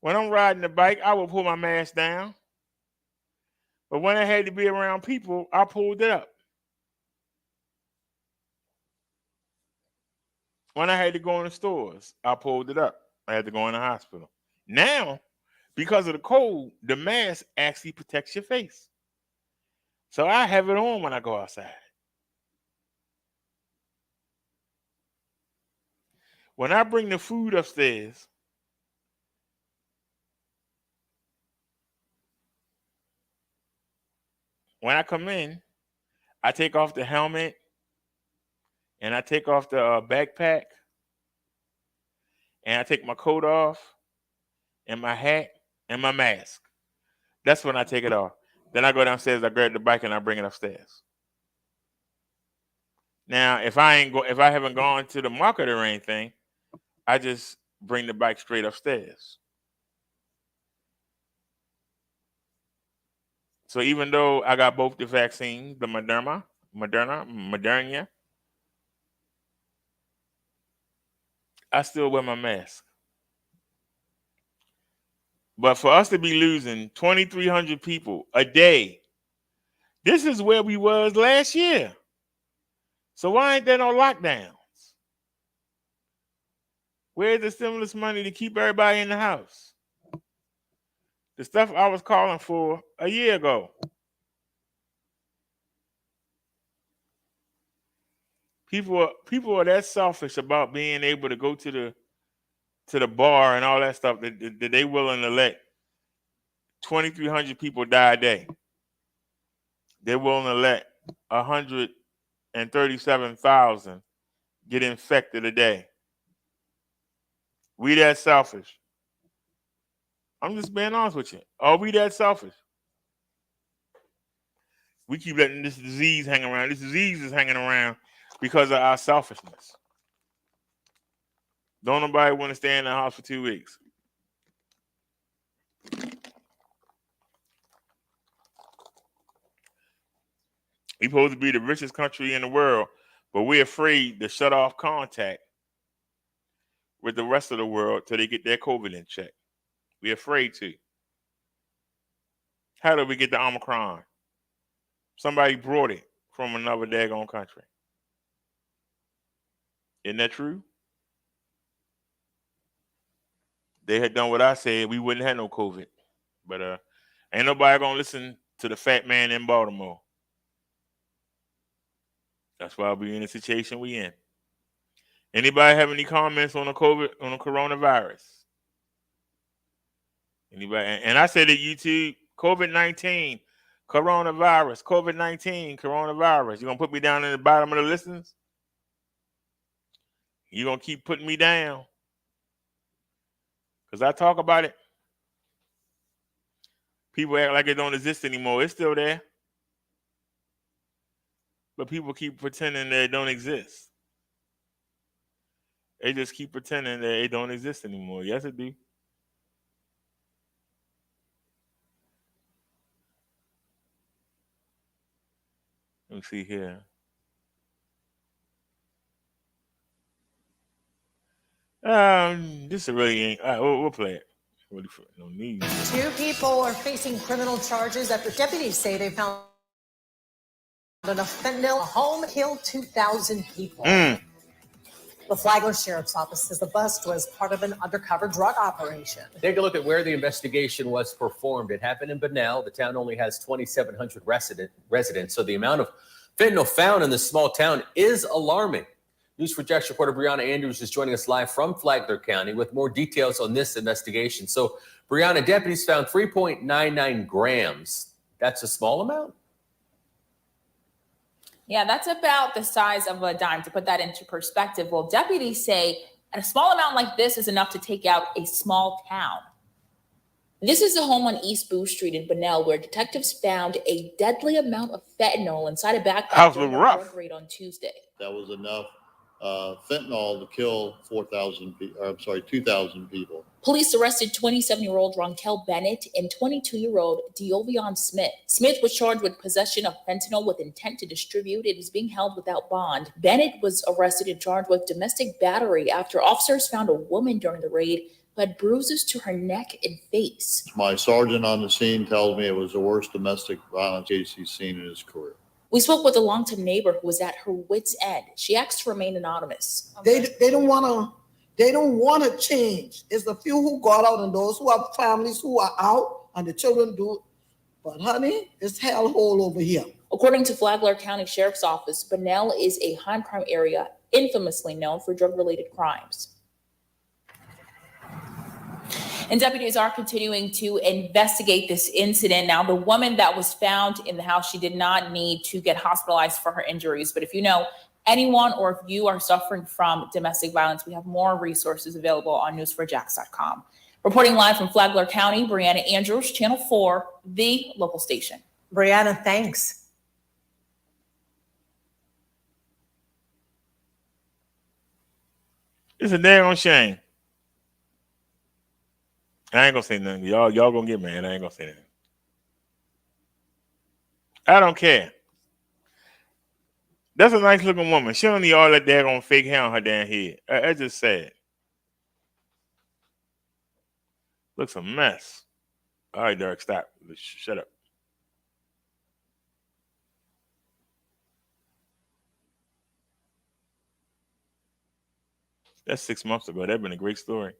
When I'm riding the bike, I will pull my mask down. But when I had to be around people, I pulled it up. When I had to go in the stores, I pulled it up. I had to go in the hospital. Now, because of the cold, the mask actually protects your face. So I have it on when I go outside. When I bring the food upstairs, when I come in, I take off the helmet and I take off the backpack and I take my coat off and my hat and my mask. That's when I take it off. Then I go downstairs, I grab the bike and I bring it upstairs. Now, if I haven't gone to the market or anything, I just bring the bike straight upstairs. So even though I got both the vaccines, the Moderna, I still wear my mask. But for us to be losing 2,300 people a day, this is where we was last year. So why ain't there no lockdowns? Where's the stimulus money to keep everybody in the house? The stuff I was calling for a year ago. People are that selfish about being able to go to the bar and all that stuff that they willing to let 2,300 people die a day. They're willing to let 137,000 get infected a day. We that selfish. I'm just being honest with you. Are we that selfish? We keep letting this disease hang around. This disease is hanging around because of our selfishness. Don't nobody want to stay in the house for 2 weeks. We're supposed to be the richest country in the world, but we're afraid to shut off contact with the rest of the world till they get their COVID in check. We're afraid to. How did we get the Omicron? Somebody brought it from another daggone country. Isn't that true? They had done what I said, we wouldn't have no COVID. But ain't nobody gonna listen to the fat man in Baltimore. That's why we're in the situation we in. Anybody have any comments on the coronavirus? Anybody? And I said it, YouTube, COVID-19, coronavirus, COVID-19, coronavirus. You gonna put me down in the bottom of the listings? You gonna keep putting me down? Because I talk about it. People act like it don't exist anymore. It's still there. But people keep pretending that it don't exist. They just keep pretending that it don't exist anymore. Yes, it do. Let me see here. This really ain't. All right, we'll play it. No need. 2 people are facing criminal charges after deputies say they found enough fentanyl. A home killed 2,000 people. The Flagler Sheriff's Office says the bust was part of an undercover drug operation. Take a look at where the investigation was performed. It happened in Bunnell. The town only has 2,700 residents, so the amount of fentanyl found in this small town is alarming. News4Jax reporter Brianna Andrews is joining us live from Flagler County with more details on this investigation. So, Brianna, deputies found 3.99 grams. That's a small amount? Yeah, that's about the size of a dime. To put that into perspective, well, deputies say a small amount like this is enough to take out a small town. This is a home on East Boo Street in Bunnell where detectives found a deadly amount of fentanyl inside a backpack during a drug raid on Tuesday. That was enough fentanyl to kill 2,000 people. Police arrested 27-year-old Ronkel Bennett and 22-year-old Deovion Smith. Smith was charged with possession of fentanyl with intent to distribute. It is being held without bond. Bennett was arrested and charged with domestic battery after officers found a woman during the raid who had bruises to her neck and face. My sergeant on the scene tells me it was the worst domestic violence case he's seen in his career. We spoke with a longtime neighbor who was at her wit's end. She asked to remain anonymous. They don't want to change. It's the few who got out and those who have families who are out and the children do. But honey, it's hellhole over here. According to Flagler County Sheriff's Office, Bunnell is a high crime area infamously known for drug-related crimes. And deputies are continuing to investigate this incident. Now, the woman that was found in the house, she did not need to get hospitalized for her injuries. But if you know anyone or if you are suffering from domestic violence, we have more resources available on news4jax.com. Reporting live from Flagler County, Brianna Andrews, Channel 4, the local station. Brianna, thanks. It's a damn shame. I ain't gonna say nothing. Y'all gonna get mad. I ain't gonna say nothing. I don't care. That's a nice looking woman. She don't need all that daggone fake hair on her damn head. That's just sad. Looks a mess. All right, Derek, stop. Shut up. That's 6 months ago. That'd been a great story.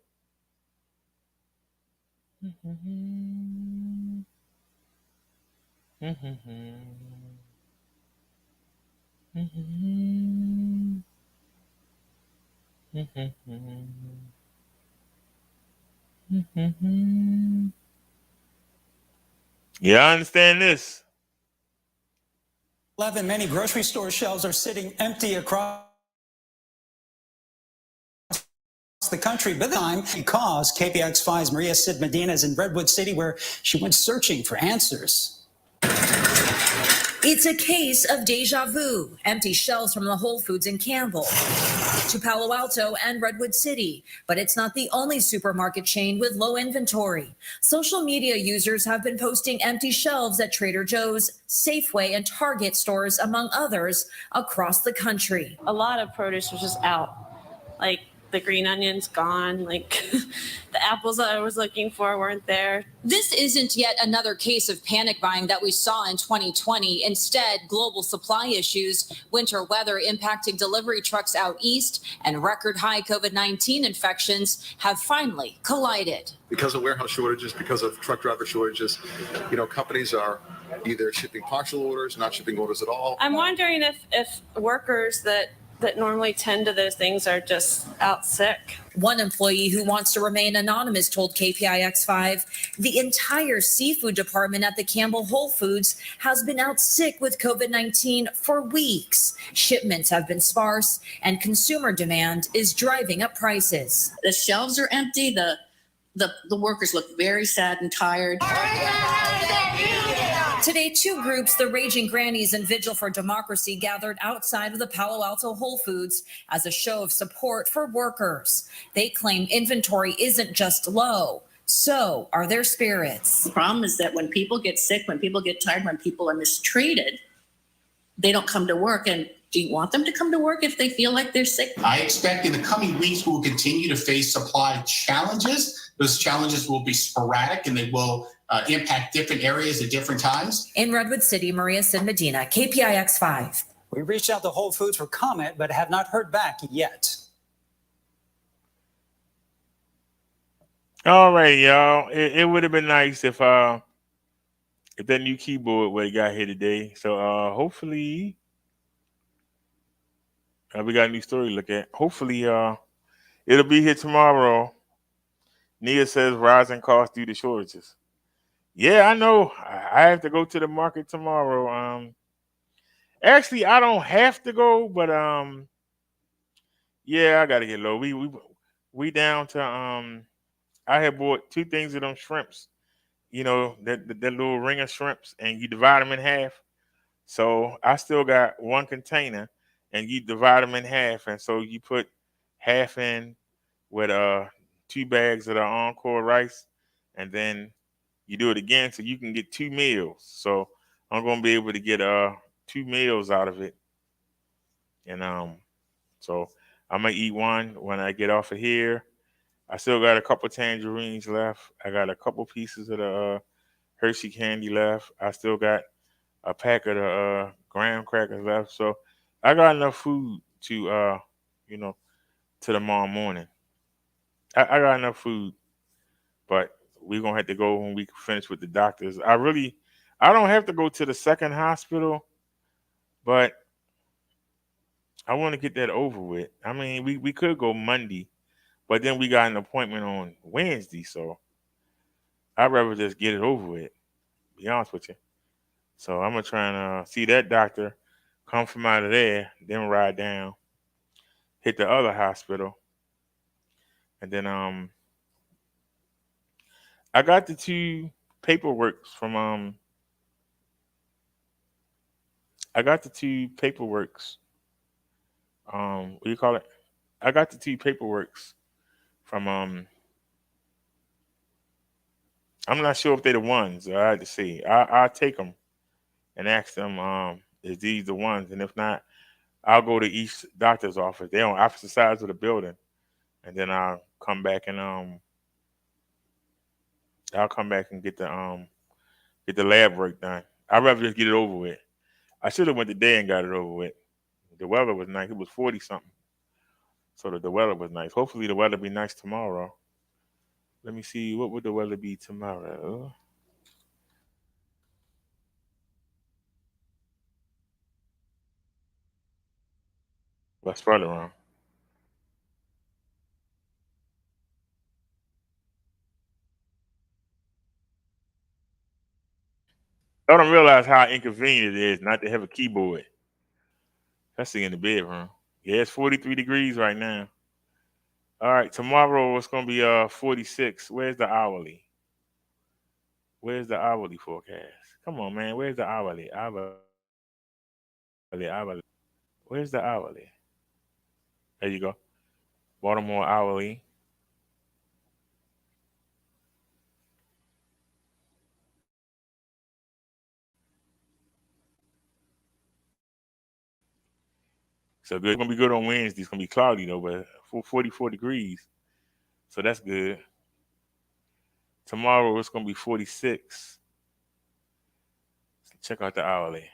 Yeah, I understand this. 11, many grocery store shelves are sitting empty across the country, but this time because KPIX5's Maria Sid Medina is in Redwood City, where she went searching for answers. It's a case of deja vu. Empty shelves from the Whole Foods in Campbell to Palo Alto and Redwood City. But it's not the only supermarket chain with low inventory. Social media users have been posting empty shelves at Trader Joe's, Safeway, and Target stores, among others, across the country. A lot of produce was just out. Like the green onions gone, like the apples that I was looking for weren't there. This isn't yet another case of panic buying that we saw in 2020. Instead, global supply issues, winter weather impacting delivery trucks out east, and record high COVID-19 infections have finally collided. Because of warehouse shortages, because of truck driver shortages, companies are either shipping partial orders, not shipping orders at all. I'm wondering if workers that normally tend to those things are just out sick. One employee who wants to remain anonymous told KPIX5 the entire seafood department at the Campbell Whole Foods has been out sick with COVID-19 for weeks. Shipments have been sparse and consumer demand is driving up prices. The shelves are empty. The workers look very sad and tired. Today, two groups, the Raging Grannies and Vigil for Democracy, gathered outside of the Palo Alto Whole Foods as a show of support for workers. They claim inventory isn't just low, so are their spirits. The problem is that when people get sick, when people get tired, when people are mistreated, they don't come to work. And do you want them to come to work if they feel like they're sick? I expect in the coming weeks we will continue to face supply challenges. Those challenges will be sporadic and they will impact different areas at different times. In Redwood City, Maria Sid Medina, KPIX5. We reached out to Whole Foods for comment, but have not heard back yet. All right, y'all. It would have been nice if that new keyboard would have got here today. So hopefully we got a new story to look at. Hopefully it'll be here tomorrow. Nia says rising costs due to shortages. Yeah, I know. I have to go to the market tomorrow. Actually, I don't have to go, but yeah, I gotta get low. We down to I had bought 2 things of them shrimps, that little ring of shrimps, and you divide them in half. So I still got 1 container, and you divide them in half, and so you put half in with 2 bags of the Encore rice, and then you do it again so you can get 2 meals. So I'm gonna be able to get 2 meals out of it, and so I'm gonna eat one when I get off of here, I still got a couple tangerines left. I got a couple pieces of the Hershey candy left. I still got a pack of the graham crackers left. So I got enough food to to tomorrow morning. I got enough food, but we're gonna have to go when we finish with the doctors. I don't have to go to the second hospital, but I want to get that over with. I mean, we could go Monday, but then we got an appointment on Wednesday, so I'd rather just get it over with, be honest with you. So I'm gonna try and see that doctor, come from out of there, then ride down, hit the other hospital, and then I got the two paperworks from I got the two paperworks. What do you call it? I got the two paperworks from I'm not sure if they're the ones. I had to see. I'll take them and ask them is these the ones, and if not, I'll go to each doctor's office. They're on opposite sides of the building, and then I'll come back and get the lab work done. I'd rather just get it over with. I should have went today and got it over with. The weather was nice. It was 40 something. So the weather was nice. Hopefully the weather be nice tomorrow. Let me see, what would the weather be tomorrow? Let's spread it around. I don't realize how inconvenient it is not to have a keyboard. Especially in the bedroom. Yeah, it's 43 degrees right now. All right, tomorrow it's gonna be 46. Where's the hourly? Where's the hourly forecast? Come on, man. Where's the hourly? Hourly. Where's the hourly? There you go. Baltimore hourly. So good. It's gonna be good on Wednesday. It's gonna be cloudy though, but 44 degrees. So that's good. Tomorrow it's gonna be 46. Check out the hourly.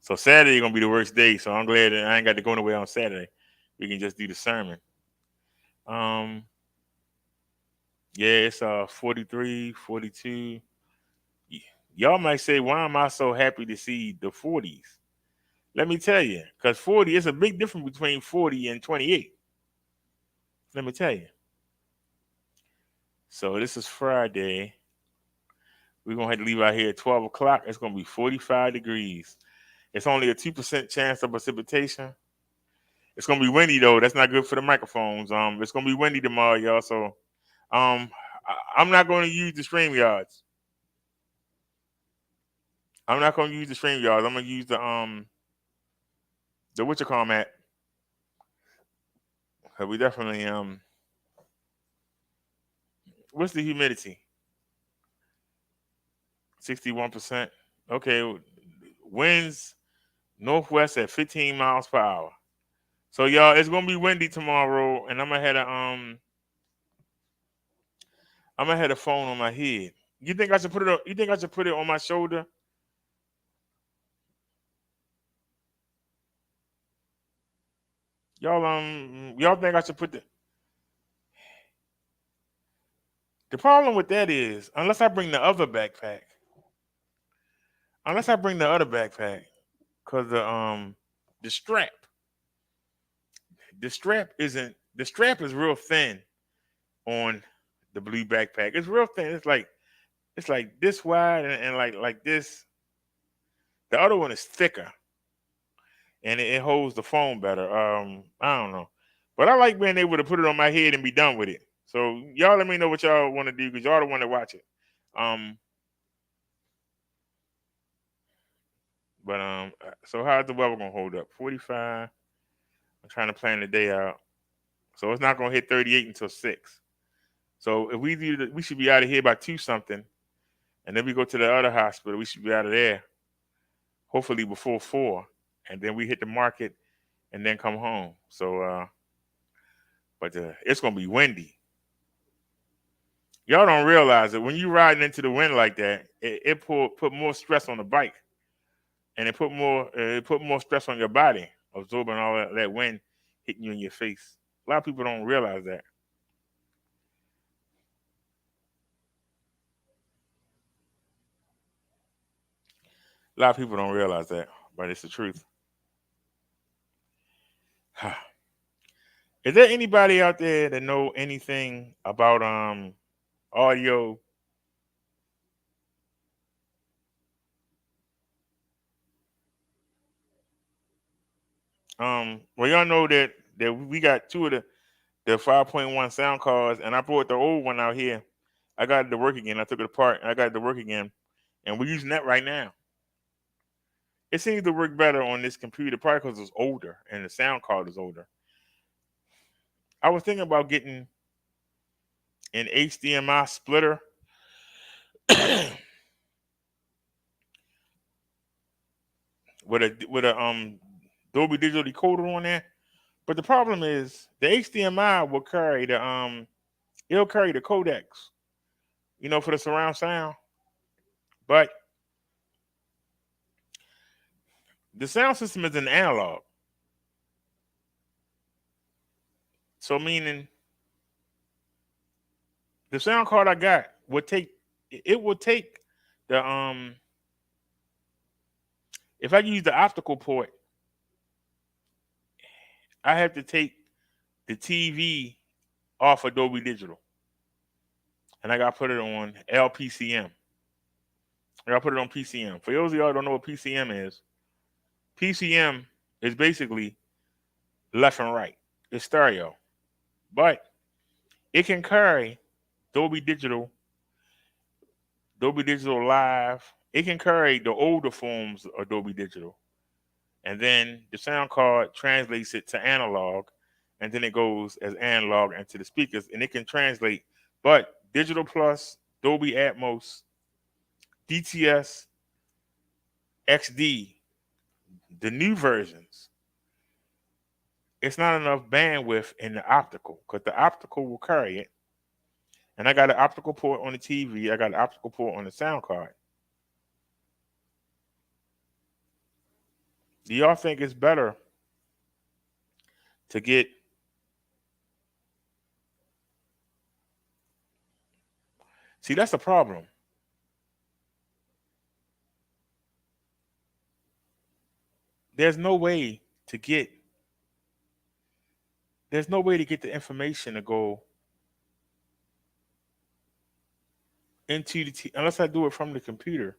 So Saturday gonna be the worst day. So I'm glad that I ain't got to go nowhere on Saturday. We can just do the sermon. Um, yeah, it's 43, 42. Y'all might say, why am I so happy to see the 40s? Let me tell you, because 40 is a big difference between 40 and 28. Let me tell you. So this is Friday. We're gonna have to leave out here at 12 o'clock. It's gonna be 45 degrees. It's only a 2% chance of precipitation. It's gonna be windy though. That's not good for the microphones. It's gonna be windy tomorrow, y'all. So I'm not gonna use the stream yards. I'm not gonna use the stream yards. I'm gonna use the what you call them at. We definitely what's the humidity? 61%. Okay, winds northwest at 15 miles per hour. So y'all, it's gonna be windy tomorrow, and I'm gonna have a phone on my head. You think I should put it on? You think I should put it on my shoulder? Y'all think I should put the problem with that is unless I bring the other backpack, because the strap, the strap is real thin on the blue backpack. It's real thin. It's like this wide and like this. The other one is thicker and it holds the phone better. I don't know, but I like being able to put it on my head and be done with it. So y'all let me know what y'all want to do because y'all the one to watch it. So how's the weather gonna hold up? 45. I'm trying to plan the day out, so it's not gonna hit 38 until 6. So if we do, we should be out of here by 2 something, and then we go to the other hospital. We should be out of there hopefully before 4, and then we hit the market and then come home. So but it's gonna be windy. Y'all don't realize that when you riding into the wind like that, it put more stress on the bike, and it put more stress on your body, absorbing all that wind hitting you in your face. A lot of people don't realize that. A lot of people don't realize that, but it's the truth. Is there anybody out there that know anything about audio? Well, y'all know that we got two of the 5.1 sound cards, and I brought the old one out here. I got it to work again. I took it apart, and I got it to work again, and we're using that right now. It seems to work better on this computer, probably because it's older and the sound card is older. I was thinking about getting an HDMI splitter. with a Dolby Digital decoder on there. But the problem is the HDMI will carry it'll carry the codecs, for the surround sound. But the sound system is an analog. So meaning the sound card I got will take the if I use the optical port, I have to take the TV off of Dolby Digital. And I got to put it on LPCM. I got to put it on PCM. For those of y'all who don't know what PCM is basically left and right. It's stereo. But it can carry Dolby Digital Live. It can carry the older forms of Dolby Digital. And then the sound card translates it to analog. And then it goes as analog into the speakers. And it can translate. But Digital Plus, Dolby Atmos, DTS, XD, the new versions, it's not enough bandwidth in the optical because the optical will carry it. And I got an optical port on the TV. I got an optical port on the sound card. Do y'all think it's better to get See, that's the problem. There's no way to get the information to go into the unless I do it from the computer.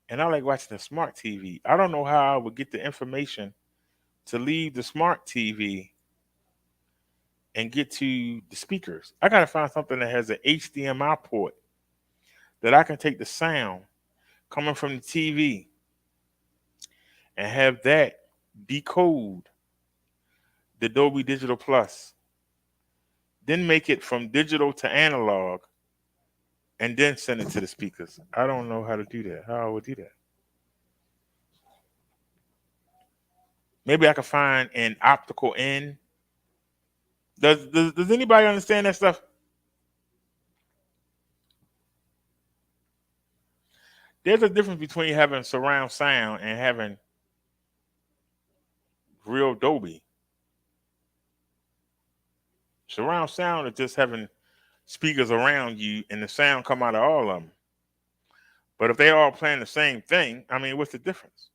And I like watching the smart TV. I don't know how I would get the information to leave the smart TV and get to the speakers. I got to find something that has an HDMI port that I can take the sound coming from the TV and have that decode the Dolby Digital Plus, then make it from digital to analog, and then send it to the speakers. I don't know how to do that. How I would do that. Maybe I could find an optical in. Does anybody understand that stuff? There's a difference between having surround sound and having real Dolby. Surround sound is just having speakers around you and the sound come out of all of them. But if they all playing the same thing, I mean, what's the difference?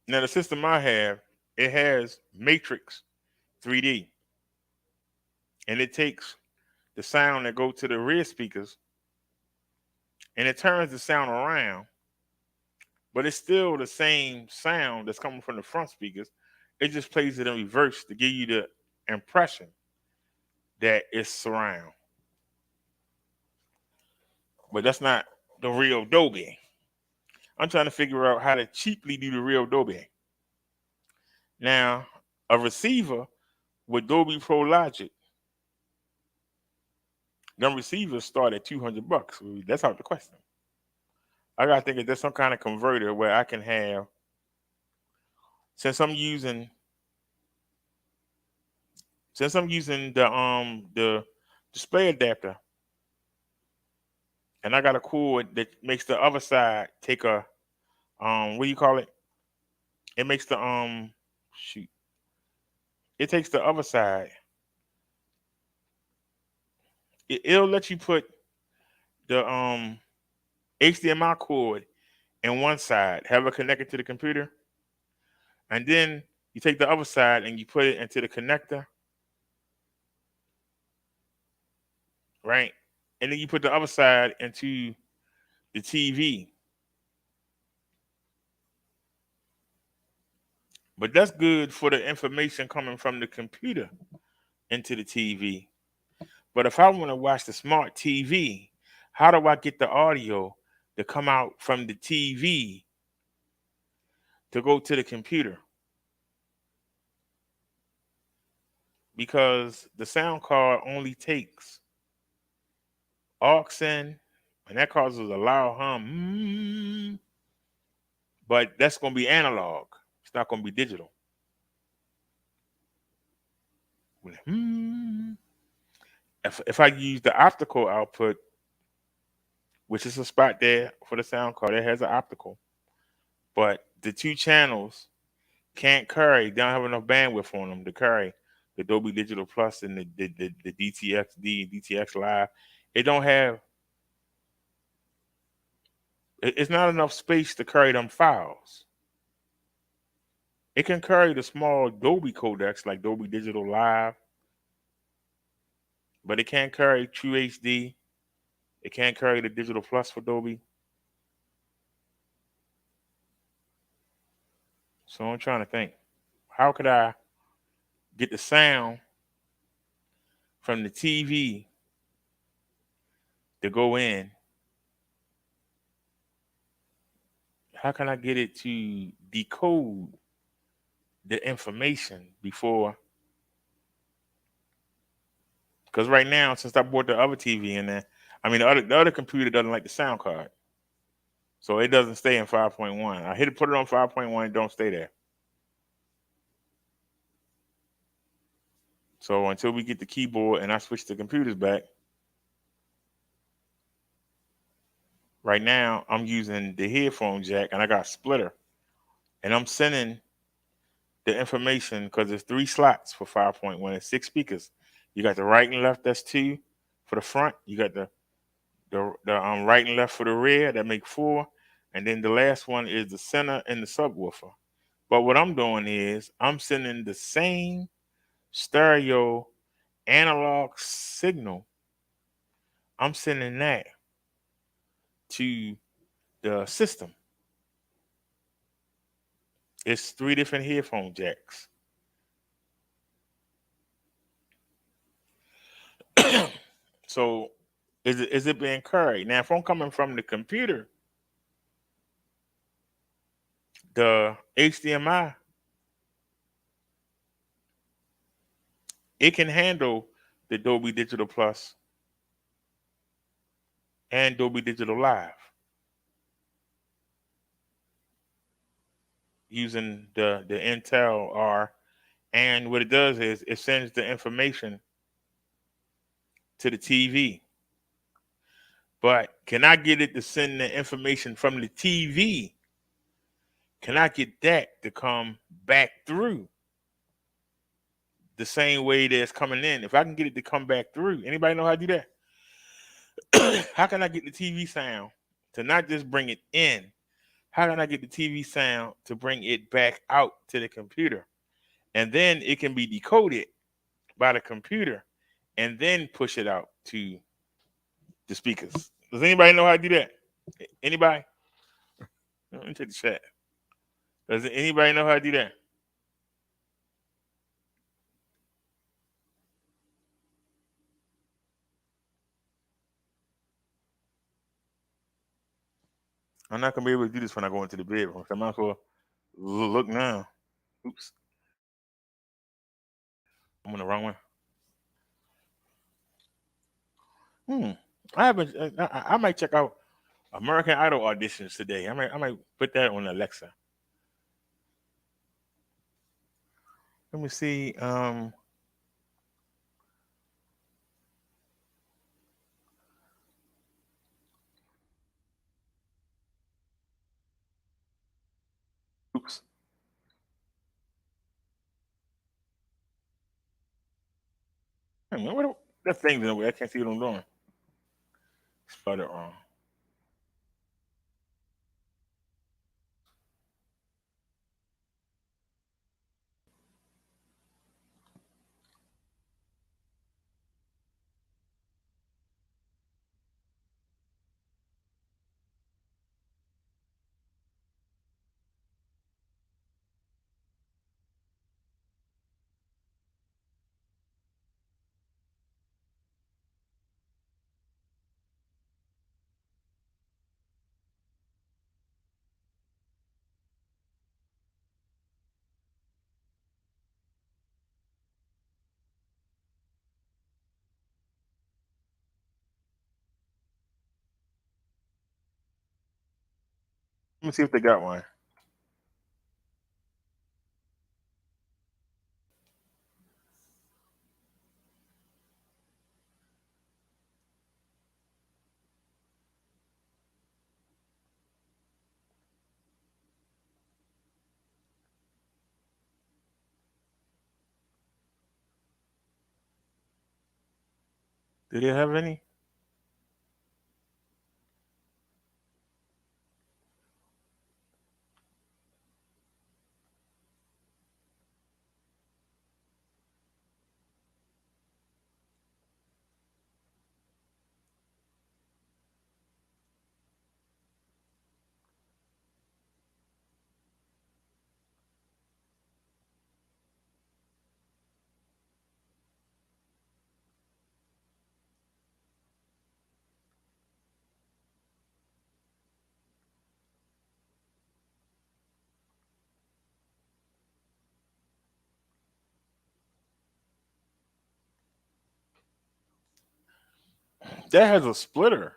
Now, the system I have, it has Matrix 3D. And it takes the sound that go to the rear speakers and it turns the sound around. But it's still the same sound that's coming from the front speakers. It just plays it in reverse to give you the impression that it's surround. But that's not the real Dolby. I'm trying to figure out how to cheaply do the real Dolby. Now, a receiver with Dolby Pro Logic, them receivers start at $200. That's out the question. I gotta think if there's some kind of converter where I can have, since I'm using since I'm using the display adapter, and I got a cord that makes the other side take a what do you call it? It makes the shoot. It takes the other side. It'll let you put the HDMI cord in one side, have it connected to the computer, and then you take the other side and you put it into the connector, right? And then you put the other side into the TV. But that's good for the information coming from the computer into the TV. But if I want to watch the smart TV, how do I get the audio to come out from the TV to go to the computer? Because the sound card only takes aux in, and that causes a loud hum. But that's going to be analog. It's not going to be digital. If I use the optical output, which is a spot there for the sound card, it has an optical, but the two channels can't carry, don't have enough bandwidth on them to carry the Dolby Digital Plus and the DTX-D, DTX Live. It don't have, it's not enough space to carry them files. It can carry the small Dolby codecs like Dolby Digital Live, but it can't carry True HD. It can't carry the Digital Plus for Dolby. So I'm trying to think, how could I get the sound from the TV to go in? How can I get it to decode the information before? Because right now, since I bought the other TV in there, I mean, the other computer doesn't like the sound card. So it doesn't stay in 5.1. I put it on 5.1, it don't stay there. So until we get the keyboard and I switch the computers back, right now I'm using the headphone jack and I got a splitter. And I'm sending the information because there's 3 slots for 5.1 and 6 speakers. You got the right and left, that's 2 for the front. You got the right and left for the rear, that make 4. And then the last one is the center and the subwoofer. But what I'm doing is I'm sending the same stereo analog signal. I'm sending that to the system. It's 3 different headphone jacks. So is it being carried? Now, if I'm coming from the computer, the HDMI, it can handle the Dolby Digital Plus and Dolby Digital Live using the Intel R. And what it does is it sends the information to the TV. But can I get it to send the information from the TV? Can I get that to come back through the same way that it's coming in? If I can get it to come back through, anybody know how to do that? How can I get the TV sound to not just bring it in? How can I get the TV sound to bring it back out to the computer? And then it can be decoded by the computer and then push it out to the speakers. Does anybody know how to do that? Anybody? Let me take the chat. Does anybody know how to do that? I'm not gonna be able to do this when I go into the bedroom. So I might as well look now. Oops. I'm on the wrong one. I might check out American Idol auditions today. I might put that on Alexa. Let me see. Wait a minute, that thing's in the way. I can't see what I'm doing. Spelled it wrong. Let me see if they got one. Do they have any? That has a splitter.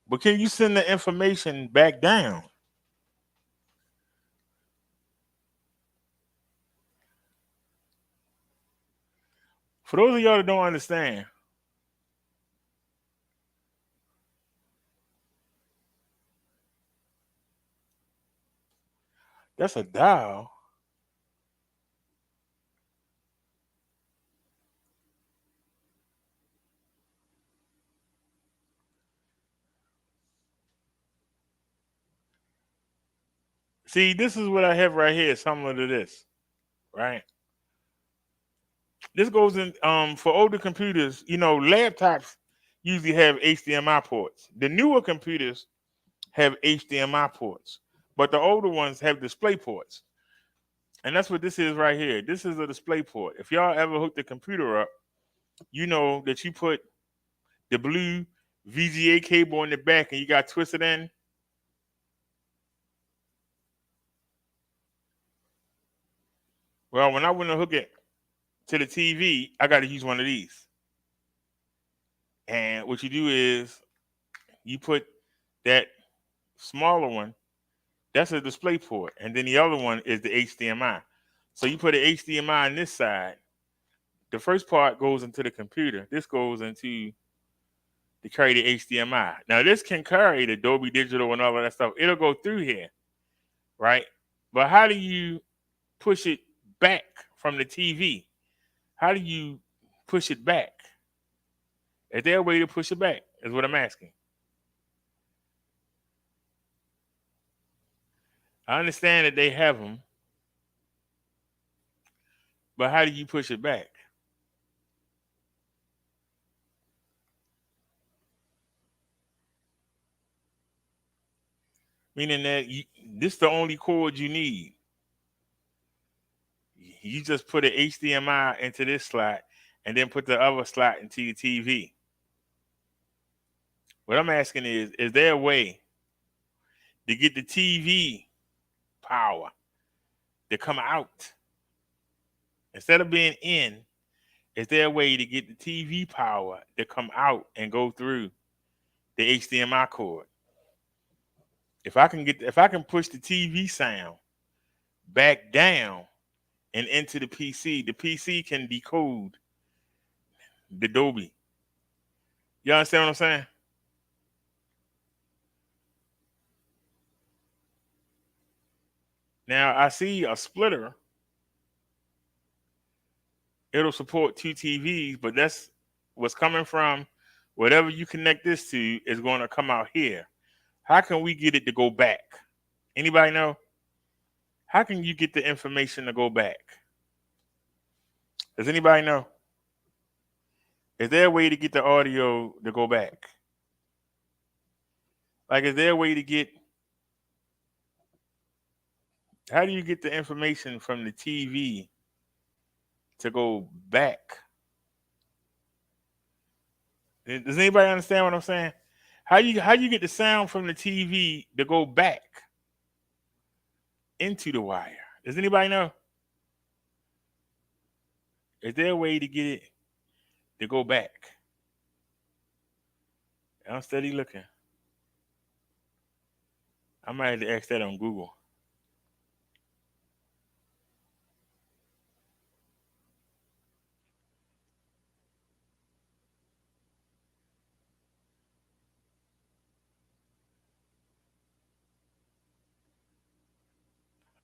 But can you send the information back down? For those of y'all that don't understand, that's a dial. See, this is what I have right here, similar to this, right? This goes in for older computers. You know, laptops usually have HDMI ports. The newer computers have HDMI ports, but the older ones have display ports. And that's what this is right here. This is a display port. If y'all ever hooked the computer up, you know that you put the blue VGA cable in the back and you got twisted in. Well, when I went to hook it to the TV, I got to use one of these. And what you do is you put that smaller one, that's a display port. And then the other one is the HDMI. So you put an HDMI on this side. The first part goes into the computer. This goes into to carry the HDMI. Now this can carry the Dolby Digital and all of that stuff. It'll go through here, right? But how do you push it back from the TV? How do you push it back? Is there a way to push it back? Is what I'm asking. I understand that they have them, but how do you push it back? Meaning that this is the only cord you need. You just put an HDMI into this slot and then put the other slot into your TV. What I'm asking is there a way to get the TV power to come out? Instead of being in, is there a way to get the TV power to come out and go through the HDMI cord? If I can push the TV sound back down and into the PC can decode the Dolby. You understand what I'm saying? Now I see a splitter. It'll support 2 TVs, but that's what's coming from whatever you connect this to is going to come out here. How can we get it to go back? Anybody know? How can you get the information to go back? Does anybody know? Is there a way to get the audio to go back? Like, is there a way to get, how do you get the information from the TV to go back? Does anybody understand what I'm saying? How you get the sound from the TV to go back into the wire? Does anybody know? Is there a way to get it to go back? I'm steady looking. I might have to ask that on Google.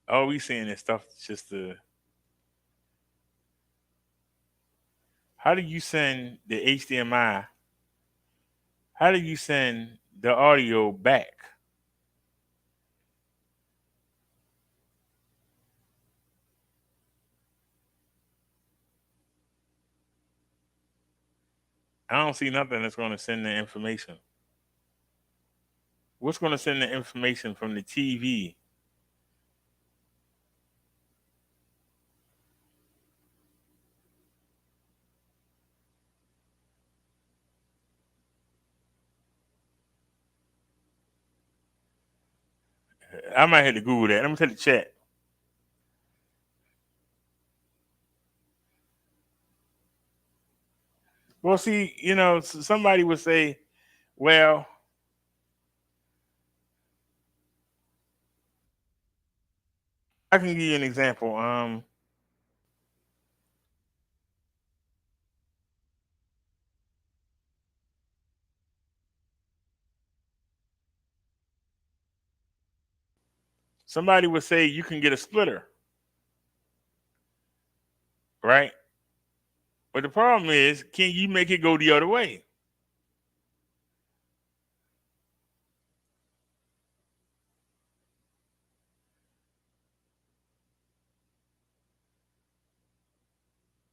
All we seeing is stuff just to. How do you send the HDMI? How do you send the audio back? I don't see nothing that's going to send the information. What's going to send the information from the TV? I might have to Google that. I'm going to tell the chat. Well, see, you know, somebody would say, well, I can give you an example. Somebody would say you can get a splitter, right? But the problem is, can you make it go the other way?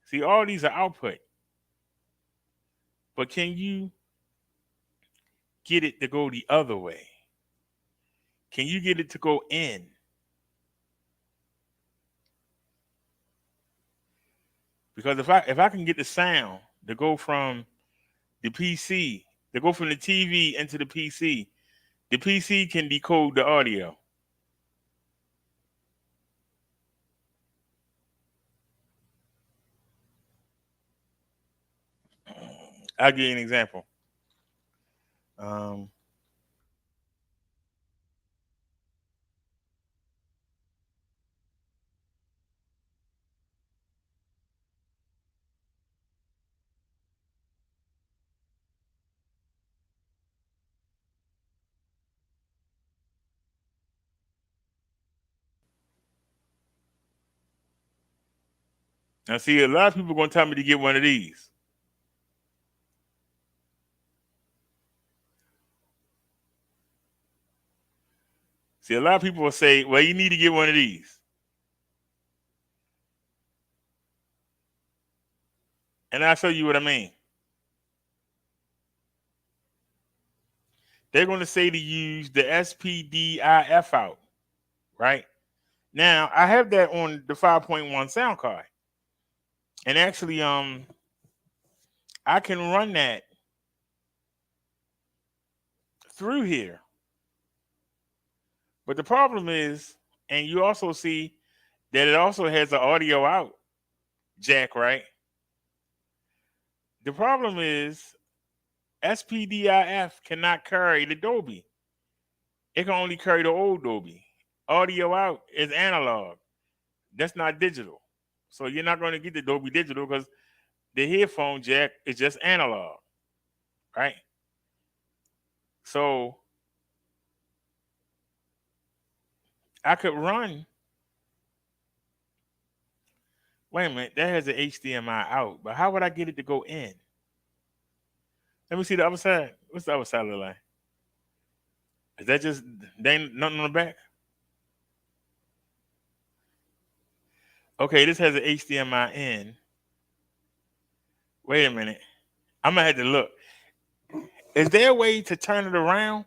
See, all these are output. But can you get it to go the other way? Can you get it to go in? Because if I can get the sound to go from the PC, to go from the TV into the PC can decode the audio. I'll give you an example. Now, see, a lot of people are going to tell me to get one of these. See, a lot of people will say, well, you need to get one of these. And I'll show you what I mean. They're going to say to use the SPDIF out, right? Now, I have that on the 5.1 sound card. And actually, I can run that through here. But the problem is, and you also see that it also has an audio out jack, right? The problem is SPDIF cannot carry the Dolby. It can only carry the old Dolby. Audio out is analog. That's not digital. So you're not going to get the Dolby digital because the headphone jack is just analog, right? So I could run Wait a minute, that has an HDMI out, but how would I get it to go in? Let me see the other side. What's the other side look like? Is that just there ain't nothing on the back? Okay, this has an HDMI in. Wait a minute. I'm gonna have to look. Is there a way to turn it around?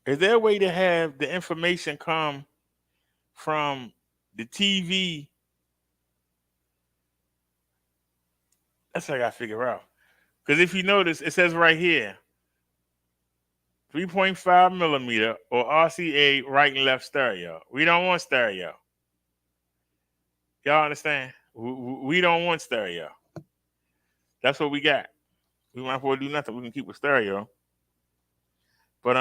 Is there a way to have the information come from the TV? That's what I gotta figure out. Because if you notice, it says right here, 3.5 millimeter or RCA right and left stereo. We don't want stereo. Y'all understand? We don't want stereo. That's what we got. We might as well do nothing. We can keep with stereo. But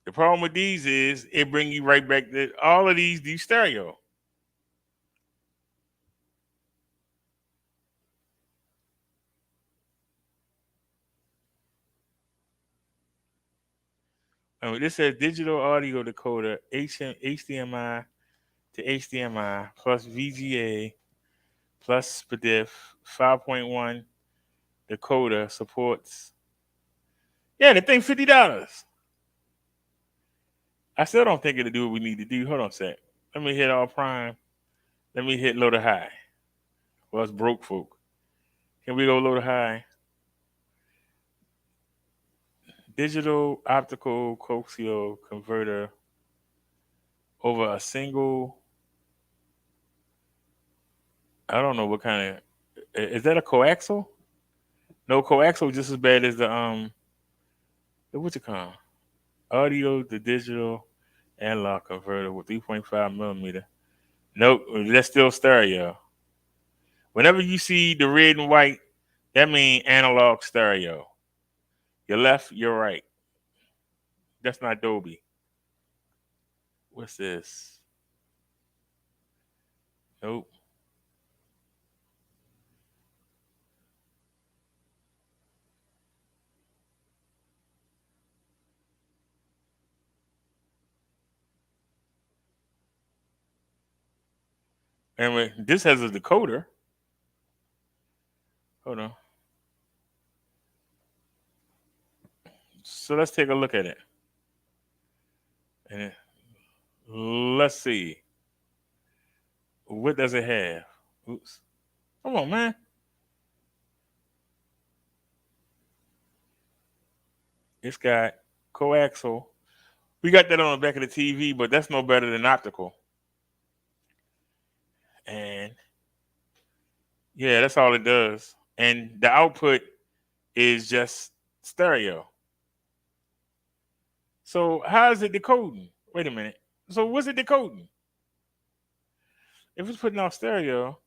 the problem with these is it bring you right back to all of these stereo. I mean, this says digital audio decoder, HDMI to HDMI plus VGA plus SPDIF 5.1 decoder supports. Yeah, the thing $50. I still don't think it'll do what we need to do. Hold on a sec. Let me hit all prime. Let me hit low to high. Well, it's broke folk. Can we go low to high? Digital optical coaxial converter over a single. I don't know what kind of. Is that a coaxial? No, coaxial just as bad as the what you call audio to digital analog converter with 3.5 millimeter. Nope, that's still stereo. Whenever you see the red and white, that means analog stereo. Your left, your right. That's not Dolby. What's this? Nope. Anyway, this has a decoder. Hold on. So let's take a look at it. And let's see. What does it have? Oops. Come on, man. It's got coaxial. We got that on the back of the TV, but that's no better than optical. And yeah, that's all it does. And the output is just stereo. So how is it decoding? Wait a minute. So what's it decoding? If it's putting out stereo,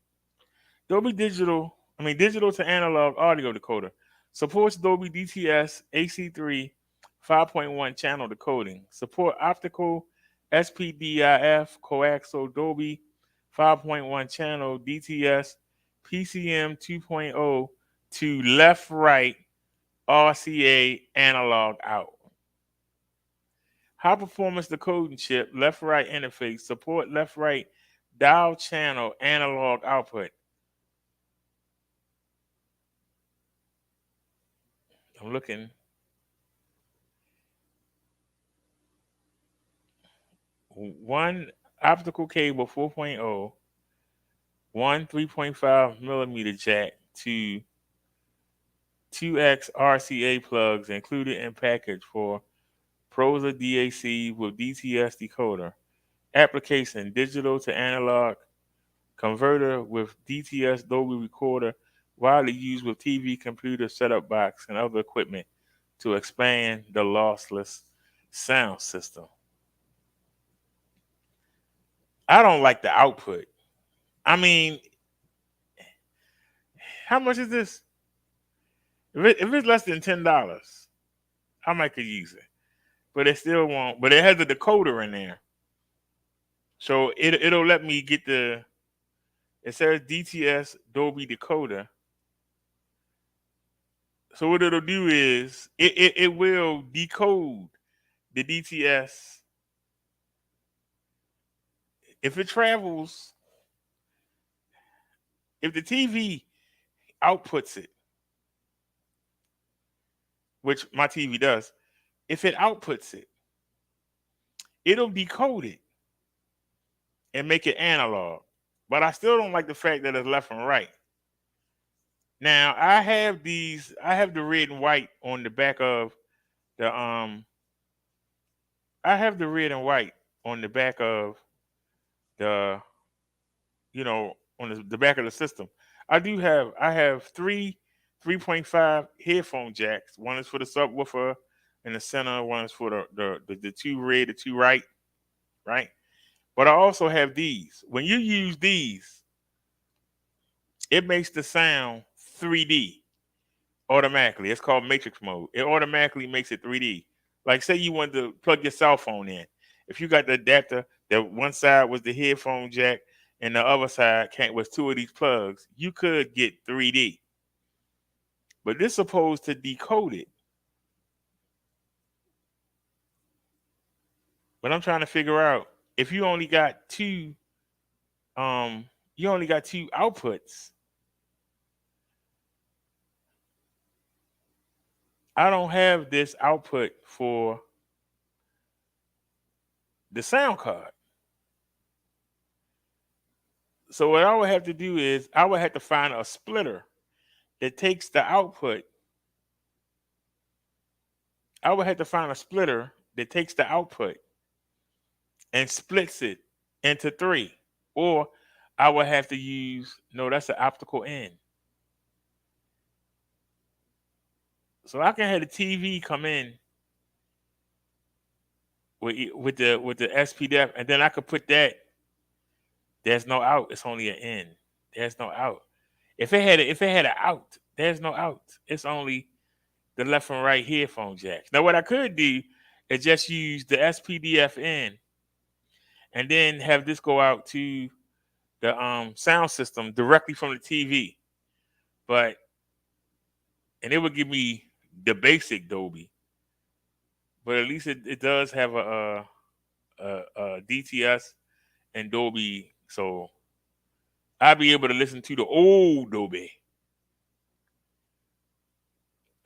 Dolby digital to analog audio decoder supports Dolby DTS AC3 5.1 channel decoding. Support optical SPDIF coaxial Dolby 5.1 channel DTS PCM 2.0 to left right RCA analog out. High performance decoding chip, left right interface, support left right dial channel analog output. I'm looking. One optical cable 4.0, one 3.5 millimeter jack to 2X RCA plugs included in package for Prosa DAC with DTS decoder. Application digital to analog converter with DTS Dolby recorder widely used with TV, computer, setup box, and other equipment to expand the lossless sound system. I don't like the output. I mean, how much is this? If it's less than $10, I might could use it. But it still won't. But it has a decoder in there. So it'll let me get it says DTS Dolby decoder. So what it'll do is it will decode the DTS. If it travels, if the TV outputs it, which my TV does, if it outputs it, it'll decode it and make it analog. But I still don't like the fact that it's left and right. Now I have the red and white on the back of the I have the red and white on the back of the on the back of the system. I have three 3.5 headphone jacks. One is for the subwoofer in the center, one is for the two red, the two right. But I also have these. When you use these, it makes the sound 3D automatically. It's called matrix mode. It automatically makes it 3D. Like say you want to plug your cell phone in. If you got the adapter that one side was the headphone jack and the other side was two of these plugs, you could get 3D. But this is supposed to decode it. But I'm trying to figure out if you only got two outputs. I don't have this output for the sound card. So what I would have to do is I would have to find a splitter that takes the output. I would have to find a splitter that takes the output and splits it into three. Or I would have to use, no, that's an optical in. So I can have the TV come in with the SPDF, and then I could put that. There's no out. It's only an in. There's no out. If it had an out, there's no out. It's only the left and right headphone jacks. Now what I could do is just use the SPDF in, and then have this go out to the sound system directly from the TV. And it would give me the basic Dolby. But at least it does have a DTS and Dolby, so I'll be able to listen to the old Dolby.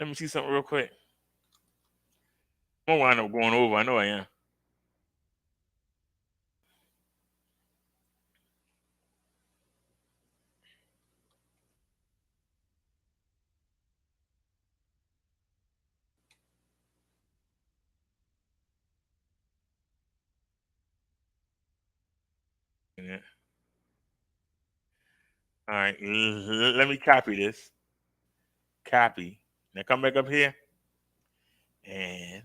Let me see something real quick. I'm gonna wind up going over. I know I am. Yeah. All right, let me copy this. Copy. Now come back up here and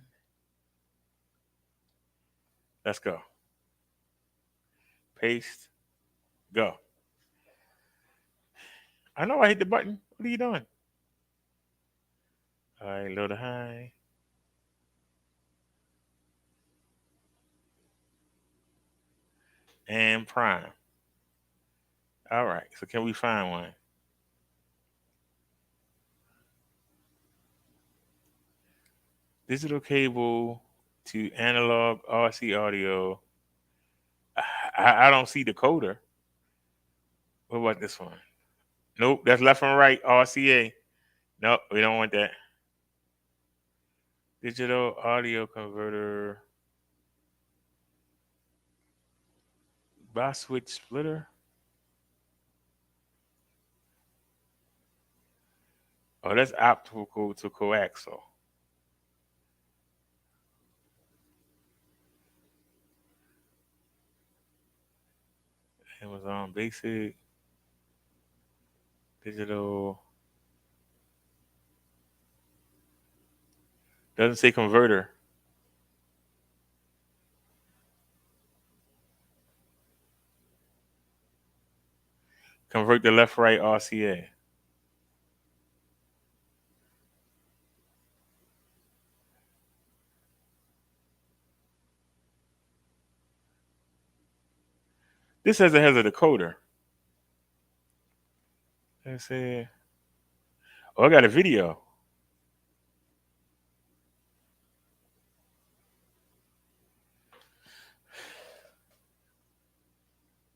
let's go. Paste. Go. I know I hit the button. What are you doing? All right, low to high. And prime. All right, so can we find one? Digital cable to analog RC audio. I don't see the coder. What about this one? Nope, that's left and right RCA. Nope, we don't want that. Digital audio converter. By switch splitter. Oh, that's optical to coaxial. Amazon Basic. Digital. Doesn't say converter. Convert the left-right RCA. This says it has a decoder. Let's see. Oh, I got a video.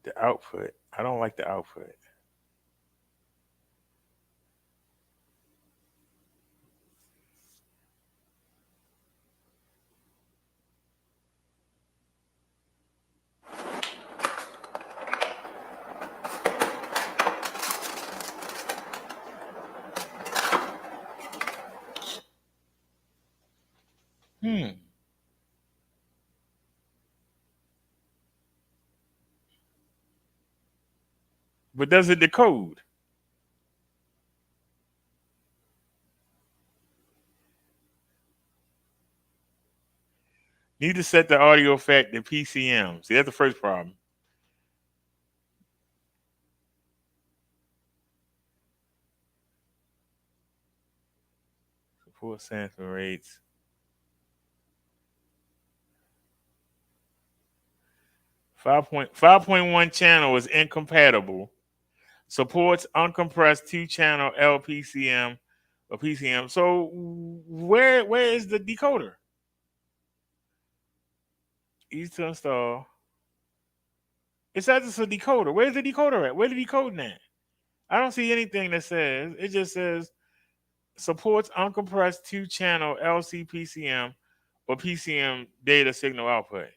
The output. I don't like the output. But does it decode? Need to set the audio effect to PCM. See, that's the first problem. Support sampling rates. Five point one channel is incompatible. Supports uncompressed 2-channel LPCM or PCM. So where is the decoder? Easy to install. It says it's a decoder. Where's the decoder at? Where's the decoding at? I don't see anything that says. It just says supports uncompressed 2-channel LCPCM or PCM data signal output,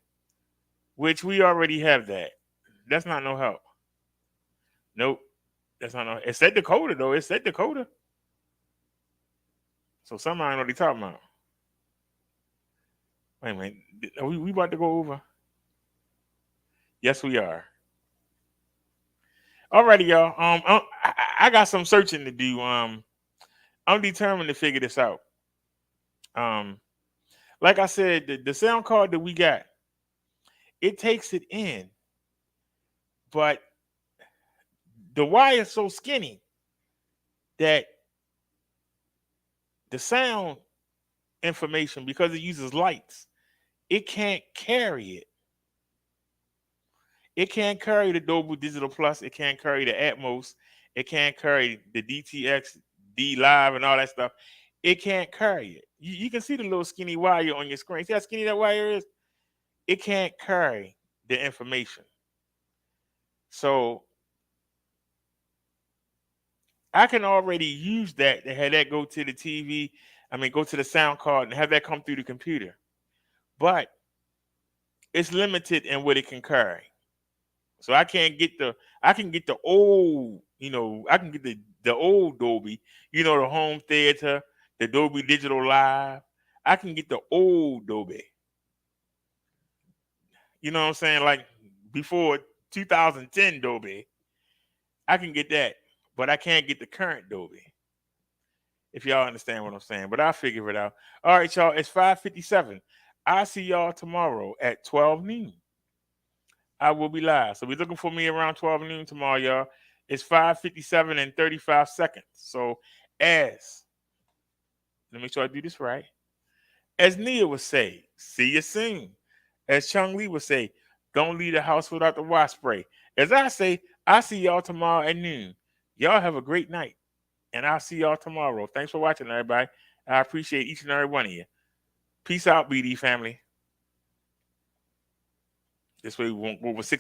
which we already have that. That's not no help. Nope. That's not no. It said decoder though. It said decoder. So something I know what they talking about. Wait a minute. Are we about to go over? Yes, we are. Alrighty, y'all. I got some searching to do. I'm determined to figure this out. Like I said, the sound card that we got, it takes it in, but the wire is so skinny that the sound information, because it uses lights, it can't carry it. It can't carry the Dolby Digital Plus. It can't carry the Atmos. It can't carry the DTX, D Live, and all that stuff. It can't carry it. You can see the little skinny wire on your screen. See how skinny that wire is? It can't carry the information. So I can already use that to have that go to the TV. Go to the sound card and have that come through the computer. But it's limited in what it can carry. So I can get the old, I can get the old Dolby, the home theater, the Dolby Digital Live. I can get the old Dolby. You know what I'm saying? Like before 2010 Dolby. I can get that, but I can't get the current Dolby. If y'all understand what I'm saying, but I'll figure it out. All right, y'all, it's 5:57. I'll see y'all tomorrow at 12 noon. I will be live. So be looking for me around 12 noon tomorrow, y'all. It's 5:57 and 35 seconds. So let me make sure I do this right. As Nia would say, see you soon. As Chung Lee would say, don't leave the house without the wash spray. As I say, I'll see y'all tomorrow at noon. Y'all have a great night. And I'll see y'all tomorrow. Thanks for watching, everybody. I appreciate each and every one of you. Peace out, BD family. This way we won't go over 6